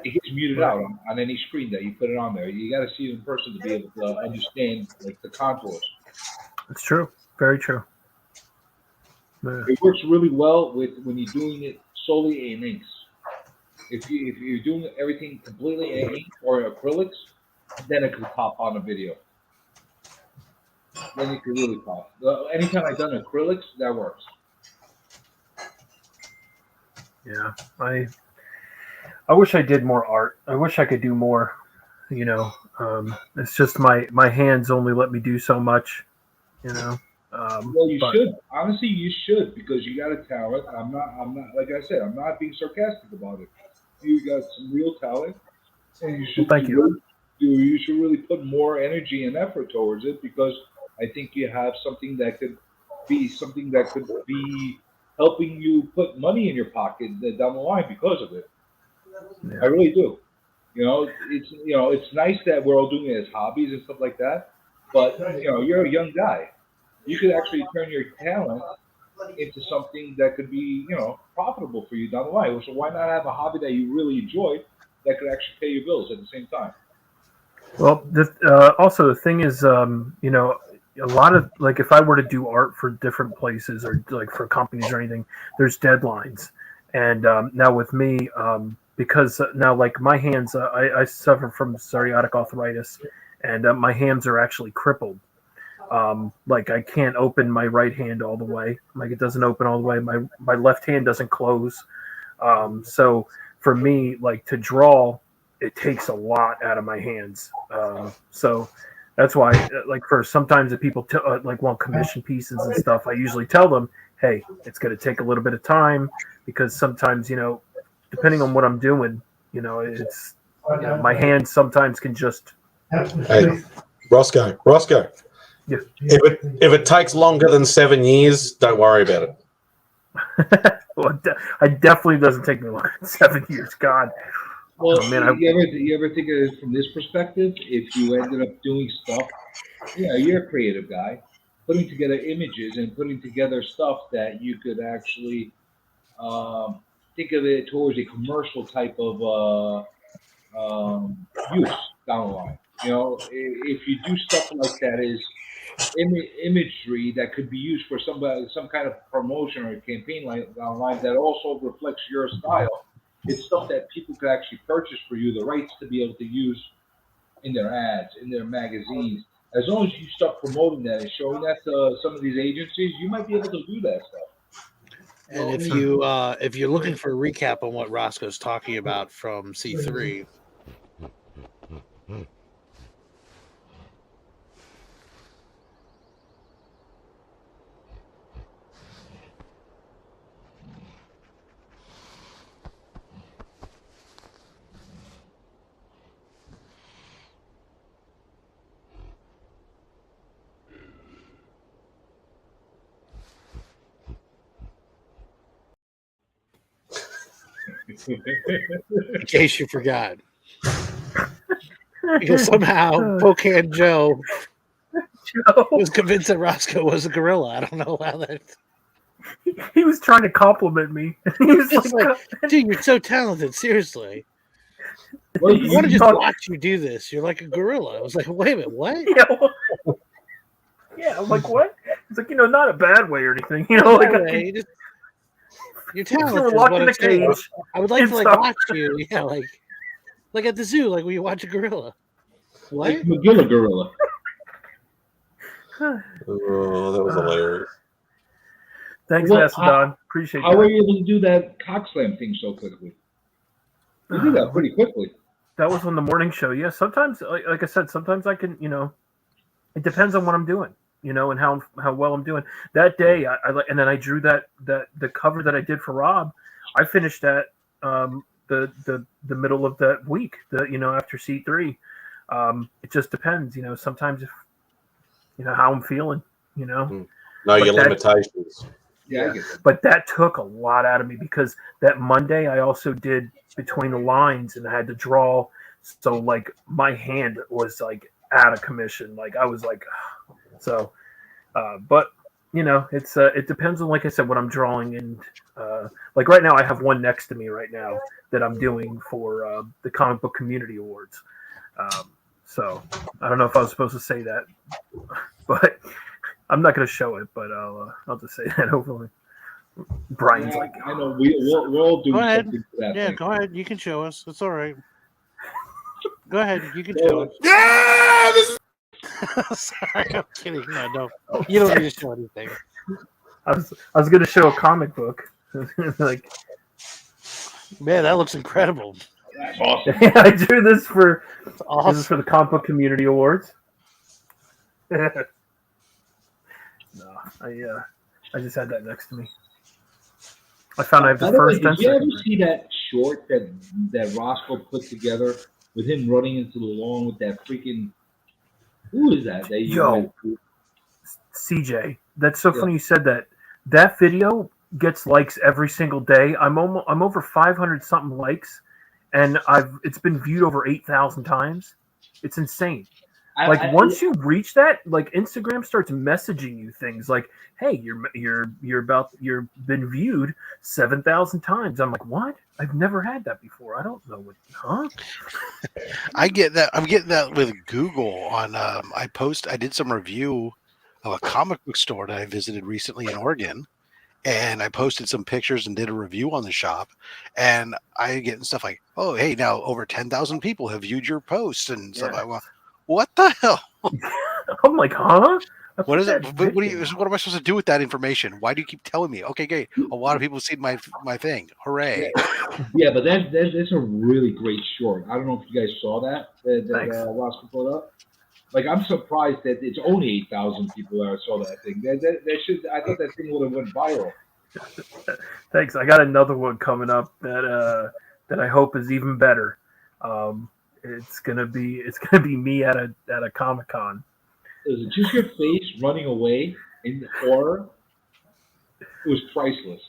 It gets muted out on any screen that you put it on there. You got to see it in person to be able to understand like the contours. It's true. Very true. Yeah. It works really well when you're doing it solely in inks. If you're doing everything completely in ink or acrylics, then it could pop on a video. Then it could really pop. Anytime I've done acrylics, that works. Yeah. I wish I did more art. I wish I could do more. It's just my hands only let me do so much. Well, you should. Honestly, you should, because you got a talent. I'm not. Like I said, I'm not being sarcastic about it. You got some real talent, and you should. Thank you. You should really put more energy and effort towards it, because I think you have something that could be helping you put money in your pocket down the line because of it. Yeah. I really do. It's nice that we're all doing it as hobbies and stuff like that. But you're a young guy. You could actually turn your talent into something that could be profitable for you down the line. So why not have a hobby that you really enjoy that could actually pay your bills at the same time? Well, also the thing is, a lot of if I were to do art for different places or for companies or anything, there's deadlines. And now with me, because now my hands, I suffer from psoriatic arthritis, and my hands are actually crippled. I can't open my right hand all the way. It doesn't open all the way. My left hand doesn't close. So for me, to draw, it takes a lot out of my hands. So that's why, for sometimes if people want commission pieces and stuff, I usually tell them, hey, it's going to take a little bit of time, because sometimes, depending on what I'm doing, it's my hands sometimes can just. Hey, Roscoe. Yeah. If it takes longer than 7 years, don't worry about it. Well, it definitely doesn't take me longer than 7 years. God. Well, you ever think of it from this perspective? If you ended up doing stuff, you're a creative guy, putting together images and putting together stuff that you could actually think of it towards a commercial type of use down the line. If you do stuff like that is imagery that could be used for some kind of promotion or a campaign down the line that also reflects your style. It's stuff that people could actually purchase for you, the rights to be able to use in their ads, in their magazines. As long as you start promoting that and showing that to some of these agencies, you might be able to do that stuff. And if you're looking for a recap on what Roscoe's talking about from C3. In case you forgot. Because somehow Pocan Joe was convinced that Roscoe was a gorilla. I don't know how that. He was trying to compliment me. He was like, dude, you're so talented. Seriously. Well, I want to just watch you do this. You're like a gorilla. I was like, wait a minute, what? Yeah, I'm like, what? It's like, not a bad way or anything. You're talented. Locked in a cage. I would like to watch you. Yeah, like at the zoo, like when you watch a gorilla. What? Like Magilla gorilla. Oh, that was hilarious. Thanks, Mastodon. Appreciate it. How were you able to do that cock slam thing so quickly? You did that pretty quickly. That was on the morning show. Yeah, sometimes, like I said, sometimes I can, It depends on what I'm doing, and how well I'm doing. That day, and then I drew the cover that I did for Rob. I finished that the middle of that week. After C3. It just depends, sometimes if how I'm feeling, Know your limitations. Yeah, but that took a lot out of me because that Monday I also did Between the Lines and I had to draw, so like my hand was like out of commission. Like I was like, so, but it depends on, like I said, what I'm drawing. And like right now I have one next to me right now that I'm doing for the Comic Book Community Awards. So I don't know if I was supposed to say that, but I'm not going to show it, but I'll just say that hopefully. Brian's like, I know we're all doing Go ahead. something for that. Yeah, thing. go ahead. You can show us. It's all right. Go ahead. You can show us. Yeah, this is. Sorry, I'm kidding. No. You don't need to show anything. I was going to show a comic book. Like, man, that looks incredible. That's awesome. I drew this for awesome. This is for the Comic Book Community Awards. No, I just had that next to me. I found I have the first and Did you ever second. see that short that Roscoe put together with him running into the lawn with that freaking? Who is that? Yo, CJ, that's so funny you said that. That video gets likes every single day. I'm over 500 something likes, and it's been viewed over 8,000 times. It's insane. Once you reach that, like Instagram starts messaging you things like, "Hey, you've been viewed 7,000 times." I'm like, "What? I've never had that before. I don't know what, huh?" I get that. I'm getting that with Google on. I did some review of a comic book store that I visited recently in Oregon, and I posted some pictures and did a review on the shop, and I get stuff like, "Oh, hey, now over 10,000 people have viewed your post," and stuff. Yeah. I go, what the hell? I'm like, huh? What is it? What am I supposed to do with that information? Why do you keep telling me? Okay, great. A lot of people see my thing. Hooray! Yeah, but that's a really great short. I don't know if you guys saw that Roscoe put up. Like, I'm surprised that it's only 8,000 people that saw that thing. I thought that thing would have went viral. Thanks. I got another one coming up that I hope is even better. It's gonna be me at a Comic-Con. Is it just your face running away in horror? It was priceless.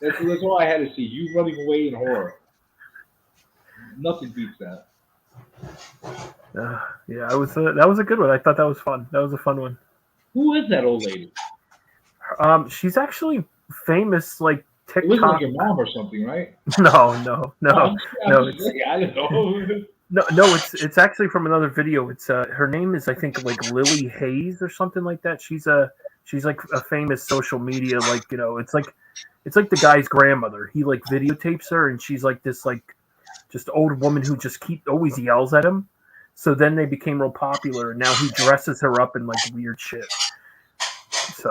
That's all I had to see. You running away in horror. Nothing beats that. Yeah, that was a good one. I thought that was fun. That was a fun one. Who is that old lady? She's actually famous, like TikTok. It wasn't like your mom or something, right? No. I don't know. No, it's actually from another video. It's her name is, I think, like Lily Hayes or something like that. She's like a famous social media, like, it's like the guy's grandmother. He like videotapes her, and she's like this like just old woman who just always yells at him. So then they became real popular, and now he dresses her up in like weird shit. So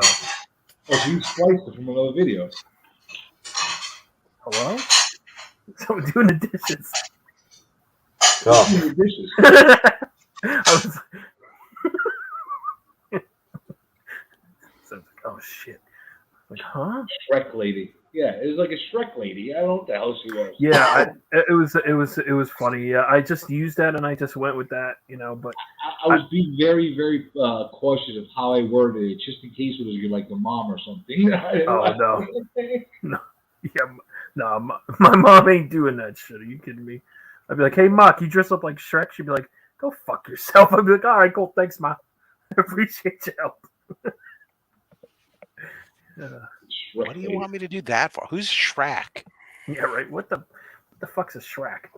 you spliced it from another video. Hello? Someone doing the dishes. Oh. Doing the dishes. I was so, oh shit. Like, huh? Shrek lady. Yeah, it was like a Shrek lady. I don't know what the hell she was. Yeah, it was funny. Yeah, I just used that and I just went with that, But I was being very, very cautious of how I worded it, just in case it was like the mom or something. Oh no, yeah, no, my mom ain't doing that shit. Are you kidding me? I'd be like, "Hey, Ma, can you dress up like Shrek?" She'd be like, "Go fuck yourself." I'd be like, "All right, cool, thanks, Ma. I appreciate your help." What do you want me to do that for? Who's Shrek? Yeah, right. What the fuck's a Shrek?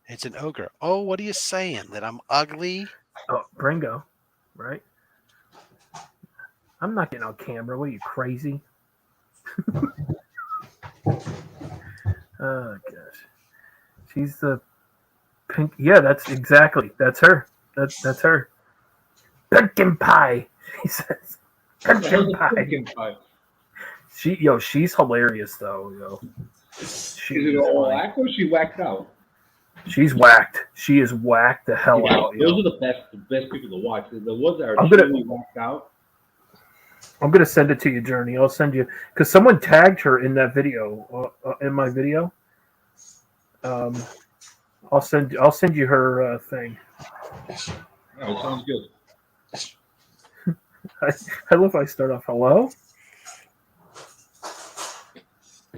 It's an ogre. Oh, what are you saying? That I'm ugly? Oh, Bringo, right? I'm not getting on camera. What are you, crazy? Oh gosh, she's the pink. Yeah, that's her. That's her. Pumpkin pie. He says. Pumpkin pie. She's hilarious though. Is it all act or she whacked out? She's whacked. She is whacked the hell out. Those Yo. are the best people to watch. The ones that are I'm gonna- truly whacked out. I'm gonna send it to you, Journey. I'll send you because someone tagged her in that video, in my video. I'll send you her thing. Oh, sounds good. I love how I start off. Hello.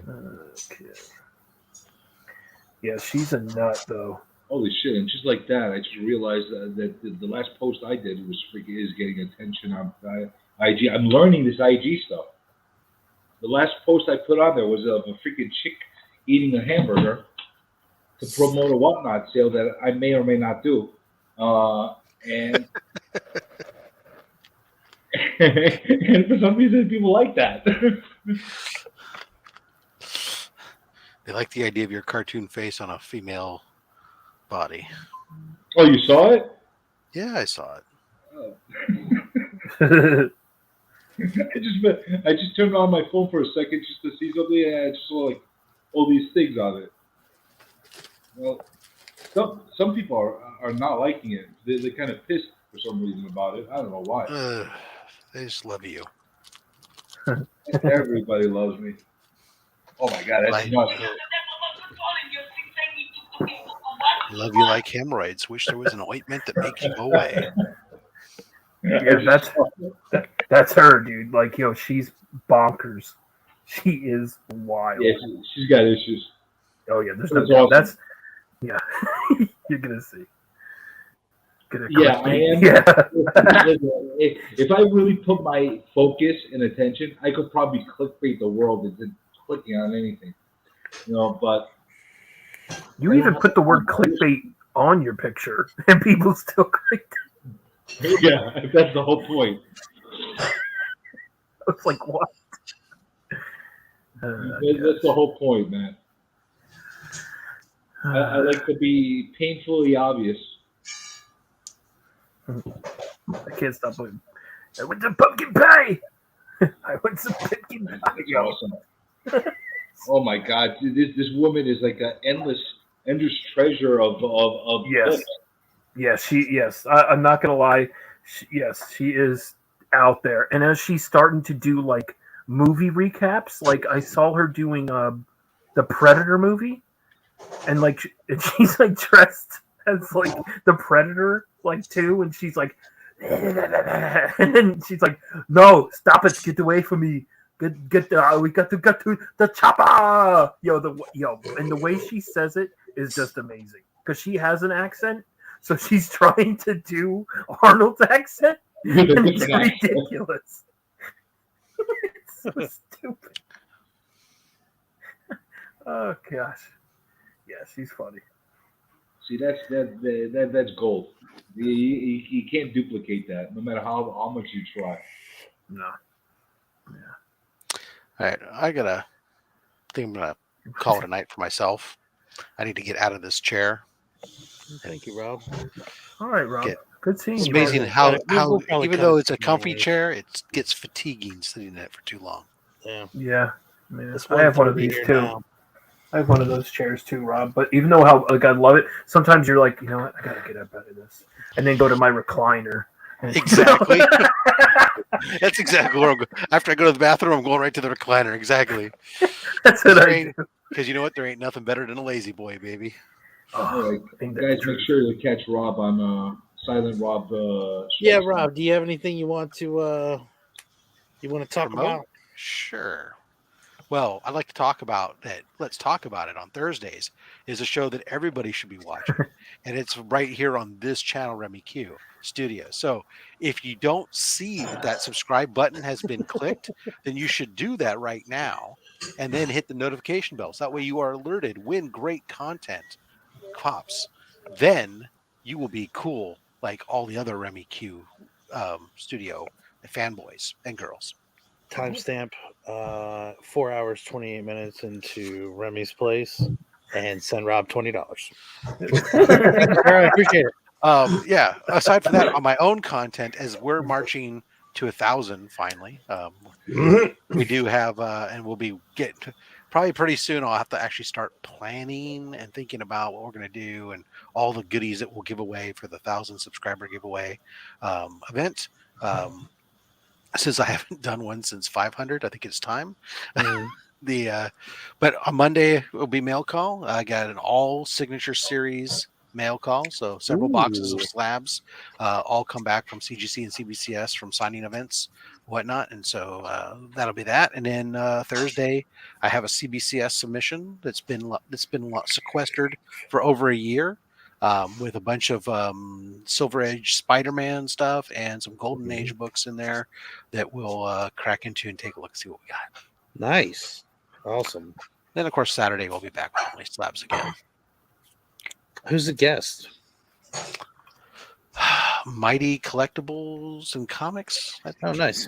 Okay. Yeah, she's a nut though. Holy shit! And just like that, I just realized that the last post I did was is getting attention on IG. I'm learning this IG stuff. The last post I put on there was of a freaking chick eating a hamburger to promote a whatnot sale that I may or may not do, and and for some reason people like that. They like the idea of your cartoon face on a female body. Oh, you saw it? Yeah, I saw it. Oh. I just turned on my phone for a second just to see something, and I just saw like all these things on it. Well, some people are not liking it. They're kind of pissed for some reason about it. I don't know why. They just love you. Everybody loves me. Oh my god, that's nuts. Love you like hemorrhoids. Wish there was an ointment that makes you go away. Yeah, that's her, dude. Like, yo, she's bonkers. She is wild. Yeah, she's got issues. Oh yeah, there's no That's doubt. awesome. That's you're gonna see. Yeah, I am. Yeah. If I really put my focus and attention, I could probably clickbait the world into clicking on anything. But You even put the word clickbait on your picture, and people still clicked. Yeah, that's the whole point. I was like, what? That's the whole point, man. I like to be painfully obvious. I can't stop looking. I went to pumpkin pie. I went to pumpkin pie. That's awesome. Oh my god, this woman is like an endless treasure of Yes. clips. Yes. I'm not gonna lie. She is out there. And as she's starting to do like movie recaps, like I saw her doing the Predator movie, and like she's like dressed as like the Predator, like too, and she's like, and then she's like, "No, stop it! Get away from me! Get we got to the chopper!" And the way she says it is just amazing because she has an accent, so she's trying to do Arnold's accent, and it's ridiculous. It's so stupid. Oh gosh, yeah, she's funny. See, that's gold. You can't duplicate that, no matter how much you try. No. All right, I think I'm gonna call it a night for myself. I need to get out of this chair. Thank you, Rob. All right, Rob. Good seeing It's you. amazing Rob. how We'll probably even cut though it it's a comfy chair, it gets fatiguing sitting in it for too long. Yeah. This I have one of one's these here too. now. I have one of those chairs too, Rob. But even though I love it, sometimes you're like, you know what, I gotta get up out of this, and then go to my recliner. Exactly. That's exactly where I'm going. After I go to the bathroom, I'm going right to the recliner. Exactly. That's what I do. Because you know what? There ain't nothing better than a lazy boy, baby. All right, guys, make sure to catch Rob on Silent Rob. Yeah, Rob. Do you have anything you want to talk Promote? about? Sure. Well, I'd like to talk about that. Let's talk about it on Thursdays. Is a show that everybody should be watching, and it's right here on this channel, Remy Q Studio. So if you don't see that subscribe button has been clicked, then you should do that right now, and then hit the notification bells. That way, you are alerted when great content pops. Then you will be cool like all the other Remy Q Studio fanboys and girls. Timestamp 4 hours 28 minutes into Remy's place, and send Rob $20. I appreciate it. Yeah. Aside from that, on my own content, as we're marching to 1,000 finally, we do have, and we'll be probably pretty soon I'll have to actually start planning and thinking about what we're going to do and all the goodies that we'll give away for the 1,000 subscriber giveaway event. Since I haven't done one since 500, I think it's time. But on Monday will be mail call. I got an all signature series mail call, so several boxes of slabs, all come back from CGC and CBCS from signing events, whatnot, and so that'll be that. And then Thursday, I have a CBCS submission that's been sequestered for over a year. With a bunch of Silver Age Spider-Man stuff and some Golden Age books in there that we'll crack into and take a look, see what we got. Nice. Awesome. Then, of course, Saturday we'll be back with only slabs again. Who's the guest? Mighty Collectibles and Comics. I think. Oh, nice.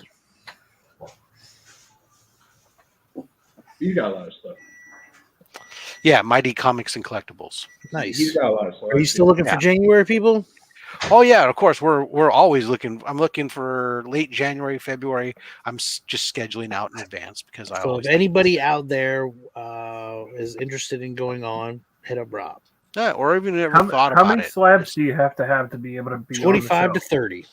You got a lot of stuff. Yeah, Mighty Comics and Collectibles. Nice. He's got a lot of stuff. Are you still looking for January, people? Oh yeah, of course. We're always looking. I'm looking for late January, February. I'm just scheduling out in advance because I So always if anybody out there is interested in going on, hit up Rob. Yeah, or even ever thought How about many it. slabs do you have to be able to be 25 on to the show? 30.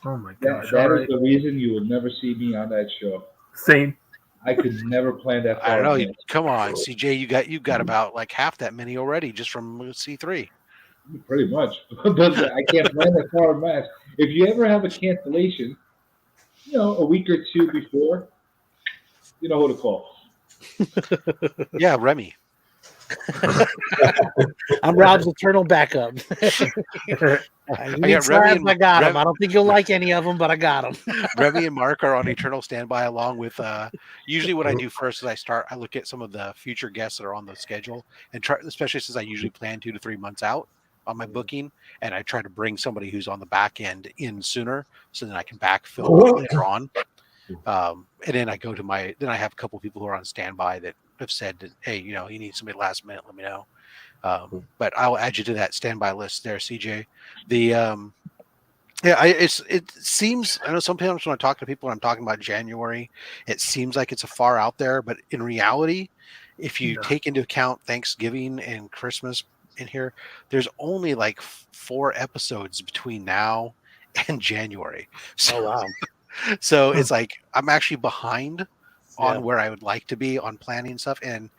Oh my That, gosh! that all is right. the reason you will never see me on that show. Same. I could never plan that far. I don't know. advance. Come on, CJ. You got about like half that many already just from C3. Pretty much. But I can't plan that far advance. If you ever have a cancellation, a week or two before, you know who to call. Yeah, Remy. I'm Rob's eternal backup. You need slabs, I got them. I don't think you'll like any of them, but I got them. Remy and Mark are on eternal standby along with usually what I do first is I look at some of the future guests that are on the schedule and try, especially since I usually plan 2 to 3 months out on my booking, and I try to bring somebody who's on the back end in sooner so then I can backfill later on. And then I go to then I have a couple of people who are on standby that have said that, hey, you need somebody last minute, let me know. But I'll add you to that standby list there, CJ. It seems, I know sometimes when I talk to people, I'm talking about January, it seems like it's a far out there, but in reality, if you take into account Thanksgiving and Christmas in here, there's only like 4 episodes between now and January. So, wow. So it's like I'm actually behind on where I would like to be on planning stuff, and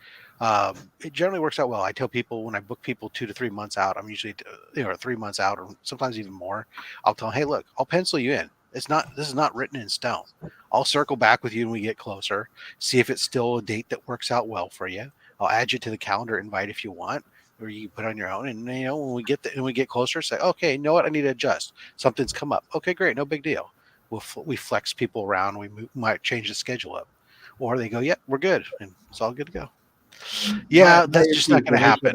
it generally works out well. I tell people when I book people 2 to 3 months out, I'm usually 3 months out, or sometimes even more. I'll tell them, hey, look, I'll pencil you in. This is not written in stone. I'll circle back with you when we get closer, see if it's still a date that works out well for you. I'll add you to the calendar invite if you want, or you put on your own. And when we get closer, say, okay, you know what, I need to adjust. Something's come up. Okay, great, no big deal. We flex people around. We might change the schedule up, or they go, "Yep, we're good," and it's all good to go. Yeah, that's just not going to happen.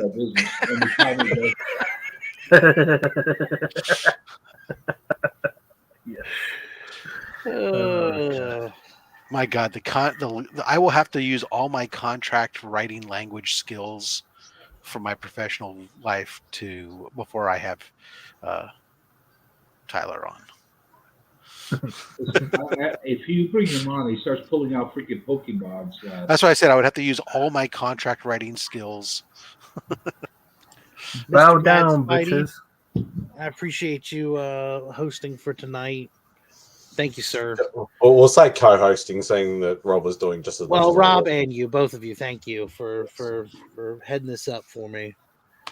My God, I will have to use all my contract writing language skills for my professional life before I have Tyler on. If you bring him on, he starts pulling out freaking Pokeballs. That's why I said I would have to use all my contract writing skills. Bow Mr. down, Mad Spidey, bitches. I appreciate you hosting for tonight. Thank you, sir. Well, we'll say co-hosting, saying that Rob was doing just as much. Well, as Rob and you, both of you, thank you for heading this up for me.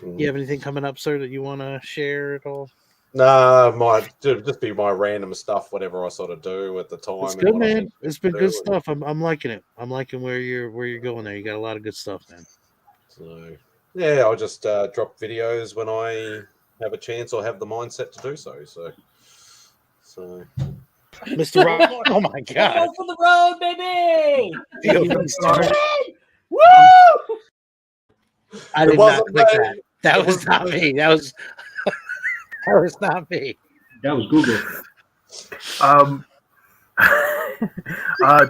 You have anything coming up, sir, that you want to share at all? Nah, might just be my random stuff, whatever I sort of do at the time. It's and good, what I man. think It's been to good do, stuff. I'm liking it. I'm liking where you're going there. You got a lot of good stuff, man. So yeah, I'll just drop videos when I have a chance or have the mindset to do so. So Mr. Rob, oh my God. Go for the road, baby! Woo! I did not click that. That was not me. That was not me. That was Google.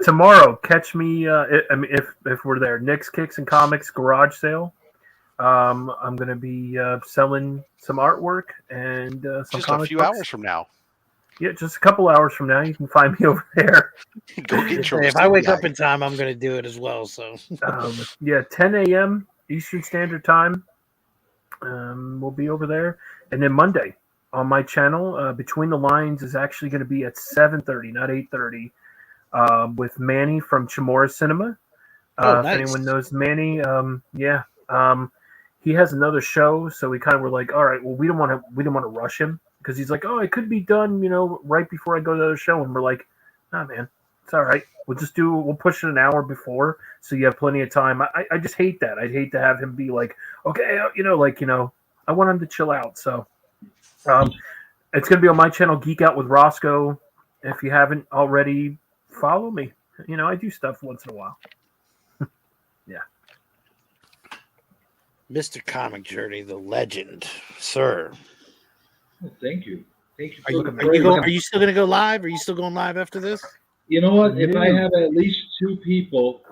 Tomorrow, catch me. If we're there, Nick's Kicks and Comics garage sale. I'm gonna be selling some artwork and some just comic a few books. hours from now. Yeah, just a couple hours from now, you can find me over there. Go get your. If I wake up in time, I'm going to do it as well. So, Yeah, 10 a.m. Eastern Standard Time. We'll be over there, and then Monday on my channel, Between the Lines is actually going to be at 7:30, not 8:30, with Manny from Chamorro Cinema. Nice. If anyone knows Manny, he has another show, so we kind of were like, all right, well, we don't want to rush him because he's like, oh, it could be done, right before I go to the other show, and we're like, nah, man, it's all right. We'll push it an hour before, so you have plenty of time. I just hate that. I'd hate to have him be like, okay, I want him to chill out. So, it's gonna be on my channel, Geek Out with Roscoe. If you haven't already, follow me. I do stuff once in a while. Yeah. Mr. Comic Journey, the legend, sir. Oh, thank you. Thank you. Are you still going to go live? Are you still going live after this? You know what? If I have at least 2 people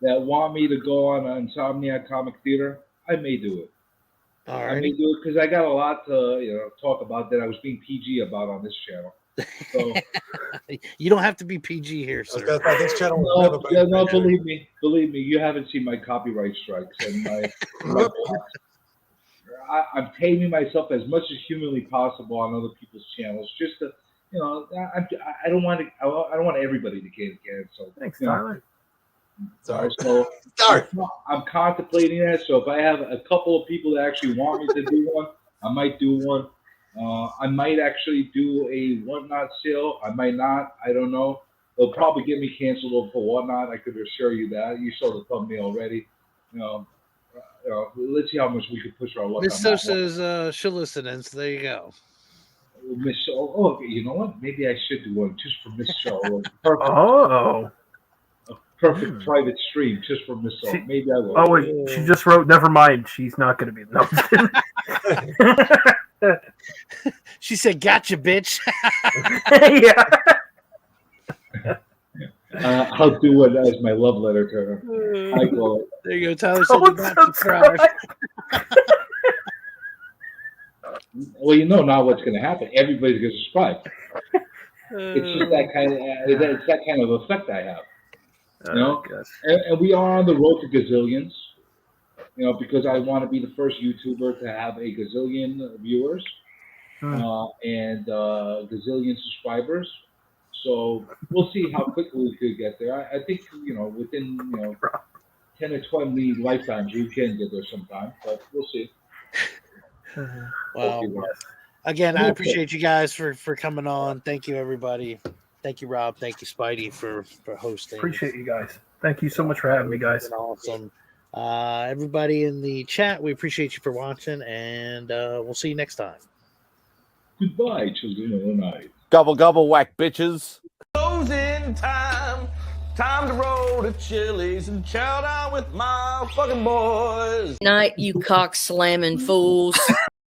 that want me to go on Insomniac Comic Theater, I may do it. All right. I may do it because I got a lot to talk about that I was being PG about on this channel. So you don't have to be PG here, sir. This channel no, believe me, you haven't seen my copyright strikes and my I'm taming myself as much as humanly possible on other people's channels, just to, I don't want everybody to get canceled. Thanks, Tyler. Sorry. So I'm contemplating that. So if I have a couple of people that actually want me to do one, I might do one. I might actually do a Whatnot sale. I might not. I don't know. They'll probably get me canceled for Whatnot. I could assure you that. You saw the thumbnail already. Let's see how much we can push our luck. Miss Sosa's she'll listen, and so there you go. Miss okay, you know what? Maybe I should do one just for Miss Shaw. A perfect private stream just for Miss Shaw. Maybe I will. Oh wait, she just wrote. Never mind. She's not going to be. No. She said, "Gotcha, bitch." Yeah. I'll do it as my love letter to her. I call it. There you go, Tyler. Said you got to cry. Well, now what's going to happen. Everybody's going to subscribe. It's just that kind of it's that kind of effect I have. And we are on the road to gazillions. Because I want to be the first YouTuber to have a gazillion viewers and gazillion subscribers. So we'll see how quickly we could get there. I think within 10 or 20 lifetimes we can get there sometime, but we'll see. Well, again, I appreciate you guys for coming on. Thank you, everybody. Thank you, Rob. Thank you, Spidey, for hosting. Appreciate you guys. Thank you so much for having me, guys. Awesome. Everybody in the chat, we appreciate you for watching, and we'll see you next time. Goodbye, children of the night. Gobble, gobble, whack, bitches. Closing time. Time to roll to Chili's and chow down with my fucking boys. Night, you cock slamming fools.